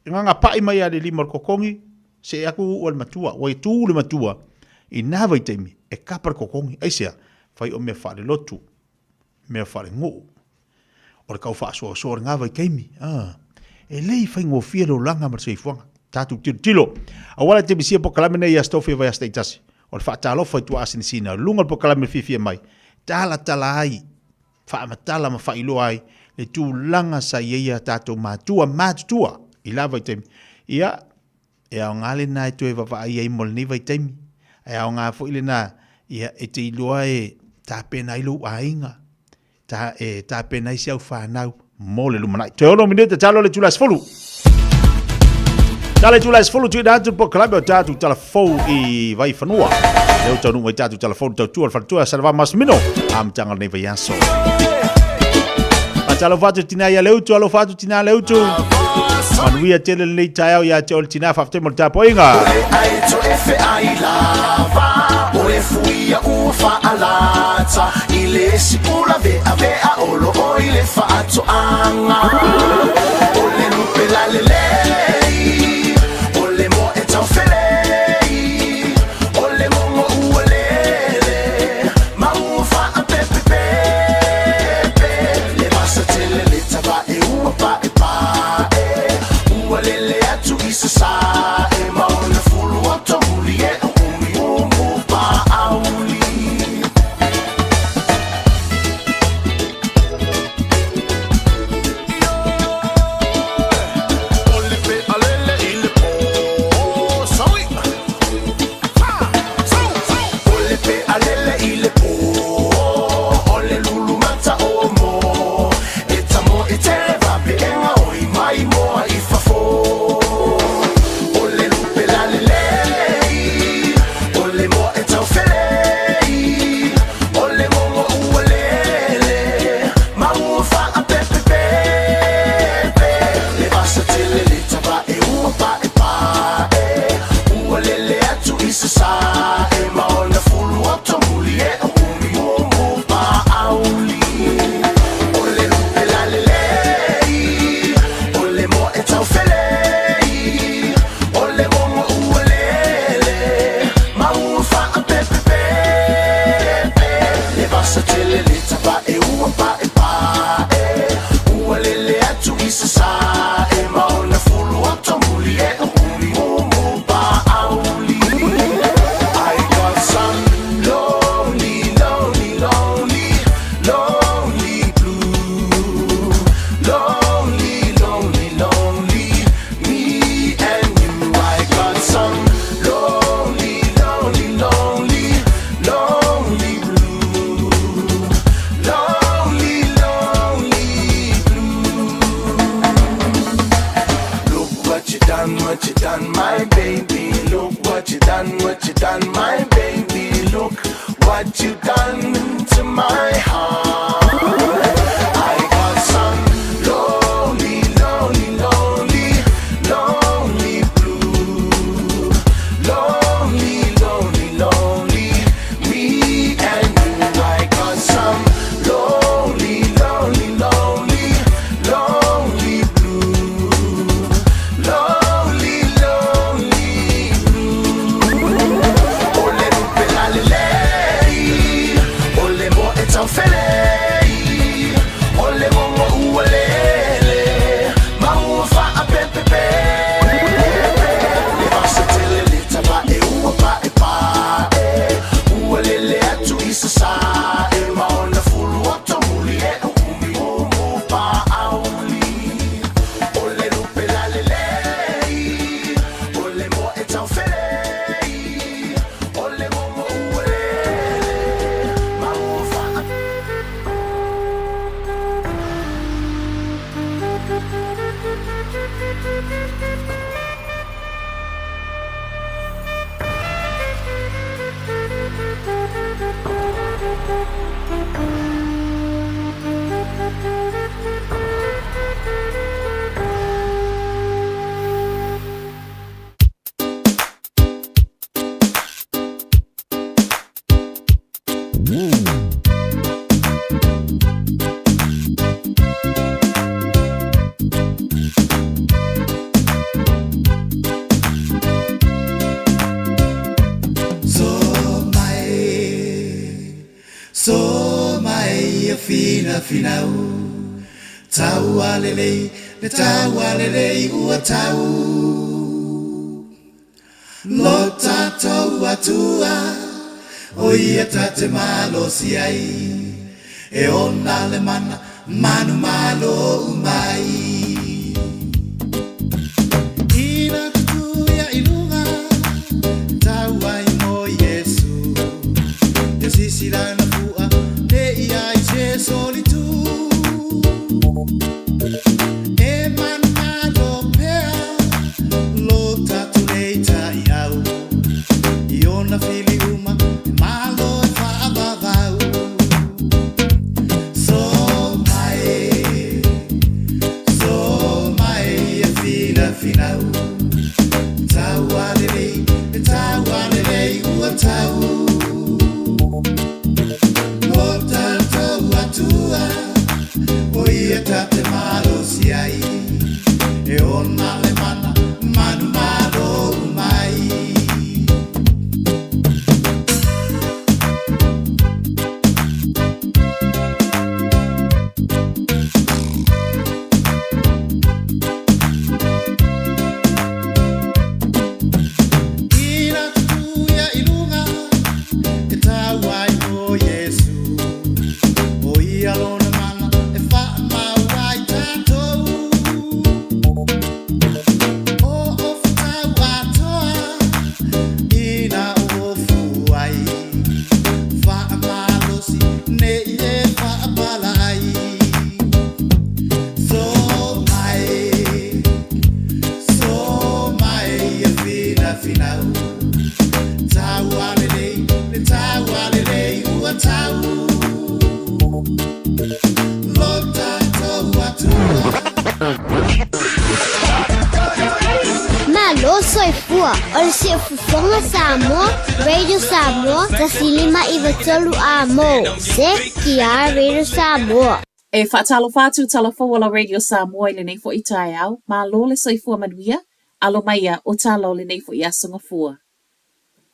nga pai mai ale limor kokongi se aku o matua o tu le matua i na vai temi e kapar kokongi ai se fai o me fale lotu me fale ngo o le kau fa so nga vai kemi e lei fai ngo fielo langa mar se fuanga tatu tilo awala te bisia po kala mena ya stofi vai status o le whaatalo fai tua asin sina, lunga po kalame fifia mai, tala ai, whaamatala ma whailo ai, le tū langa sa ia tātou mātua, i la vai teimi. Ia, e au ngāle nā e tue wawa ai ai mol ni vai teimi, e au ngā fo ile nā, ia e te iloa e tā pena ilo ainga, tā pena isi au whanau, mo le lumanai. Te ono minute talo le tūlas folu. Tale tu la sfolu tu datu po club o tatu telefon I vai fanua. Leo tonu mai tatu telefon tu al fatua salva mas mino. Am tanga ne vai aso. Patalo fatu tina ya leo tu alo fatu tina leo tu. Manuia tele le tau ya te oltina fa te mo tapoinga. Ai to efe ai lava o e fuia u fa alata ile sipula ve avea olo o ile fa ato anga o le lupe la lelei o le mo e tau felei o le mongo ua lele ma u fa a pepe pepe le basa tele le tava e ua pa e pa e ua lele atu isa sa e ma ona fulu ato muli e umi umu pa auli Te malo si ai e ona le mana manu malo umai ina tu ya ilunga tawa mo Yesu te sisila na fua le ia se solitu e man malo pea lo tatu leita iau iona fili uma malo so finau Tau alelei ua tau O tātou atua O ia tate malo si ai E ona le mana manu malo mai Malo soifua, o se fufonga Samoa, Radio Samoa, tasilima i vatolu a mo, se kia Radio Samoa. E whaatalo whātu talafo ala Radio Samoa le nei fo i tae au, ma lo le soifua manuia, alo maia o talo le nei fo i asunga fua.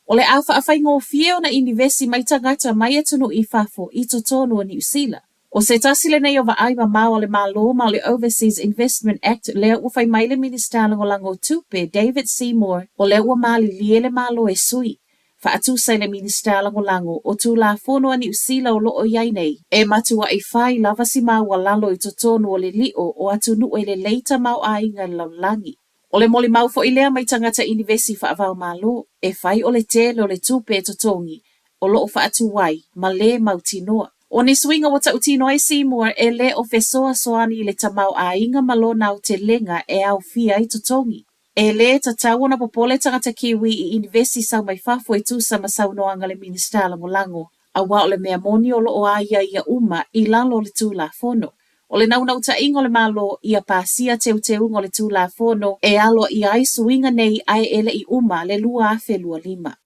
O le au whaafai ngō fie na inivesi mai tangata mai atunu i whafo i to tonu o New Zealand. O se tasile nei o wa aiwa mao le malo ma le Overseas Investment Act lea ua whai mai le minister lango tupe David Seymour o lea ua mali liele malo e sui. Whaatu sai le minister lango o tu la fono a New Zealand o loo iai nei. E matua i whai lava si mau a lalo i to tonu o le lio o atu nu e le leita mau a inga laulangi. O le moli mau fo i lea mai tangata inivesi whaavau malo e whai o le tele o le tupe e to tongi o loo whaatu wai ma le mau tinoa. O ne swinga wata utino ai Seymour e le o fesoa soani le tamau a inga malona o te lenga e au fia i tutongi. E le ta tawana popole tangata kiwi i investi sau mai fafo e tusa ma sau noanga le minister lango a wa o le mea moni o lo o aia ia uma i lalo le tula fono. O le naunau ta ingo le malo ia pasia teu ungo le tula fono e alo i ai swinga nei ai ele i uma le lua afe lua lima.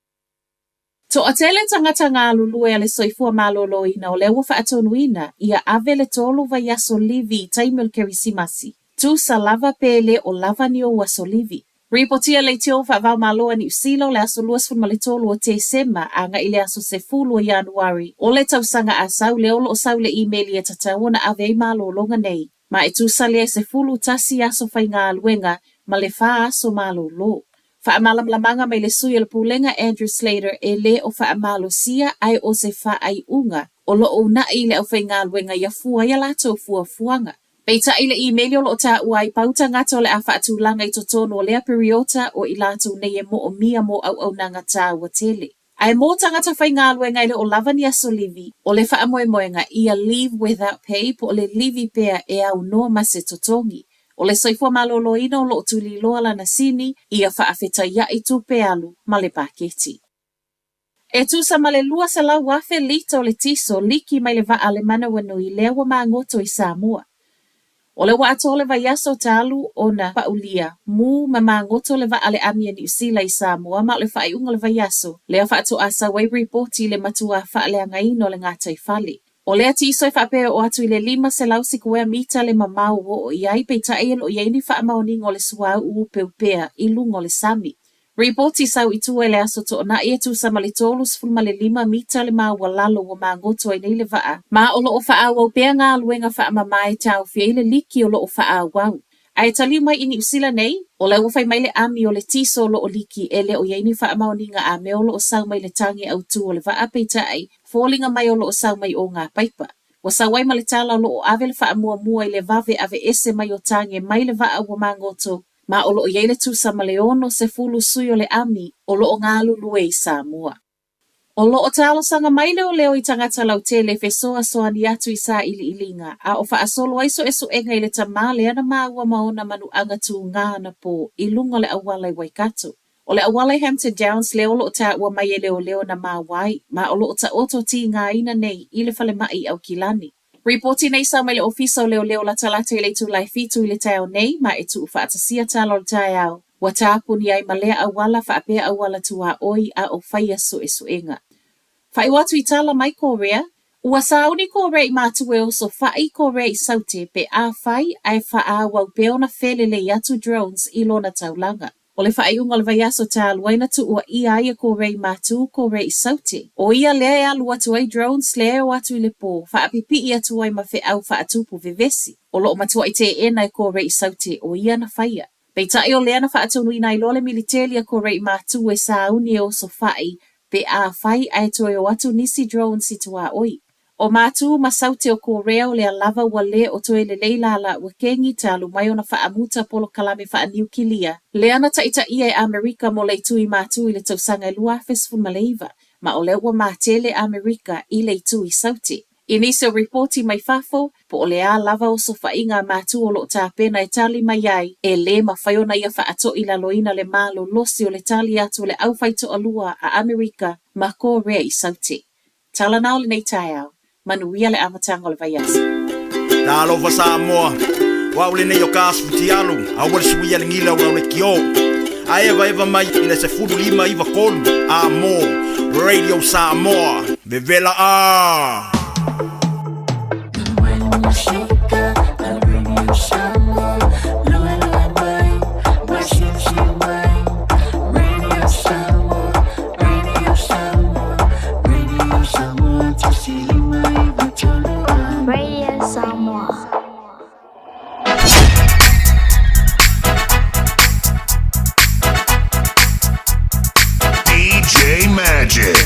To atele tangata ngā lulue ale soifua malolo ina o lewa whaatonuina ia ave le tolu vai aso livi taimil kerisimasi. Tu sa lava pele o lava ni o aso livi. Ripotia le teo whaavau maloa ni usilo le aso luas funma le tolu o te sema a nga ile aso se fulu o Januari. O le tausanga a sau le olo o sau le emaili e tatau na ave malo longa nei. Ma e tu sa le se fulu tasi aso fai ngā aluenga ma le wha aso malolo. Whaamalamlamanga mai le sui le pulenga Andrew Slater e le o whaamalo sia ai o se wha ai unga o lo o na i le au whai ngā luenga ia fua ia lato fua fuanga. Peita i le emaili o lo ta uai pauta ngata o le a whaatulanga i totono o lea periota o i lato nei e mo o mia mo au nanga tā ua tele. Ai mo tangata whai ngā luenga i le o lavani aso livi o le whaamoemoenga ia leave without pay po o le livi pea e au noa mase totongi. O le soifua malolo ina o lo tuli loa lana sini ia whaafeta ia i tupe alu ma le paketi. E tusa ma le lua sa lau wafe lita o le tiso liki mai le vaa le mana wanu i lea wa maa ngoto i Samoa. O le waato le vaiaso talu o na paulia mu ma maa ngoto le vaa le amia ni usila i Samoa ma le whai unga le vaiaso lea whaato asa wai reporti le matua wha le angaino le ngātai fali. O lea ti isoi whaapea o atu i le 5 se lau sikuea mita le mamau o iai peita e o iai ni whaamaoning o le suau upeupea i lungo le sami. Reporti sau i tua le aso to na e tu sama le tolu sfulma le 5 mita le maua lalo o maa ngoto i nei le vaa. Ma o lo o whaau au pea ngā luenga whaamamai tau fia i le liki o lo o whaau wau. Ai tali mai ini usila nei, o le wafai mai le ami o le tiso lo o liki e le o iai ni whaamaoninga a me o lo o sau mai le tangi au tu o le vaa peita ai. Fōlinga mai o lo o sau mai o ngā paipa. Wa sawai ma le tala lo o ave le wha mua mua i le vave ave ese mai o tange mai le vaa ua mangoto. Ma o lo o yeile tusa ma le ono se fulu sui o le ami o lo o ngālu lue i Samoa. O lo o talo sanga mai leo leo i tangata lau tele fesoa soani atu i sa ili ilinga. A o wha asolo aiso esu enga i le tamale ana maua maona manu angatu ngāna po i lunga le awalai waikato. O le awalai Hampton Downs leo lo o ta ua mai e leo leo na mawai, ma o lo o ta oto ti ngā ina nei i le whale mai au kilani. Reporti nei sa mai le ofisa o leo la talata i le tu lai fitu i le tau nei ma e tu whaatasia talo le tai au. Wa tāpuni ai malea awala whaapea awala tua oi a o whaia su inga. Whai watu i tala mai Korea, ua sauni Korea i mātua o so whai Korea i saute pe a whai ai wha wau peona whelele i atu drones i lona taulanga. O le whai unga le vai aso tā luaina tu ua i aia Korea i mātua Korea i saute. O ia lea e alu atu ai drones lea o atu i le pō, whaapipi i atu ai ma whe au whaatupu vevesi. O loo matua i te ena i Korea i saute o ia na whaia. Pei tai o lea na whaatonu i nai lole militelia Korea i mātua e sa uni o so whai, pe a whai ai toi o atu nisi drones i tua oi. O mātu masaute o Korea o lea lava wa le o toi le leilala wa kengi talu mai o na whaamuta polo kalame whaaniukilia. Lea na taita ia e Amerika mo le tui mātu i le tausanga i lua fesfun maleiva, ma o lea wa mātele Amerika i le tui sauti. Inise o reporti mai fafo, po o lea lava o so whainga mātu o lo tāpena e tali mai ai, e le ma whaiona ia whaato i la loina le mālo losi o le tali atu le au whaito alua a Amerika ma Korea i sauti. Tala nao le nei tai au. Manuia le amatanga o le vaiasa. Talo fa Samoa. Wa ule nei o kasu ti alu. A wale suia le ngila wa ule kio. A eva mai ina se fudu lima iwa kolu. Amo. Radio Samoa. Vevela a. Radio Samoa. DJ Magic.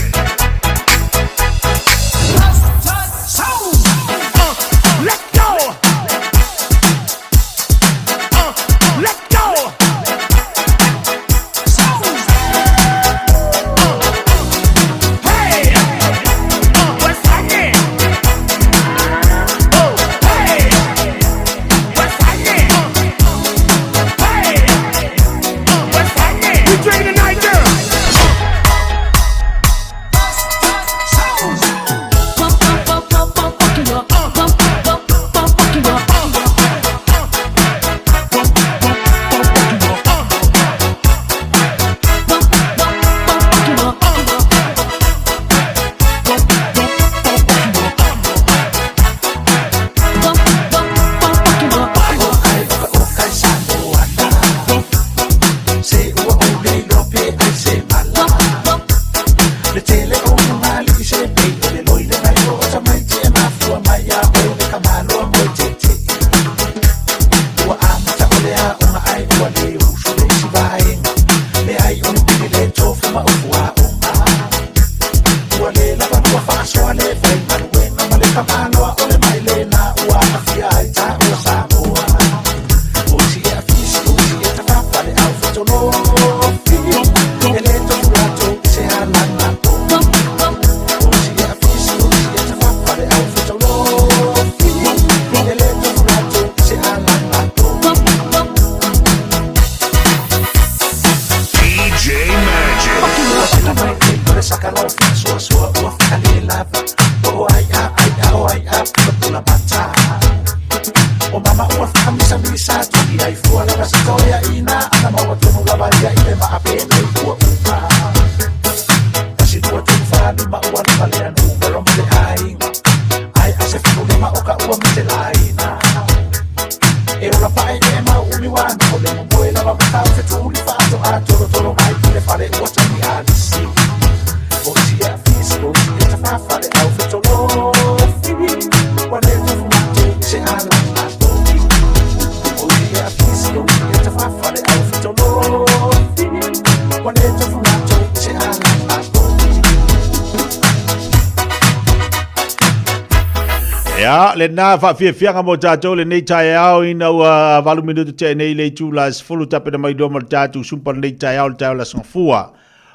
Ya, le na fa fianga mo tato le nei tai au ina wa valu minutu te nei le tula fulu tape na mai do mo tato sumpa nei tai au tai la sonfua.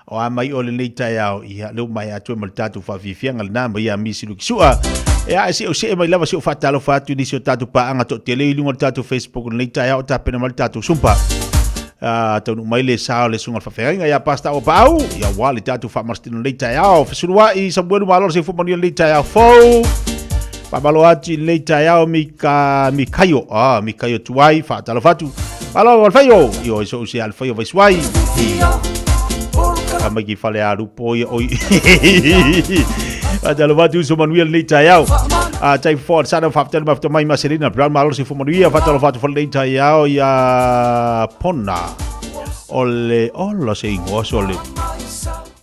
O a mai o le nei tai au ia le mai atu mo tato fa fianga le na mai a misi lu kisua. Ya si o se mai lava si o fatalo fatu ni si tato pa anga to te le lungo tato Facebook nei tai au tape na mai tato sumpa. Tau mai le sao le sunga whawhenga ia pasta o pau ia wali tatu whamastino nei tai au. Fesurua i sa buenu malo se fumani nei tai au fau. Pabalo ati le taiao mikayo. Mikayo tuai fa talo fatu. Palo alfayo. Yo so si alfayo vai swai. Kama ki fale a rupo oi. Talo fatu so manuel le taiao. Tai for sana faftel mafto mai maserina brown malo si fumanuia fa talo fatu le taiao ya pona. Ole se ingoso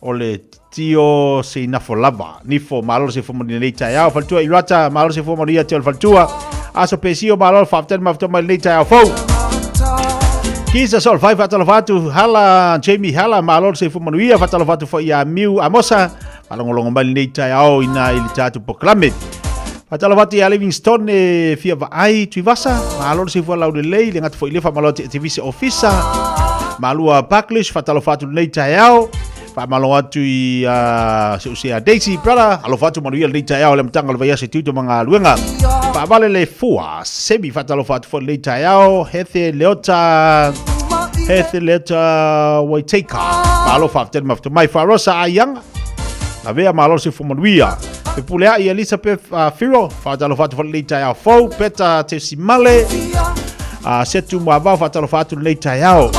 ole tio se na folava ni fo malo se fo mo ni taiao fa tu irata malo se fo mo ria tel fa tua aso pesio malo faftel mafto mai le taiao fo kisa sol fai fa talo fatu hala Jamie hala malo se fo mo ria fa talo fatu fo ya miu amosa palongolongo mai le taiao ina ili tatu proclame Fatalo vati a Livingstone e fia va ai tuivasa malo se fo la de lei le ngat fo ile fa malo TV officer malua Backlash fatalo fatu nei taiao fa malo atu i se a Daisy brother alo fatu manuia nei taiao le mtanga le vai se tuto manga luenga fa vale le fua semi fatalo fatu fo nei taiao hethe leota waiteka malo fatu mafto mai farosa ayang avea malo se fo manuia e pulea i Elizabeth Firo fatalo fatu fo nei taiao fo peta te simale setu mwava fatalo fatu nei taiao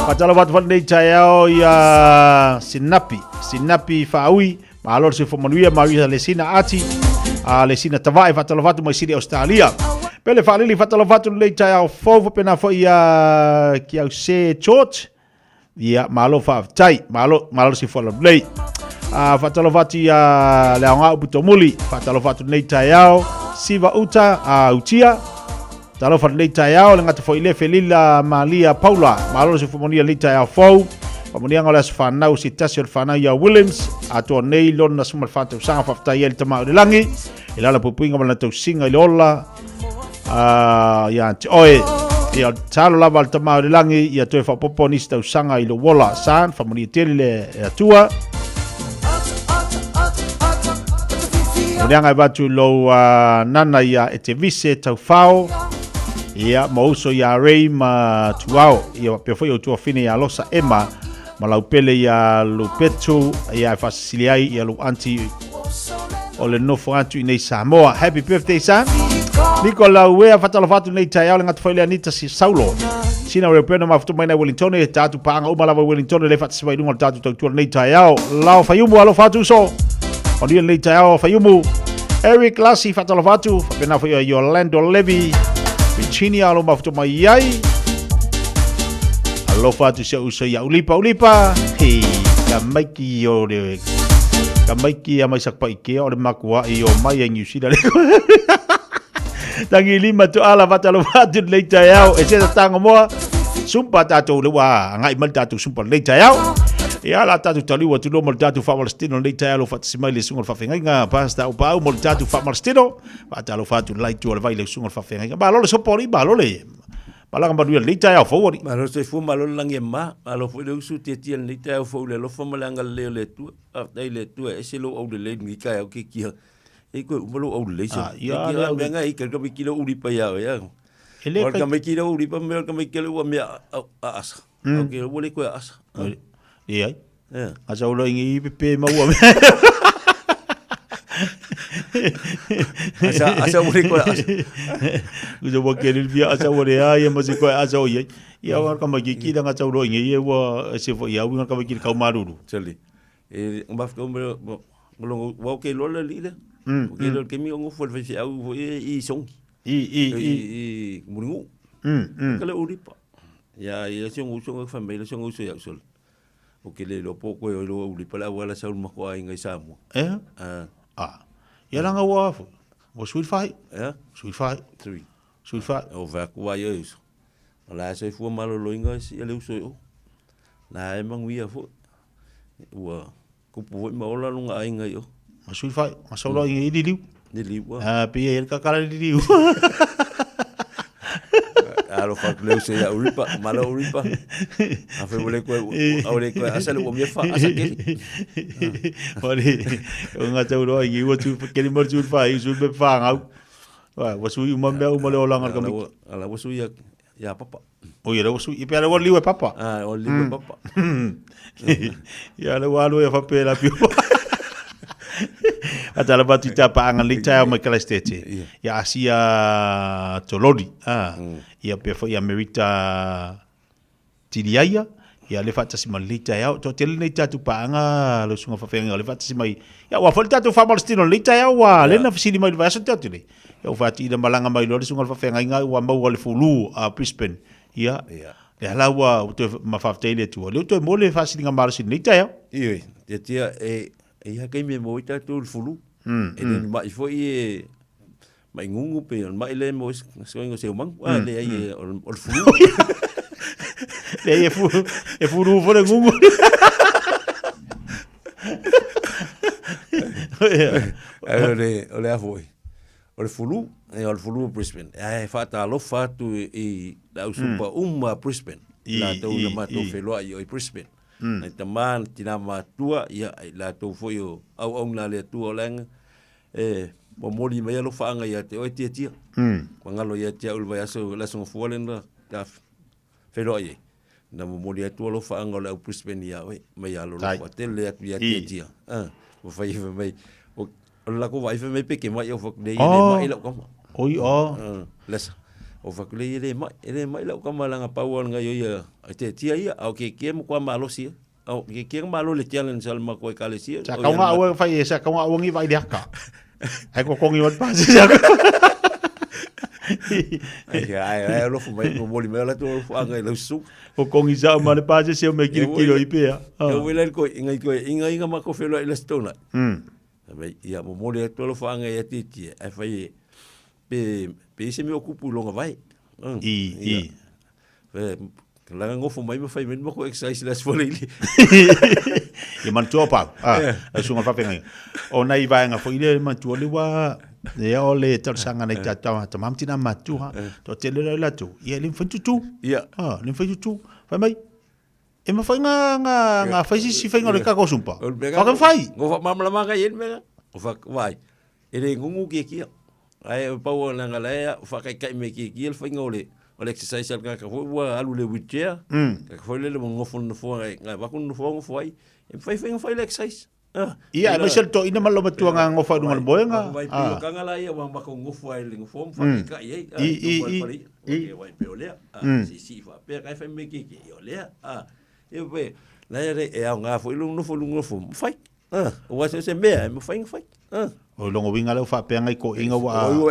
Fatalo watu nei taiao ya sinapi faui malor se fomanuia Maria Lesina ati Lesina tavai fatalo watu mai siri Australia pele falili fatalo watu nei taiao fo pena fo ya kiau se church ya malo fa tai malo se fola play fatalo watu ya leonga butomuli fatalo watu nei taiao siva uta utia talo fa nei taiao lenga fo ile felila Malia Paula malo se fomonia nei taiao fo fomonia ngola se fanau si tasio fanau ya Williams ato nei lona suma fatu sanga fa tai el tama langi ilala pupuinga mala to singa ilola ya oe ya talo la val tama langi ya to fa poponista sanga ilo wola san fomonia tele atua Murianga batu lo nana ya etevise taufao ia mauso ya rei ma tuao ia pefo yo tua fine ya losa ema malau pele ya lupetu ya fasiliai ya lu anti ole no fantu nei Samoa happy birthday son Nicola wea fatalo fatu nei taiao ngat foile anita si saulo sina repeno maftu mai na Wellington e tatu panga uma lava Wellington le fatu sai dunga tatu tatu nei taiao lao fayumu alo fatu so Odia nei taiao fayumu Eric Lassi fatalo fatu pena fo Yolando Levy Vicini alo mafto mai ai alo fatu se usa ya ulipa he kamaiki yo de kamaiki ya mai sakpa ike o de makua i o mai en usida le tangi lima to ala fatalo fatu le taiao e se tanga moa sumpa tato le wa ngai mal tato sumpa le taiao ia la tatu tali wa tulo mal tatu fa Palestino le taialo fatu simai le sungal fa fenga pasta o pau mal tatu fa Palestino fatalo fatu lai tu le vai le sungal fa fenga ba lo le sopori ba lo le bala ngam le taiao fo wori ma lo se fu malo langi ma alo fo le usu te tiel le taiao fo le lo fo malanga le tu dai le tu e se lo o le ngi kai o ki ki e ko mo o le se ya nga i ka mi kilo uri pa ya or ka mi kilo uri pa me ka mi kilo wa me asa okay wo le ko asa Iya. Asa ulo ingi pepe mau. Asa boleh ko asa. Ujo bakel via asa boleh ya masih ko asa oye. Ya war ka magi ki dang asa ulo ingi ye wa se fo ya winga ka magi ka maruru. Sali. Mbaf ko ngolong wa ke lo le le. Ke lo ke mi ngo fo fe au i song. I muringu. Kala uripa. Ya song usong family song uso ya sol. O que le lo poco e lo uli pala wala sa ulma ko ai ngai samu ya langa wa o sweet fight o va ko ai eso la se fu malo lo inga si ele uso la e manguia fo wa ko po ma ola lunga ai ngai o sweet fight ma solo ngai di liu pe el ka kala di liu alo fa le se ya uripa malo uripa afa vole ko ore ko asa le omia fa asa ke ore nga tau ro i wo tu ke ni mo tu fa i su be fa ngau wa su i mo me o mo le olangar ka mi ala wo su ya papa O ia lo su i pe lo liwe papa. Ah, o liwe papa. Ia lo walu e fa pe la piu. Ata la batu ta pa anga li ta mai kala stete. Ia asia tolodi. Ia pe fo ia merita tiliaia. Ia le fata si malita ia to tele nei tatu pa anga lo sunga fa fenga le fata si mai. Ia wa fol tatu fa malstino lita ia wa le na fisini mai va so tatu le. Ia fa ti da malanga mai lo sunga fa fenga inga wa mau le fulu a Brisbane. Ia. Le hala wa to ma fa tele tu. Le to mo le fa si nga mar si lita ia. Ia tia ia kai me mo ita tu fulu. E le mai fo i mai ngungu pe mai le mo so ngo se mang. Wa le ai o fulu. Le e furu fo le ngungu. Ole a foi. Ole fulu, ole fulu Brisbane. Ai fata lo fatu i la usupa Brisbane. La to na mato felo ai Brisbane. Na taman tina matua ia la to foi au na le tu oleng mo moli mai lo fanga ia te o tia. Ngalo ia tia ulva yaso la so fualenda ta felo ai. Na mo moli atu lo fanga le Brisbane ia we mai alo lo tele atu ia tia. O fai mai o la ko vai mai pe ke mai o fak dei mai lo kom. Oi Lesa. O fak le mai lo kom langa pawon nga yo ia te tia ia o ke mo kwa malo sia. O ke malo le challenge al ma ko kale sia. Sa ka nga o fai sa ka nga o ngi vai ka. Ai ko kongi wat pa sia. Ai lo fu mai mo moli mai la to anga lo su. O kongi sa ma le pa se me kilo i pe. Eu wele ko inga ma ko felo ila stona. Mai ia mo moli to lo anga ia titi. Ai fai pe se me ocupo longa vai. Kala ngofo mai me fai men mo ko exercise las fole ili. Ia man tua pa. Ai sunga fa penga. O nai vai nga fo ile man tua le wa ia ole tar sanga nei tata tamam tina matu ha. To tele la tu. Ia lim fa tu. Ia. Lim fa tu. Fa mai. E ma fai nga fai si fai nga le ka ko sumpa. Fa kan fai. Ngo fa mamla manga yen me. O fa vai. Ele ngungu ki. Ai pa wo na nga la fa kai me ki el fai ngole. O exercise al ka wa alu le wheelchair. Ka fo le mo ngofo no fo nga ba kun fo ngofo ai. E fai le exercise. Ia no sel to ina malo matua nga ngofa dungal boenga. Vai pilo kanga la ia wa ko ngofo ai le ngofo fa ka ai. Vai pe ole. Si fa pe ka fa me ki ole. E ve la e nga fo lu ngofo fai. O wa se me mo fai. O longo winga le fa pe ngai ko inga wa. O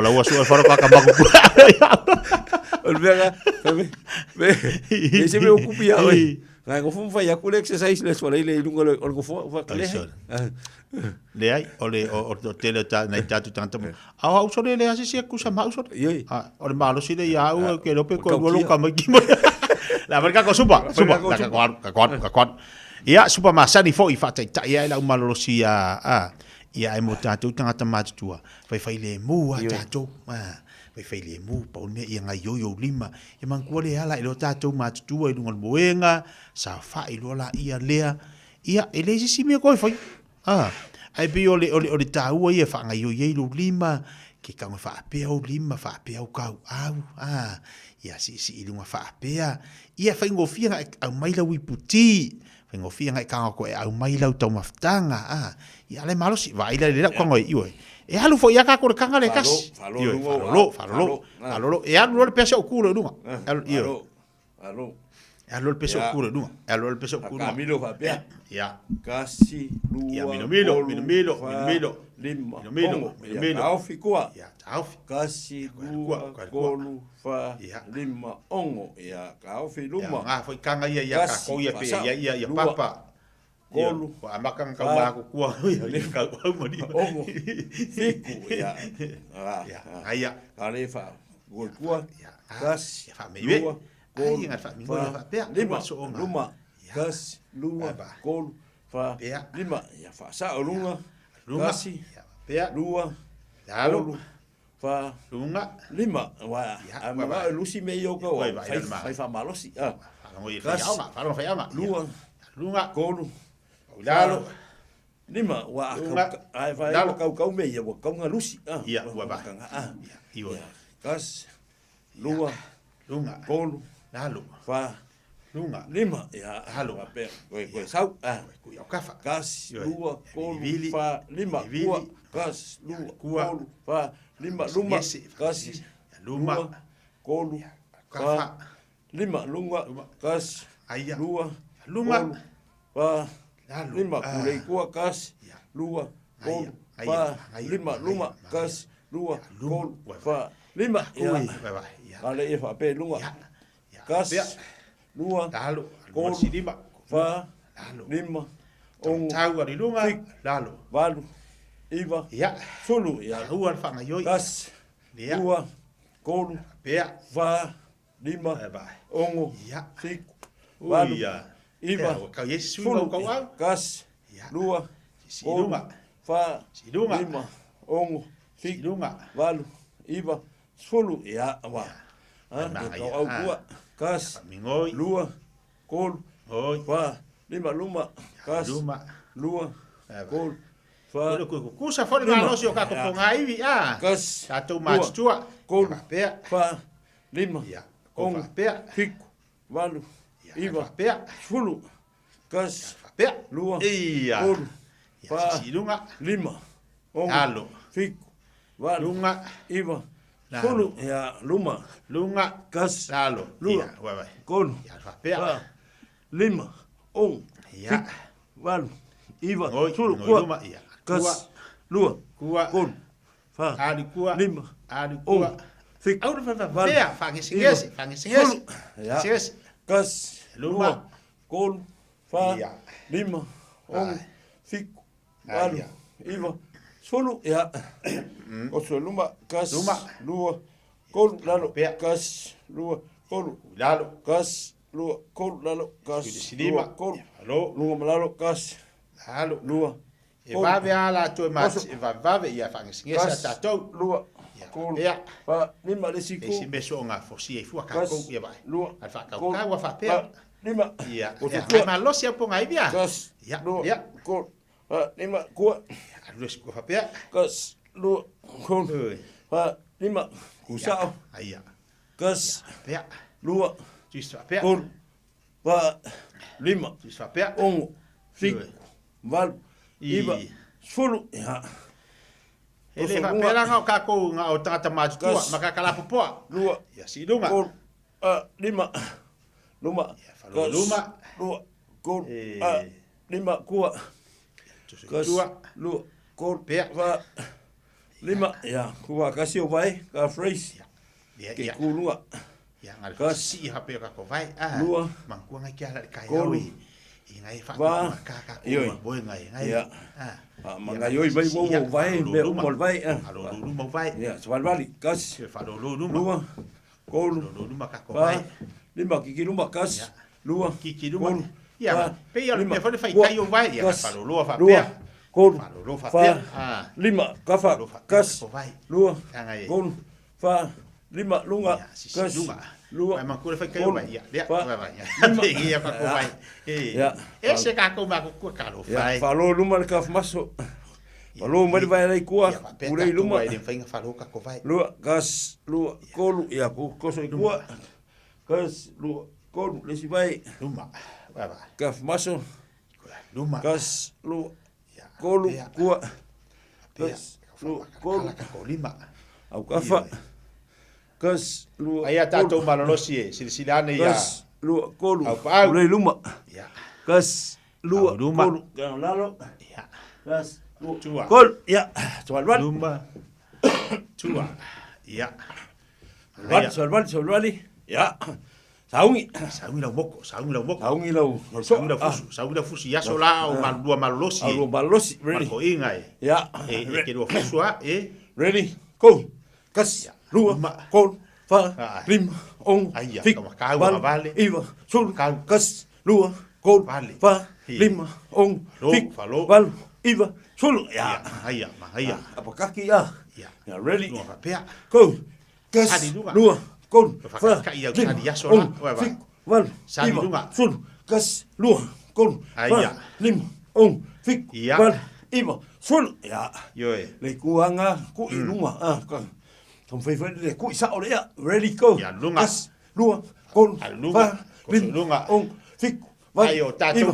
la wa so fa ka ba ku. Olvega, se me ocupia hoy. Nga ngofo fa ya kule exercise les wala ile lunga le ngofo fa kale. Le ai ole o tele ta na tatu tanta. Au so le asi se ku sa mau so. O le malo si le ya u ke lo pe ko lo ka mai ki. La merka ko supa. Ka kwat. Ia supa masani fo I fa ta ia la malo si ia ai mo tatu tanga matu. Fai le mu a tatu. Fai le mu pa ne ia ngai yo lima e man ko le ala ilo tatou matu ai lungal boenga sa fa ilo la ia lea ia ele si me ko fai ai bi ole tau ia fa ngai yo lo lima ke ka fa pe o lima fa pe o ka au ia si ilunga fa pe ia fa ngofia au mai la wi puti fa ngofia ngai ka ko au mai la tau maftanga ia le malo si vai le ko ngoi iwe e alu fo ia ka ko kanga le kas farolo e alu le pesa o kulo dunga alo alu le pesa o kulo dunga alu le pesa o kulo Camilo fa pe ya kasi lua milo au fikua ya au kasi lua kolu fa lima ongo ya au filuma nga fo kanga ia ka ko ia pe ia papa Kolu, amakan kau maku kuah ya kau mani. Ongo, fiku ya. Aya, alefa, gol kuah, gas, lua, kolu, lima, gas, lua, kolu, fa, lima, ya fa sa olunga, gasi, lua, kolu, fa, lima, wa, ama lusi meio kau, fai fa malosi, lua, kolu. Lalo lima wa ai vai kau me ia wa kau nga lusi ia wa ba kas lua Lunga. Kolu. Lalu. Fa. Lunga. Lima. Ya. Lalu. Koe sau. Kuya kafa. Kas. Lua. Kolu. Fa. Lima. Kua. Kas. Lua. Kolu. Fa. Lima. Luma. Kas. Luma. Kolu. Kafa. Lima. Lunga. Kas. Aya. Lua. Lunga. Fa. Lima. Kulei kua. Kas. Lua. Kolu. Fa. Lima. Luma. Kas. Lua. Kolu. Fa. Lima. Ya. Ale e fa pe lunga. Kas. Lua. Lalu. Kolu. Lima. Fa. Lima. Ongo. Tau ari lunga. Lalu. Valu. Iva. Ya. Sulu. Ya. Hua fanga yoi. Kas. Lua. Kolu. Pea. Fa. Lima. Ongo. Ya. Fiku. Valu. Iva. Kau Yesus Sulu. kau au. Kas. Lua. Kolu. Fa. Lima. Ongo. Fiku. Valu. Iva. Sulu. Ya. Wa. Kau au kua. Kas. Lua. Kolu. Fa. Lima. Luma. Kas. Lua. Kolu. Fa. Kusa fole ma losi o ka ko ngai a. Kas. Tatou matua. Kolu. Pea. Fa. Lima. Ongo. Pea. Fiku. Valu. Iva. Pea. Sulu. Kas. Pea. Lua. Ia. Kolu. Fa. Silunga. Lima. Ongo. Alo. Fiku. Valu. Lunga. Iva. Sulu. Ya. Luma. Lunga. Kas. Alo. Lua. Vai. Kolu. Ya fa pea. Lima. Ongo. Ya. Valu. Iva. Sulu. Kua. Ia. Kas. Lua. Kua. Kolu. Fa. Ali kua. Lima. Ali Ongo. kua. Fiku. Au fa pea. Fangi singesi. Fangi Sulu. singesi. Ya. Singesi. Kas. Luma. Kolu. Fa. Ya. Lima. Ongo. Fiku. Valu. Iva. Sulu. Ya. Oso luma. Kas. Luma. Lua. Kolu. Lalo. Pea. Kas. Lua. Kolu. Lalo. Kas. Lua. Kolu. Lalo. Kas. Silima. Lua. Kolu. Halo. Lua malalo. Kas. Halo. Lua. E vave ala to mat. E vave ia fangi singesi Kas. tatou. Lua. Kolu. Pea. Fa. Lima le siku. E si meso nga fosi e fua ka Kas. ko ia vai. Lua. Al fa ka Kolu. ka wa fa Fa. pea. Lima. Ia. Oso Ia. kua. Ma losi po ngai via. Kas. Ia. Lua. Ia. Kolu. Fa. Lima. Kua. Alus ko fa pea. Kas. Lua. Kolu. Fa. Lima. Kusao. Ia. Kas. Pea. Lua. Tis fa pea. Kolu. Fa. Lima. Tis fa pea. Ongo. Fiku. Valu. Iva. I. Sulu. Ya. Ele fa pea nga ka ko nga o tata mat tua Kas. ma ka kala poa. Lua. Ya si lunga. Kolu. Lima. Luma. Falo luma. Lua. Kolu. Eh. Lima. Kua. Kas. Tua. Lua. Kolu. Pea. Fa. Lima. Ya. Kua kasi o vai. Ka phrase. Ya. Ke Ya. kulunga. Ya ngal Kas. si ha pe ka ko vai. Ah. Lua. Mangkua ngai kia la kai Kolu. awi. Ingai fa Va. ka ka ko Ioi. boy ngai ngai. Ya. Ah. Mga yoi vai wo wo vai. Me umol vai. Alo luma vai. Ya. Swal vali. Kas. Fa lo luma. Lua. Kolu. Luma ka ko Fa. vai. Lima. Kiki luma. Kas. Lua. Kiki luma. Kolu. Ya. Fa. Pe ya Lima. me fa fa Kua. kai yo vai. Ya Kas. fa lo fa Lua. pe. Kolu. Fa lo fa Fa. pe. Ah. Lima. Kafa. Kas. Ko vai. Lua. Tangai. Kolu. Fa. Lima. Lunga. Kas. Lunga. Lua. Memang kau fai kau vai. Ya. Ya. Fa. Vai. Lima. Ya ka ko vai. Eh. Ya. Ese ka ko ma ko ka lo Ya. vai. Falo luma le kaf maso. Falo mari vai lai kua. Ulei luma. Vai den fa lo ka ko vai. Lua. Kas. Lua. Kolu. Ya. Koso i kua. Kas. Lua. Kolu. Lesi vai. Luma. Vai vai. Kaf maso. Luma. Kas. Lua. Kolu. Kua. Kas. Lua. Kolu. Ka ko lima. Au kafa. Kas. Lua. Ai ata to malolosi e silsilane ya. Kas. Lua. Kolu. Au pau. Ulei luma. Ya. Kas. Lua. Au luma. Kolu. Gano lalo. Ya. Kas. Lua. Tua. Kol. Ya. Soal wan. Luma. Tua. Ya. Wan. Soal wan. Soal wani. Ya. Saungi. Saungi lau moko. Saungi lau moko. Saungi lau. Saungi lau fusu. Saungi lau fusu. Ya so la o malua malolosi. Au malolosi. Ready. Ko ingai. Ya. E ke do fusu a e. Ready. Go. Kas. Lua. Kol. Fa. Lim. Ong. Ai ya. Fik. Ka wa vale. Iva. Sul. Kas. Lua. Kol. Vale. Fa. Lim. Ong. Fik. Falo. Val. Iva. Sul. Ya. Ai ya. Ai ya. Apa kaki ya? Ya. Ya. Ready. Lua fa pea. Go. Kas. Lua. Kol. Fa. Ka ia sa dia so la. Fik. Val. Sani Iva. lunga. Sul. Kas. Lua. Kol. Ai Fa. ya. Lim. Ong. Fik. Ya. Val. Iva. Sul. Ya. Yo e. Le kuanga ku i lunga. Ah. Kan fai fai le ku i sa o le ya. Ready go. Ya lunga. Kas. lua, kolu, Alunga, lima, ong, fiku, van, Ai o tātou iwa,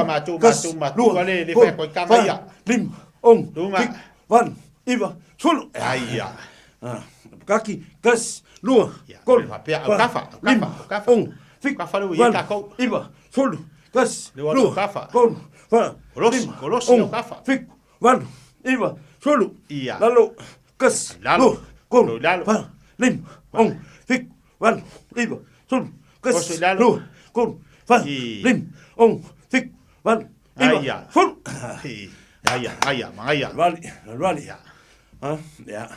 matua, sul, matua, le whai koe kama ia. Lima, ong, Lunga. fiku, van, iwa, sulu. Ai ia. Kaki, kas, lua, kolu, Pea, au kafa, lima, ong, fiku, Kafa lu van, ia kako. iwa, sulu, kas, Le watu lua, kafa. kolu, van, Kolosi, lima, kolosi ong, o kafa. fiku, van, iwa, sulu, Ia. lalo, kas, Lalo. lua, kolu, Lalo. van, lima, ong, fiku, van, iwa, sulu, kas, Koso lalo. lua, kolu, van, lima, ong, fiku, van, iwa, Ai ia. sulu. Ai ia, mangaya. Vale. Ya.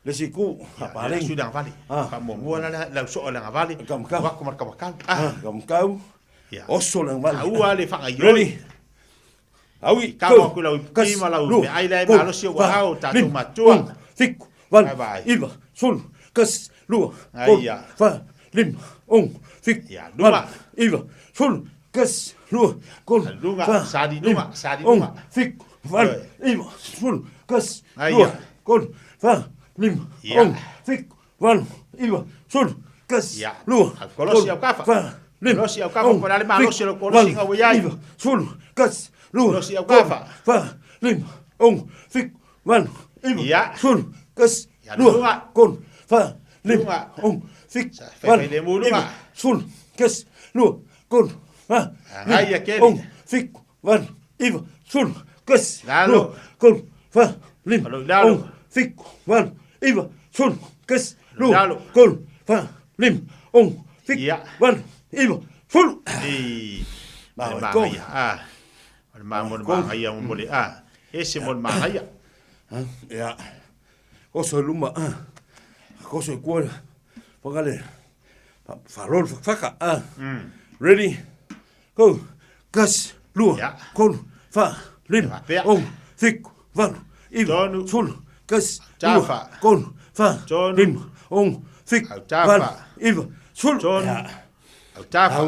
Lesi ku, apa Paling sudah vale. Pamomua la so la vale. Kam kau. Wako marka wakal. Kam kau. Ya. Oso lang vale. Au ale fanga yo. Ready. Awi, Kama ku la pima la u. Ai la malo si wa au ta tu matua. Fik, van, Bye. iwa, sul, kas, lua, Ai ia. va, lim, ong, fik, Ya, luma. iwa, sul, kas, lua, kol, Lunga, sadi lunga, sadi ong, lunga. fik, van, iwa, sul, kas, Ai lua, ia. kol, va, lim, Ya. ong, fik, van, iwa, sul, kas, Ya. lua, Kolosi au kafa. va, lim, Kolosi au kafa, ong, por ale malo fik, si lo kolosi van, ngau iai. iwa, sul, kas, lua, Kolosi au kol, kafa. va, lim, ong, fik, van, iwa, Ya. sul, kas, Ya, lua, lunga. kol, va, lim, Lunga. ong, fik, Fai van, le mu lunga. iwa, sul, kas, lua, kol, va, Ai ia keli. ong, fik, van, iwa, sul, kas, Lalo. lua, kol, va, lim, Lalo. ong, fik, van, iwa, sul, kas, lua, Lalo. kol, va, lim, ong, fik, Ya. van, iwa, sul. Mau Mau ko. Mau mangaya mo mole. Ese mo mangaya. Ya. Koso luma. Koso kuala. Pagale. Farol faka. Ready? Go. Gas. Lua. Kol. Fa. Lim. Ong. Fik. Van. Iva. Sul. Gas. Jafa. Kol. Fa. Lim. Ong. Fik. Van. Iva. Sul. Au tafa.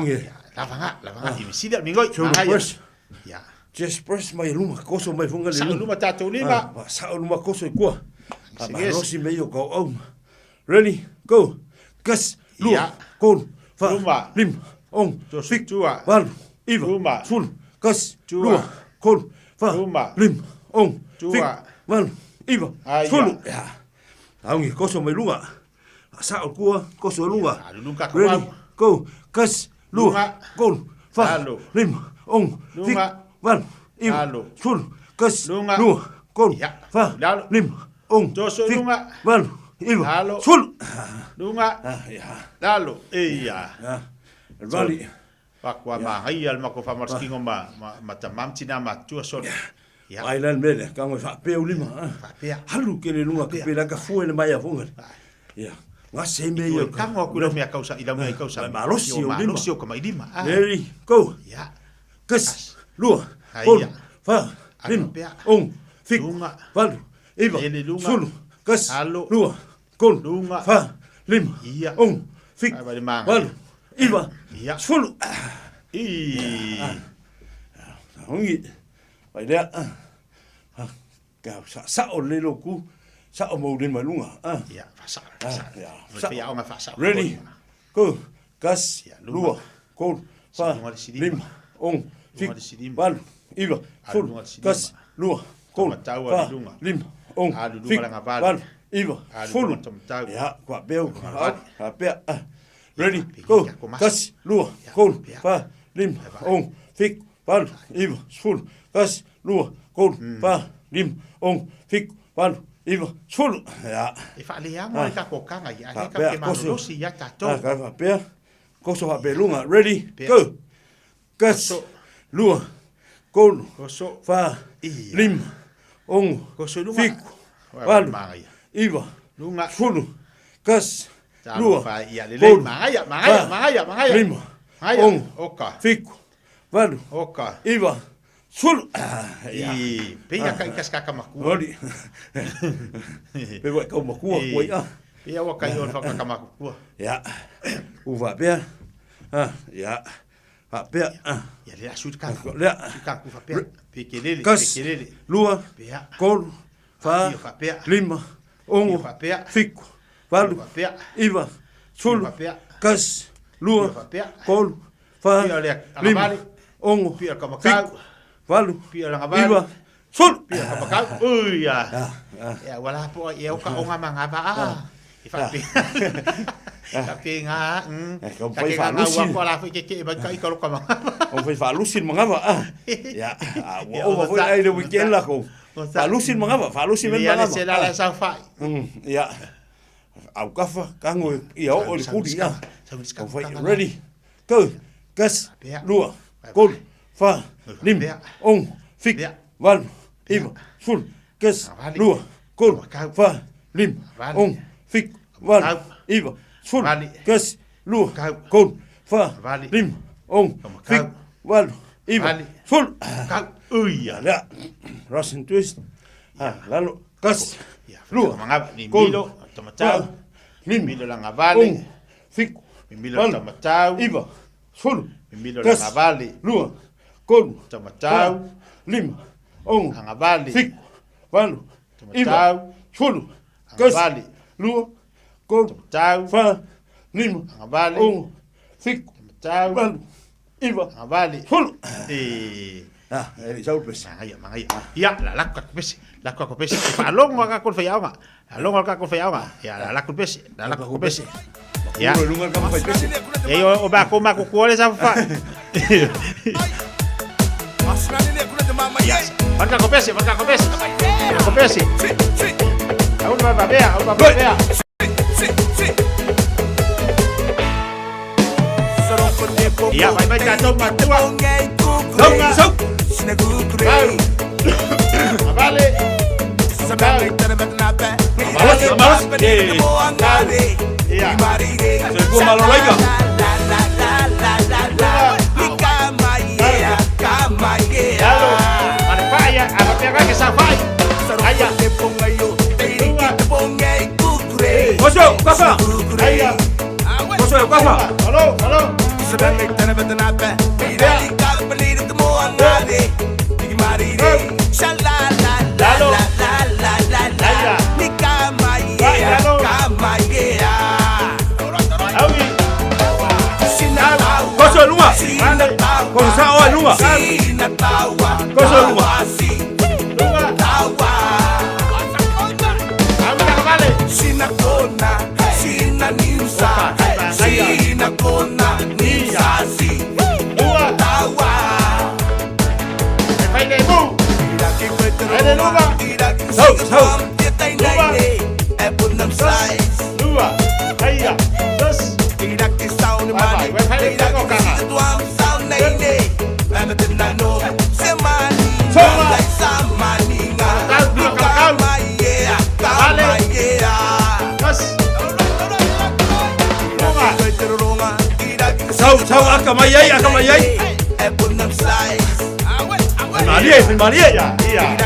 La vanga. Di misida mingoi. Mangaya. Ya. Just press mai luma. Koso mai funga le Sa luma tatou lima. Sa luma koso kua. Sige. Rosi meio kau au. Ready? Go. Gas. Lua. Ya. Kol. Fa. Luma. Lim. Ong. Fik. Tua. Van. Iva. Luma. Sul. Gas. Tua. Lua. Kol. Fa. Luma. Lim. Ong. Tua. Fik. Van. Iva. Ai, Sul. Ya. Aungi koso mai lunga. Sa kua koso lunga. Lunga Ready? Go. Gas. Lua. Lunga. Kol. Fa. Alo. Lim. Ong. Fik. Lunga. Van. Iva. Alo. Sul. Gas. Lunga. Lua. Kol. Ya. Fa. Lalo. Lim. Ong. Joso Fik. lunga. Van. Iva. Alo. Sul. Lunga. Ya. Lalo. Iya. Vali. Pakwa mangaya mako famarski ngoma matamam tina matua sol. Ya. Island mele kang fa pe ulima. Pea. Halu kele lunga ke pela ka fu ele mai afunga. Ya. Nga se me yo Kang aku dah mia kausa ila mia kausa. Malosi o lima. Malosi o kama ilima. Ready, go. Ya. Kas. Lua. Ai, Kol. ya. Fa. Lim. Pea. Ong. Fik. Lunga. Val. Iva. Ele lunga. Sul. Kas. Alo. Lua. Kol. Lunga. Fa. Lim. Iya. Ong. Fik. Ai, bali manga. Val. Iva. Iya. Sul. Ongi. Vai dia. Ka sa o le loku. Sa o mo den malunga. Ya, fasa. Ya. Pea o fasa. Ready. Go. Gas. lunga. Lua. Kol. Fa. Lunga di sidima. Lim. Ong. Fik. Lunga di sidima. Val. Iva. Sul. lunga di sidima. Gas. Lua. Kol. Tamatau Fa. ali lunga. Lim. Ong. Lunga Fik. lang aval. Val. Iva. Ali Sul. lunga tamatau. Ya. Kwa beo. Val. Ha pea. Ready. Go. Gas. Lua. Kol. Fa. Lim. Ong. Fik. Val. Iva. Sul. Gas. Lua. Kol. Fa. Lim. Ong. Fik. Val. Iva. Sul. Ya. E fa le amo e ka kokanga ya. Ah, E ka pea, ke koso. malosi ya tato. Ka fa pea. Koso fa belunga. Ready. Go. Gas. Lua. Kol. Koso. Fa. Lim. Ong. Koso lunga. Fik. Val. Val. Iva. Lunga. Sul. Gas. Lua. Fa ya le le mangaya, mangaya. Lim. Mangaya. Ong. Oka. Fik. Val. Oka. Iva. Sul. I pea ka ikas ka maku. Odi. Pe wa kau makua koi ah. Pea wa kai on fa ka maku. Ya. Uva pea. Ya. Ha pea. Ya le asu ka. Le. Ka ku fa pea. Pekelele, Kas. pekelele. Lua. Pea. Kol. Fa. Fa pea. Lima. Ongo. Fa pea. Fik. Valu. Pea. Iva. Sul. Pea. kas, lua, kolu, fa, lima, ongo, fiku, walu, iwa, sul. Pia kapakau. Ya. Ya wala po ya ka o nga mga ba. Ifapi. Tapi nga, Kau fa lusin. Ko la fi ke ba ka ikalo ka mga. O fa lusin mga ba. Ya. O foi ai de weekend la ko. Fa lusin mga ba, fa lusin mga ba. Ya se la sa fa. Ya. Au kafa kango ia o le kudi ya. Kau fa ready. Go. Gas. Lua. Kol. Fa. Lim. Ong. Fik. Wal. Iba. Sul. Gas. Lua. Kol. Fa. Lim. Ong. Fik. Wal. Iba. Sul. Gas. Lua. Kol. Fa. Lim. Ong. Fik. Wal. Iba. Sul. Ya. Ya. Rush and twist. Lalu gas. Lua. Mga milo, tomatao. Milo lang avali. Fik. Milo tomatao. Iba. Sul. Milo lang avali. Lua. Kol. Tomatao. Lim. Ong. Ang avali. Fik. Wal. Tomatao. Sul. Ang avali. Lua. Kol. Tomatao. Fa. Lim. Ang avali. Ong. Fik. Tomatao. Wal. Iba. Ang avali. Sul. Eri sau pes. Mangaya. Ya, la lakka pes. Lakka ko pes. Palong wa ka ko fa yawa. Along wa ka ko fa yawa. Ya, la lakka pes. La lakka ko pes. Ya. Lungan kamu fa pes. Ya yo oba ko ma ko ko le sa fa. Marca ko pes. Ko pes. Au ba bea. Ya, vai ka toma tua. Toma. Vale. Koso lunga. Koso o lunga. Koso lunga. Sau akamayay. Maria. Ya.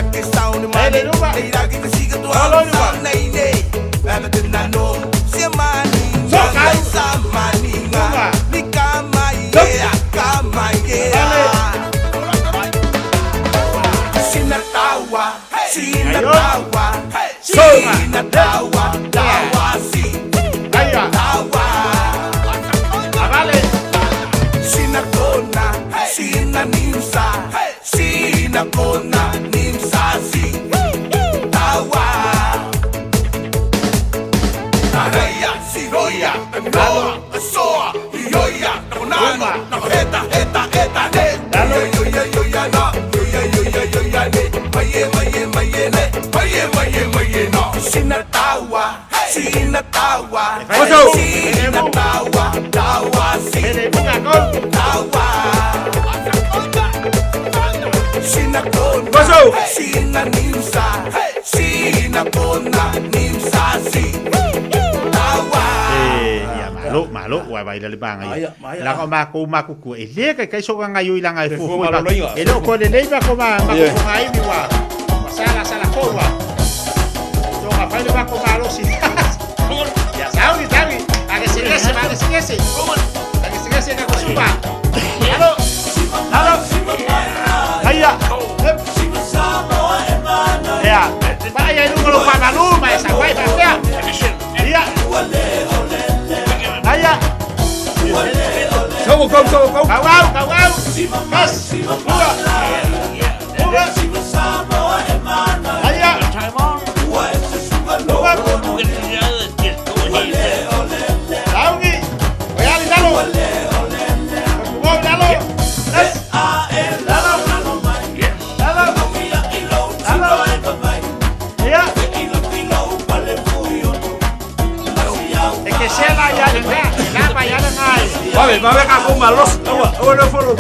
Malo, wai la bang ai. La ko ma ku e le kai so nga yu la ngai fu. E lo ko le ba ko ma ko ngai mi wa. Sala ko wa. So ma fa le ba ko ma lo si. Ya sawi. Aga sigese. Aga sigese ka ko suba. Halo. Haya. Ya. Ba ya lu ko pa malu mai sa wai pa ya. Ya. Aya. Va a ver como malos. Ahora follow.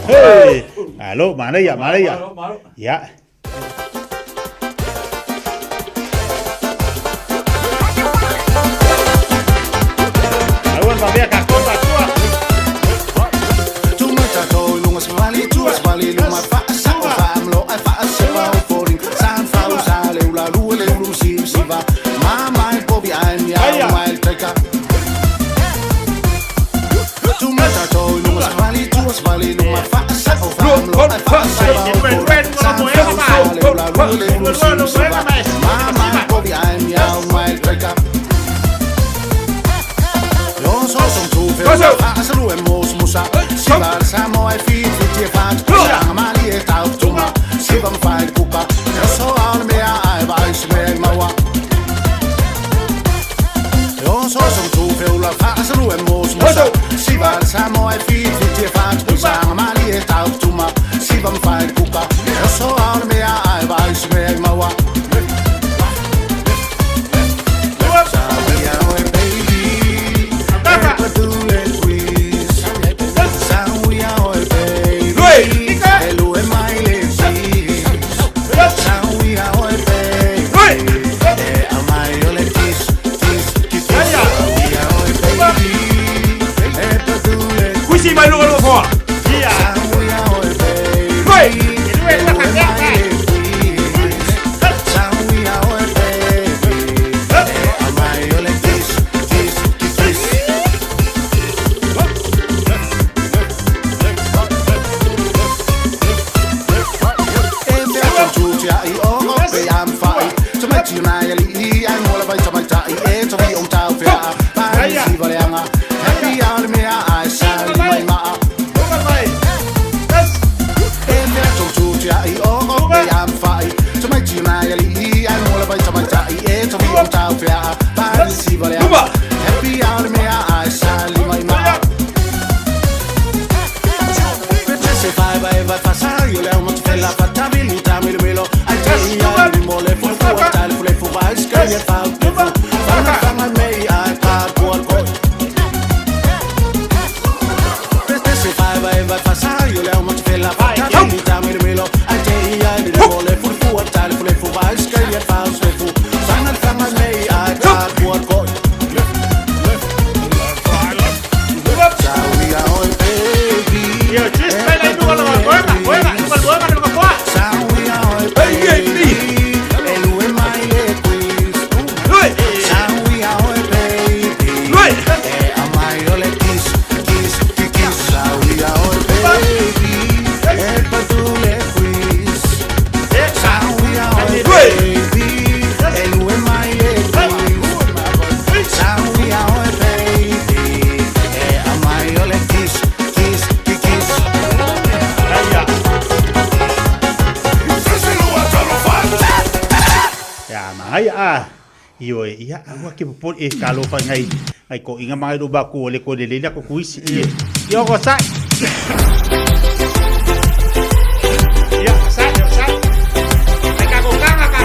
Hey, halo, mana ya? Ya. Awan babia kakon batua. Tu mata to lungas vali tu vali luma fa sa fa amlo ai fa sa fa foring san fa usa le ula lu si va mama po bi ai mi au mai taka. Tu mata to lungas vali tu vali luma fa sa fa amlo ai fa sa fa foring san fa usa le ula lu si va mama po bi ai mi au mai taka. Som tu veel aselu en mos musa sivar samo ai fit fit fat sama li eta tuma sivam fai kupa so al me ai vai sme mawa yo som tu veel aselu en mos musa sivar samo ai fit fit fat sama li eta tuma sivam fai kupa so al me ai vai sme mawa. tuna ya li ai mo la vai ta mai ta e to vi o ta fea pa si vale anga happy hour me ai sa mai ma e me to tu ya I o me am fai to mai tuna ya li ai mo la vai ta mai ta e to vi o ta fea pa si vale anga happy hour me ai sa mai ma se fai vai passare io le amo te la fatabilità mi melo ai te io mi mole fu tal fu vai scagliare fa fa mai ai pa buon co se fai vai passare io le amo te la fatabilità mi melo ai te io mi mole fu tal fu vai scagliare fa fa mai ai pa buon co io ia agua ke po e kalo fa ngai ko inga mai do ba ko le ko le le ko kuisi io go sai ya sai ai ka go kanga ka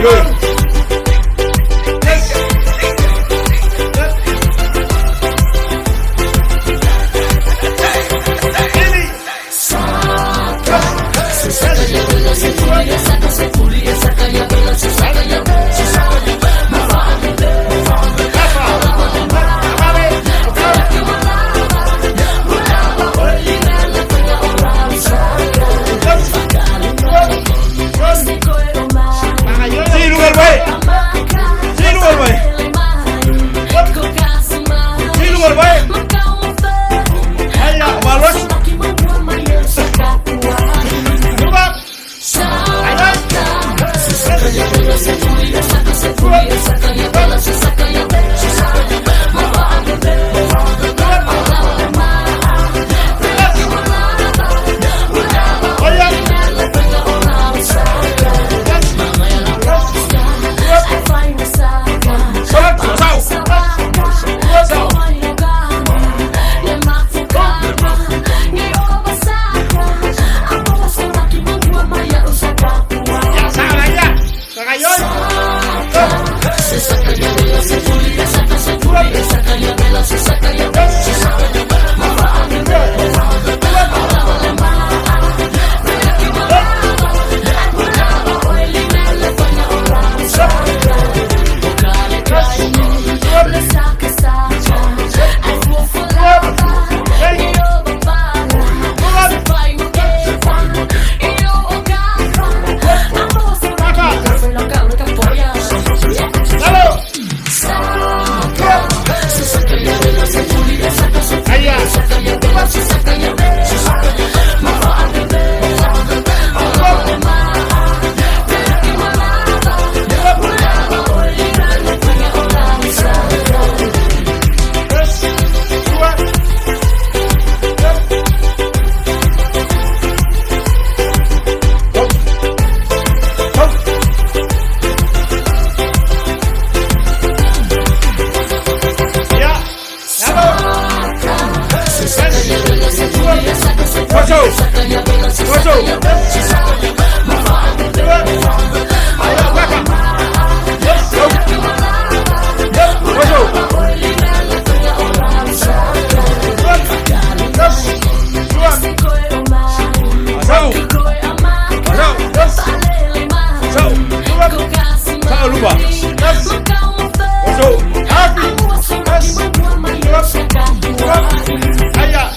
Aya.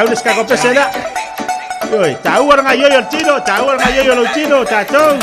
tau le ska ko pesela. Oi, tau ora ngai yo tino, tau ora ngai yo lo tino, tatou.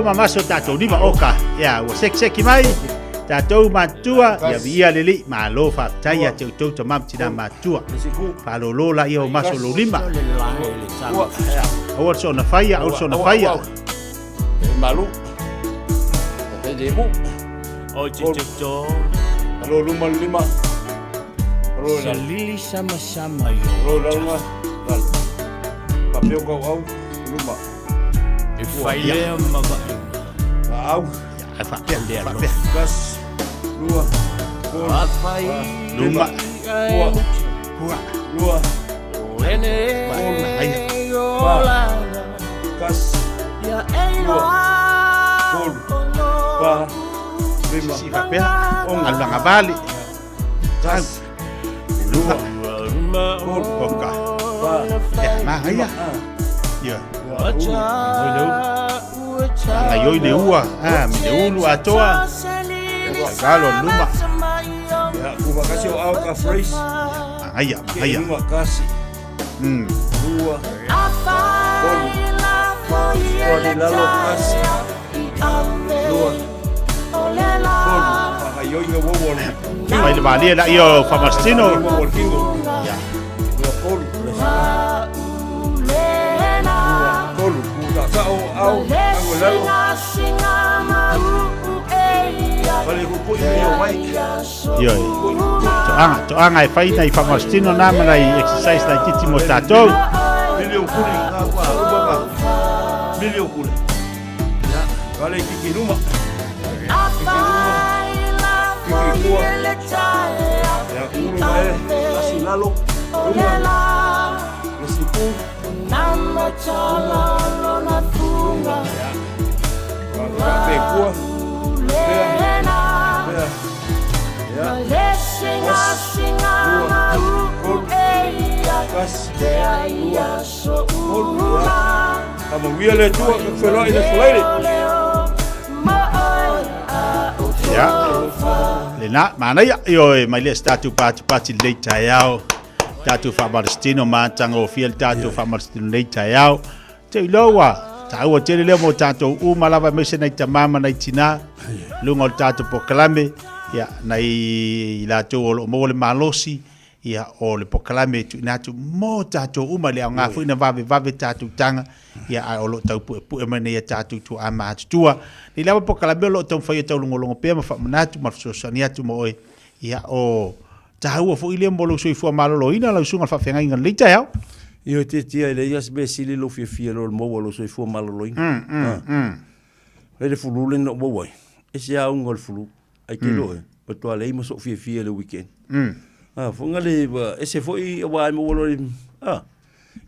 Mamaso tatou lima oka ya wa sek mai tatou matua ya via leli malo fa taya tau tamam tina matua palolo la yo maso lo lima o so na faya malu o chicho lo luma lima lo lili sama yo lo luma papel go luma Faile maba. Au. Fa. Gas. Lua. Fai. Luma. Lua. Ene. Gas. Ya elo. Gol. Pa. Lima. Si papel. Al bangabali. Gas. Lua. Gol. Boka. Pa. Ma haya. Ya. Ngayon ni ua, mi de ulu atoa. Galo luma. Ya, kuba kasi o au ka phrase. Aya. Luma kasi. Lua. Oli lalo kasi. Lua. Ngayon nga wawol. May bali la iyo famastino. Ya. Au ang lalo. Balik ko iyo mai. Yo. To ang ai fai dai famastino na mai exercise dai titimo tato. Milio kuli na kwa ubaba. Milio kuli. Ya, balik kiki luma. Kiki kuwa. Ya ulu mai. Asi lalo. Luma. Asi ku. Wia le tua ke whelai le whalaire. Ya. Le na mana ya yo mai le statu pati le taiao. Tatu fa Palestino ma tango fiel tatu fa Palestino le taiao. Te loa. Tau te le mo tatu u malava mese nei tamama nei tina. Lungo tatu pokalame ya nei la tu o mo le malosi. Ia o le pokalame tu natu mo tatu uma le nga fu na vave tatu tanga ia o lo tau pu mane ia tatu tu ama tua ni lava pokalame lo tau fai tau longo pe ma fa natu ma so sania tu mo ia o tau fu ile mo lo so fu malo lo ina la sunga fa fenga inga lita ya io te tia ile ia be sili lo fie lo mo lo so fu malo lo ina ele fulu le no mo e se a un gol fulu ai ke lo o to ale mo so fie le weekend funga le ese foi wa mo lo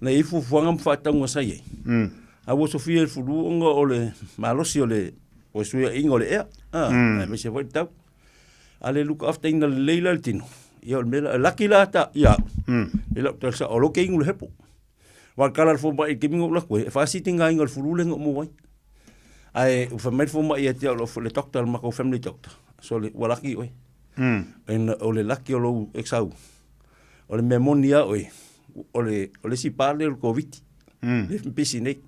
na ifu fuanga mfata ngo sai wo sofia fulu ngo ole malosi ole o suia ingole me se foi tau ale look after in the leila tino ia mela lakila ta ia ila tsa o lo ke ingule hepo wa kala fo ba ke mingo la ko fa sitinga ingol fulu le ngo mo wai ai u fa met fo ma ia te lo le doctor ma ko family doctor so le walaki oi en ole laki o lo exau ole memonia oi ole si parle o covid le pisine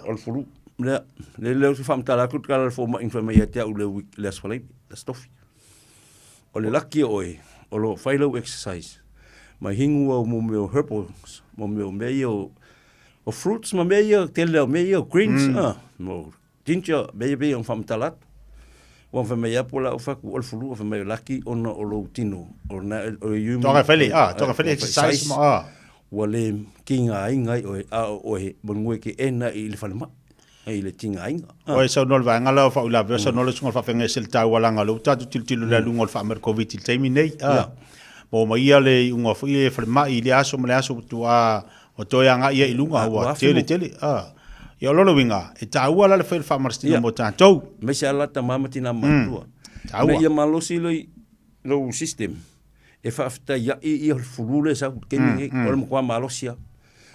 ol fulu le fam tala kut kala fo ma infamia te o le le asfalei la stofi ole laki oi o lo failo exercise ma hingu o mo meu herbals mo meu meio o fruits ma meio tele meio greens mo ginger meio fam tala o fa me apola o fa o fulu o fa me laki ona o lo tino o na o yu toka feli exercise ma wale kinga inga o bonwe ke ena i le falma ai le tinga inga o so no va ngala fa ula verso no le sunga fa fenga sel ta wala ngalo ta til la lungo fa mer covid til time nei mo ma ia le unga fu i falma i le aso me le aso tua o toya nga ia ilunga wa tele ia lolo winga e taua la le fel fa marstina mo tantou me se ala ta mama tina matua me ia malosi lo system e fa afta ia i fulule sa keni o mo kwa malosia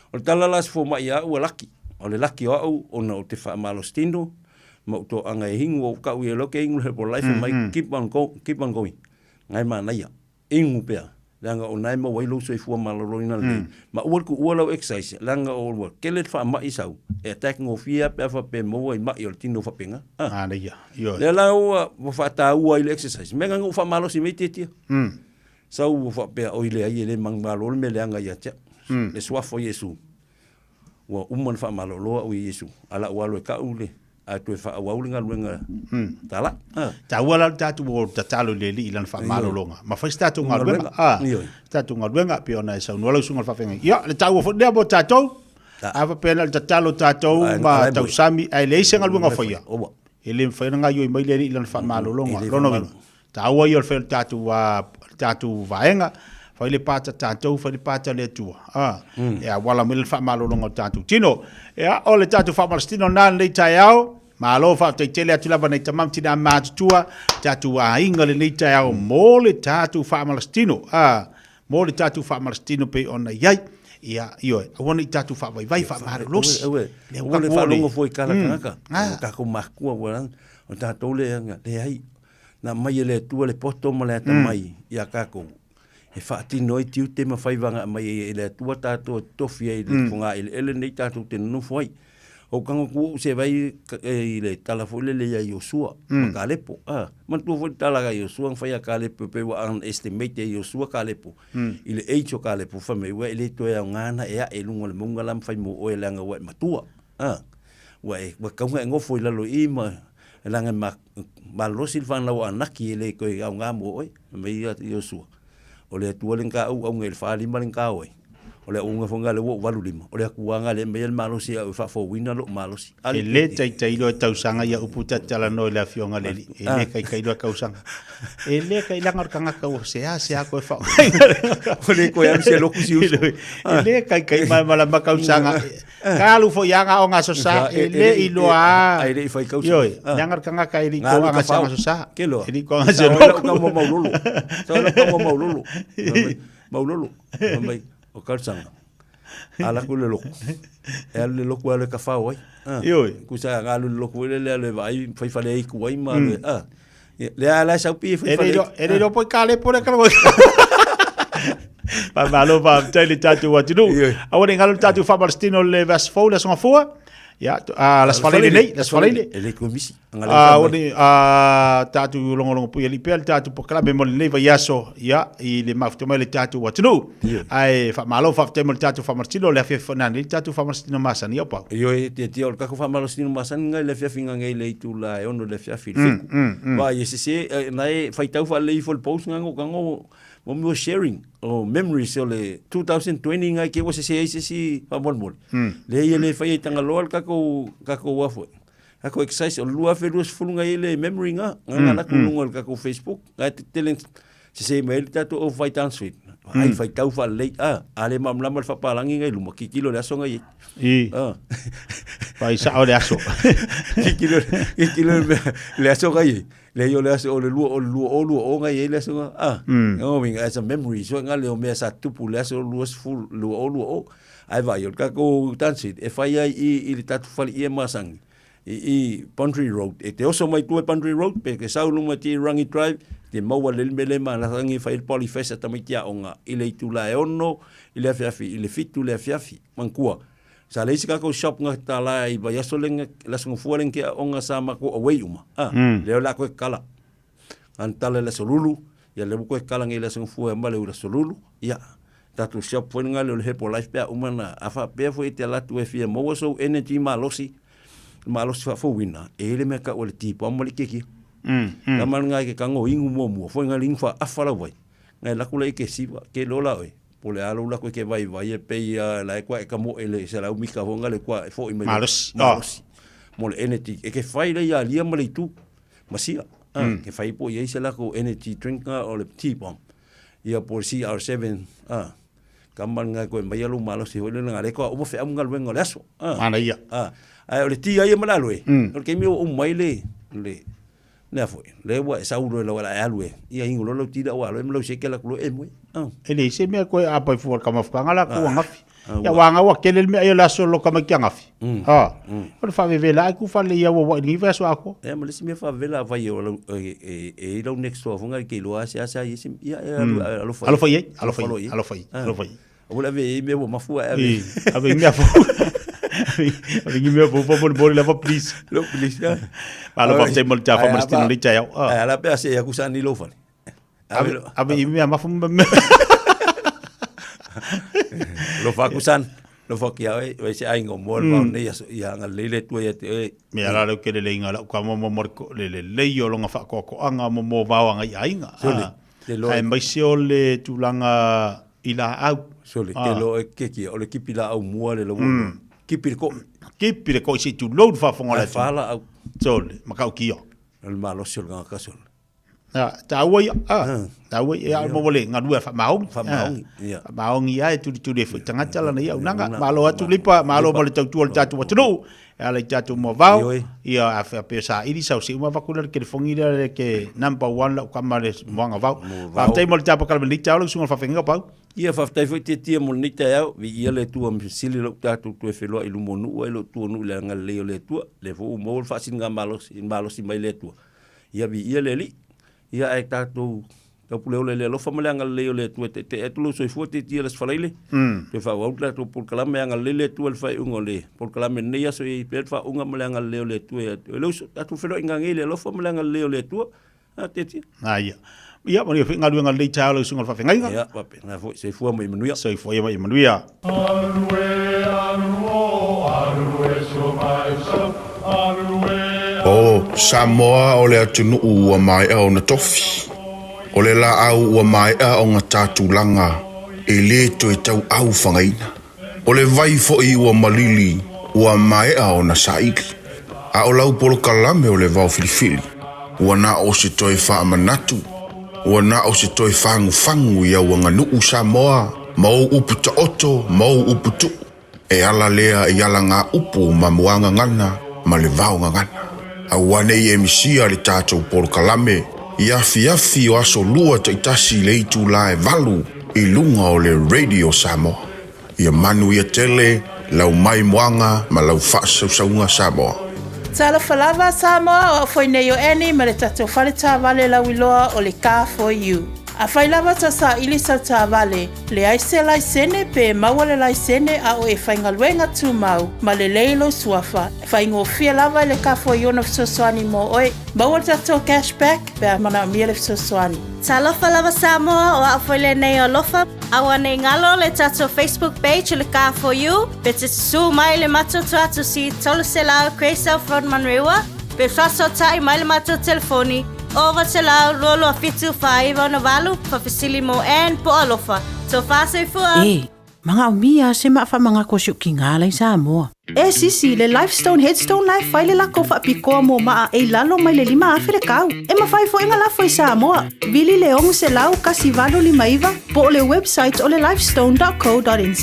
o tala las fo ma ia o laki o le laki o ona o te fa malostino mo to anga hingu o ka ui lo ke ingu he por life mai keep on going ngai mana ia ingu pea langa o nai mo wailo so fu malorina le ma o ku o lo exercise langa o wo kelet fa ma isau e attack ngo fia pe fa pe mo ma i tino fa penga ia yo le la o fa ta o ile exercise me ngo fa malo si meti sa o fa pe o ile ai le mang malo me le anga ia cha le swa fo yesu wo umman fa malo lo o yesu ala o lo ka ule a tu fa wa ulinga luenga tala ta wala ta tu o ta talo le li lan fa malo longa ma fa sta tu ngal luenga ta tu ngal luenga pe ona sa no lo sungal fa fenga ya le ta wo fo de bo ta to ava pena ta talo ta to ma ta sami ai le se ngal luenga fa ya ele fa nga yo mai le lan fa malo longa lono ta wo yo fe ta tu vaenga fa le pata ta to fa le pata le tu ya wala mil fa malo longa ta tu tino ya ole ta tu fa Palestino na le taiao ma lo fa te tele atu lava nei tamam tina ma tua tatu a inga le nei taiao mo le tatu fa Palestino mo le tatu fa Palestino pe ona yai ia io wona tatu fa vai fa ma los le wona fa longo foi kala kaka ka ko makua wala o tatu le le ai na mai le tu le poto mo le tamai ia ka ko e fa ti noi tiu te ma fai vanga mai le tu tatu tofia i funga ele nei tatu te no foi o kango ku se vai le tala foi le ya Yosua Kalepo man tu foi tala ga Yosua fai Kalepo pe wa an estimate Yosua Kalepo ile eicho Kalepo fa me wa ile to ya ngana e lungo le munga lam fai mo o langa wa matua wa kango ngo foi la lo ima langa ma lo silvan la wa naki le ko nga mo o me Yosua o le tu le ka au ngel fa li malin ka o o le unga fonga le wo walu lima o le kuanga le mel malosi au fa fo wina lo malosi e le tai lo tausanga ia uputa tala no le afionga le e le kai lo kausanga e le kai langa kanga ka o se a ko fa o le ko ya se lo kusi e le kai mala makausanga kalu fo yanga o ngaso sa e le iloa ai le fai kausa yo langa kanga kai ri ko anga sa ngaso sa ke lo ri ko anga se lo ka mo maululu sa lo ka mo maululu maululu mai o karsanga ala ku le loko e le loko ale ka fa oi ku sa ga le loko le vai fai fale ai ku ai ma le ala sa pi fai fale e le po kale por ka pa malo pa tele tatu what to do awone ngalo tatu fa palestino le vas fo le songa fo ya las falele nei las falele ele komisi woni tatu longo pu eli pel tatu po kala be mo le va yaso ya i le mafto le tatu what to do ai fa malo fa temo tatu fa martino le fa nani tatu fa martino masani ya pa yo te o ka fa martino masani ngai le fa finga ngai le tu la ono le fa fi va yesi nai fa tau fa le fo post ngango when we were sharing memories o le 2020 ngai ke was se pa bon le fa tanga lo ka ko wafo ako exercise o lua fe dos fulunga ile memory nga na kulunga ka ko Facebook ga telling se mail tatu o vai tan sweet ai vai tau fa le ale mamla mal fa palangi ngai lumo kilo le songa i vai sa o le aso kilo le aso ngai le yo le aso o le luo o ngai le aso no vinga as a memory so nga le o me sa tupu le aso luo full luo ai vai o ka ko tan sweet e fai i le tatu fa i masang i Pantry Road e te oso mai tu Pantry Road pe ke saulu ma ti Rangi Drive te maua le mele ma na rangi fa il polifesa tamitia onga ile tu la ono ile fiafi ile fitu le fiafi mankua sa le sika ko shop nga tala i ba yasoleng la sung fuelen ke onga sama ko away uma le la ko kala antale le solulu ya le ko kala ngi le sung fu ma le ura solulu ya tatu shop fu nga le he po life pe umana afa pe fu ite la tu e fie mo so energy malosi malos fa fo wina ele me ka ole tipo amole keki la man nga ke kango ingu mo fo nga ling fa afala vai nga la kula ke siwa ke lola oi pole alo la ko ke vai pe la ko ka mo ele se la umika ho nga le kwa fo i malos mole energy e ke fai le ya lia male tu masia ke fai po ye se la ko energy drink o le tipo ia por si R7 kaman nga ko mai alo malos ho le nga le ko o fe am nga luengo le aso ana ia ai ole tia ia malaloe o ke mi o mai le na foi le wa sa ulo la wala alwe ia ingo lo tira wa lo se ke la kulo e mo ele se me ko apa fu ka ma fa ngala ko ngafi ya wa nga wa ke le me la so lo ka ma ngafi o fa ve la ku fa le ia wa ni va so ako e mo le se me fa ve la va yo e lo next to funga ke lo asa yesi ia alo fa o la ve me ma fu ave me fa Ringi me po la please. Lo please.Alo pa te molta fa marstino le chao. Ala pe ase ya kusani lo fa. Ave me ma fum. Lo fa kusan. Lo fa ki ai se ai ngomol pa ne ya nga lele tu ya te. Me ala lo ke le inga ka mo morko le yo lo nga fa ko anga mo va nga ainga. Ai mai se o le tulanga ila au. Sole ke lo ke ki o le kipila au mua le lo. Kipir ko si tu load fa fonga la fala au tole makau kio el malo sul ga kasol ta wa ya mo wole ngadu fa maung ya tu de tanga chala na ya unanga malo atu lipa malo mo le tu tatu tu ya le tatu mo vau ya afa pesa ili sa si uma vakular ke fongi ke number 1 la kamare mo nga vau fa te mo le tapa kala ni tau sunga fa fenga pau ia fa tai foi te mo nita ya vi ia le tu am sili lo tatu tu fe lo ilu monu e lo tu nu le ngal le tu le fu mo fa singa malos mai le tu ia vi ia le li ia ai tatu ka puleo le lo fa mala ngal le tu te tu lo so fu te ia les falaile te fa wa tu por kala me ngal le tu el fa ungole por kala me ne ya so i per fa unga mala ngal le tu lo tatu fe lo ngangile lo fa mala ngal le tu te ti ia ia mo ia ngalu ngal le chao lo sunga fa fenga ia pa pe na fo se fu mai manuia se fu mai manuia o Samoa o le atunu ua mai au na tofi o le la au ua mai au nga tātulanga e le to e tau au whangaina. O le vai fo i ua malili ua maea o na saiki. A o lau polo kalame o le vau filifili. Ua na o se toi wha manatu. Ua na o se toi whangu ia ua nganu Samoa. Mau upu ta oto, mau upu tu. E ala lea e ala ngā upu ma muanga ngana, ma le vau ngana. A wane i emisia le tātou polo kalame. Iafi o aso lua ta itasi le itu la e valu i lunga o le Radio Samoa. Ia manu ia tele, lau mai muanga, ma lau whaasaunga Samoa. Tala falava Samoa o foi nei o eni ma le tatou whale tā vale lau iloa o le Car for You. A whai lava ta sa ilisa tā vale, le aise lai sene pe maua le lai sene a o e whaingaluenga tū mau, ma le leilo suafa. Whaingo fia lava le Car for You na fsoswani mo oe, maua tatou cashback pe a mana mia le fsoswani. Talofa lava Samoa o afoile nei o lofa, awa nei ngalo le tatou Facebook page le Car for You, pe te su mai le mato tuatu si tolu se lao Craysel Frontman Rewa, pe faso tai mai le mato telefoni, over te lau rolo a fitu whaiva na walu, pa fisili mo en po alofa. So fase fua. Mga umia se maa mga kosyo kingalay sa Samoa. Sisi, le Lifestone Headstone Life whaile lako whaapikoa mo maa e lalo mai le 5 awhirekau. Mawhai fo inga lafo i Samoa. Vili le ongu se lau kasi valo 5 po o le website o le lifestone.co.nz.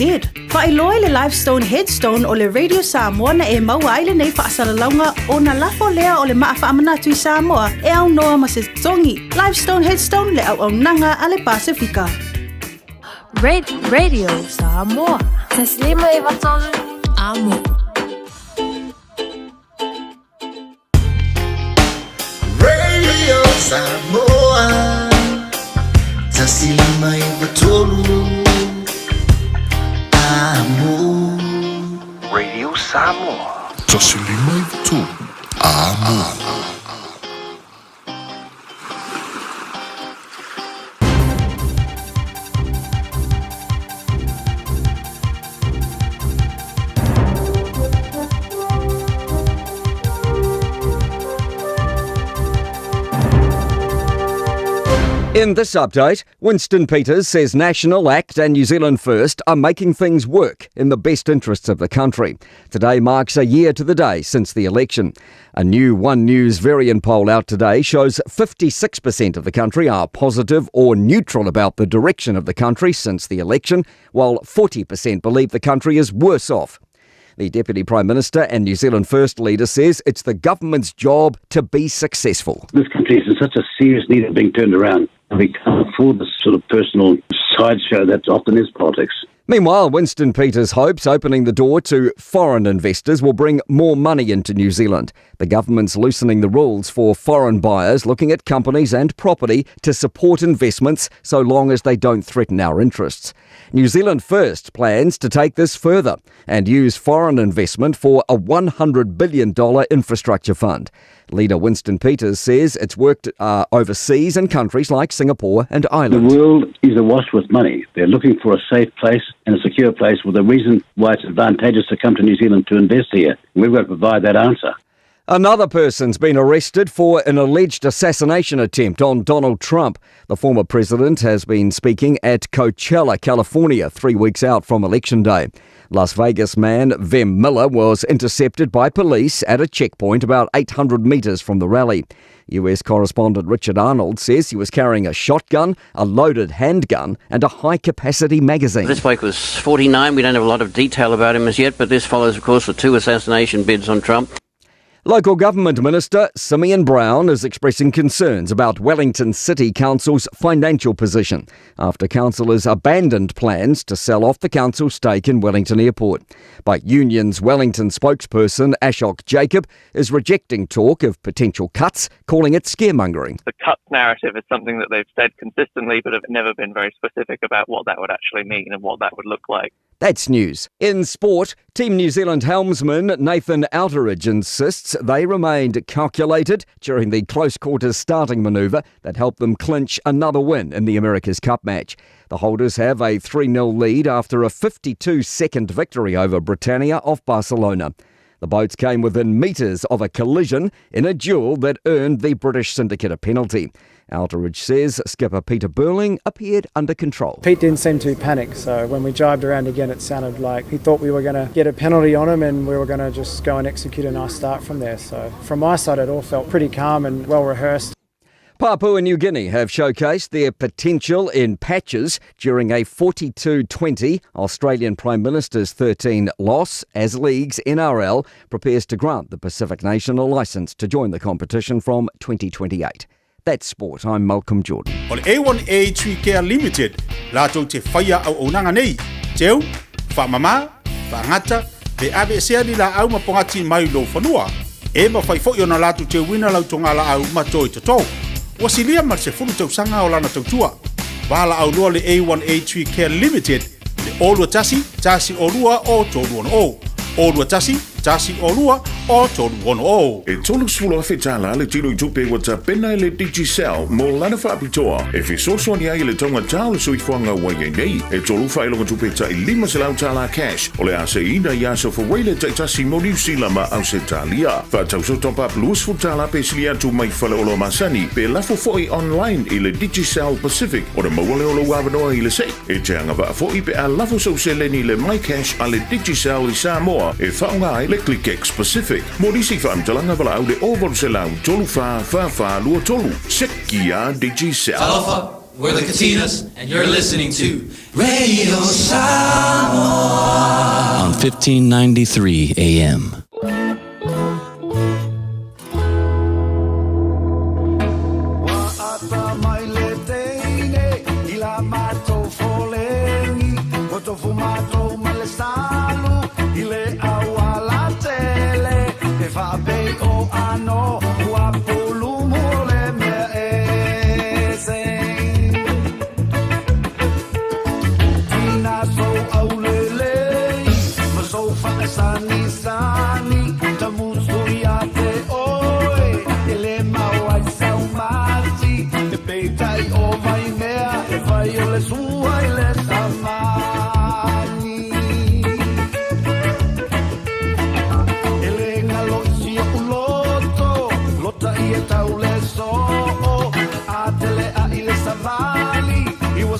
Whailoi le Lifestone Headstone o le Radio Samoa na e maua aile nei whaasalaunga o na lafo lea o le maa whaamanatu i Samoa e au noa ma se tongi. Lifestone Headstone le au nanga a le Pasifika. Radio Samoa. Taslima iwatolu amo. Radio Samoa. Taslima iwatolu amo. Radio Samoa. Taslima iwatolu amo. In this update, Winston Peters says National, ACT and New Zealand First are making things work in the best interests of the country. Today marks a year to the day since the election. A new One News variant poll out today shows 56% of the country are positive or neutral about the direction of the country since the election, while 40% believe the country is worse off. The Deputy Prime Minister and New Zealand First leader says it's the government's job to be successful. This country is in such a serious need of being turned around. And we can't afford this sort of personal sideshow that often is politics. Meanwhile, Winston Peters hopes opening the door to foreign investors will bring more money into New Zealand. The government's loosening the rules for foreign buyers, looking at companies and property to support investments so long as they don't threaten our interests. New Zealand First plans to take this further and use foreign investment for a $100 billion infrastructure fund. Leader Winston Peters says it's worked overseas in countries like Singapore and Ireland. The world is awash with money. They're looking for a safe place and a secure place with a reason why it's advantageous to come to New Zealand to invest here. We've got to provide that answer. Another person's been arrested for an alleged assassination attempt on Donald Trump. The former president has been speaking at Coachella, California, 3 weeks out from Election Day. Las Vegas man Vem Miller was intercepted by police at a checkpoint about 800 metres from the rally. US correspondent Richard Arnold says he was carrying a shotgun, a loaded handgun and a high-capacity magazine. This bloke was 49. We don't have a lot of detail about him as yet, but this follows, of course, the 2 assassination bids on Trump. Local Government Minister Simeon Brown is expressing concerns about Wellington City Council's financial position after councillors abandoned plans to sell off the council's stake in Wellington Airport. But Union's Wellington spokesperson Ashok Jacob is rejecting talk of potential cuts, calling it scaremongering. The cuts narrative is something that they've said consistently but have never been very specific about what that would actually mean and what that would look like. That's news. In sport, Team New Zealand helmsman Nathan Outeridge insists they remained calculated during the close-quarters starting manoeuvre that helped them clinch another win in the America's Cup match. The holders have a 3-0 lead after a 52-second victory over Britannia off Barcelona. The boats came within metres of a collision in a duel that earned the British syndicate a penalty. Alderidge says skipper Peter Burling appeared under control. Pete didn't seem to panic, so when we jibed around again it sounded like he thought we were going to get a penalty on him and we were going to just go and execute a nice start from there. So from my side it all felt pretty calm and well rehearsed. Papua New Guinea have showcased their potential in patches during a 42-20 Australian Prime Minister's 13 loss as League's NRL prepares to grant the Pacific nation a licence to join the competition from 2028. That's sport. I'm Malcolm Jordan. O le A1A Tree Care Limited, lātou te whaia au onanga nei, teu, whamama, whangata, pe abe sea ni la au mapongati mai lo whanua. E ma whai fo na lātou te wina lau tonga la au matoi te tau. Wasilia mar se funu tau sanga o lana tau tua. Wala au lua le A1A Tree Care Limited, le olua tasi olua o tolu ono o. Olua tasi olua o tolu ono o. E tolu sfula whetala le tino i tupe wa ta pena le Digicel mo lana whaapitoa. E whesoso ni ai le tonga tāle sui whanga wai nei. E tolu whailonga tupe ta i 5 se lau tāla cash. O le ase ina i aso whaweile ta tasi mo New Zealand ma au se talia. Whatau so top up luas futala pe sili atu mai whale olo masani. Pe lafo foi online i le Digicel Pacific. O le maua le olo wawanoa i le sei. E te anga wa foi pe a lafo so se leni le My Cash a le Digicel i Samoa. E whaunga ai le ClickX Pacific. Morisi whaamtalanga wala au le ovol se lau tolu wha lua tolu. Sekia Digicel. Talofa, we're the Katinas, and you're listening to Radio Samoa on 1593 AM.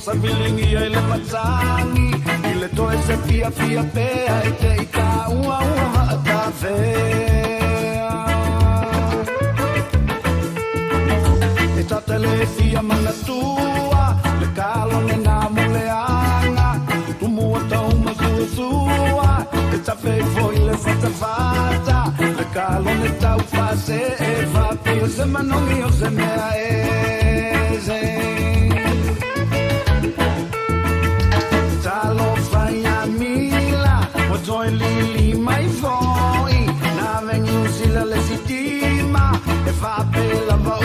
Sabilingi ai le matani I le toe se fia pea I te ita ua ta vea E tatele fia manatua Le kalone na muleanga Tumua tau mazuzua E tafe foi le fatavata Le kalone tau fase e vapi O se manongi o se mea e ze Joy lili mai foi na vengu sila le sitima e fa pela va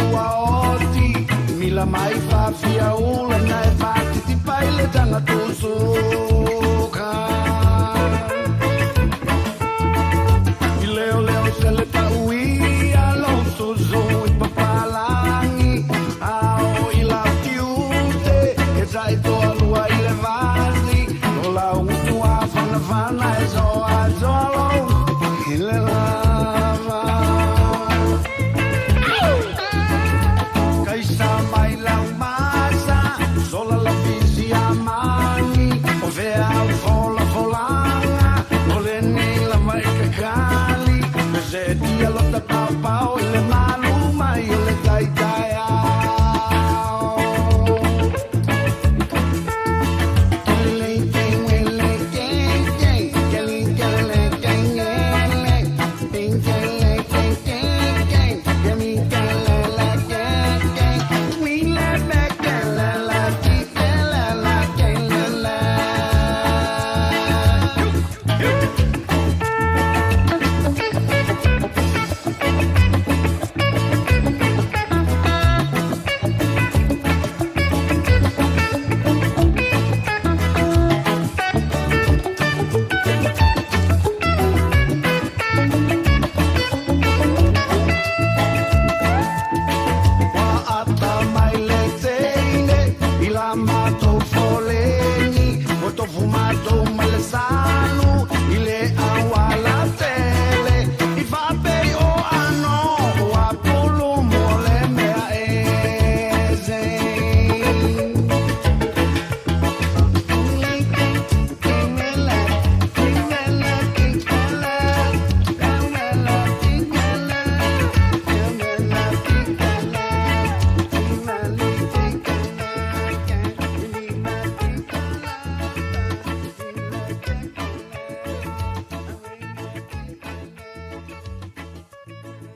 oti mila mai fa fia ula na e fa ti paile tanga tu suka leo se le taui alo suzu i papalangi ao I la tiute e sai to alua I le vasi no la utua Fana es o azolo I le lava Kaisa mai la masa Sola la visi amani O vea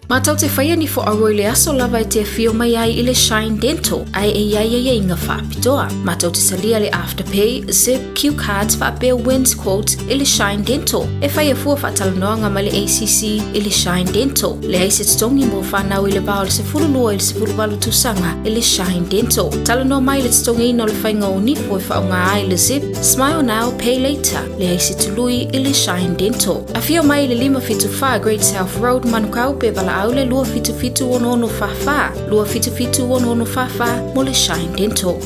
Mātou te whaia ni fo aroi le aso lava e te whio mai ai i le Shine Dental, ai e iai e inga whaapitoa. Mātou te salia le Afterpay, Zip, Q Cards, whaapea wins quote i le Shine Dental. E whaia fua whaatalanoanga ma le ACC i le Shine Dental. Le aise tongi mo whanau i le bao le se fululua i le se fuluwalu tusanga i le Shine Dental. Talanoa mai le tongi no le whainga o nifo i whaunga ai le Zip, Smile Now, Pay Later. Le aise tului i le Shine Dental. A whio mai le 575 Great South Road, Manukau pe vala au le lua fitu ono fafa. Lua fitu ono fafa mo le Shine Dental.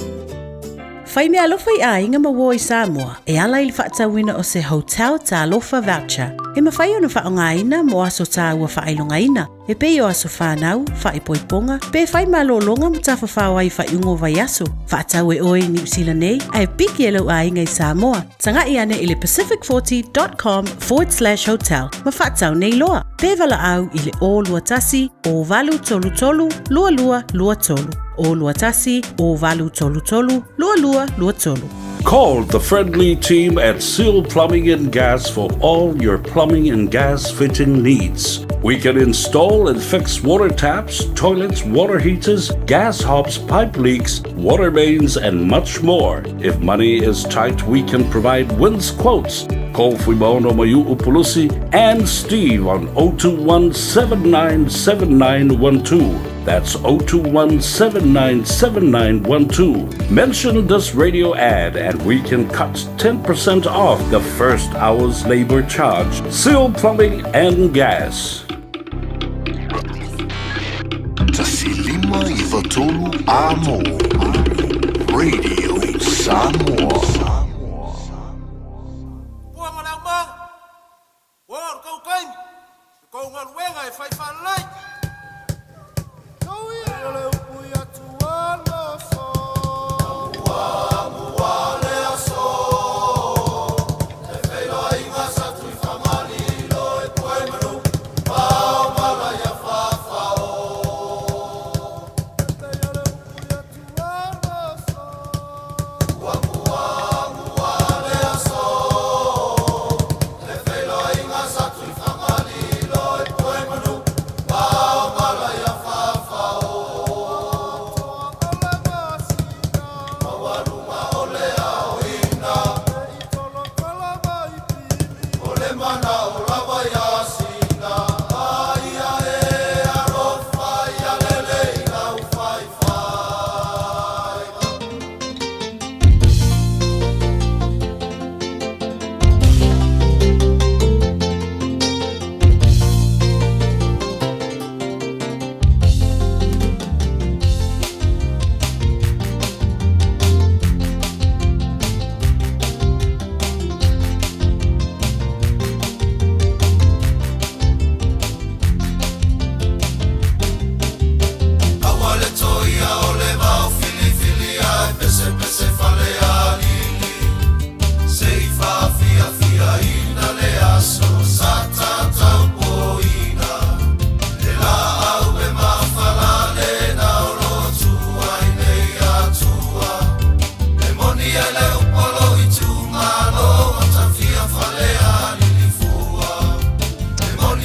Whai mea alofa I a inga mawo I Samoa, e ala I le whaatawina o se hotel ta alofa voucher. E mawhai ona whaongaina mo aso ta ua whailongaina. E pe o aso whanau, whaipoiponga, pe whai malolonga mo ta whawhau ai whaiungo vai aso. Whaatau e oe New Zealand nei, ai piki e lau a inga I Samoa. Tanga I ane I le pacific40.com/hotel. Ma whaatau nei loa. Pe vala au I le o lua tasi, o valu tolu tolu, lua lua lua tolu. O lua tasi, o valu tolu tolu, lua lua lua tolu. Call the friendly team at Seal Plumbing and Gas for all your plumbing and gas fitting needs. We can install and fix water taps, toilets, water heaters, gas hobs, pipe leaks, water mains, and much more. If money is tight, we can provide wins quotes. Call Fuimaono Mayu Upulusi and Steve on 021-797912. That's 021-797912. Mention this radio ad and we can cut 10% off the first hour's labor charge. Seal Plumbing and Gas. Tasilima Ivatolu Amo Radio Samoa.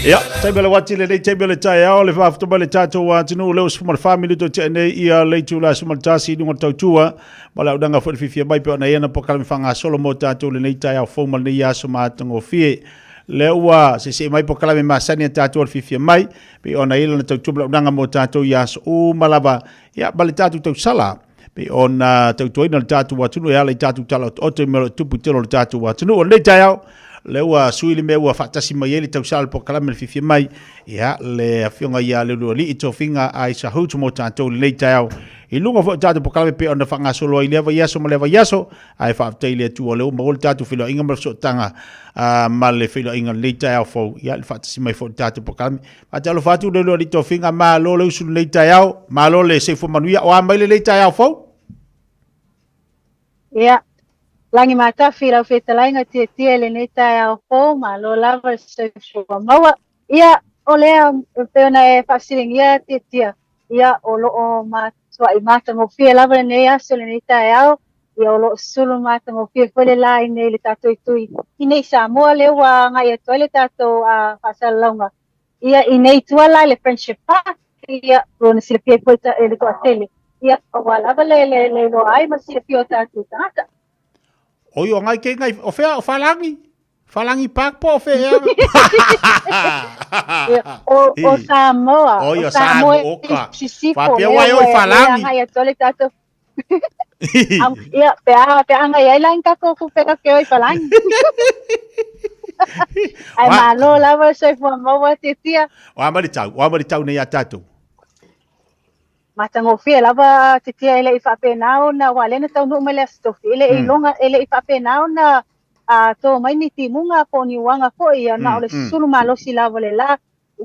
Ya, taibele wati le taibele tai ao le faafto bale tato wa tinu le usuma family to tene ia le tula suma tasi ni ngota tua bala udanga fo fifia mai pe na yana pokal mi fanga solo mo tato le nei tai ao fo mal nei aso ma tango fie le ua se mai pokal mi masani tato fifia mai pe ona ila na tau bala udanga mo tato ya o malaba ya bale tato tau sala pe ona tau toina tato wa tinu ya le tato tala o te melo tupu telo tato wa tinu le tai ao le ua suili me ua fatasi mai ele tau sal po kalame le fifi mai ya le afionga ya le li ito finga ai sa hutu mo tanto le tau I lunga fo tatu po kalame pe ona fanga solo I leva yaso ma leva yaso ai fa taile tu le mo tatu filo inga ma so tanga ma le filo inga le tau fo ya le fatasi mai fo tatu po kalame atalo fatu le li ito finga ma lo le usu le tau ma lo le se fo manuia o mai le tau fo ya langi mata fira fetalainga tia le neta ao fo ma lo lava se shua maua ia olea peona e fasiringia tia ia olo o ma swa mata mo fia lava ne aso le neta ao ia olo sulu mata mo fia fole la ine le tato tui ine Samoa le wa ngai toile tato a fasalonga ia inei tuala le friendship park ia rona sila pia poita le ko atele ia wala le lo ai ma sila pia tatu tata o yo ngai ke ngai o fea o falangi pak po fe o Samoa o yo Samoa oka fa pia wai o falangi ia tole tatu ia pe anga ia lain ka ko peka ke o falangi ai malo lava se fo mo tia wa mari tau nei atatu matango fia lava tia ele ifa pe nao na wale na tau no mele stofi ele ilonga ele ifa pe nao na to mai ni timunga ko ni wanga ko ia na ole sulu malo si lava le la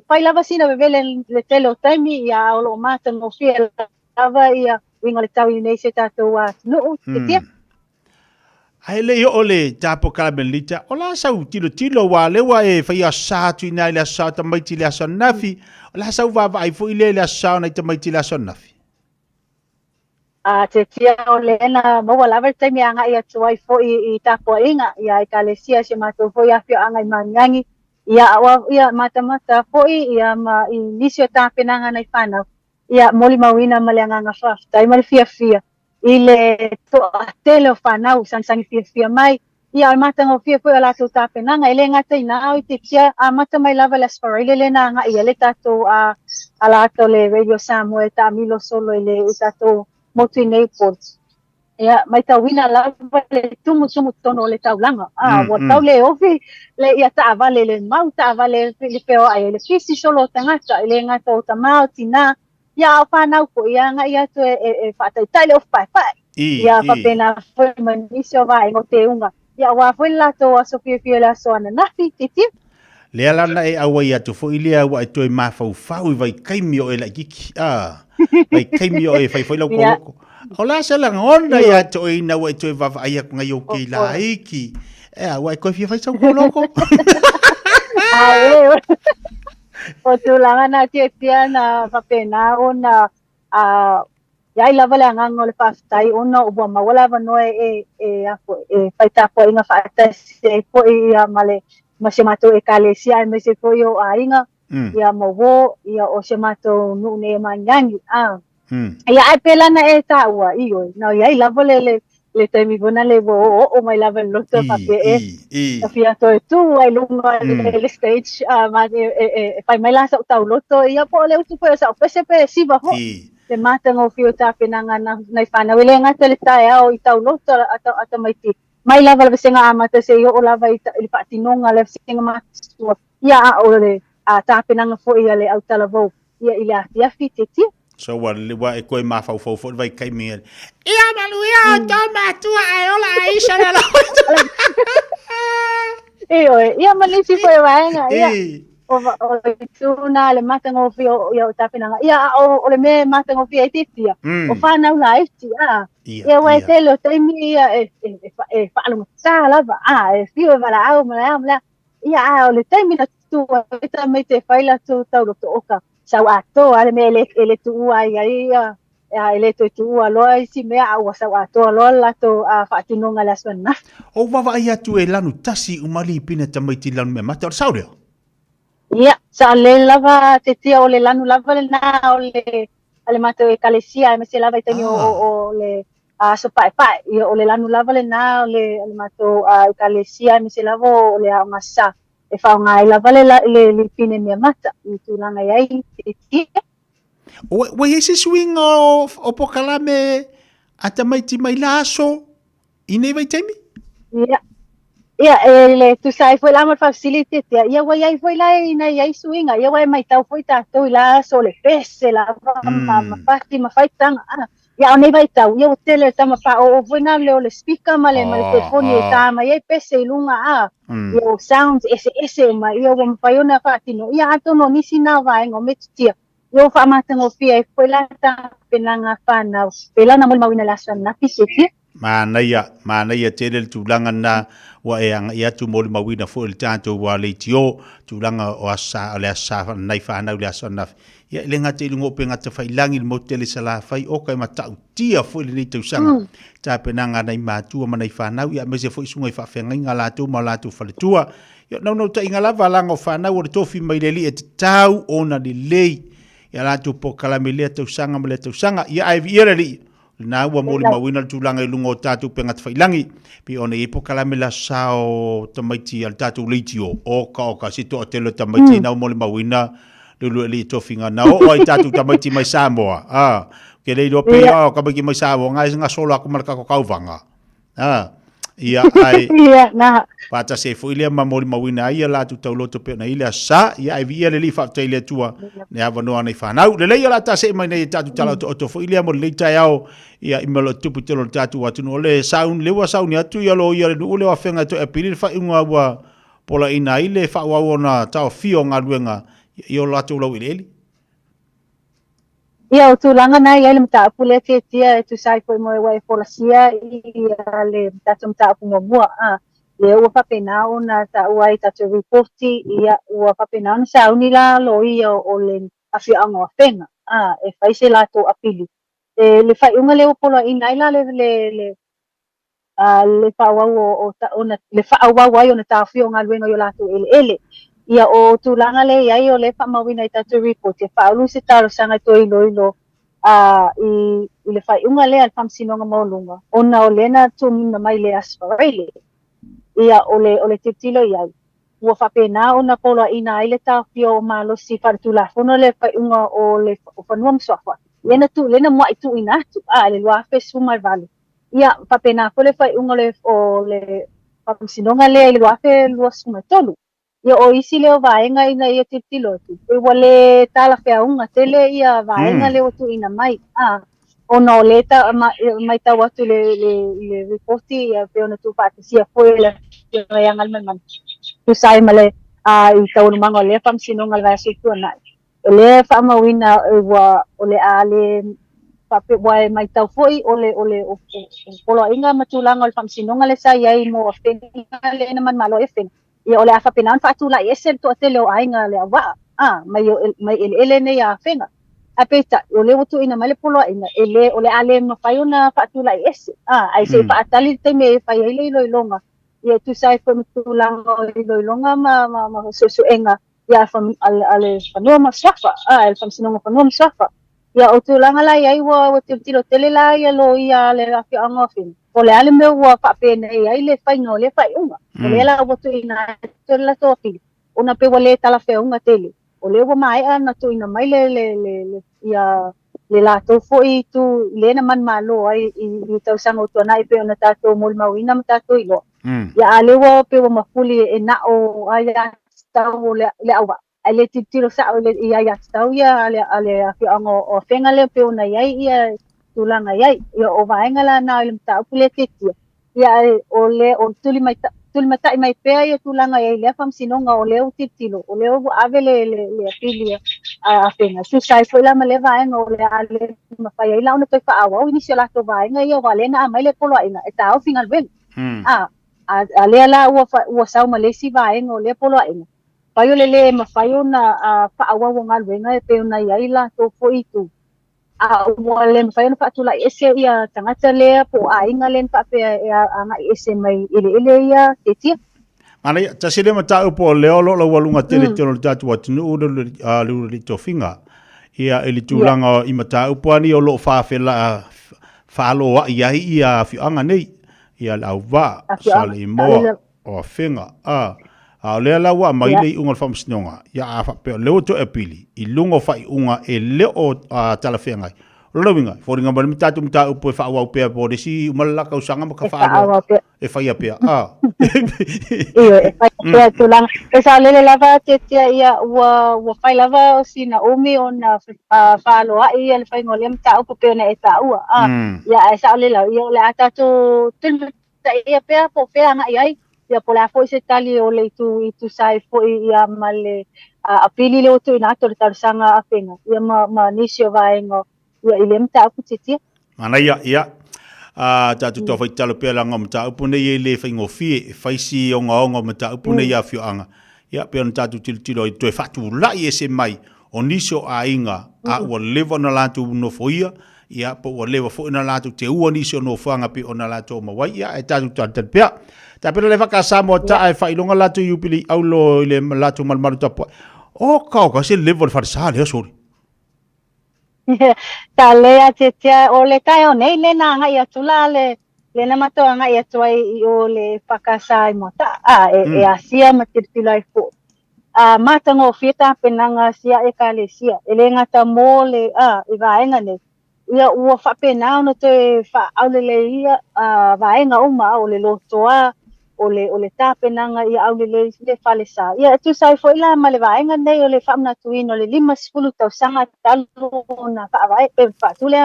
pai lava sina bebele le telo taimi ia o lo matango fia lava ia winga le tau nei se tatu wa no tia ai le ole tapo kalamelita ola sau tilo wa lewa e fai sa tu ina le sa ta mai tile sa nafi ola sau va ai fo ile le sa na ta mai tile sa nafi te tia ole na mo wala ver te mi anga ia tuai fo I tapo inga ia kalesia se mato fo ia fio anga manyangi ia mata fo ia ma inisio ta penanga na fana ia moli mawina maleanga nga fa tai mal fia ile to tele fanau sang fia mai ia mata ngo fia foi ala to tape nanga ile ngata ina au te tia mata mai lava las for ile na nga ia le tato ala to le radio Samuel ta milo solo ile tato motu nei port ia mai ta wina lava le tumu tono le taulanga wa tau le ofi le ia ta vale le mau ta vale le peo ai le fisi solo tangata ile ngata o tamao tina ia fa nau ko ia nga ia to e fa tai of pai ia fa pena foi manisio vai ngo te unga ia wa foi la to a sofia la so na nafi titi le ala na e awa ia to foi le awa to ma fa vai kaimi o e la kiki vai kaimi o e foi lo ko ola se la onda ia to ina wa to va ia ngai o ki la iki e awa ko fia fai so ko loko o tu langa na tia na papena ona yai lava le angango le pastai ona o ma wala va no e paita po inga faita se po ia male masemato e kalesia me se po yo ainga ia movo ia o semato nu ne manyangi ia ai pela na e taua io no yai lava le temi bona le o mai lava loto pape fia to tu ai lunga le stage ma fai mai la sa tau loto ia po le tu po sa pese si va ho te mata ngo fio ta penanga na fana wele nga tele tai au I tau loto ata mai ti mai lava le senga amata se yo o lava I patinonga le senga ma ia o le ta penanga fo ia le au talavo ia ila ia fititi so wa e koe ma fau vai kai me ia maluia to ma tu ai ola aisha la ia malisi foi vaenga ia o tu na le mata ngo fio ia ta penanga ia o le me mata ngo fio titia o fa na la ia wa telo temi ia fa lo sa lava fio vala au mala ia o le temi na tu ta me te faila tu tau lo oka sau ato ale me ele tu ai ia ele tu alo si me au sau ato alo la to fatinonga la sona o vava ia tu e lanu tasi umali pina tamaiti lanu me mata saurio ia sa le lava te tia o le lanu lava le na o le ale mata e kalesia me se lava tani o le so pai ia o le lanu lava le na o le mata kalesia me se lava o le masa e fa ngai lava le pine me mata I tu langa ai o ese swing o pokalame atamaiti mai laso ine vai temi ia ele tu sai foi lá mar facility ia wa ai foi lá ina ai swing ia wa mai tau foi ta to la so le pese la ma fasti ma fai tanga ia nei vai tau ia o tele tama pa o foi na le speaker ma le telefone tama ia pese lunga ia o sounds ese ma ia o fai ona fatino ia ato no nisi na vai ngo metia ia fa mata ngo fia foi lá ta penanga fana pela na mo mawina la sana piseti mana ia tele tulanga na wa e anga ia tu moli mawina fo il tanto wa le tio tulanga o asa le asa nai fa na le asa na ia le ngate lungo pe ngata fai langi le motel sala fai o kai mata tia fo le tu sanga ta penanga nai matu ma nai fa na ia me se fo sunga fa fenga ngala tu ma la tu fa le tua Ia no ta inga lava langa o whanau o le tofi mai le li e te tau o na li lei. Ia lātou po kalame lea tausanga ma lea tausanga. Ia ai vi ira li. Na ua mo le mawina tu langa lunga o tātou penga te whailangi. Pi ona e po kalame la sao tamaiti al tātou leiti o. Oka sito o telo tamaiti na mo le mawina. Lulu li tofinga na o ai tātou tamaiti mai Samoa. Ke lei do pe o ka bagi mai Samoa ngai nga solo aku marka ko kauvanga. Ia ai. Ia na. Pata se fo ile ma mo le mawina ia la tu tau loto pe na ile sa ia ai via le li fa te ile tua. Ne ava no ana fanau. Le le la ta se mai nei tātou tala to fo ile mo le tai au ia imelo tupu telo tātou atu no le saun le wa saun ia tu ia lo ia le ule wa fenga to e pili fa inga wa pola ina ile fa wa ona tau fio nga luenga. Io lato lau ileli. Ia o tūlanga na ia le mta apu le tia e tu sai foi mo e wai folasia ia le mta apu mua. Le ua whapena o na ta uai tatu reporti ia ua whapena na sa unila lo ia o le awhi ango a whenga. E whaise lato apili. Le whai unga le upola inaila le whawau o le whawau ai o na tawhi o ngā luenga yo lato ele. Ia o tūlanga le iai o le whamawina i tatu report e whaulu se taro sanga to ilo i le whaiunga le al whamsinonga maulunga. Ona o lena tūmina mai le asfarele. Ia o le tiptilo iai. Ua whapena ona pola ina ai le tawhio o malo si wharatula. Fono le whaiunga o le whanua mswafwa. Lena mua i tu ina atu. Le lua fesu mai vale. Ia whapena ko le whaiunga o le whamsinonga le i lua fe lua sunga tolu. Ia o isi leo vaenga ina ia tiptilo tu. E wale tala whea unga tele ia vaenga leo tu ina mai. Ona o leta mai tau atu le reporti ia pe ona tu whaatisia poe le yang alman. Tu sai male i tau numanga o lea whamsinonga le vaya sutua nai. O lea whamawina o le ale pape wae mai tau foi o le polo inga matulanga o le whamsinonga le sa iai mo a whenga le ena man malo e whenga. Ia ole afa penan fa tu la esel to te leo ainga le wa mai ele nei a fenga apeta ole wotu ina male polo ina ele ole ale ma faiona fa tu la esel ai se fa atali te me fa ile longa ia tu sai fa tu langa ile longa ma so enga ia fa ale fanua ma safa el fam sinonga fanua ma safa ia o tu langa la ia wa tilo tele la ia lo ia le afi anga fin ole ale me wa fa pena ia ile fa no le fa unga ole la wo tu ina to la to fi una pe wale tala fe unga tele ole wo mai ana tu ina mai le ia le la to fo i tu le na man malo ai i tau sango to na i pe ona tato mol mawina mata to ilo ia ale wo pe wo mafuli e na o ai tau le awa ale tiro sa ole ia tau ia ale afi ango o fenga le pe ona ia tulanga ia o vaenga la na le mta pule ketia ia ole o tuli mata mai pe ia tulanga ia le fam sinonga ole o titilo ole o avele le apili a fenga su sai foi la male vaenga ole ale ma fai ia ona pe fa awa ini sela to vaenga ia wale na mai le polo ina e tau fingal ven ale la o sa malesi vaenga ole polo ina payo le ma fayo na fa awa wonga venga e pe na ia to foi tu wale ma fayo fa tu la ese ia tangata le po ainga len fa pe anga ese mai ile ia tetia mana ta sele mata po le lo walunga tele tolo tatu watunu lu li tofinga ia ele tulanga i mata po ani o lo fa fela fa lo ia fi anga nei ia la va sale mo o finga le la wa mai le unga fam snonga ya fa pe le to epili I lungo fa unga e le o tala fenga lowinga for nga mal mita upo fa wa pe po si malala ka usanga maka fa e fa ya pe e fa to lang e sa le lava tetia ia wa fa lava si na umi ona fa lo ai el fa ngolem ta upo pe na eta u ya sa le la ia le ata to ta ia pe po fe nga ai ia pola foi se tali o le itu sai foi ia male apili le to ina to tar sanga afenga ia ma nisio vaengo ia ilem ta putiti mana ia ta tu to foi talo pela ngom ta upune ye le faingo fi faisi o nga mata upune ia fio anga ia pe on ta tu tilo I to fatu la ye se mai o nisio ainga a o levo na la tu no foia ia po ua lewa fo ina lātou te ua nisi o no whanga pi o na lātou mawai ia e tātou tātou pia. Tā pera le whaka Samoa ta e whailonga lātou iupili aulo i le lātou malmaru tapua. O kau ka se lewa le wharisā lea sori. Ta lea te o le kai o nei le na ngai atula le na mato ngai atua I o le whakasai mo ta e asia matirtila I fo. Matango fita penanga sia e kalesia. Ele ngata mo le I vaenga ne. Ia ua whapena no te whaaulele ia vaenga uma o le lotoa o le tāpenanga ia aulele le whalesa. Ia tu sai fo ila ma le vaenga nei o le whamna tuino le 5 tau sanga talo na whaavae pe whaatule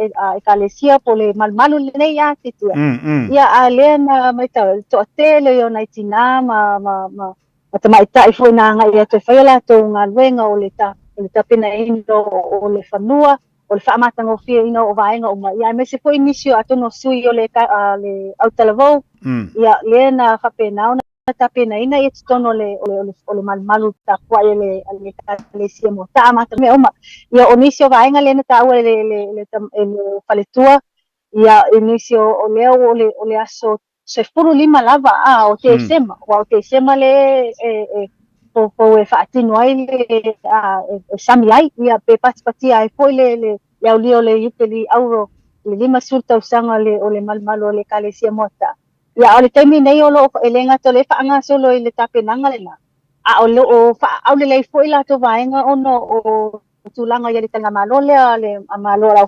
e kalesia po le malmalu le nei a titia. Ia a lea na mai tau to atele o nai tina ma tamaita I fo ina ngai ia te whaila tō ngā luenga o le tāpena ino o le whanua o le whaamatanga o fia ino o vaenga o mai. Ia me se fo inisio atono sui o le autalavou. Ia lea na whapena o na tāpena ina I tono o le malmalu tapua I le kalesia mo ta amata me oma. Ia o nisio vaenga lea na taua le whaletua. Ia inisio o leo o le aso se 5 lava o te sema. Wa o te sema le po e whaatino ai le sami ai. Ia pe patipati ai po le auli o le yupeli auro le 5 tau sanga o le malmalu o le kalesia mota. Ia o le taimi nei o lo elenga to le whaanga solo I le tapenanga le na. Au le leifo I lato vaenga ono o tulanga ia le tanga malo le malo rau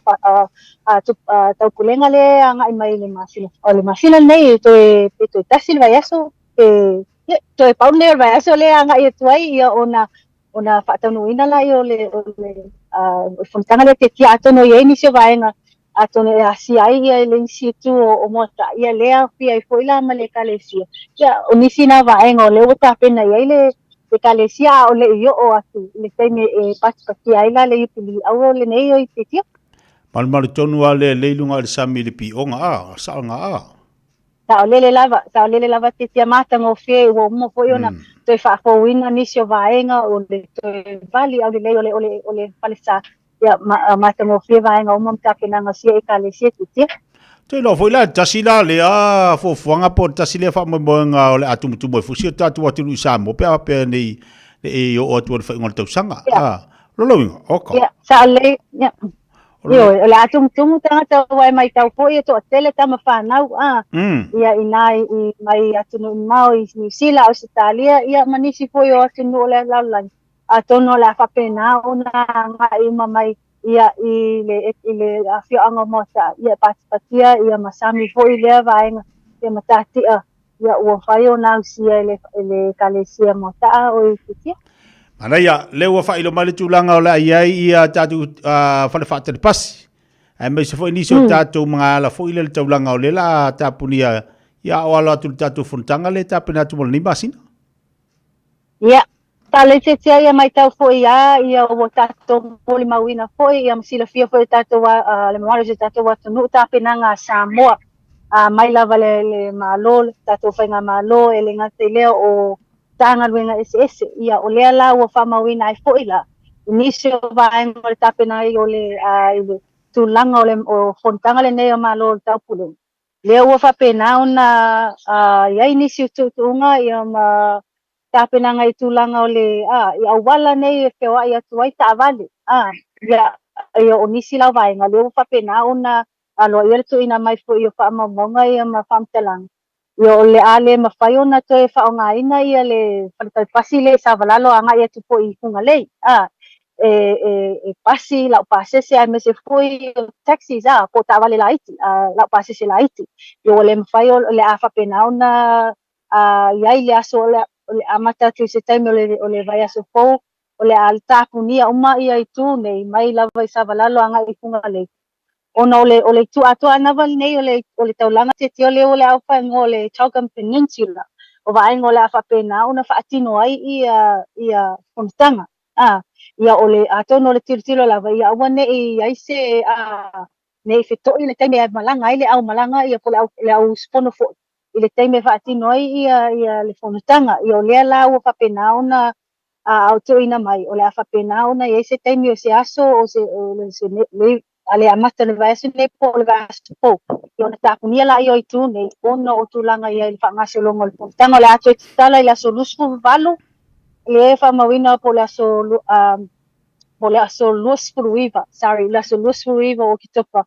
tau kulenga le anga I mai le masina. O le masina nei to e tasil vai aso to e pau nei vai aso le anga I tuai ia ona whaatanu ina la I o le fontanga le te tia atono ia inisio vaenga atono e asi ai ia le isi tu o mota ia lea fia I foila ma le kalesia. Ia o nisi na vaenga o le ota pena ia le kalesia o le io o atu le teime e patipati ai la le ipili au le nei o I te tia. Malmaru tonu a le leilunga le sami le pionga saanga Ta o lele lava te tia matanga o fia o mo foi ona to e whaafouina nisi o vaenga o le to e vali au le lei o le palesa. Ia matanga o fia vaenga o mam tāpenanga sia e kalesia te tia. Te lo foi la tasila le fo fuanga po tasile fa mo nga o le atumutumo fusi tatu atu lu samo pe nei e o atu fa ngol tau sanga lo oka ia sa le ia yo le atumutumo tanga wai mai tau po ia to tele tama fa nau ia inai I mai atunu mau I New Zealand Australia ia manisi foi o atunu le lalan atono la fa pena ona ngai mamai ia I le afio anga mota ia patipatia ia masami foi le vaenga ia matatia ia ua fai ona usia le kalesia mota o itia. Ana ia le ua fai lo male tulanga o la ia ia tatu fale fata de pasi. Ai mai se foi inisio tatu mga la foi le tulanga o le la tapunia ia o ala tatu fontanga le tapena tu ni masina. Ia tale te tia ia mai tau foi ia o tato poli mawina foi ia masila fia foi tato le memori se tato wa tunu tapenanga Samoa mai lava le malo tato whainga malo e le ngate leo o tanga luenga SS ia o lea la ua whamawina ai foi la inisio vaenga o le tapenanga I o le tulanga o fontanga le neo malo tau pule lea ua whapena ona ia inisio tuunga ia tāpenanga I tūlanga o le I awala nei e whio ai atu ai tāwale ia o nisi lau vaenga leo whapena ona alo ia tu ina mai fo I o whaamamonga ia ma whamtelanga ia o le ale ma whai ona to e whaonga ina ia le pasi le sa valalo anga ia tu po I funga lei e pasi lau pasese ai me se foi taxis po tāwale la iti lau pasese la iti ia o le ma whai o le a whapena ona iai le aso o le amata tu se taime o le vai aso fou o le altapunia uma ia I tu nei mai lava I savalalo anga I funga lei ona o le tu ato anaval nei o le taulanga te tio le o le au whaingo o le Chowgam Peninsula o vaenga o le awhapena ona whaatino ai ia fontanga ia o le ato no le tiro lava ia awa nei ai se nei fetoi le taime ai malanga ai le au malanga ia po le au spono fo I le taime whaatino ai ia le fonutanga ia o lea la ua whapena ona au to ina mai o le a whapena ona ia se taime o se aso o se ale amata le vai se ne po le vai se po yo na tapunia la yo itu nei ono o tulanga ia le fangase longo le tanga le atu tala ila solusu valu le fa mawina po la so po la so lus fruiva sorry la so lus fruiva o kitopa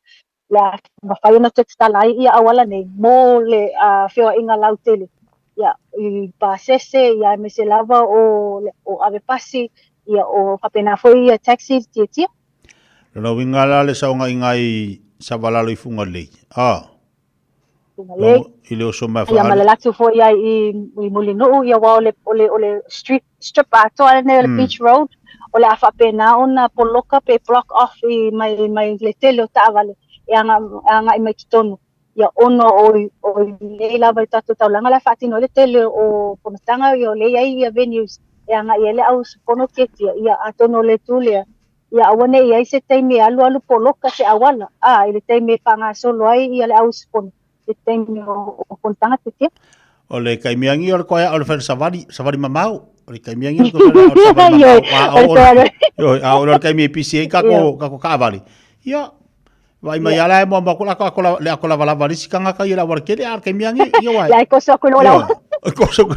la mafayona te tala ia awala nei mo le feo inga lautele ya I pasese ya me se lava o ave pasi ia o kapena foi ia taxi tia Lo winga la le saunga ingai sa valalo I funga lei. le Ile o soma ia malalatu foi ia I mulino ia wa ole strip ato ale ne beach road ole afa pena ona poloka pe block off I mai le tele o tavale ia nga I mai tonu ia ono o le lava tatu taulanga la fatino le tele o ponatanga ia le ia venues ia nga ia le au pono ketia ia atono le tule ia awane ia se taimi alu poloka se awala ile taimi panga solo ai ia le au pono le taimi o pontanga tetia o le kaimiangi o le koia o le whare savari mamau o le kaimiangi o le savari mamau o le kaimi PCA kako kaavali ia vai mai ala mo makula le akola vala varisi kanga kai la warkele ar kaimiangi ia wai la ko so ko lo ko so ko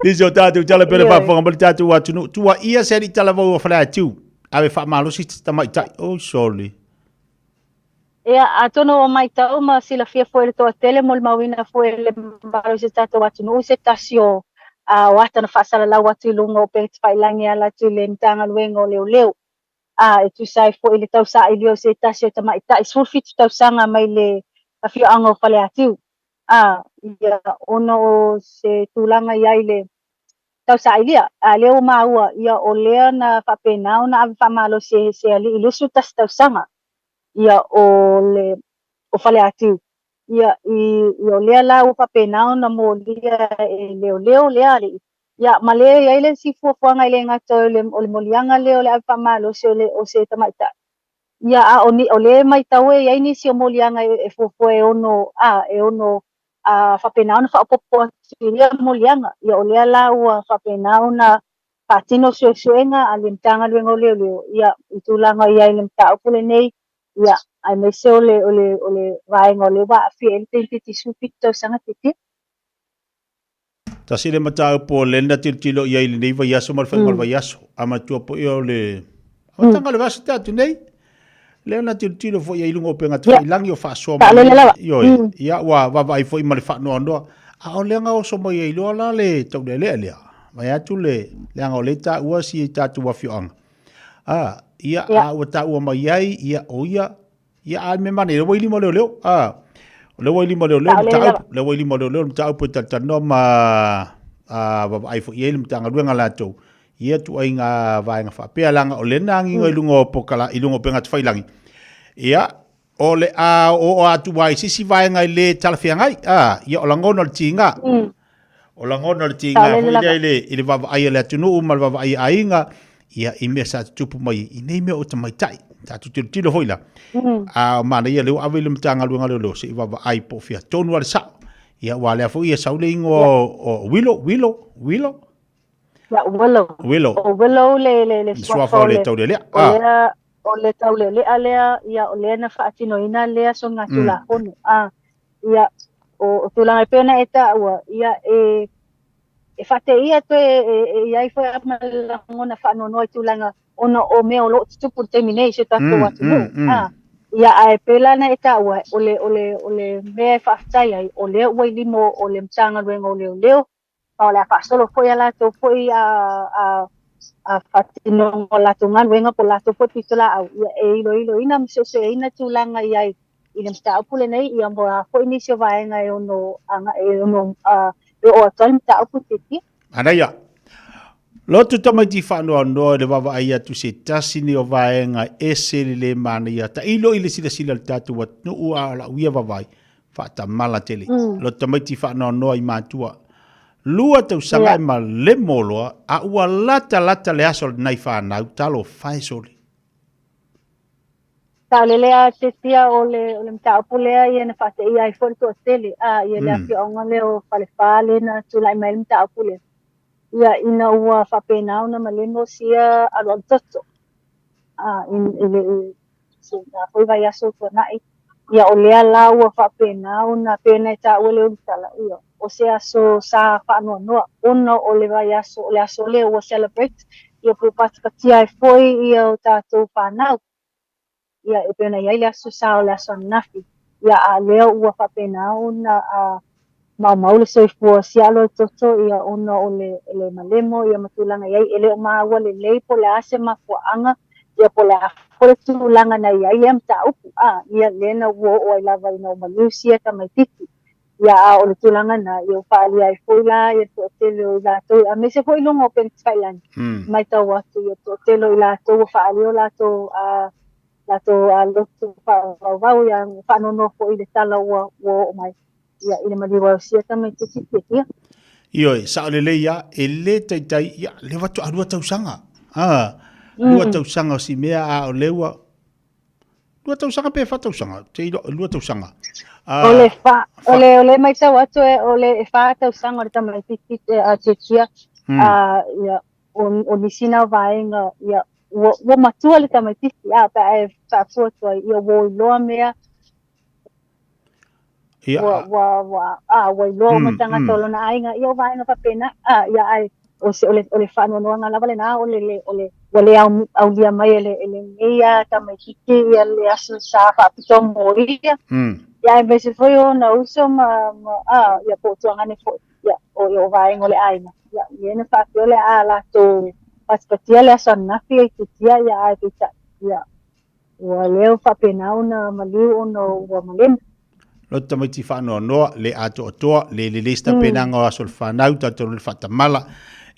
ni jo tatu tala pele pa fonga bali tatu wa tua ia seri tala vo fala tu ave fa malo si tamai tai oh sorry atono o mai tau ma sila fia foi to tele mol mawina foi le balo se tatu wa tunu se tasio wata na fasala la watu lungo pe fai langi ala tu le mtanga luengo leo e tu sai foi le tau sa ilio se tasio tamai tai sulfit tau sanga mai le afio ango fale atu ia ono se tulanga ia ile tau sa ilia leo maua ia o lea na fapena ona ave famalo se ali ilusu tas tau sanga ia o fale atu ia o lea la o fapena ona mo lia leo lea ali ia male ia ile si fuafuanga ile ngato o le molianga leo le ave famalo o se tamaita ia o le mai taue ia ini si o molianga e fuafue ono ono fapena ona faapopo ia molianga ia o lea la ua fapena ona patino suesuenga ale mtanga luengo leo ia itulanga ia ile mtau pule nei ia ai me se ole vaenga ole wa fiel te supito sanga titi ta sile mata po lenda tilo ia ile nei va yaso mal fa mal va yaso ama tu po ia le tanga le vas tatu nei le na tilo fo ia ilungo penga tfai langi o fa so yo ia wa vai fo mal fa no ndo a o le nga o so mo ia ilo la le to le vai atu le nga o le ta ua si tatu wa fiong ia o ta ua mai ai ia o ia a me mane le wili mo le le wili mo le ta po ta no ma va ai fo ia le tanga luenga la to ia tu ai nga vai nga fa pe langa o le nangi ngo ilungo pokala ilungo penga tfai langi ia o le o atu vai si vai nga le talfia ngai ia o langono le tinga o langono le tinga ile va ai le tunu mal va ai ainga ia I me sa tupu mai I nei me o te mai tai ta tu tilo hoila mana ia leo ave le mtanga luenga leo se va ai po fia tonu al sa ia wa le fo ia sauling o wilo ya wilo le swafo le tau le o le tau le alea ia o le na fatino ina le so ngatula onu ia o tulanga pena eta wa ia e fate ia to ia foi mal ngona fa no tulanga ono o me o lo tupu termination ta ko watu ia ai pela na eta wa ole me fa tai ai ole wa limo ole mtanga rengo leo Ola fa solo foi ala to foi a fatino la tungan wenga por la to foi pistola au ilo ina mse ina tulanga ia ina msta pule nei ia mo foi ni se vai nga ono anga ono o tal mta putiti anaya lotu tama ti fa no le va ia tu se tasini o vai nga ese le mania ta ilo ile sila tatu wat no ala uia va vai fa ta mala tele lo tama ti fa no ai matua lua tau sanga ma le molo a ua lata le aso nai whanau talo whai soli. Tale lea te tia o le mta opulea i ena whate i ai whonto o tele i e lea ki onga leo whale na tulai mai mta opulea. Ia ina ua whapenau na malemo sia alo toto. so na foi vai aso to nai ia o lea la ua whapena una pena e ta ule utala ia o se aso sa whanua noa ono o le vai aso o le aso le ua celebrate ia pupatikatia e foi ia o tātou whanau ia e pena ia le aso sa o le aso nafi ia a lea ua whapena una a mau le soifua sialo toto ia ono o le malemo ia matulanga iai ele o maua le lei po le ase mafuaanga ia po le afole tulanga na iai am ta upu ia lena ua o ai lava ina o malusia ta mai titi ia a o le tulanga na ia whaali ai fuila ia to tele o lato a me se foi longo pen Thailand mai tau atu ia to tele o lato whaali o lato a lotu whau ia whanono fo i le tala ua o mai ia ina maliwa sia tama titi ia Io sa le ia e le tai ia le watu arua tausanga lua tausanga si mea a o leua lua tausanga pe fa tausanga te lua tausanga ole mai tau atu ole fa tausanga o tama titi a titia ia o nisina vaenga ia wo matua le tama titi pa e fa foto ia wo loa mea wa lo matanga tolo na ainga yo vai na papena ya ai o se ole fa no nga lava le na ole au dia mai ele ia ta mai kiki ele asu sa fa pito moria ya e se foi na uso ya po to ngane fo ya o yo vai ngole ainga ya yene fa ole ala to paspatia le sana fi tia ya ai pita ya wa leo fa pena una maliu no wa malen lo tamaiti whanau noa le ato atoa le lista penanga o asol whanau tato le whatamala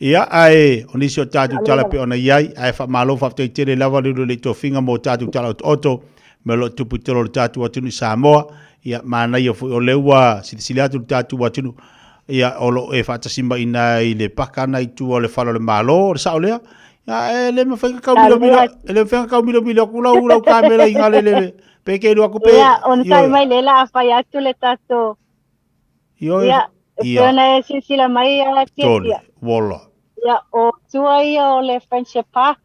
ia ai o nisi o tātou tala pe ona iai ai whamalo whaftai tere lawa le tō whinga mō tātou tala oto me lo tupu tero le tātou atunu Samoa ia mana ia o leua silisili atu le tātou atunu ia o lo e whatasimba ina i le pakana i tu o le whalo le malo le sao lea ia le me whaika kau milo milo kula ulau kamera i ngale le peke lu aku pe ya on tai mai lela apa ya tu le tato ya pena sila mai ya tia wala ya o tua ia o le Friendship Park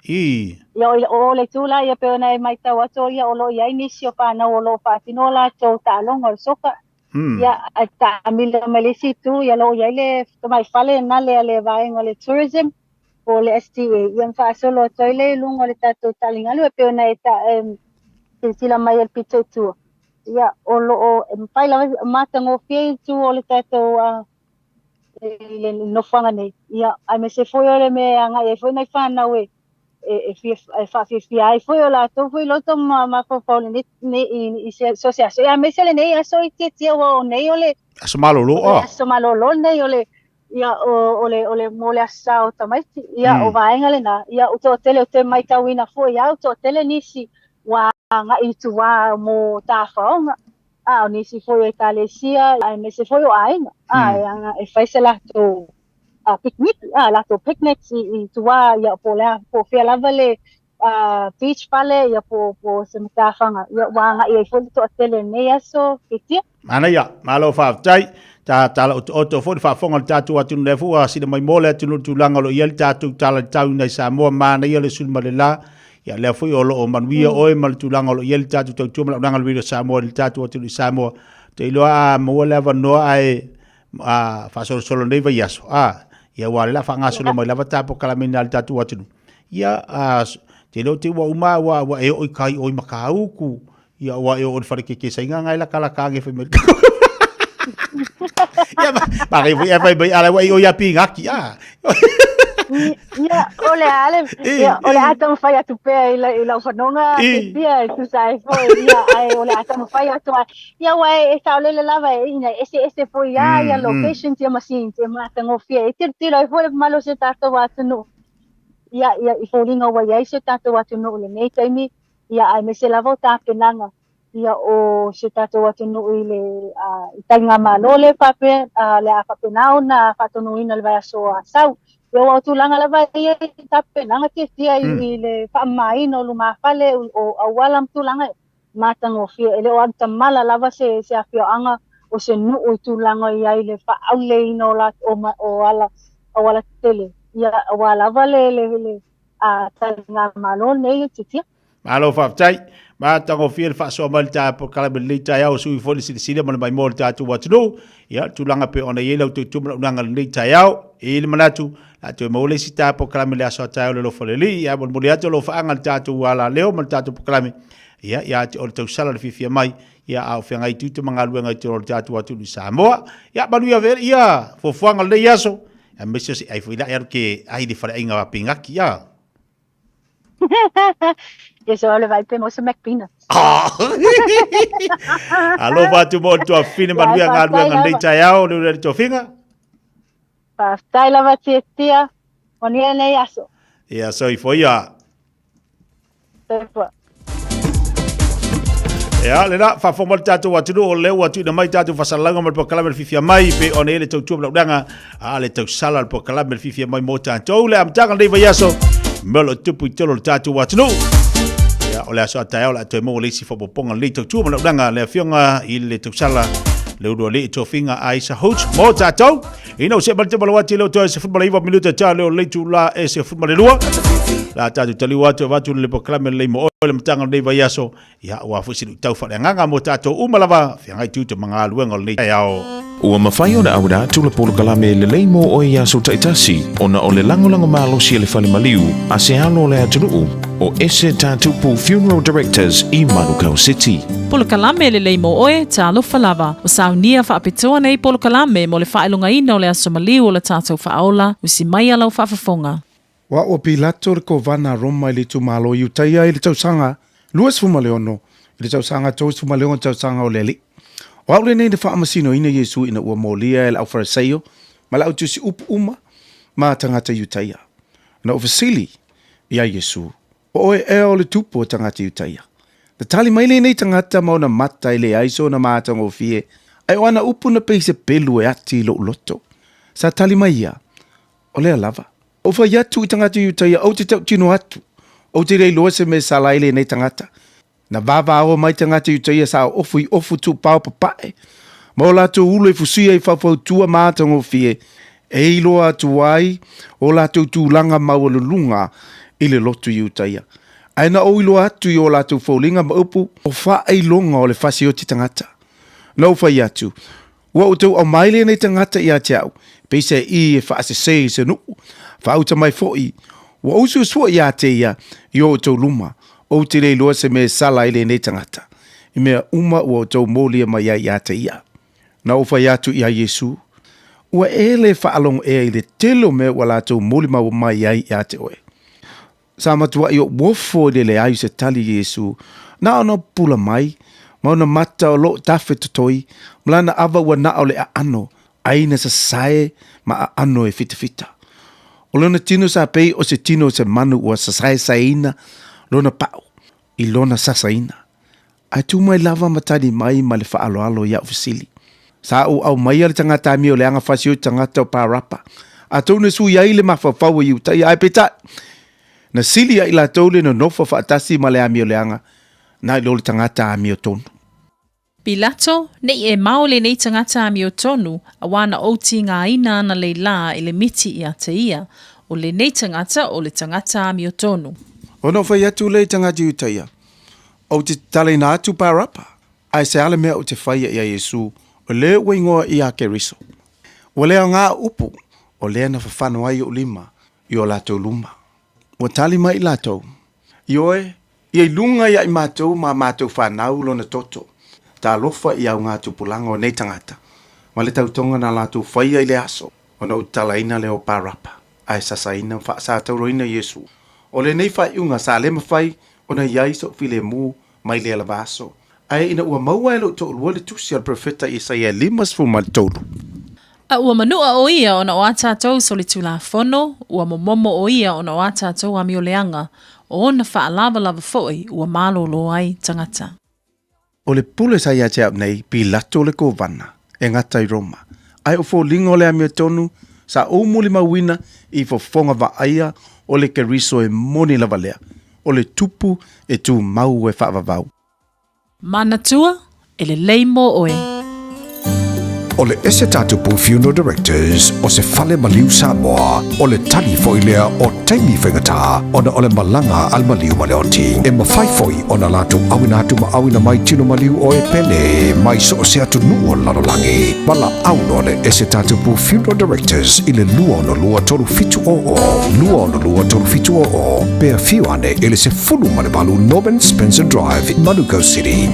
ya o le tula ya pena mai tawa to ya o lo ya inisio pa na o lo patinola to talong o soka ya ata amila malisi tu ya lo ya le mai fale na le vai ngole tourism o le STA yang fa solo toile lungo le tato talingalu pena eta sila mai el pito tu ya o lo pai la matango fie tu o le tato le no fanga nei ya ai me se foi ole me anga e foi mai fana we e fi ai foi ola to foi lo to ma fo ni associação ya me se le nei aso iti o nei ole asmalo lo nei ole ya ole mole asao tamai ya o vaenga le na ya o to tele o te mai tawina foi ya o to tele nisi wa nga itu wa mo tafonga o nisi foi e kalesia ai me se foi o ainga nga e fai se la to picnic la to picnic i tua ya po fia lava le beach pale ya po se mtafanga ya wa nga e foi to tele ne aso kitia mana ya malo fa tai ta o foi fa fonga tatu atu le fu sina mai mole tu langa lo yel tatu tala tau nei Samoa mana ya le sulma le la ya le foi o lo manuia o mal tu langa lo yel tatu tu mal langa lo Samoa le tatu atu Samoa te lo mo le va no ai fa solo nei vai aso ya wa la fa ngaso lo mai la ta po kala minal tatu atu ya te lo te wa uma wa e o kai o makauku ya wa e o fa ke sainga ngai la kala ka ge fe me ya ba ke ya vai ala wa o ya pingaki ya ole atam fai atu pe ila ufanonga dia tu sai foi ya ai ole atam fai atu ya wa e sa ole la va ina ese foi ya location te masin te matango fie tira foi malo se tato watu no ya i folinga wa ya se tato watu no le nei taimi ya ai me se lavo ta penanga ya o se tato watu no ile itanga malole pape le a papenao na fatono ina le va so asau yo tu langa lava ia tape nanga tia i le famai no luma fale o awalam tu langa matango fie ele o anta mala lava se afio anga o se nu o tu langa ia le fa aule no la o ala tele ia wala vale le a tanga malo nei tia Malo whaftai. Ma tango fia fa so mal ta po kala beli ta ya sui fo si si mo mai mo ta tu wat no ya tu langa pe ona yelo tu tu langa ni ta ya il manatu la tu mo le si ta po kala me so ta lo fo le ya mo le to lo fa angal ta tu wala leo mo ta tu po kala ya tu o tu sala fia mai ya au fia ngai tu manga lu ngai tu ta tu watu ni Samoa ya banu ya ver ya fo fuanga le ya so ya me si ai fo ila ya ke ai di fa inga pingaki ya Ja, så alle vej på mig som McPeanuts. Alo batu mo tu afine manu ya ngalu ngai ta ya o le to finga Pasta la vachetia, ponia ne yaso. ya so ifo ya ya le na fa fo mo tatu watu o le watu na mai tatu fa salanga mo kala mel fifia mai pe on ele tu tu danga ale tu sala po kala mel fifia mai mo tatu le am tanga le vayaso melo tupu tolo tatu watu ya ole aso ta ya to mo le si fo ponga le tu tu mo danga le fionga ile tu sala le do le to finga aisa hoch mo tatu ino se balte balo watu le to se football iva minuto ta le tu la ese football lua la tatu tali watu le po kala mel le mo le mtanga le vayaso ya wa fu silu tau fa nganga mo tato umalava fianga tu te manga luenga le yao Ua mawhai o na aura tula polo kalame le leimo o ia so taitasi o na o le langolango malo si le whale maliu a se alo le atunuu o ese tātupu Funeral Directors i Manukau City. Polo kalame le leimo oe ta alofa lava o saunia whaapitoa nei polo kalame mo le whaelunga ina o le aso maliu o le tātou whaola o si mai alau whaafafonga. Wa o Pilato le ko vana Roma i le tu malo i utaia i le tausanga luas fumaleono i le tausanga tos fumaleono tausanga o leli. O au le nei le whaamasino ina Yesu ina ua molia e le au fariseio ma le au tusi upu uma ma tangata i utaia. Na o fasili ia Yesu o oe e o le tupu o tangata i utaia. Le tali mai le nei tangata mauna mata i le aiso na maatanga o fie ai o ana upu na peise pelu e ati lo uloto. Sa tali mai ia o le alava. O fa yatu i tangata i utaia au te tau tino atu. O te rei loa se me salai le nei tangata. Na vava awa mai tangata i utaia sa ofu i ofu tu pao papae. Ma o lato ulo i fusia i whawhau tua mātanga o fie. E iloa atu wai o lato tu langa maua i le lotu i utaia. Aina o iloa atu i o lato faulinga ma upu o wha ai longa o le fasi o ti tangata. Na ufa i atu. Ua o tau au maile nei tangata i ate au. Peisa i e wha se sei se nuu. Wha auta mai foi. Ua usu sua i ate ia i o tau luma. O te rei loa se me sala ile nei tangata. I mea uma ua o tau molia mai ia i ate ia. Na ufa i atu ia Yesu. Ua e le whaalong e i le telo me ua la tau moli mau mai ia i ate oe. Sa matua i o wofo le ai se tali Yesu. Na ono pula mai. Mauna mata o lo tafe tutoi. Mlana ava ua na o le a ano. Aina sa sae ma a ano e fita fita. O lona tino sa pei o se tino se manu ua sa sae saina. Lona pao. I lona sasaina. Ai tu mai lava matadi mai ma le whaalo alo ia ofisili. Sa au mai ale tangata mi o le anga fasio tangata o parapa. A tau ne su iai le mawhawhawa i utai ai peta. Na sili ai la tau le no nofa whaatasi ma le ami o le anga. Na i lole tangata ami o tonu. Pilato, nei e maole nei tangata ami o tonu, a wana oti ngā ina na le la i le miti i a te ia, o le nei tangata o le tangata ami o tonu. Ono whai atu le tangata i utaia. O te tale na atu parapa. Ai se ale mea o te whaia i a Yesu, o le wengoa i a keriso. O lea ngā upu, o lea na whawhano ai o lima, i o lato luma. O tali mai lato. I oe, i lunga i a i mātou ma mātou whanau lo na toto. Ta lofa i au ngā tupulanga o nei tangata. Ma le tautonga na lato whaia i le aso, o na utalaina le o parapa. Ai sasaina wha sa tauroina Yesu. O le nei whai unga sa le mawhai, o na iai so file mu mai le alavaso. Ai ina ua maua elo to ulua le tusi al profeta Isaia limas fu mal tolu. A ua manua o ia o na o atatou so le tula fono, ua momomo o ia o na o atatou ami o leanga, o na wha lava lava foi ua malo lo ai tangata. O le pule sa ia te nei, Pilato le ko vana, e ngata i Roma. Ai o fo lingo le ami o tonu, sa o muli mawina i fo fonga va aia o le keriso e moni lava lea. O le tupu e tu mau e whaavavau. Manatua, e le leimo oe. o le ese tatupu funeral directors o se fale maliu Samoa o le tali foilea o taimi whengata o na o le malanga al maliu maleoti e mawhai foi o na latu awina atu ma awina mai tino maliu o e pene mai so o se atu nuo lalolangi mala auno le ese tatupu funeral directors i le lua no lua toru fitu lua no lua toru fitu pea fiuane ele se fulu malebalu Norman Spencer Drive in Manuka City.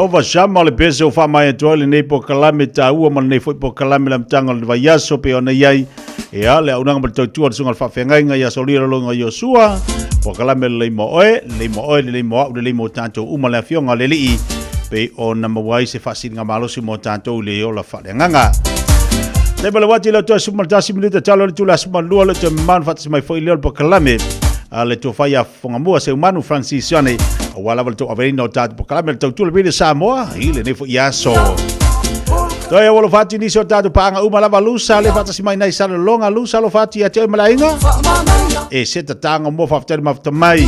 Ova sama le pese o fa mai to le nei po kalame ta ua mal nei foi po kalame lam tanga le vaiaso pe ona yai e ale una ngam to tu sunga fa fenga nga ya solira lo nga Yosua po kalame le mo tanto uma le fionga le li pe ona mawai se fasil nga malo si mo tanto le o la fa nga le bele wati le to sumar tasi minuta talo le tu la sumar lua le te man fa mai foi le po kalame ale to fa ya fonga mo se manu Francis yane wala wal to averino tat po kalame to tu le Samoa ile ne fo yaso Toi wala fati ni so tatu paanga uma lava lusa le fata si mai nai sala longa lusa lo fati ya te malainga. E se tanga mo fa fata mafta mai.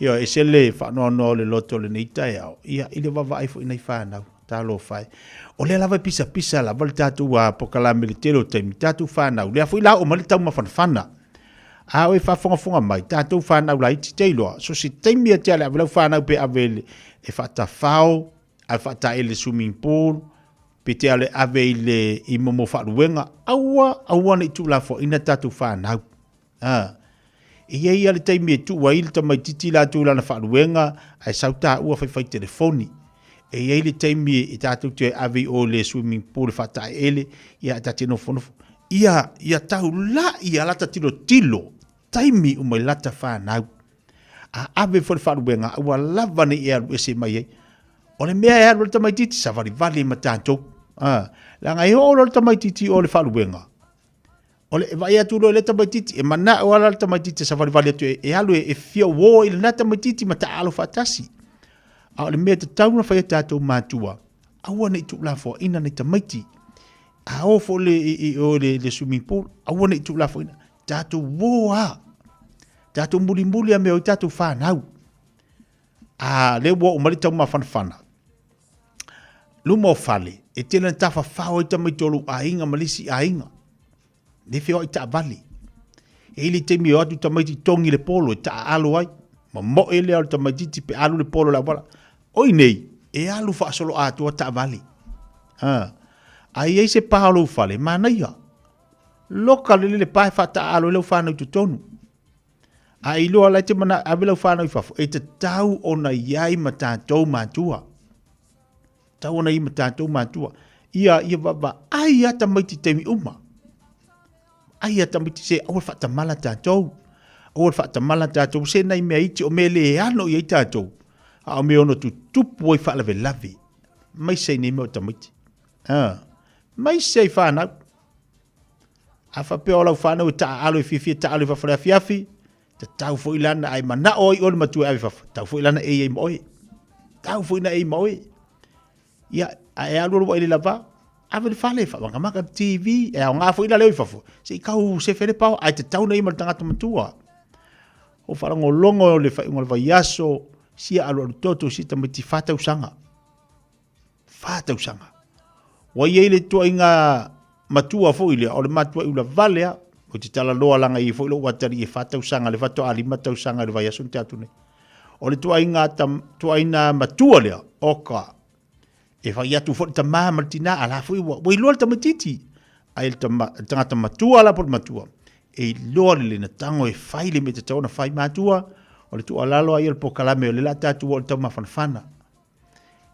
Yo e se le fa no le loto le nita ya. Ia ile va vai fo inai fa na ta lo fai. O le lava pisa la val tatu wa pokala militero te tatu fa na. Le fo ila o mali tau ma fana. A o fa fonga mai tatu fa na la iti te lo. So si te mi te ala va fa na pe avele e fata fao a fata ele swimming pool. Pete ale ave ile I momo wharuenga, aua ni tu la fo ina tatu whanau. Ia ia le taimi e tu wa ili tamai titi la tu lana wharuenga, ai sauta ua whai telefoni. Ia ile taimi e tatu te ave o le swimming pool whata ele, ia tati no fonofo. Ia tau la ia lata tilo, taimi umai lata whanau. A ave fo le wharuenga, aua lava ni ea ruese mai ei. O le mea ea rueta mai titi, sa vali matantou. La ngai ho lo tamai titi o le faluenga. O le vai atu lo le tamai titi e mana o la tamai titi sa vali atu e alu e fia wo ile na tamai titi mata alo fatasi. A le me te tauna fa tatou matua. A wona itu la fo ina ni tamai titi. A o fo le swimming pool. A wona itu la fo ina tatou wo a. Tatou mbuli a me o tatou fa nau. A le wo o mali tau ma fana. Lumo fale, e tēnā tafa whao I tamai tolu a inga malisi a inga. Ne whio I ta vali. E ili te mi o atu tamai ti tongi le polo e ta alu ai. Ma mo e lea o tamai ti pe alu le polo la wala. Oi nei, e alu wha solo atu a ta vali. Ai ei se pahalo fale, mana ia. Loka le pae wha ta alu leo whanau tu tonu. Ai loa lai te mana awe leo whanau I whafo. E te tau o na iai ma tātou mātua. Tau na ima tātou mātua. Ia waba, ai ata maiti teimi uma. Ai ata maiti se, awal whata mala tātou. Awal whata mala tātou, se nei mea iti o mea le ano I tātou. A o mea ono tu tupu oi whalawe lawe. Mai sei nei mea tamaiti. Mai sei whanau. A whapea o lau whanau e taa alo I whiwhia, taa alo I whawharea whiawhi. Ta tau fo ilana ai mana oi ole matua awe whawha. Tau fo ilana ei maoe. Tau fo ina ei maoe. Ia, e alu wa ile lava, ave le fale fa maka TV, e nga fo ila leo fafo. Se kau se fere pau, ai te tau nei mal tangata matua. O fala ngolongo le fa ngol va yaso, si alu toto si tamiti fata usanga. Fata usanga. Wa ile to inga matua fo ile, o le matua ula valea, o te tala loa langa I fo ilo watari e fata usanga, le fato ali mata usanga le va yaso te atune. O le to inga ina matua lea, oka. E whai atu fo ta maa martina ala fo i loa ta matiti. Ai tangata matua ala por matua. E loa le na tango e whai le me te taona whai matua. O le tu alalo ai el po kalame o le la tatu o le tau mawhanawhana.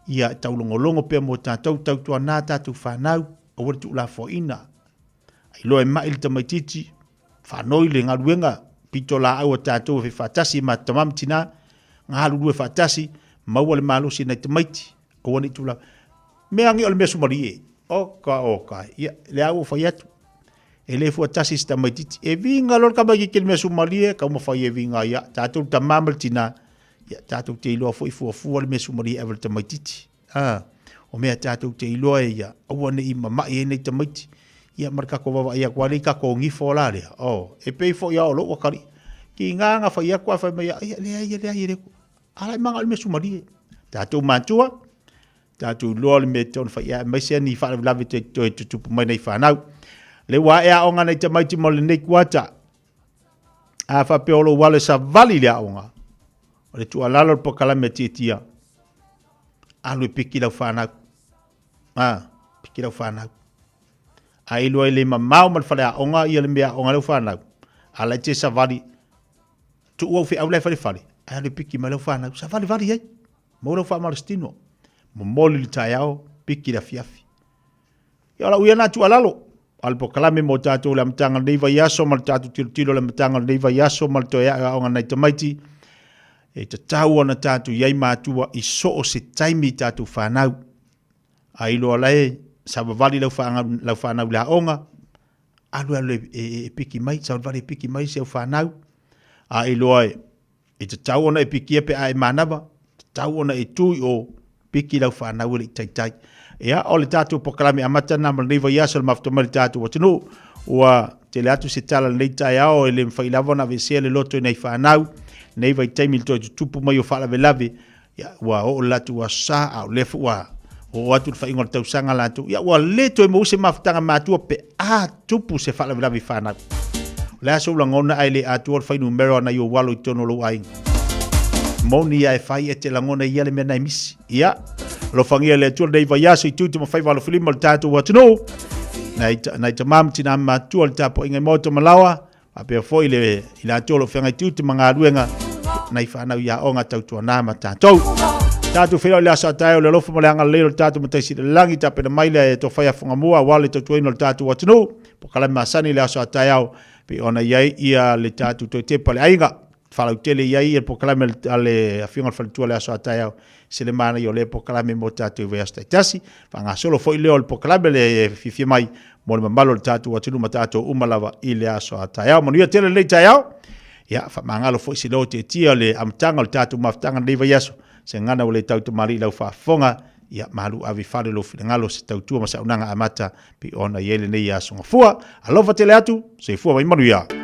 Ia tau longo pia mo tātou tau tua nā tātou whanau. O le tu la fo ina. Ai loa e mai le ta matiti. Whanoi le ngaruenga. Pito la au a tātou e whatasi ma tamam tina. Ngā lulu e whatasi. Maua le malusi nei te maiti. O wani tu la. Me angi ole me sumarie. Oka. Ia, le au whai atu. E le fua tasi sta mai titi. E vinga lor ka mai ke me sumarie, ka uma whai e vinga ia. Tātou ta mamal tina. Ia, tātou te iloa fo I fua le me sumarie evel ta mai titi. O mea tātou te iloa e ia. Awane I mamai e nei ta maiti. Ia marka ko wawa ia kwa ka ko ngifo la lea. E pei fo ia o lo wakari. Ki nganga whai ia kwa whai mai ia. Lea. Alai manga ole me sumarie. Tātou mātua. Tātou loa le me tōna whaia, mai sea ni whaare lawe te tupu mai nei whanau. Le wā ea onga nei te maiti mo le nei kuata. A whapeolo wale sa vali le aonga. O le tua lalo po kalame tia. Alu e piki lau whanau. Piki lau whanau. A ilua le mamau man whale aonga, ia le mea aonga lau whanau. A le te sa vali. Tu ua uwhi au le whale. A le piki mai lau whanau. Sa vali hei. Mau lau whamarastino. Momoli li tai au, piki la fiafi. Ia la uia natu alalo. Alpo kalame mo tātou le amatanga nei vai aso, mal tātou tiro le amatanga nei vai aso, mal to ea aonga nei tamaiti. E te tau ana tātou iai mātua I so o se taimi tātou whanau. A ilo alae, sa wawali lau whanau le aonga. Alu e piki mai, sa wawali e piki mai se au whanau. A ilo ai, e te tau ana e piki epe a e manawa. Te tau ana e tui o piki lau whanau le taitai. ia o le tātou pokalame amata na malneiva ia sa le mafutama le tātou atunu ua te le atu se tala nei tai ao e le mwhailava na vesea le loto nei whanau nei vai taimi le toi tupu mai o whalavelave ia ua o latu wa sa au lefu wa o atu le whaingon tausanga latu ia ua le toi mo se mafutanga mātua pe a tupu se whalavelave whanau le aso langona ai le atua le whainu mero ana i o walo i tono lo ai moni ia e whai e te langona ia le mena i misi ia lo whangia le atua nei vai aso i tutu ma whai walo filima le tātou watino nei te mamtina mātua le tapo ingai moto malawa a pe foi le ila tolo fenga tutu manga ruenga nei whanau ia onga tautua nā ma tātou tātou whira le asa tae o le lofa malanga leo le tātou mataisi le langi tape na maile e to whaia whangamua wale tautua ino le tātou watino po kalami masani le asa tae au pe ona iai ia le tātou toi te pale ainga whalau tele iai e po kalami ale awhiunga le whalitua le asa tae au se le mana i o le po kalami mo tātou vea staitasi whanga solo foi leo le po kalami le fifia mai mo le mamalo le tātou watino ma tātou umalawa i le asa tae au manuia tele le tae au ia whamangalo foi si leo te tia le amtanga le tātou maftanga leiva yaso se ngana o le tautu mari lau whaafonga ia malu avi whare lo whingalo se tautua masa unanga amata pi ona yele nei a songa fua alofa tele atu se fua mai manuia